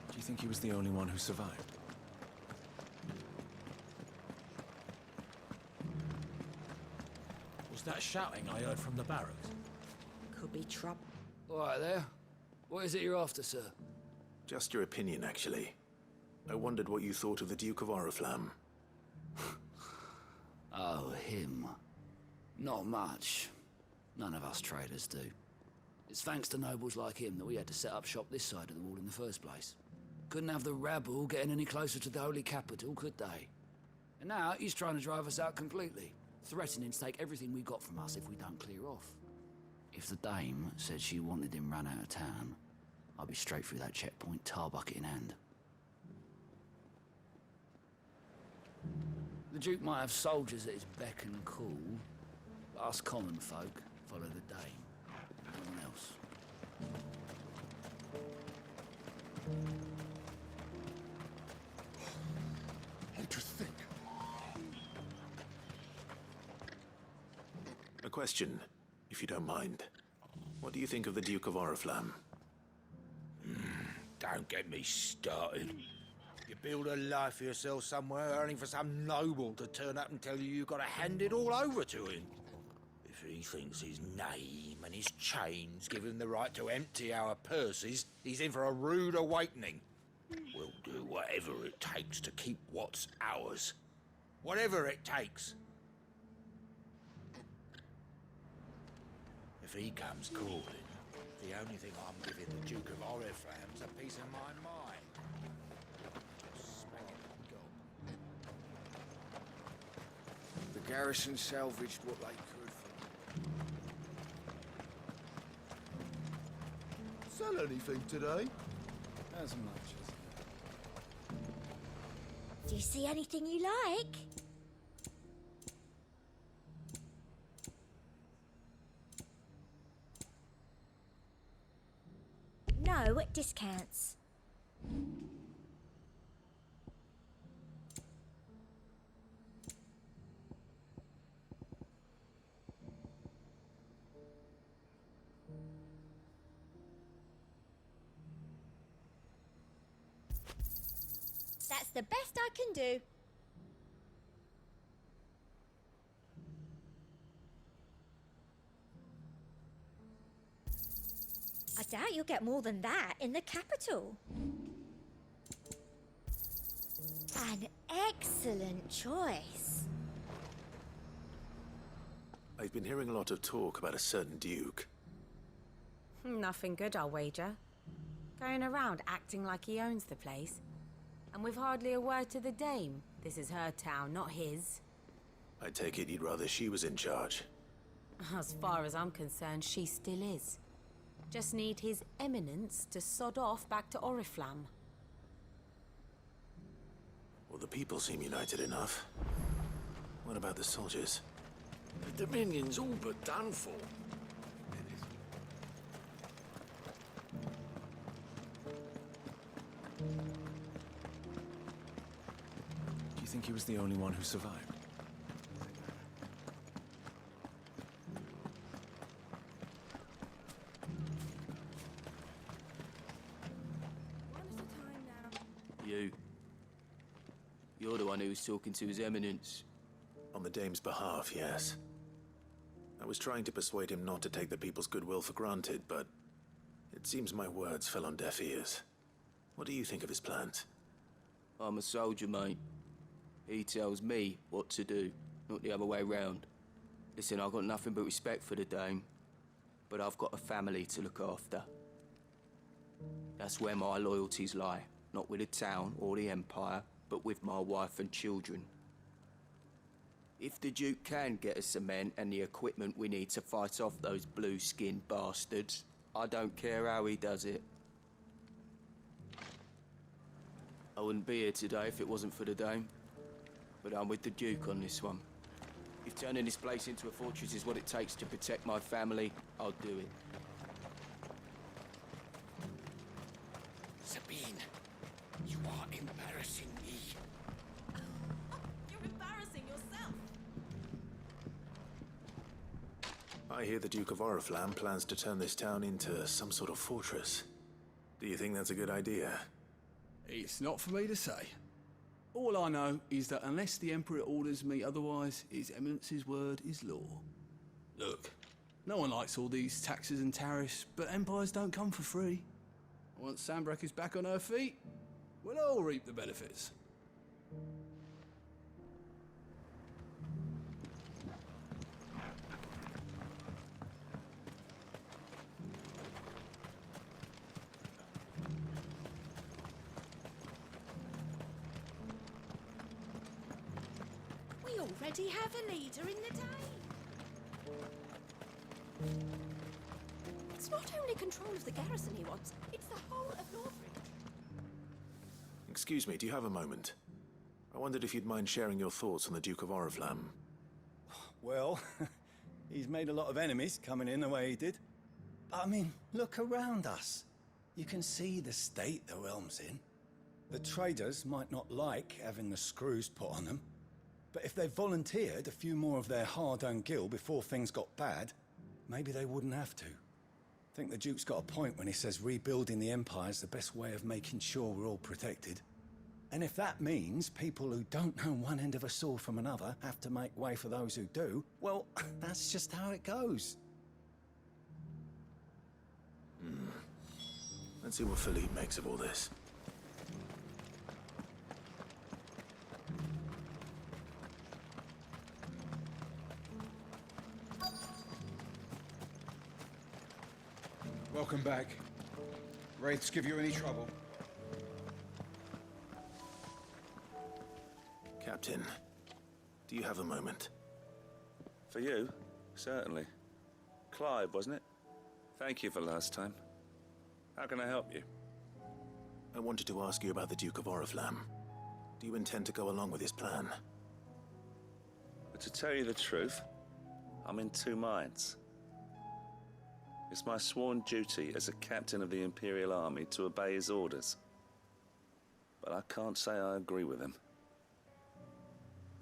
Do you think he was the only one who survived? Was that shouting I heard from the barracks? Could be trouble. All right there. What is it you're after, sir? Just your opinion, actually. I wondered what you thought of the Duke of Oriflamme. Oh, him. Not much. None of us traders do. It's thanks to nobles like him that we had to set up shop this side of the wall in the first place. Couldn't have the rabble getting any closer to the holy capital, could they? And now he's trying to drive us out completely, threatening to take everything we got from us if we don't clear off. If the dame said she wanted him run out of town, I'd be straight through that checkpoint, tar bucket in hand. The Duke might have soldiers at his beck and call, but us common folk follow the dame. No one else. What do you think? A question, if you don't mind. What do you think of the Duke of Oriflamme? Don't get me started. You build a life for yourself somewhere, only for some noble to turn up and tell you you've got to hand it all over to him. If he thinks his name and his chains give him the right to empty our purses, he's in for a rude awakening. We'll do whatever it takes to keep what's ours. Whatever it takes. If he comes calling, the only thing I'm giving the Duke of Oriflamme's a piece of my mind. The garrison salvaged what they could from... Sell anything today? As much as... Do you see anything you like? No, at discounts. That's the best I can do. I doubt you'll get more than that in the capital. An excellent choice. I've been hearing a lot of talk about a certain duke. Nothing good, I'll wager. Going around acting like he owns the place. And with hardly a word to the dame. This is her town, not his. I take it you'd rather she was in charge. As far as I'm concerned, she still is. Just need his eminence to sod off back to Oriflamme. Well, the people seem united enough. What about the soldiers? The Dominion's all but done for. Do you think he was the only one who survived? You're the one who was talking to His Eminence. On the Dame's behalf, yes. I was trying to persuade him not to take the people's goodwill for granted, but it seems my words fell on deaf ears. What do you think of his plans? I'm a soldier, mate. He tells me what to do, not the other way round. Listen, I've got nothing but respect for the Dame, but I've got a family to look after. That's where my loyalties lie, not with the town or the Empire, but with my wife and children. If the Duke can get us cement and the equipment we need to fight off those blue-skinned bastards, I don't care how he does it. I wouldn't be here today if it wasn't for the Dame, but I'm with the Duke on this one. If turning this place into a fortress is what it takes to protect my family, I'll do it. Sabine, you are embarrassing me. You're embarrassing yourself. I hear the Duke of Oriflamme plans to turn this town into some sort of fortress. Do you think that's a good idea? It's not for me to say. All I know is that unless the Emperor orders me otherwise, His Eminence's word is law. Look, no one likes all these taxes and tariffs, but empires don't come for free. Once Sandbreak is back on her feet, we'll all reap the benefits. We already have a leader in the Dame. It's not only control of the garrison he wants, it's the whole of Northridge. Excuse me, do you have a moment? I wondered if you'd mind sharing your thoughts on the Duke of Oriflamme. Well, he's made a lot of enemies coming in the way he did. But I mean, look around us. You can see the state the realm's in. The traders might not like having the screws put on them, but if they volunteered a few more of their hard-earned gil before things got bad, maybe they wouldn't have to. I think the Duke's got a point when he says rebuilding the Empire's the best way of making sure we're all protected. And if that means people who don't know one end of a sword from another have to make way for those who do, well, that's just how it goes. Let's see what Philippe makes of all this. Welcome back. Wraiths give you any trouble? Captain, do you have a moment? For you, certainly. Clive, wasn't it? Thank you for last time. How can I help you? I wanted to ask you about the Duke of Oriflamme. Do you intend to go along with his plan? But to tell you the truth, I'm in two minds. It's my sworn duty as a captain of the Imperial Army to obey his orders. But I can't say I agree with him.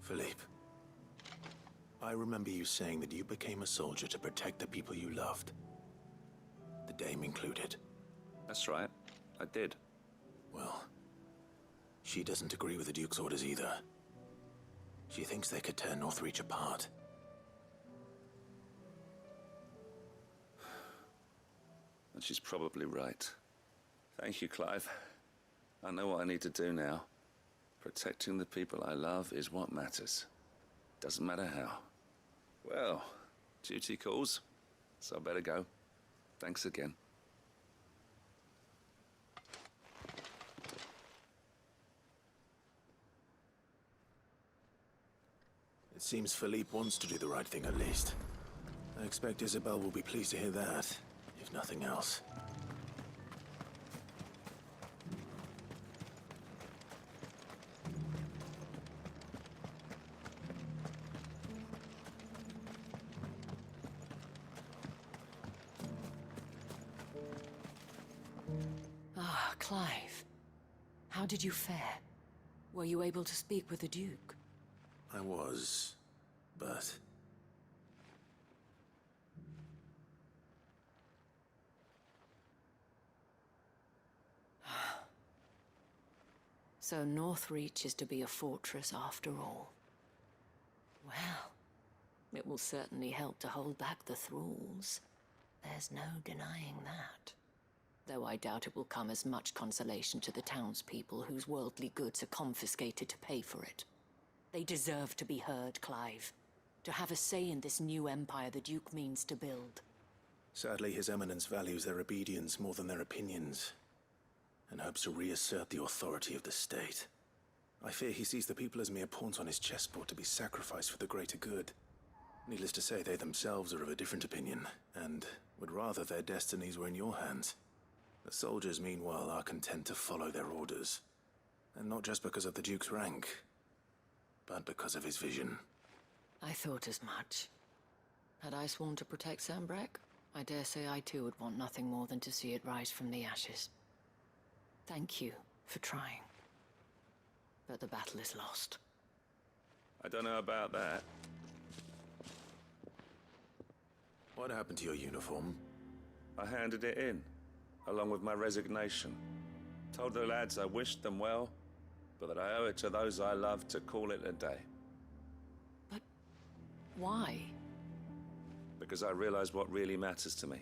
Philippe, I remember you saying that you became a soldier to protect the people you loved. The Dame included. That's right, I did. Well, she doesn't agree with the Duke's orders either. She thinks they could tear Northreach apart. And she's probably right. Thank you, Clive. I know what I need to do now. Protecting the people I love is what matters. Doesn't matter how. Well, duty calls, so I better go. Thanks again. It seems Philippe wants to do the right thing at least. I expect Isabel will be pleased to hear that, if nothing else. Ah, Clive. How did you fare? Were you able to speak with the Duke? I was, but... So Northreach is to be a fortress after all. Well, it will certainly help to hold back the thralls. There's no denying that. Though I doubt it will come as much consolation to the townspeople whose worldly goods are confiscated to pay for it. They deserve to be heard, Clive. To have a say in this new empire the Duke means to build. Sadly, His Eminence values their obedience more than their opinions, and hopes to reassert the authority of the state. I fear he sees the people as mere pawns on his chessboard to be sacrificed for the greater good. Needless to say, they themselves are of a different opinion, and would rather their destinies were in your hands. The soldiers, meanwhile, are content to follow their orders. And not just because of the Duke's rank, but because of his vision. I thought as much. Had I sworn to protect Sambrek, I dare say I too would want nothing more than to see it rise from the ashes. Thank you for trying. But the battle is lost. I don't know about that. What happened to your uniform? I handed it in, along with my resignation. Told the lads I wished them well, but that I owe it to those I love to call it a day. But why? Because I realized what really matters to me.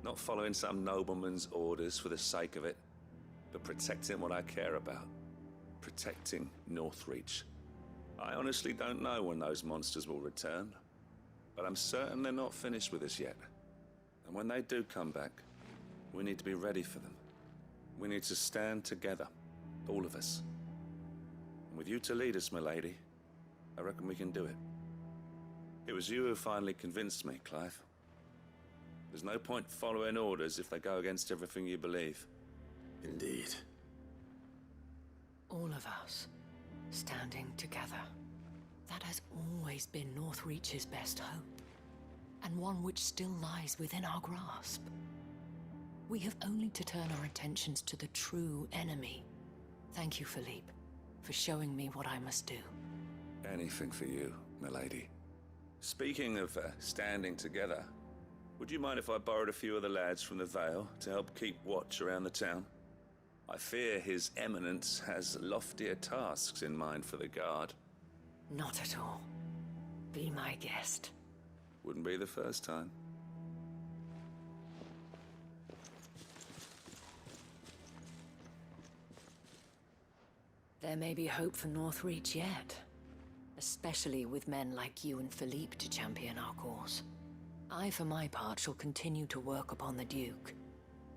Not following some nobleman's orders for the sake of it, but protecting what I care about. Protecting Northreach. I honestly don't know when those monsters will return, but I'm certain they're not finished with us yet. And when they do come back, we need to be ready for them. We need to stand together, all of us. And with you to lead us, milady, I reckon we can do it. It was you who finally convinced me, Clive. There's no point following orders if they go against everything you believe. Indeed. All of us, standing together. That has always been Northreach's best hope, and one which still lies within our grasp. We have only to turn our attentions to the true enemy. Thank you, Philippe, for showing me what I must do. Anything for you, milady. Speaking of standing together, would you mind if I borrowed a few of the lads from the Vale to help keep watch around the town? I fear His Eminence has loftier tasks in mind for the guard. Not at all. Be my guest. Wouldn't be the first time. There may be hope for Northreach yet. Especially with men like you and Philippe to champion our cause. I, for my part, shall continue to work upon the Duke,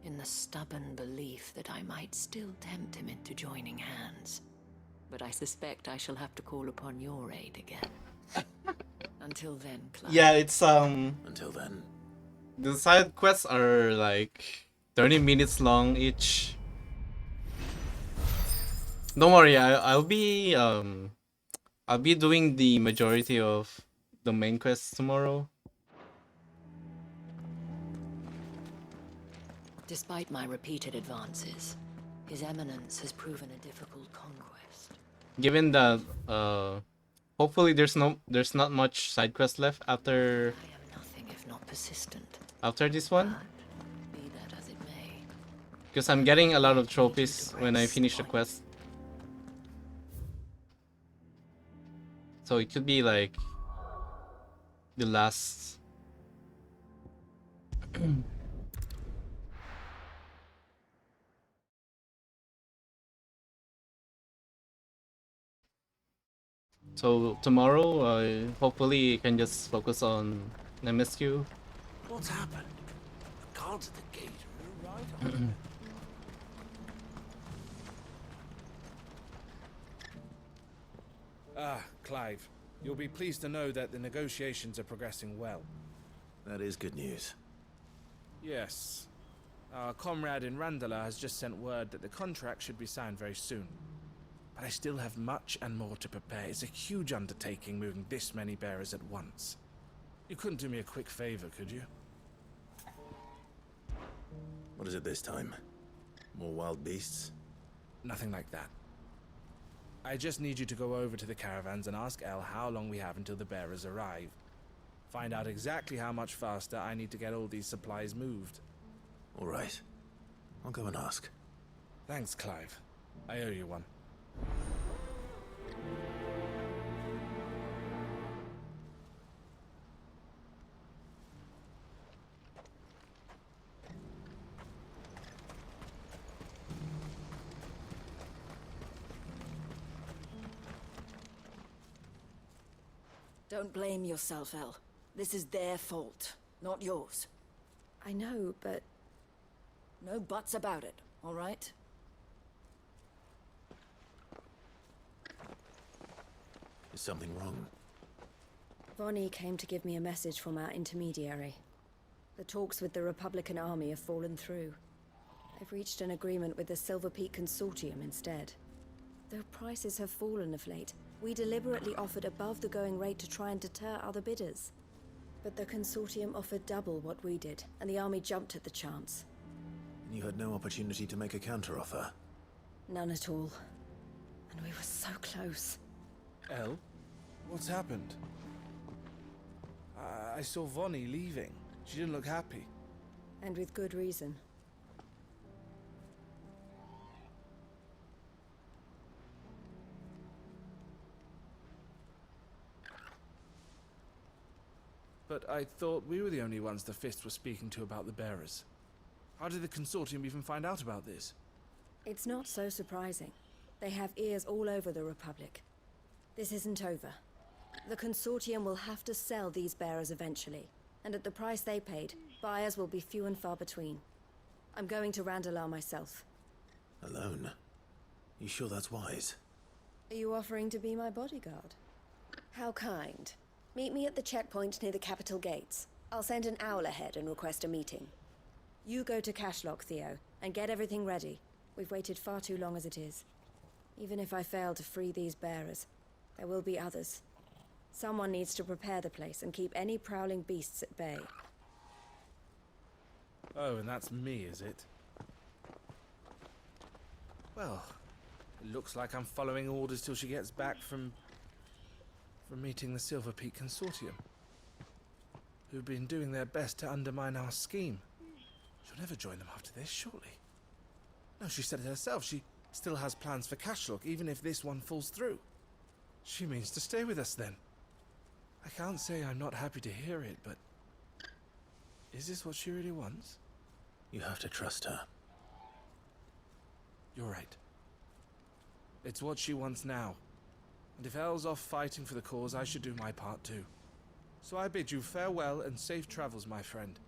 in the stubborn belief that I might still tempt him into joining hands. But I suspect I shall have to call upon your aid again. Until then, Clive. Yeah, it's Until then. the side quests are like 30 minutes long each. Don't worry, I'll be doing the majority of the main quests tomorrow. Despite my repeated advances, His Eminence has proven a difficult conquest. Given that hopefully there's not much side quest left after Nothing if not persistent. after this one. Be that as it may. Because I'm getting a lot of trophies when I finish the quest. So it could be like the last So tomorrow hopefully I can just focus on MSQ. What's happened? The guards at the gate are right on. Clive, you'll be pleased to know that the negotiations are progressing well. That is good news. Yes. Our comrade in Randala has just sent word that the contract should be signed very soon. But I still have much and more to prepare. It's a huge undertaking moving this many bearers at once. You couldn't do me a quick favor, could you? What is it this time? More wild beasts? Nothing like that. I just need you to go over to the caravans and ask El how long we have until the bearers arrive. Find out exactly how much faster I need to get all these supplies moved. All right. I'll go and ask. Thanks, Clive. I owe you one. Don't blame yourself, El. This is their fault, not yours. I know, but... No buts about it, all right? Is something wrong? Vonnie came to give me a message from our intermediary. The talks with the Republican army have fallen through. They've reached an agreement with the Silver Peak Consortium instead. Though prices have fallen of late, we deliberately offered above the going rate to try and deter other bidders. But the Consortium offered double what we did, and the army jumped at the chance. And you had no opportunity to make a counteroffer? None at all. And we were so close. El? What's happened? I saw Vonnie leaving. She didn't look happy. And with good reason. But I thought we were the only ones the Fist were speaking to about the bearers. How did the Consortium even find out about this? It's not so surprising. They have ears all over the Republic. This isn't over. The Consortium will have to sell these bearers eventually, and at the price they paid, buyers will be few and far between. I'm going to Randalar myself. Alone? You sure that's wise? Are you offering to be my bodyguard? How kind. Meet me at the checkpoint near the capital gates. I'll send an owl ahead and request a meeting. You go to Cashlock, Theo, and get everything ready. We've waited far too long as it is. Even if I fail to free these bearers, there will be others. Someone needs to prepare the place and keep any prowling beasts at bay. Oh, and that's me, is it? Well, it looks like I'm following orders till she gets back from meeting the Silver Peak Consortium, who've been doing their best to undermine our scheme. She'll never join them after this, surely. No, she said it herself. She still has plans for Cashlock, even if this one falls through. She means to stay with us then. I can't say I'm not happy to hear it, but... is this what she really wants? You have to trust her. You're right. It's what she wants now. And if Elle's off fighting for the cause, I should do my part too. So I bid you farewell and safe travels, my friend.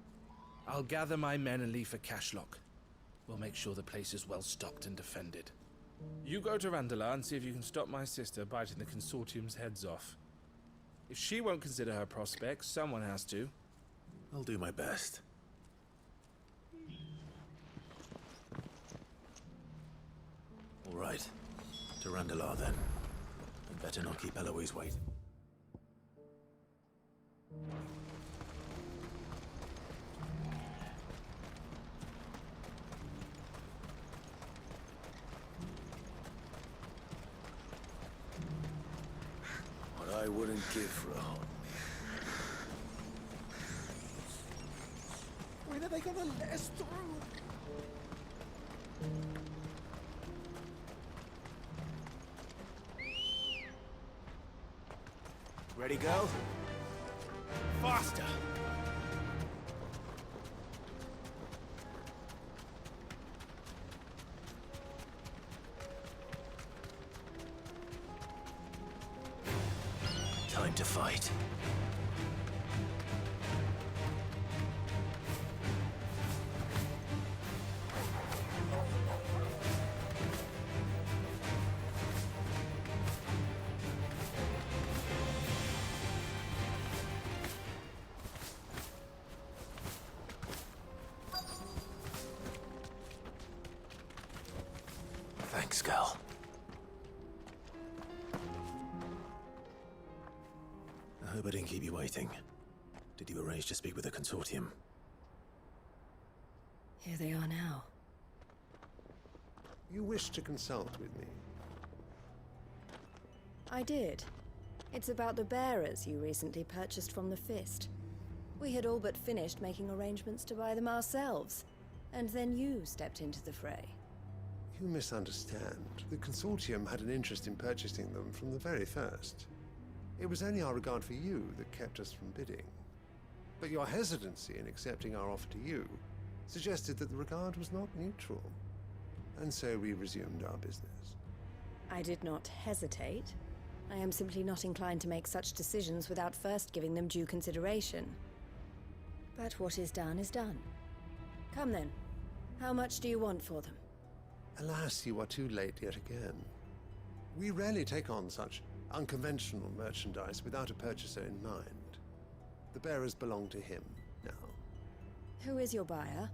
I'll gather my men and leave for Cashlock. We'll make sure the place is well stocked and defended. You go to Randalar and see if you can stop my sister biting the Consortium's heads off. If she won't consider her prospects, someone has to. I'll do my best. All right. To Randalar, then. I'd better not keep Eloise waiting. What I wouldn't give for a hot When are they gonna let us through? Ready, go? Faster! Time to fight. Thanks, Gal. I hope I didn't keep you waiting. Did you arrange to speak with the consortium? Here they are now. You wish to consult with me? I did. It's about the bearers you recently purchased from the Fist. We had all but finished making arrangements to buy them ourselves, and then you stepped into the fray. You misunderstand. The consortium had an interest in purchasing them from the very first. It was only our regard for you that kept us from bidding. But your hesitancy in accepting our offer to you suggested that the regard was not neutral. And so we resumed our business. I did not hesitate. I am simply not inclined to make such decisions without first giving them due consideration. But what is done is done. Come then. How much do you want for them? Alas, you are too late yet again. We rarely take on such unconventional merchandise without a purchaser in mind. The bearers belong to him now. Who is your buyer?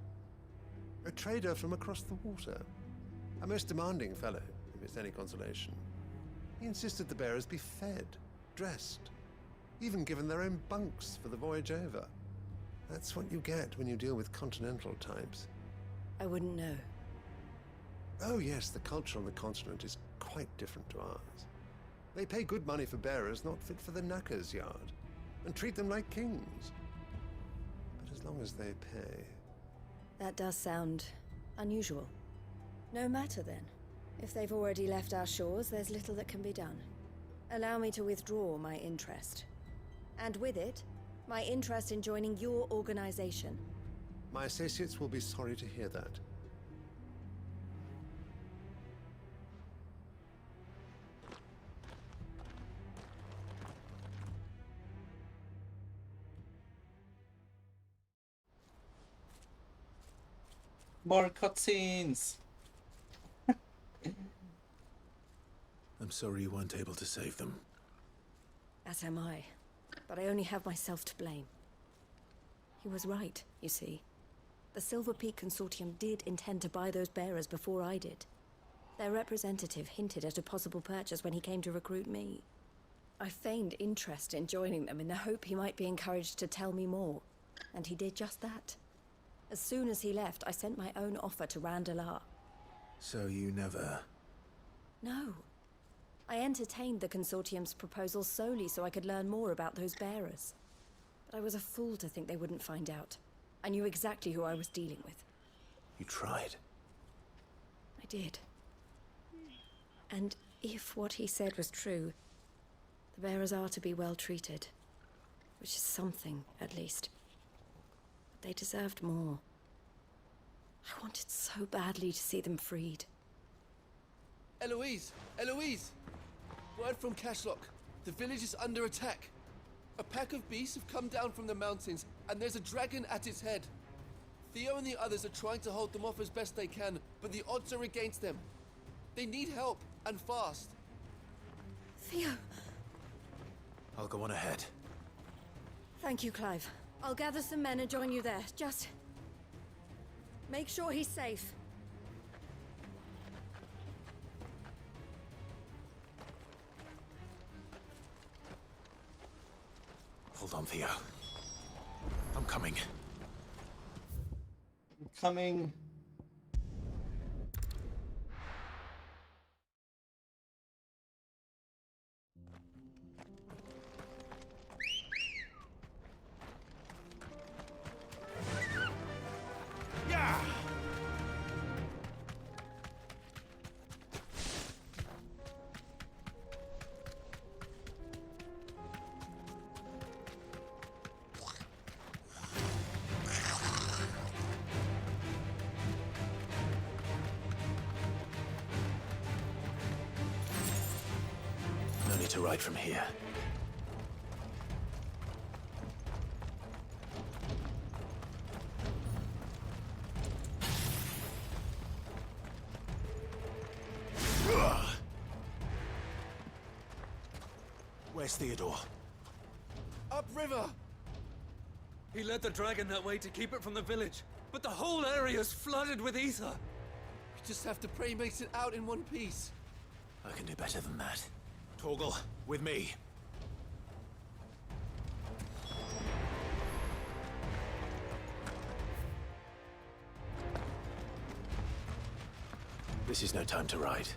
A trader from across the water. A most demanding fellow, if it's any consolation. He insisted the bearers be fed, dressed, even given their own bunks for the voyage over. That's what you get when you deal with continental types. I wouldn't know. Oh yes, the culture on the continent is quite different to ours. They pay good money for bearers not fit for the knacker's yard, and treat them like kings. But as long as they pay... That does sound unusual. No matter then. If they've already left our shores, there's little that can be done. Allow me to withdraw my interest. And with it, my interest in joining your organization. My associates will be sorry to hear that. More cutscenes! I'm sorry you weren't able to save them. As am I. But I only have myself to blame. He was right, you see. The Silver Peak Consortium did intend to buy those bearers before I did. Their representative hinted at a possible purchase when he came to recruit me. I feigned interest in joining them in the hope he might be encouraged to tell me more. And he did just that. As soon as he left, I sent my own offer to Randalar. So you never... No. I entertained the Consortium's proposal solely so I could learn more about those bearers. But I was a fool to think they wouldn't find out. I knew exactly who I was dealing with. You tried. I did. And if what he said was true, the bearers are to be well treated. Which is something, at least. But they deserved more. I wanted so badly to see them freed. Eloise! Eloise! Word from Cashlock. The village is under attack. A pack of beasts have come down from the mountains, and there's a dragon at its head. Theo and the others are trying to hold them off as best they can, but the odds are against them. They need help, and fast. Theo! I'll go on ahead. Thank you, Clive. I'll gather some men and join you there. Just make sure he's safe. Hold on, Theo. I'm coming. Coming. No need to ride from here. Where's Theodore? Upriver! He led the dragon that way to keep it from the village, but the whole area's flooded with ether. We just have to pray he makes it out in one piece. I can do better than that. Torgal, with me. This is no time to ride.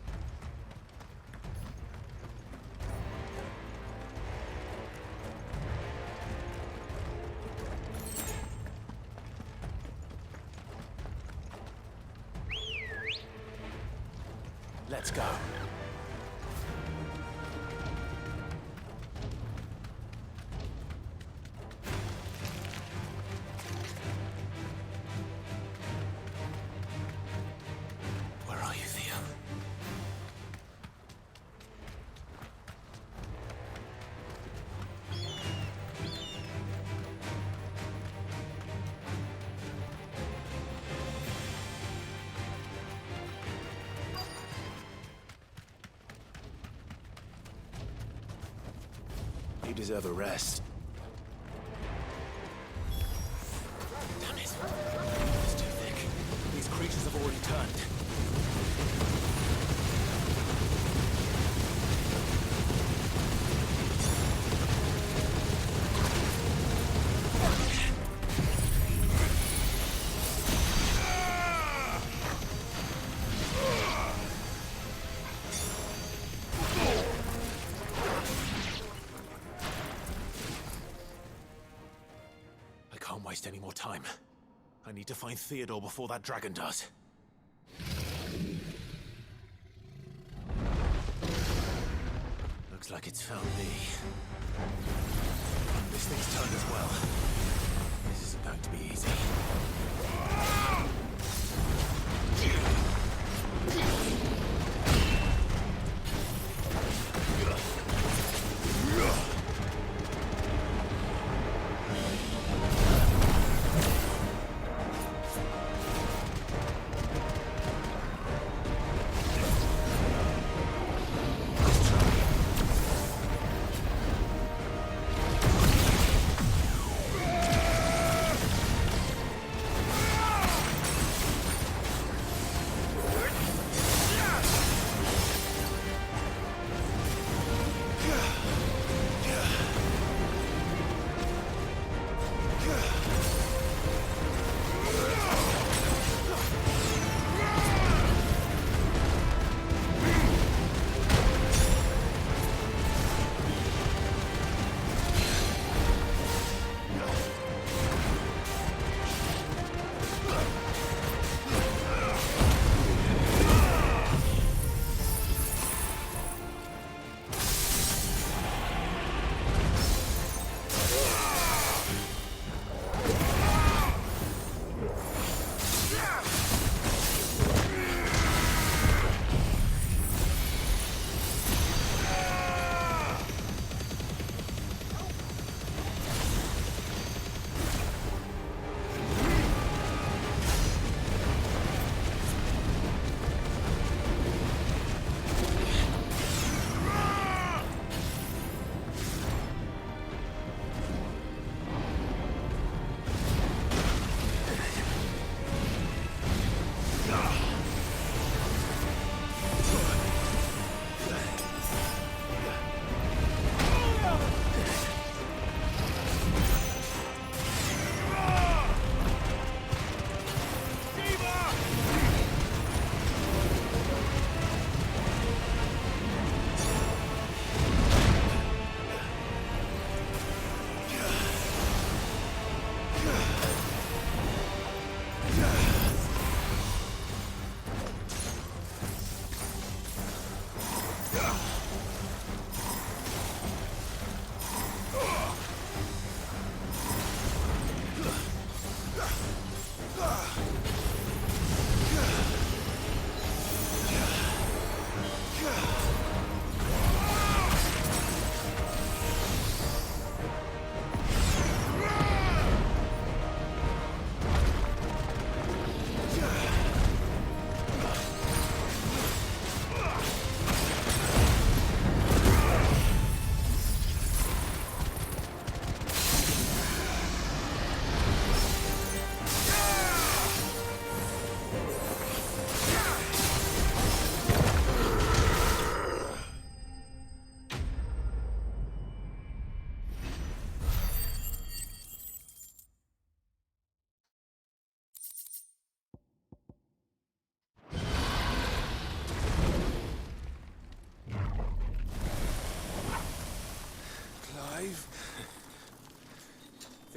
Let's go. Where are you, Theo? You deserve a rest. Damn it. It's too thick. These creatures have already turned. I can't waste any more time. I need to find Theodore before that dragon does. Looks like it's found me. This thing's turned as well. This isn't going to be easy.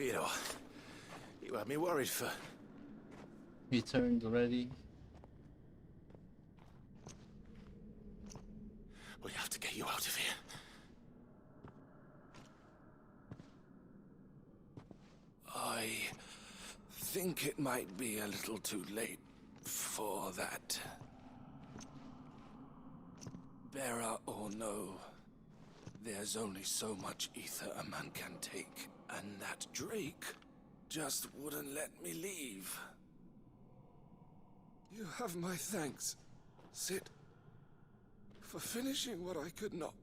Theodore, you had me worried for... He turned already. We have to get you out of here. I think it might be a little too late for that. Bearer or no, there's only so much ether a man can take, and that Drake just wouldn't let me leave. You have my thanks, Sid, for finishing what I could not.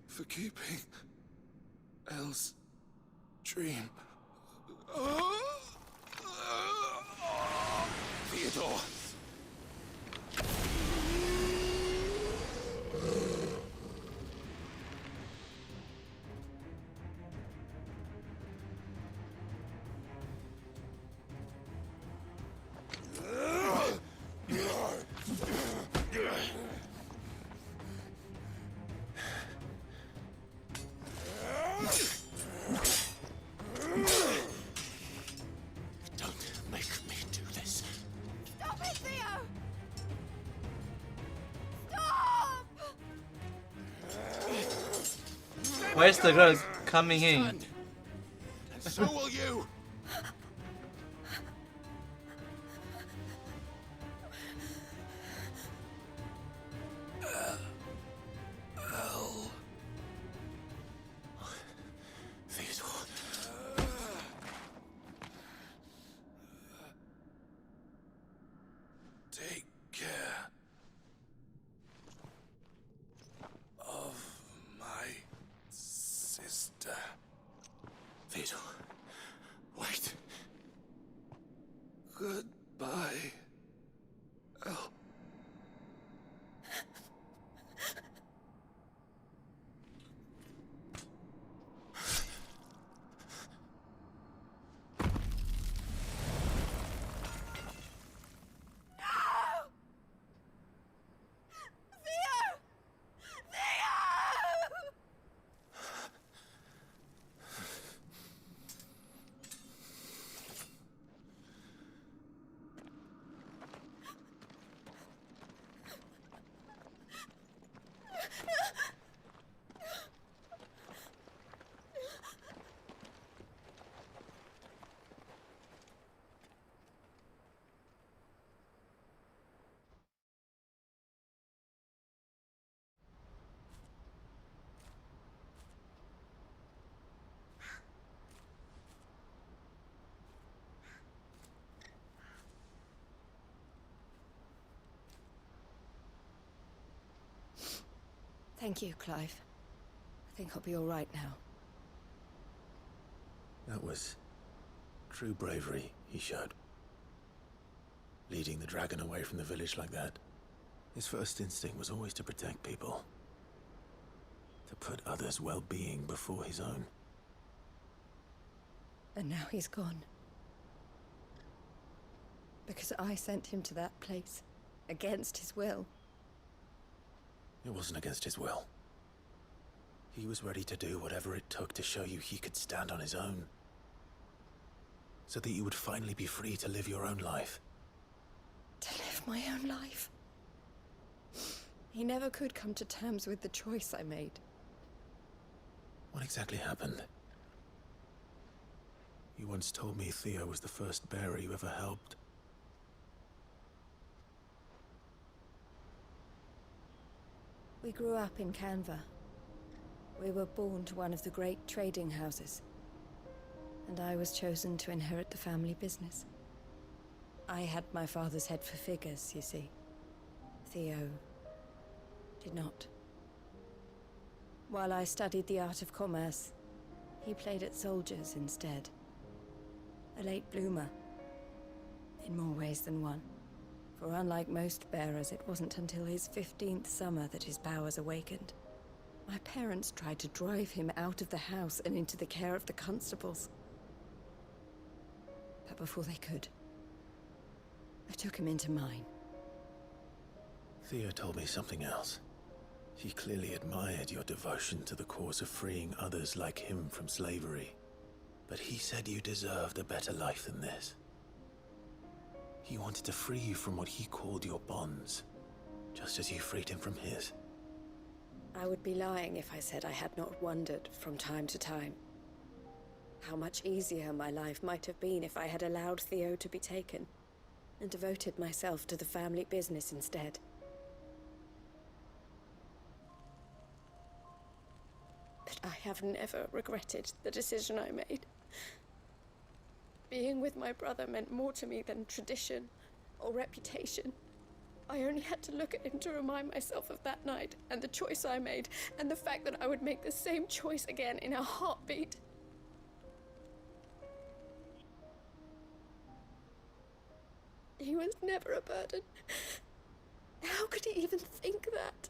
For keeping Elle's dream. Theodore! Don't make me do this. Stop it, Theo! Stop! Why is the girl coming in? And so will you! Elle. Theodore. Take care of my sister. Theodore, wait. Goodbye, Elle. Thank you, Clive. I think I'll be all right now. That was true bravery he showed. Leading the dragon away from the village like that. His first instinct was always to protect people. To put others' well-being before his own. And now he's gone. Because I sent him to that place, against his will. It wasn't against his will. He was ready to do whatever it took to show you he could stand on his own. So that you would finally be free to live your own life. To live my own life. He never could come to terms with the choice I made. What exactly happened? You once told me Theo was the first bearer you ever helped. We grew up in Canva. We were born to one of the great trading houses. And I was chosen to inherit the family business. I had my father's head for figures, you see. Theo did not. While I studied the art of commerce, he played at soldiers instead. A late bloomer, in more ways than one. For unlike most bearers, it wasn't until his 15th summer that his powers awakened. My parents tried to drive him out of the house and into the care of the constables. But before they could, I took him into mine. Theo told me something else. He clearly admired your devotion to the cause of freeing others like him from slavery. But he said you deserved a better life than this. He wanted to free you from what he called your bonds, just as you freed him from his. I would be lying if I said I had not wondered from time to time how much easier my life might have been if I had allowed Theo to be taken and devoted myself to the family business instead. But I have never regretted the decision I made. Being with my brother meant more to me than tradition or reputation. I only had to look at him to remind myself of that night and the choice I made, and the fact that I would make the same choice again in a heartbeat. He was never a burden. How could he even think that?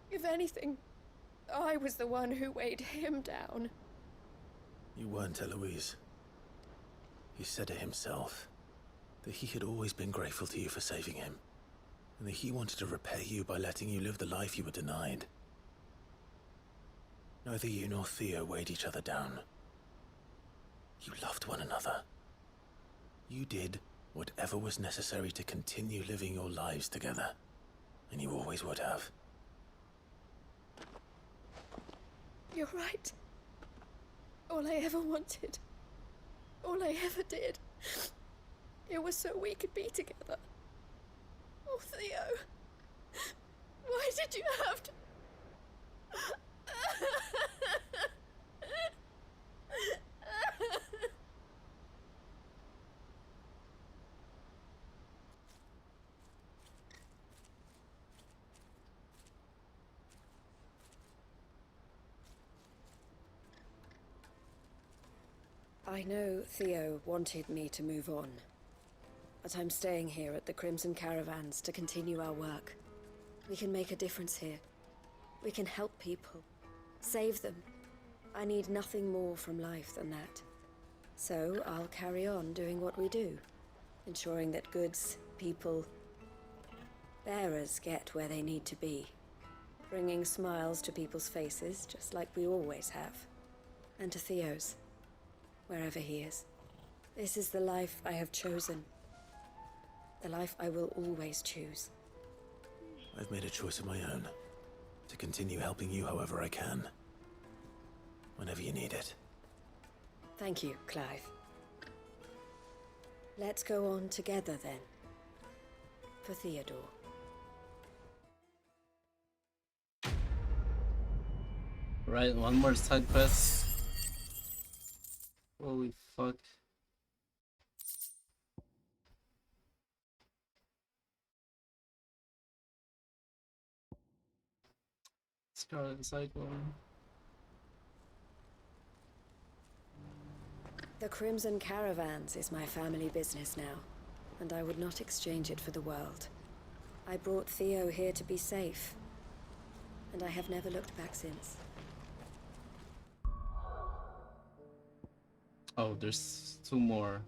If anything, I was the one who weighed him down. You weren't, Eloise. He said it himself, that he had always been grateful to you for saving him, and that he wanted to repay you by letting you live the life you were denied. Neither you nor Theo weighed each other down. You loved one another. You did whatever was necessary to continue living your lives together, and you always would have. You're right. All I ever wanted, all I ever did, it was so we could be together. Oh, Theo, why did you have to... I know Theo wanted me to move on, but I'm staying here at the Crimson Caravans to continue our work. We can make a difference here. We can help people, save them. I need nothing more from life than that. So I'll carry on doing what we do, ensuring that goods, people, bearers get where they need to be, bringing smiles to people's faces just like we always have, and to Theo's, wherever he is. This is the life I have chosen. The life I will always choose. I've made a choice of my own, to continue helping you however I can, whenever you need it. Thank you, Clive. Let's go on together then. For Theodore. Right, one more side quest. Holy fuck. Scarlet Cyclone. The Crimson Caravans is my family business now, and I would not exchange it for the world. I brought Theo here to be safe, and I have never looked back since. Oh, there's two more.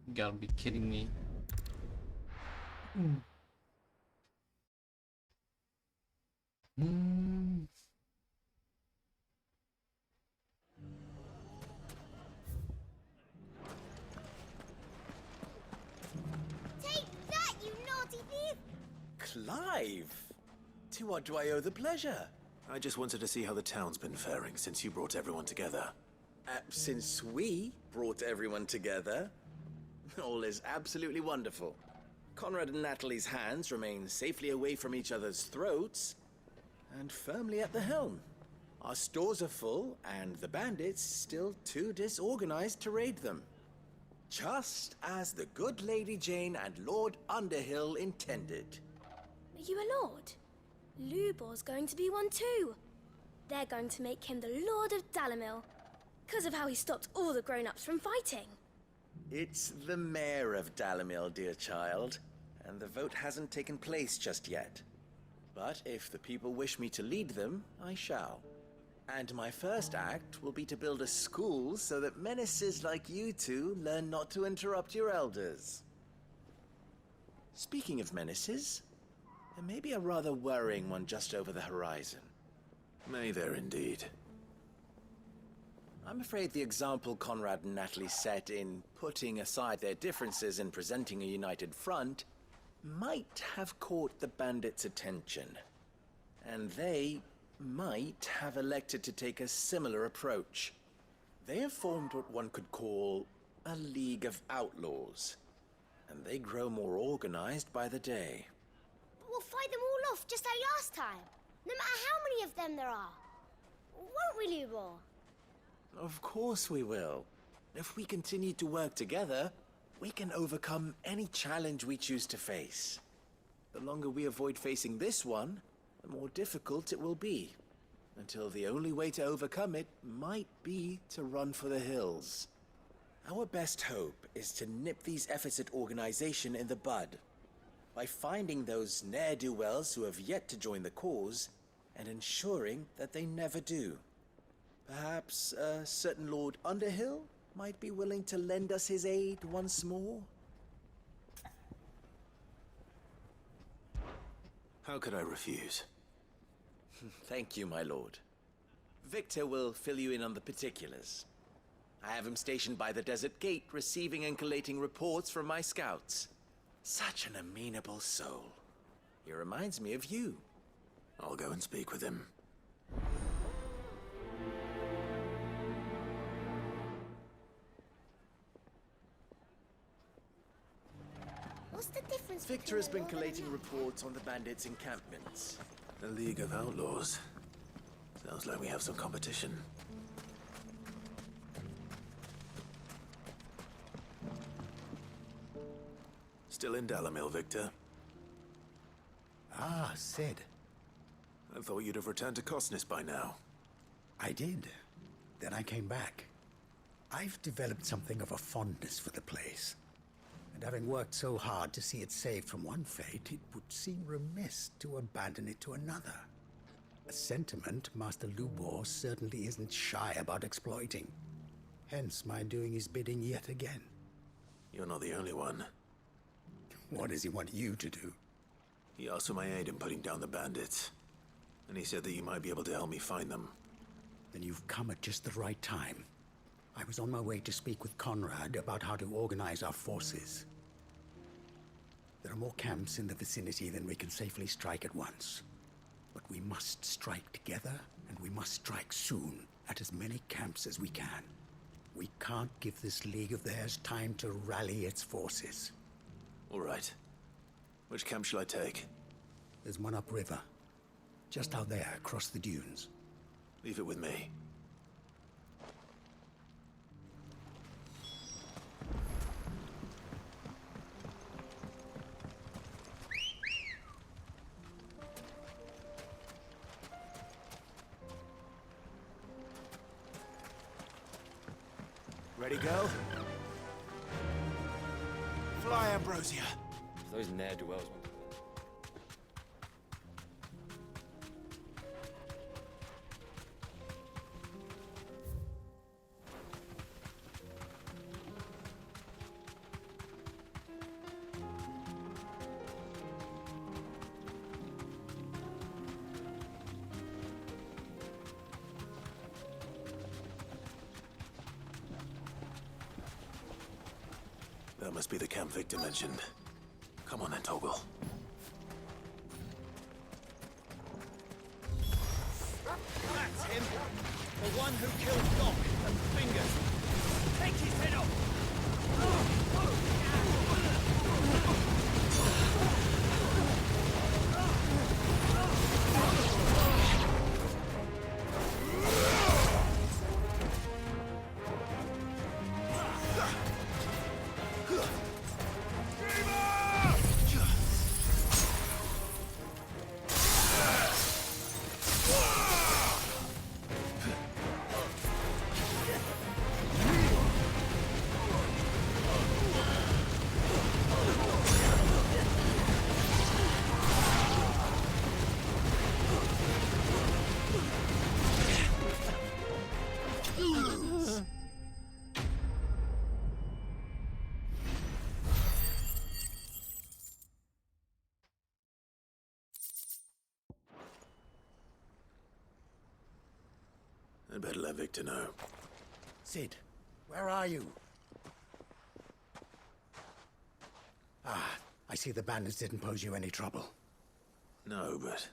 You gotta be kidding me. Take that, you naughty thief! Clive! To what do I owe the pleasure? I just wanted to see how the town's been faring since you brought everyone together. Since we brought everyone together, all is absolutely wonderful. Conrad and Natalie's hands remain safely away from each other's throats, and firmly at the helm. Our stores are full, and the bandits still too disorganized to raid them. Just as the good Lady Jane and Lord Underhill intended. Are you a lord? Lubor's going to be one too. They're going to make him the Lord of Dalamil, because of how he stopped all the grown-ups from fighting. It's the mayor of Dalamil, dear child, and the vote hasn't taken place just yet. But if the people wish me to lead them, I shall. And my first act will be to build a school so that menaces like you two learn not to interrupt your elders. Speaking of menaces, and maybe a rather worrying one just over the horizon. May there indeed. I'm afraid the example Conrad and Natalie set in putting aside their differences and presenting a united front might have caught the bandits' attention. And they might have elected to take a similar approach. They have formed what one could call a League of Outlaws, and they grow more organized by the day. But we'll fight them all off just like last time, no matter how many of them there are. Won't we, Lubor? Of course we will. If we continue to work together, we can overcome any challenge we choose to face. The longer we avoid facing this one, the more difficult it will be. Until the only way to overcome it might be to run for the hills. Our best hope is to nip these efforts at organization in the bud, by finding those ne'er-do-wells who have yet to join the cause, and ensuring that they never do. Perhaps a certain Lord Underhill might be willing to lend us his aid once more? How could I refuse? Thank you, my lord. Victor will fill you in on the particulars. I have him stationed by the desert gate, receiving and collating reports from my scouts. Such an amenable soul. He reminds me of you. I'll go and speak with him. What's the difference Victor has been between a lord and collating reports on the bandits' encampments. A League of Outlaws. Sounds like we have some competition. Still in Dalamil, Victor? Ah, Sid. I thought you'd have returned to Cosnis by now. I did. Then I came back. I've developed something of a fondness for the place. And having worked so hard to see it saved from one fate, it would seem remiss to abandon it to another. A sentiment Master Lubor certainly isn't shy about exploiting. Hence my doing his bidding yet again. You're not the only one. What does he want you to do? He asked for my aid in putting down the bandits. And he said that you might be able to help me find them. Then you've come at just the right time. I was on my way to speak with Conrad about how to organize our forces. There are more camps in the vicinity than we can safely strike at once. But we must strike together, and we must strike soon at as many camps as we can. We can't give this league of theirs time to rally its forces. All right. Which camp shall I take? There's one upriver. Just out there, across the dunes. Leave it with me. Ready, go? Fly, Ambrosia! Those ne'er-do-wells want to That must be the camp Victor mentioned. Come on then, Toggle. That's him! The one who killed Doc and Fingers! Take his head off! I'd better let Victor know. Sid, where are you? Ah, I see the bandits didn't pose you any trouble. No, but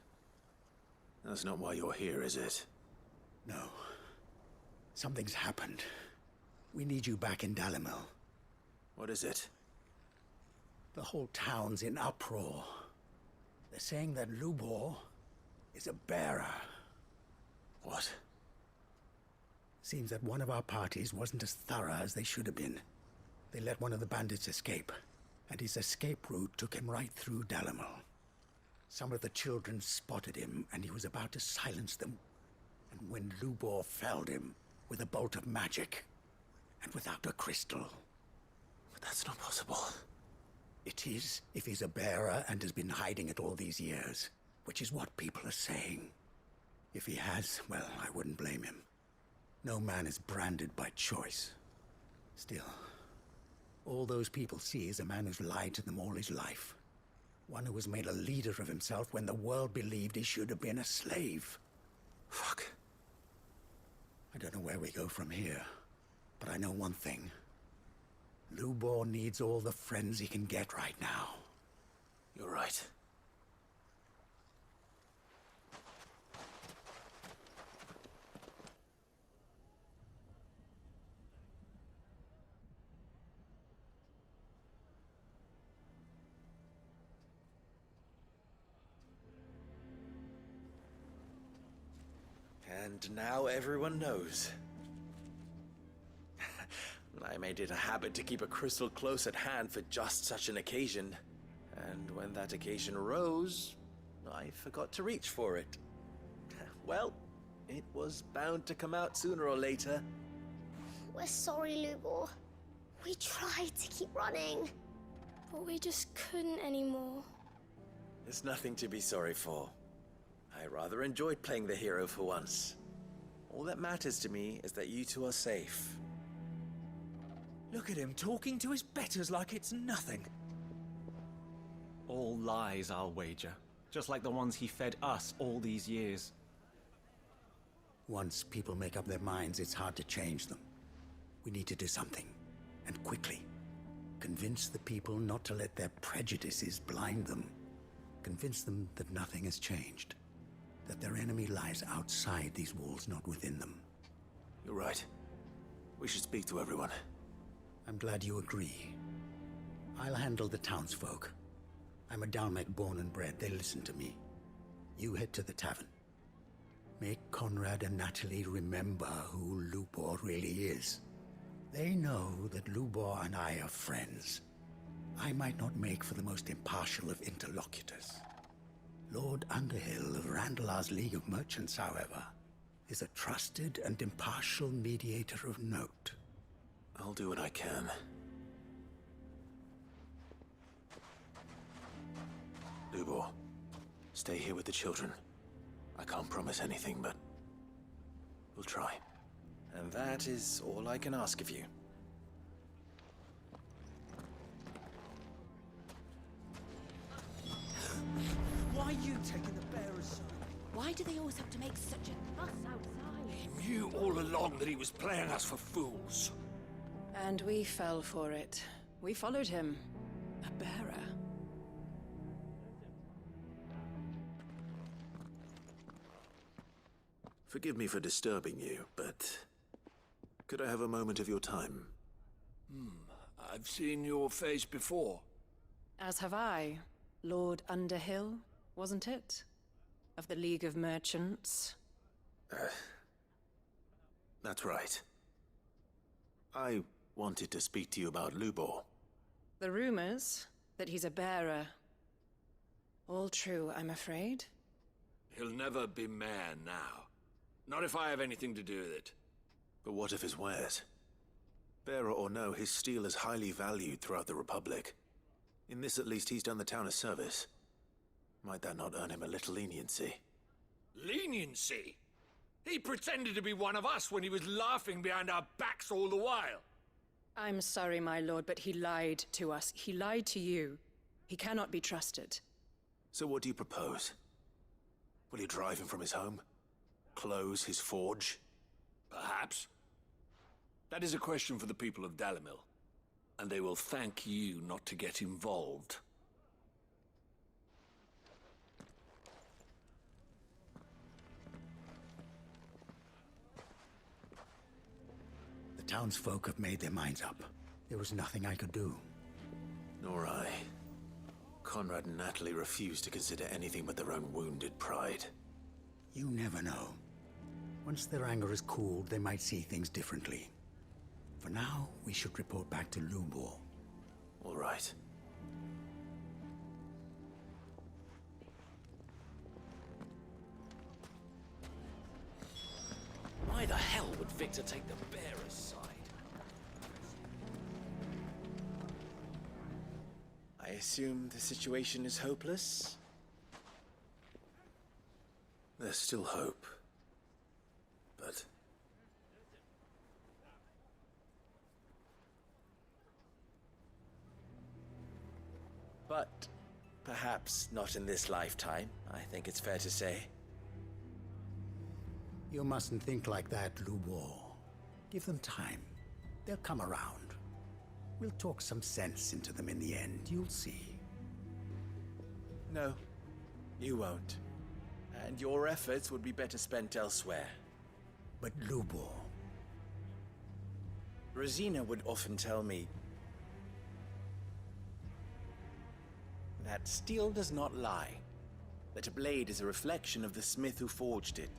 that's not why you're here, is it? No. Something's happened. We need you back in Dalimil. What is it? The whole town's in uproar. They're saying that Lubor is a bearer. What? Seems that one of our parties wasn't as thorough as they should have been. They let one of the bandits escape, and his escape route took him right through Dalimil. Some of the children spotted him, and he was about to silence them. And when Lubor felled him with a bolt of magic, and without a crystal. But that's not possible. It is, if he's a bearer and has been hiding it all these years, which is what people are saying. If he has, well, I wouldn't blame him. No man is branded by choice. Still, all those people see is a man who's lied to them all his life. One who was made a leader of himself when the world believed he should have been a slave. Fuck. I don't know where we go from here, but I know one thing. Lubor needs all the friends he can get right now. You're right. And now everyone knows. I made it a habit to keep a crystal close at hand for just such an occasion. And when that occasion arose, I forgot to reach for it. Well, it was bound to come out sooner or later. We're sorry, Lubor. We tried to keep running, but we just couldn't anymore. There's nothing to be sorry for. I rather enjoyed playing the hero for once. All that matters to me is that you two are safe. Look at him talking to his betters like it's nothing. All lies, I'll wager. Just like the ones he fed us all these years. Once people make up their minds, it's hard to change them. We need to do something, and quickly. Convince the people not to let their prejudices blind them. Convince them that nothing has changed. That their enemy lies outside these walls, not within them. You're right. We should speak to everyone. I'm glad you agree. I'll handle the townsfolk. I'm a Dalmec born and bred. They listen to me. You head to the tavern. Make Conrad and Natalie remember who Lubor really is. They know that Lubor and I are friends. I might not make for the most impartial of interlocutors. Lord Underhill of Randalar's League of Merchants, however, is a trusted and impartial mediator of note. I'll do what I can. Lubor, stay here with the children. I can't promise anything, but we'll try. And that is all I can ask of you. Why are you taking the bearer's side? Why do they always have to make such a fuss outside? He knew all along that he was playing us for fools. And we fell for it. We followed him. A bearer. Forgive me for disturbing you, but could I have a moment of your time? I've seen your face before. As have I. Lord Underhill, wasn't it? Of the League of Merchants. That's right. I wanted to speak to you about Lubor. The rumors that he's a bearer. All true, I'm afraid. He'll never be mayor now. Not if I have anything to do with it. But what of his wares? Bearer or no, his steel is highly valued throughout the Republic. In this at least he's done the town a service. Might that not earn him a little leniency? Leniency? He pretended to be one of us when he was laughing behind our backs all the while. I'm sorry, my lord, but he lied to us. He lied to you. He cannot be trusted. So what do you propose? Will you drive him from his home? Close his forge? Perhaps. That is a question for the people of Dalimil, and they will thank you not to get involved. The townsfolk have made their minds up. There was nothing I could do. Nor I. Conrad and Natalie refused to consider anything but their own wounded pride. You never know. Once their anger is cooled, they might see things differently. For now, we should report back to Lubor. All right. Why the hell would Victor take the bearer's side? I assume the situation is hopeless? There's still hope. But... But perhaps not in this lifetime, I think it's fair to say. You mustn't think like that, Lubor. Give them time. They'll come around. We'll talk some sense into them in the end, you'll see. No, you won't. And your efforts would be better spent elsewhere. But Lubor... Rosina would often tell me that steel does not lie, that a blade is a reflection of the smith who forged it.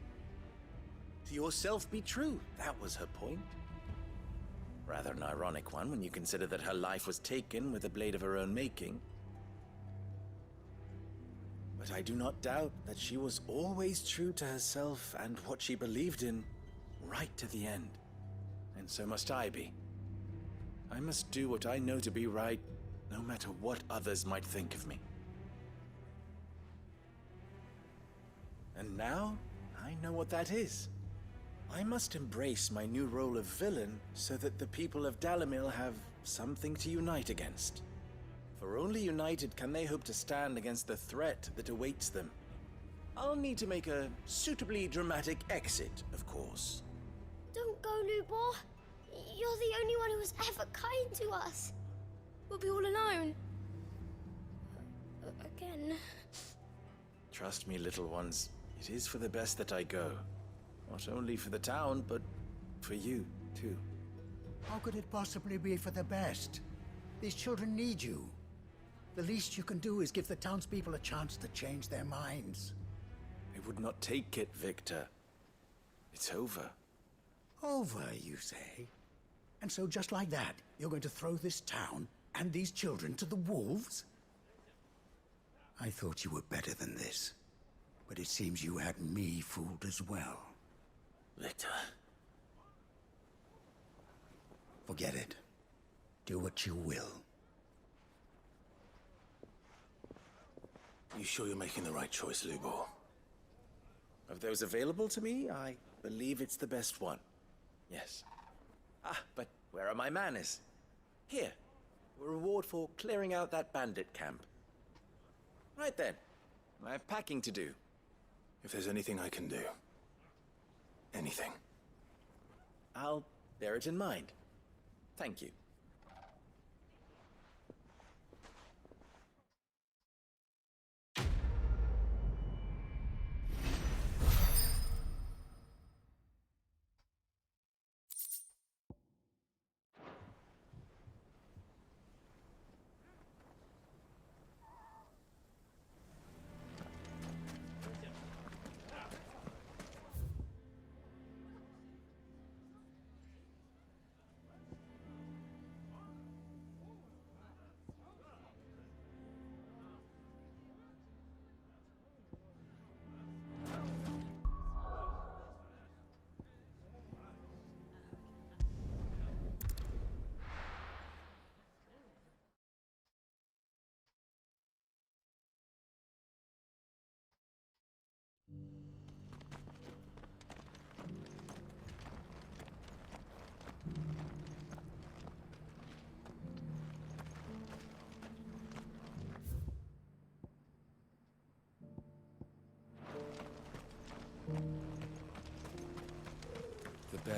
To yourself be true, that was her point. Rather an ironic one when you consider that her life was taken with a blade of her own making. But I do not doubt that she was always true to herself and what she believed in, right to the end. And so must I be. I must do what I know to be right, no matter what others might think of me. And now, I know what that is. I must embrace my new role of villain so that the people of Dalimil have something to unite against. For only united can they hope to stand against the threat that awaits them. I'll need to make a suitably dramatic exit, of course. Don't go, Lubor. You're the only one who was ever kind to us. We'll be all alone. Again. Trust me, little ones. It is for the best that I go. Not only for the town, but for you, too. How could it possibly be for the best? These children need you. The least you can do is give the townspeople a chance to change their minds. I would not take it, Victor. It's over. Over, you say? And so just like that, you're going to throw this town and these children to the wolves? I thought you were better than this. But it seems you had me fooled as well. Victor. Forget it. Do what you will. You sure you're making the right choice, Lubor? Of those available to me, I believe it's the best one. Yes. Ah, but where are my manners? Here. A reward for clearing out that bandit camp. Right then. I have packing to do. If there's anything I can do. Anything. I'll bear it in mind. Thank you.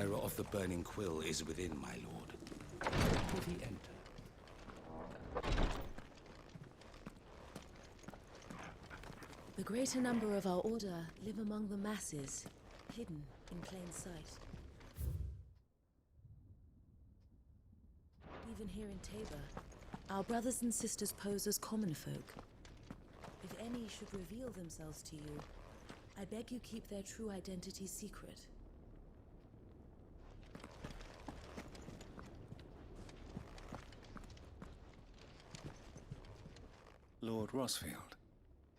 bearer of the burning quill is within, my lord. Will he enter? The greater number of our order live among the masses, hidden in plain sight. Even here in Tabor, our brothers and sisters pose as common folk. If any should reveal themselves to you, I beg you keep their true identity secret. Lord Rosfield,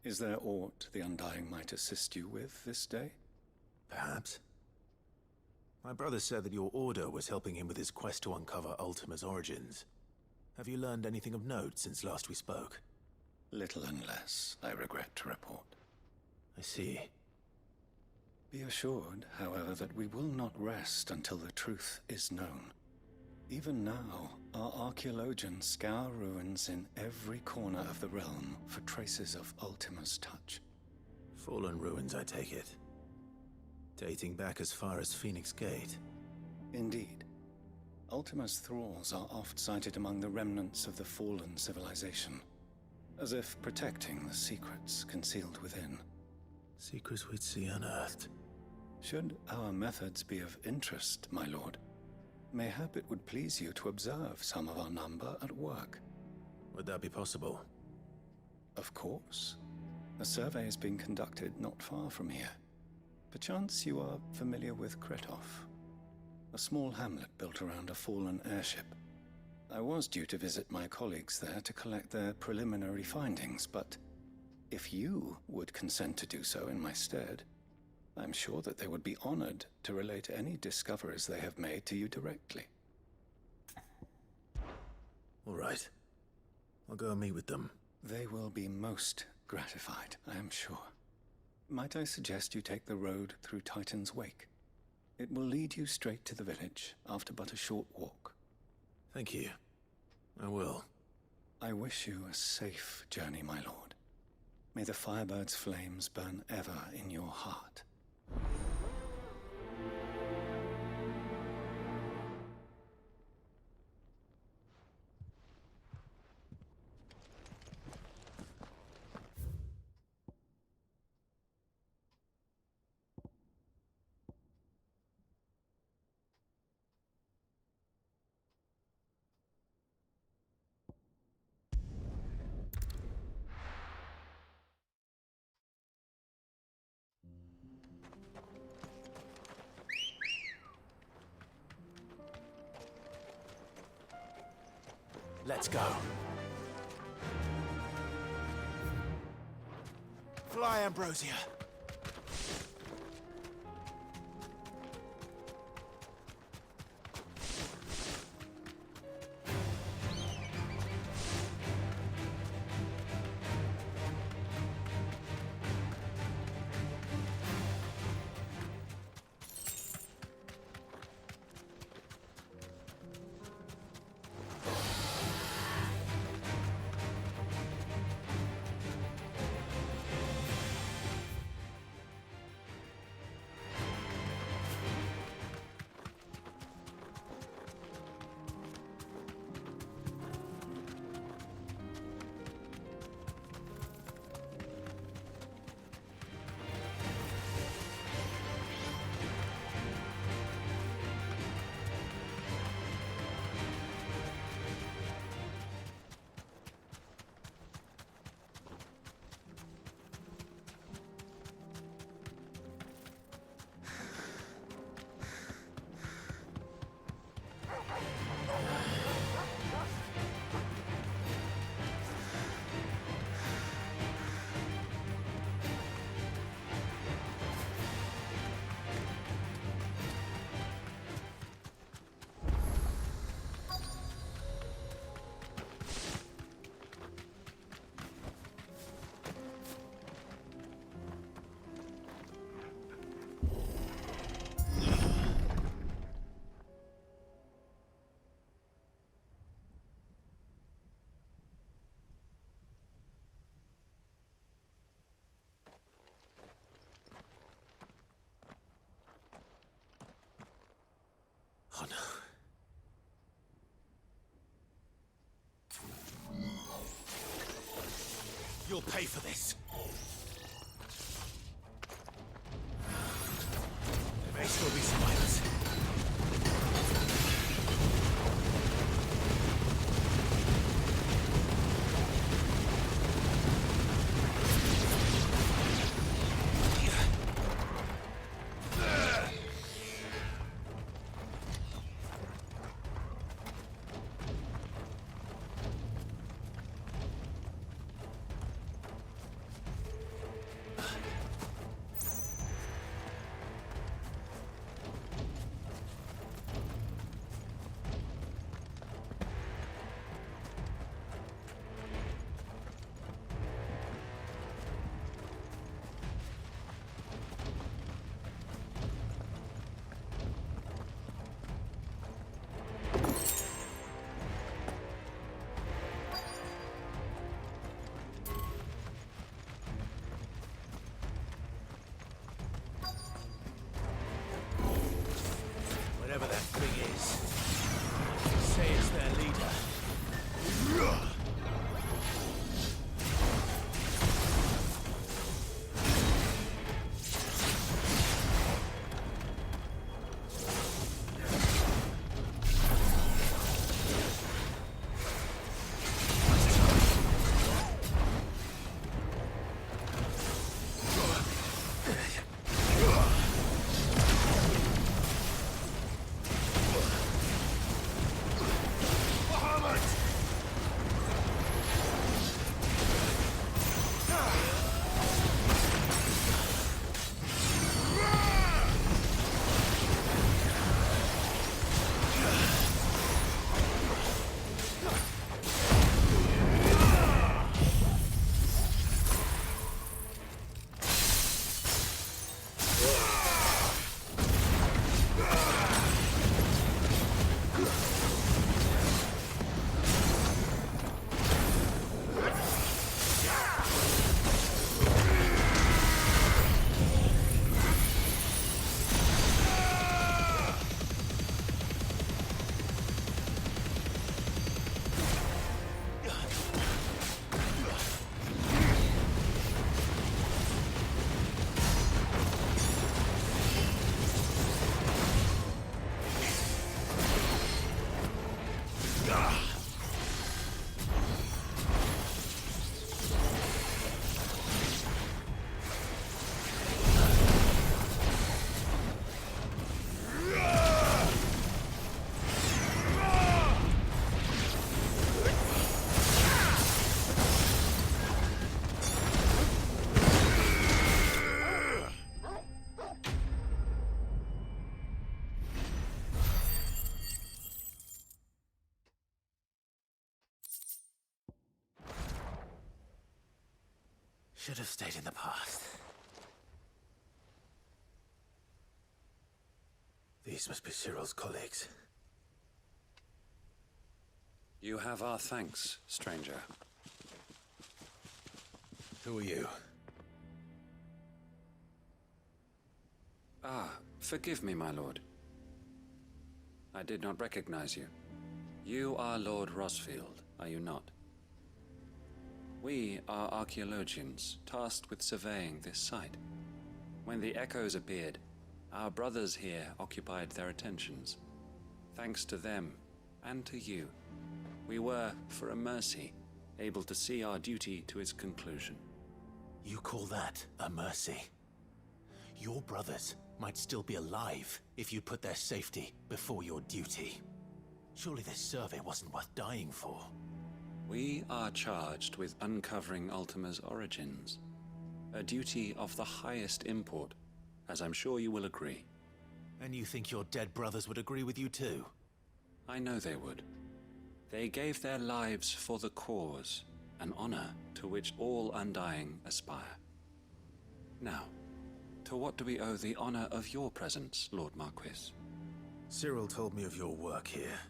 is there aught the Undying might assist you with this day? Perhaps. My brother said that your order was helping him with his quest to uncover Ultima's origins. Have you learned anything of note since last we spoke? Little and less, I regret to report. I see. Be assured, however, that we will not rest until the truth is known. Even now, our archaeologians scour ruins in every corner of the realm for traces of Ultima's touch. Fallen ruins, I take it. Dating back as far as Phoenix Gate. Indeed. Ultima's thralls are oft sighted among the remnants of the fallen civilization, as if protecting the secrets concealed within. Secrets we'd see unearthed. Should our methods be of interest, my lord, mayhap it would please you to observe some of our number at work. Would that be possible? Of course. A survey is being conducted not far from here. Perchance you are familiar with Kretov, a small hamlet built around a fallen airship. I was due to visit my colleagues there to collect their preliminary findings, but if you would consent to do so in my stead, I'm sure that they would be honored to relate any discoveries they have made to you directly. All right. I'll go and meet with them. They will be most gratified, I am sure. Might I suggest you take the road through Titan's Wake? It will lead you straight to the village after but a short walk. Thank you. I will. I wish you a safe journey, my lord. May the Firebird's flames burn ever in your heart. Let's go. Fly, Ambrosia. You'll pay for this. There may still be survivors. Whatever that thing is, say it's their leader. Should have stayed in the past. These must be Cyril's colleagues. You have our thanks, stranger. Who are you? Ah, forgive me, my lord. I did not recognize you. You are Lord Rosfield, are you not? We are archaeologians tasked with surveying this site. When the echoes appeared, our brothers here occupied their attentions. Thanks to them, and to you, we were, for a mercy, able to see our duty to its conclusion. You call that a mercy? Your brothers might still be alive if you put their safety before your duty. Surely this survey wasn't worth dying for. We are charged with uncovering Ultima's origins, a duty of the highest import, as I'm sure you will agree. And you think your dead brothers would agree with you too? I know they would. They gave their lives for the cause, an honor to which all Undying aspire. Now, to what do we owe the honor of your presence, Lord Marquis? Cyril told me of your work here,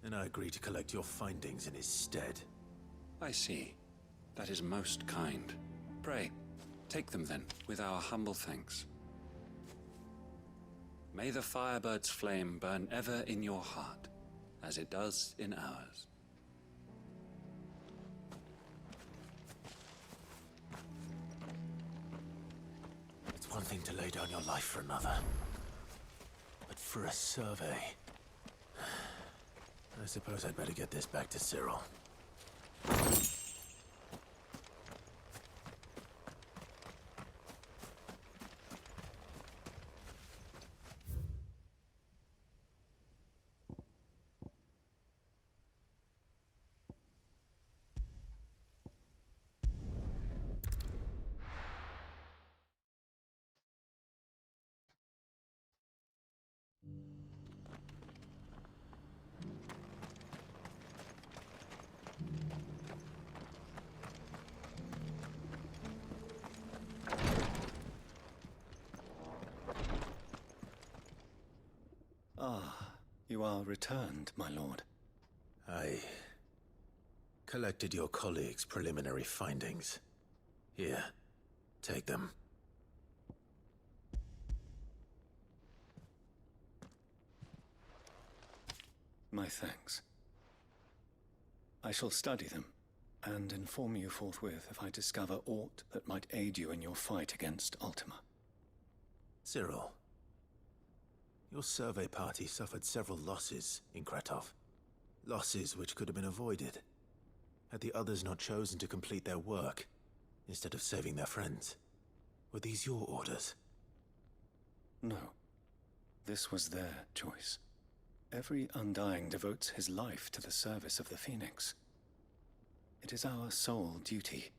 and I agreed to collect your findings in his stead. I see. That is most kind. Pray, take them then, with our humble thanks. May the Firebird's flame burn ever in your heart, as it does in ours. It's one thing to lay down your life for another. But for a survey... I suppose I'd better get this back to Cyril. Ah, you are returned, my lord. I collected your colleagues' preliminary findings. Here, take them. My thanks. I shall study them, and inform you forthwith if I discover aught that might aid you in your fight against Ultima. Cyril, your survey party suffered several losses in Kretov. Losses which could have been avoided, had the others not chosen to complete their work, instead of saving their friends. Were these your orders? No. This was their choice. Every Undying devotes his life to the service of the Phoenix. It is our sole duty,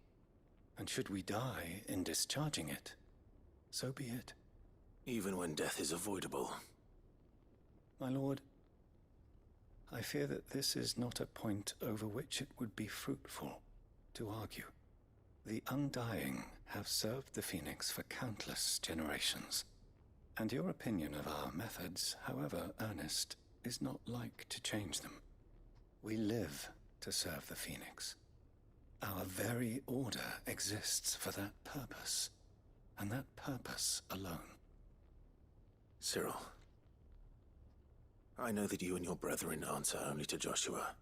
and should we die in discharging it, so be it. Even when death is avoidable. My lord, I fear that this is not a point over which it would be fruitful to argue. The Undying have served the Phoenix for countless generations, and your opinion of our methods, however earnest, is not like to change them. We live to serve the Phoenix. Our very order exists for that purpose, and that purpose alone. Cyril, I know that you and your brethren answer only to Joshua,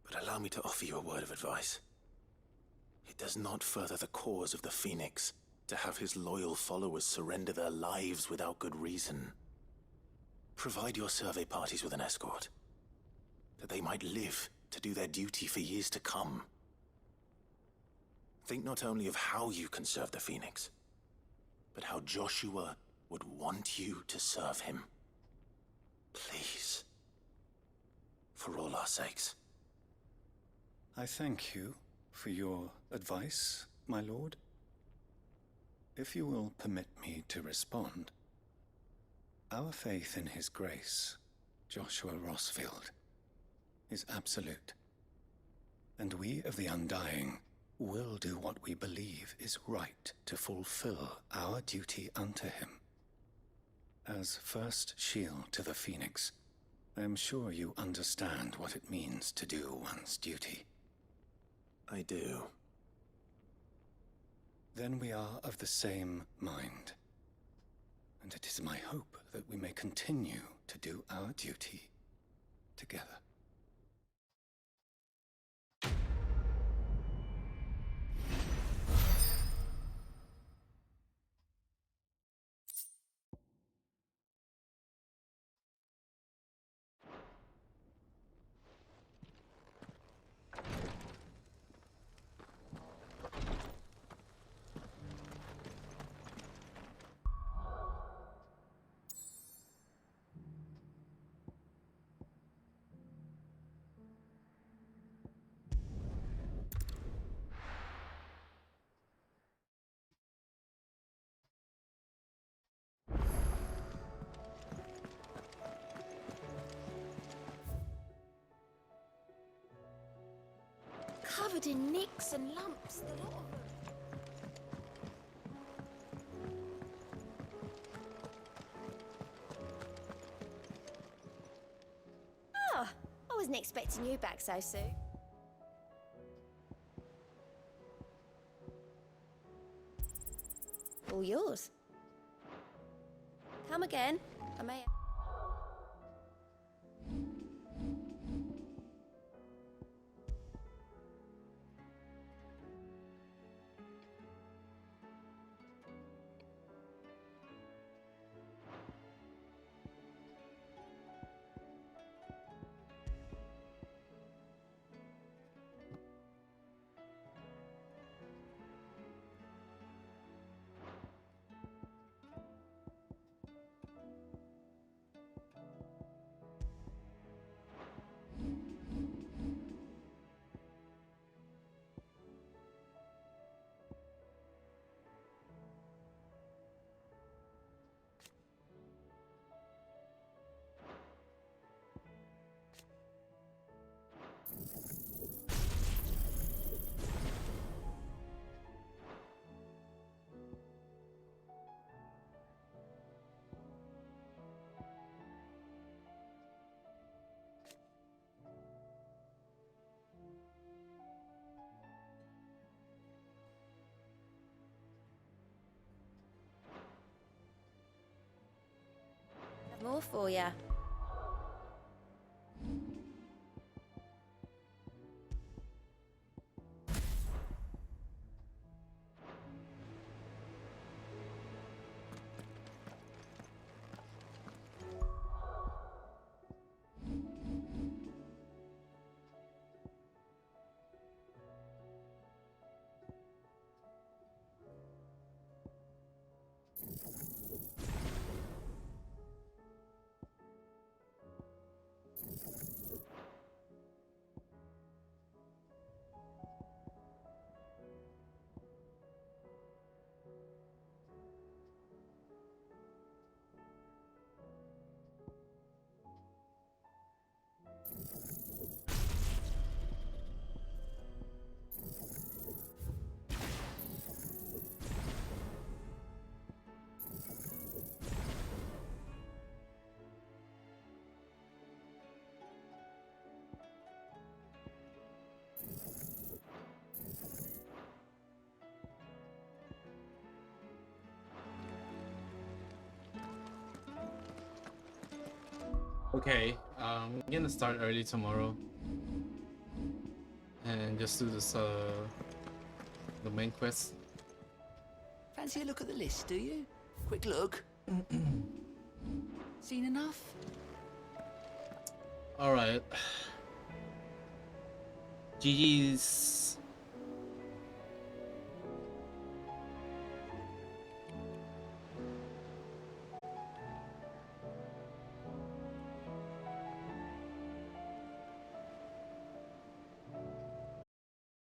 but allow me to offer you a word of advice. It does not further the cause of the Phoenix to have his loyal followers surrender their lives without good reason. Provide your survey parties with an escort, that they might live to do their duty for years to come. Think not only of how you can serve the Phoenix, but how Joshua would want you to serve him. Please. For all our sakes. I thank you for your advice, my lord. If you will permit me to respond, our faith in his grace, Joshua Rossfield, is absolute. And we of the Undying will do what we believe is right to fulfill our duty unto him. As first shield to the Phoenix, I am sure you understand what it means to do one's duty. I do. Then we are of the same mind. And it is my hope that we may continue to do our duty together. Covered in nicks and lumps, the lot of them. Ah, I wasn't expecting you back so soon. All yours. Come again. I may... more for ya. Okay, I'm gonna start early tomorrow and just do this the main quest. Fancy a look at the list, do you? Quick look. Seen enough? All right. GG's.